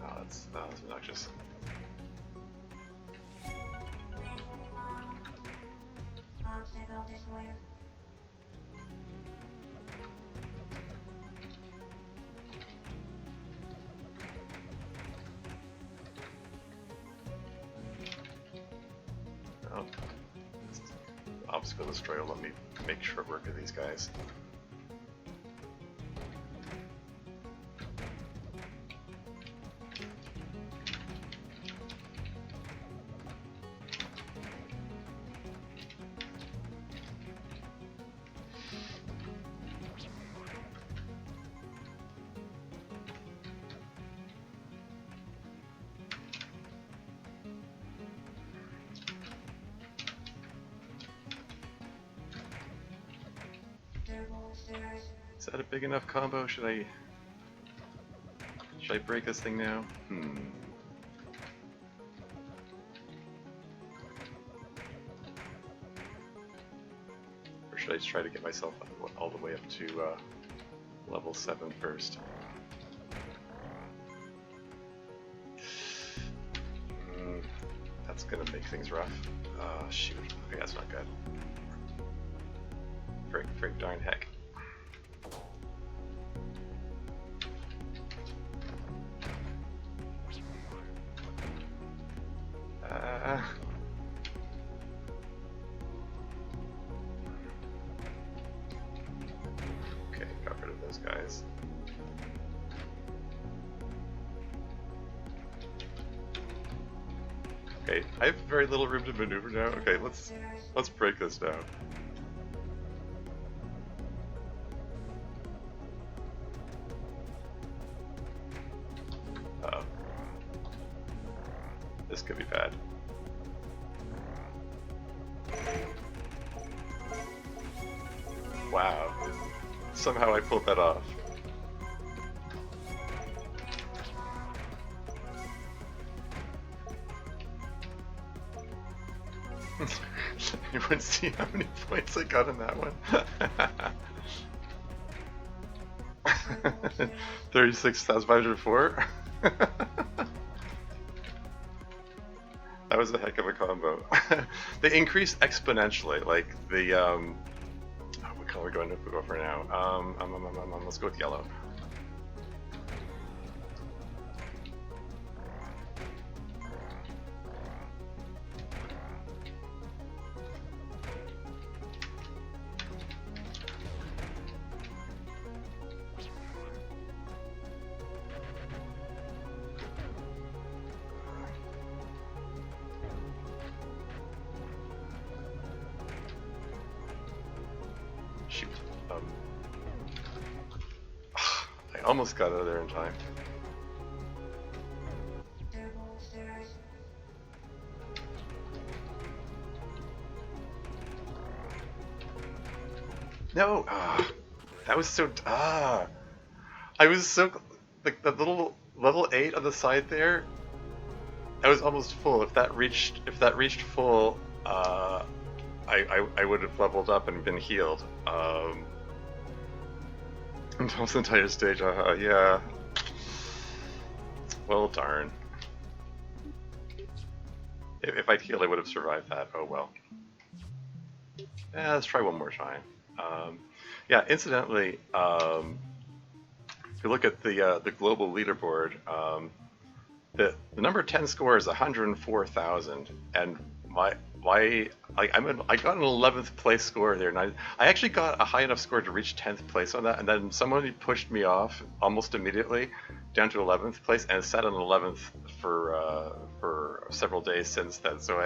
Oh, that's obnoxious. Oh. Obstacle destroyer will let me make short work of these guys. Is that a big enough combo? Should I break this thing now? Or should I try to get myself all the way up to level 7 first? That's gonna make things rough. Shoot. Okay, that's not good. Frick darn heck. Okay, got rid of those guys. Okay, I have very little room to maneuver now. Okay, let's break this down. This could be bad. Wow. Somehow I pulled that off. You would see how many points I got in that one. 36,504. That was a heck of a combo. They increase exponentially, like the what color do I go for now? Let's go with yellow. Shoot. I almost got out of there in time. No! That was so... I was so... Like, the little level 8 on the side there, I was almost full. If that reached full, I would have leveled up and been healed. Almost the entire stage, yeah. Well, darn. If I'd healed, I would have survived that. Oh well. Yeah, let's try one more time. Yeah, incidentally, if you look at the global leaderboard, the number 10 score is 104,000, and I got an 11th place score there, and I actually got a high enough score to reach 10th place on that, and then somebody pushed me off almost immediately down to 11th place, and sat on 11th for several days since then. So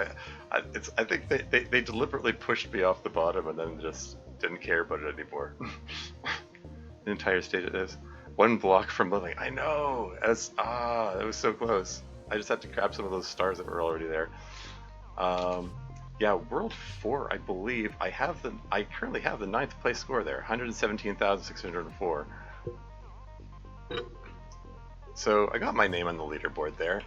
I think they deliberately pushed me off the bottom and then just didn't care about it anymore. The entire stage it is. One block from living. I know. It was so close. I just had to grab some of those stars that were already there. Yeah, World 4, I believe. I currently have the 9th place score there, 117,604. So I got my name on the leaderboard there.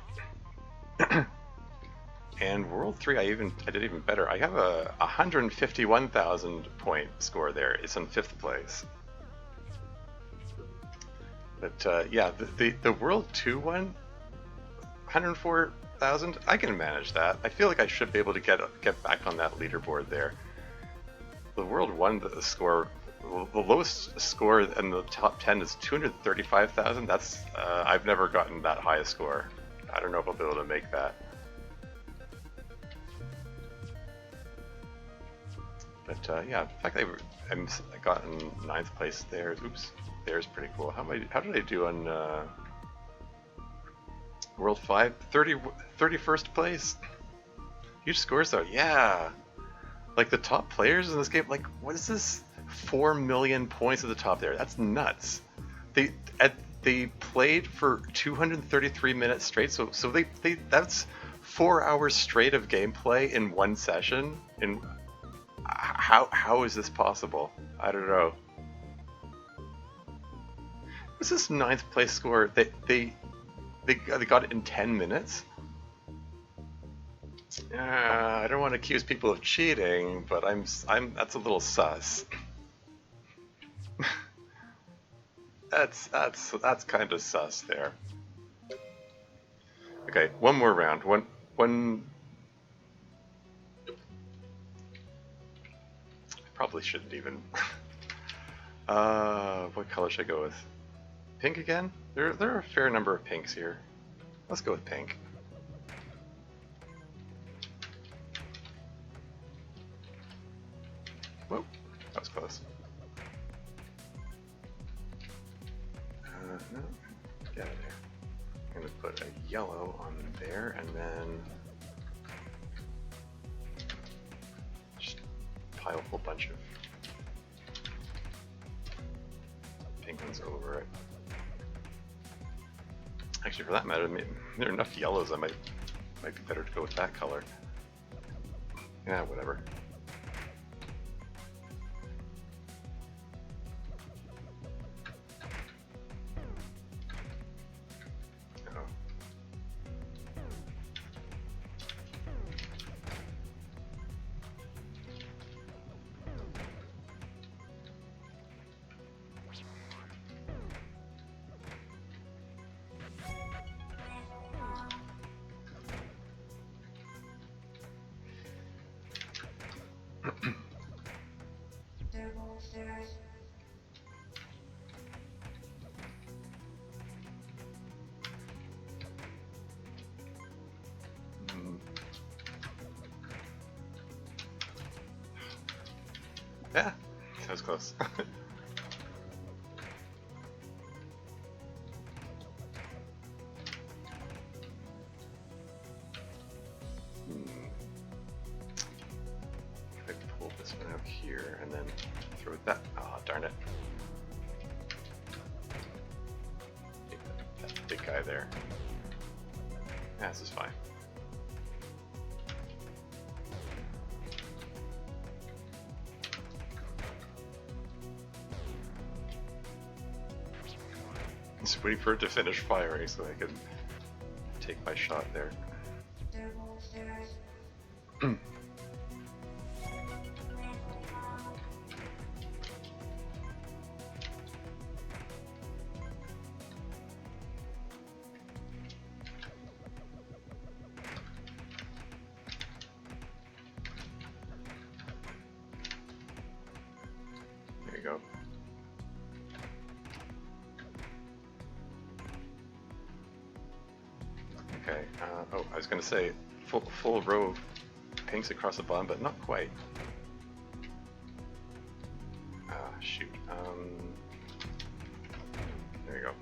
And World 3, I did even better. I have a 151,000 point score there. It's in 5th place. But yeah, the World 2 one, 104,000, I can manage that. I feel like I should be able to get back on that leaderboard there. The World 1 score, the lowest score in the top 10 is 235,000. That's I've never gotten that high a score. I don't know if I'll be able to make that. But yeah, in fact, I got in 9th place there. Oops, there's pretty cool. How did I do on World 5? 31st place? Huge scores though, yeah. Like the top players in this game, like what is this? 4 million points at the top there. That's nuts. They played for 233 minutes straight, so that's 4 hours straight of gameplay in one session. And how is this possible? I don't know. What's this 9th place score? They got it in 10 minutes? I don't want to accuse people of cheating, but that's a little sus. That's kind of sus there. Okay, one more round. One. I probably shouldn't even. What color should I go with? Pink again? There are a fair number of pinks here. Let's go with pink. Whoa, that was close. No, get out of there. I'm going to put a yellow on there, and then just pile a whole bunch of pink ones over it. Actually, for that matter, there are enough yellows I might Might be better to go with that color. Yeah, whatever. Oh. Yeah, that was close. If I pull this one out here and then throw that. Oh, darn it. Take that big guy there. Yeah, this is fine. Just waiting for it to finish firing so I can take my shot there. There you go. Okay, oh, I was going to say full row of pinks across the bottom, but not quite. Shoot. There you go.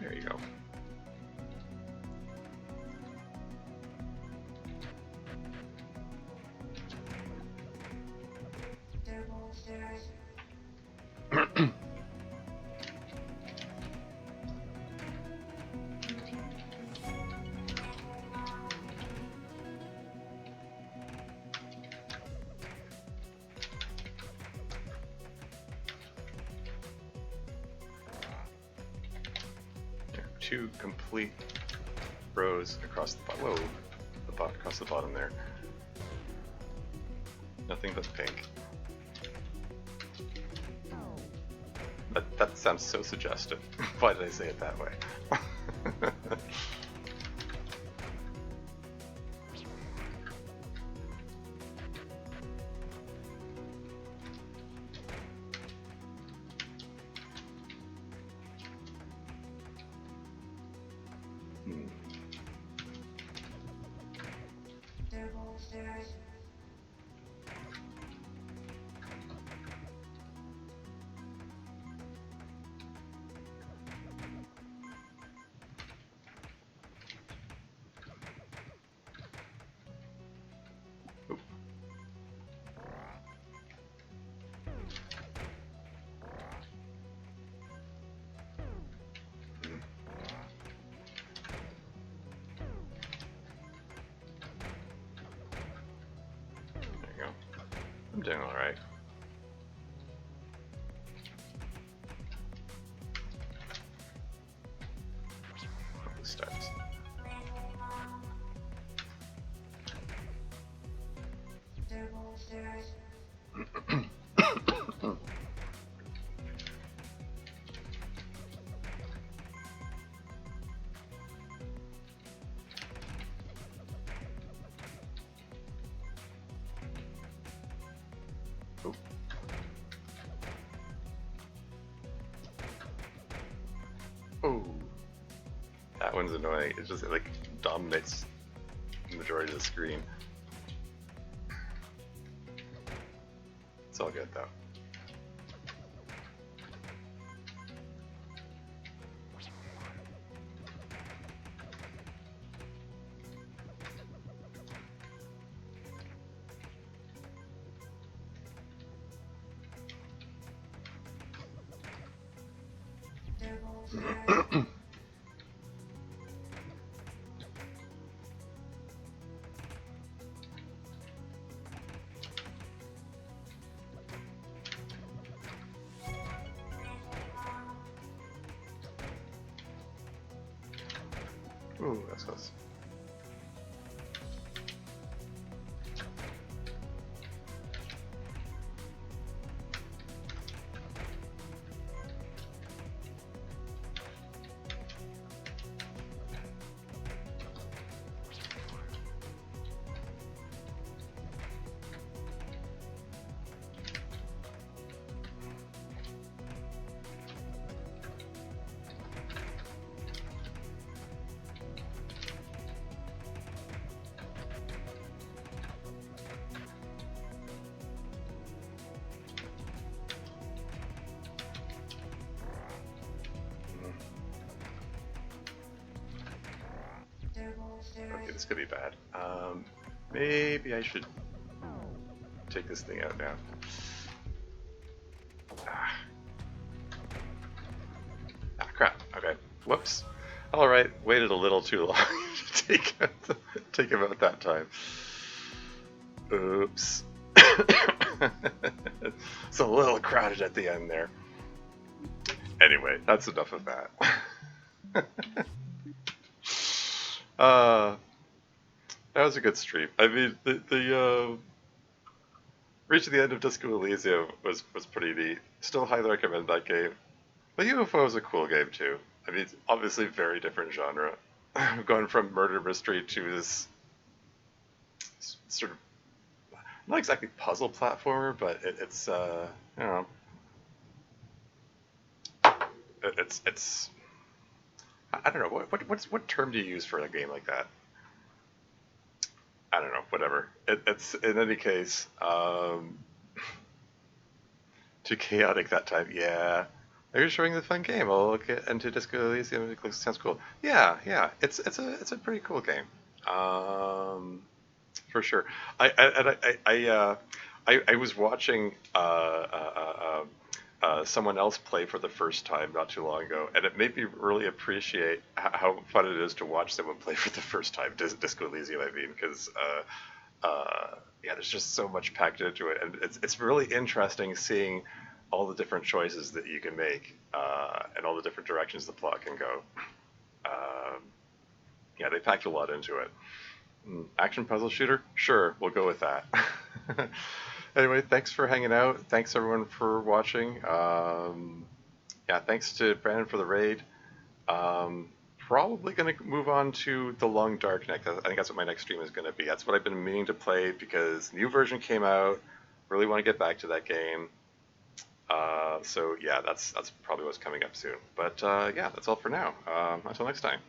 There you go. Two complete rows across the bottom. Whoa, across the bottom there. Nothing but pink. That sounds so suggestive. Why did I say it that way? I'm doing alright. Starts. Oh, that one's annoying. It just like dominates the majority of the screen. It's all good though. Ooh, that's close. Okay, this could be bad. Maybe I should take this thing out now. Ah, crap. Okay. Whoops. Alright, waited a little too long to take him out that time. Oops. It's a little crowded at the end there. Anyway, that's enough of that. That was a good stream. I mean, the reaching the end of Disco Elysium was pretty neat. Still highly recommend that game. But UFO is a cool game too. I mean, it's obviously very different genre. Going from murder mystery to this sort of not exactly puzzle platformer, but it's you know, it's I don't know what term do you use for a game like that? I don't know, whatever. It's in any case too chaotic that time. Yeah, you're showing the fun game. I'll look into Disco Elysium. It sounds cool. Yeah. It's a pretty cool game. For sure. I was watching someone else play for the first time not too long ago, and it made me really appreciate how fun it is to watch someone play for the first time. Disco Elysium, I mean, because yeah, there's just so much packed into it, and it's really interesting seeing all the different choices that you can make and all the different directions the plot can go. Yeah, they packed a lot into it. Action puzzle shooter? Sure, we'll go with that. Anyway, thanks for hanging out. Thanks everyone for watching. Yeah, thanks to Brandon for the raid. Probably going to move on to The Long Dark next. I think that's what my next stream is going to be. That's what I've been meaning to play because new version came out. Really want to get back to that game. So yeah, that's probably what's coming up soon. But yeah, that's all for now. Until next time.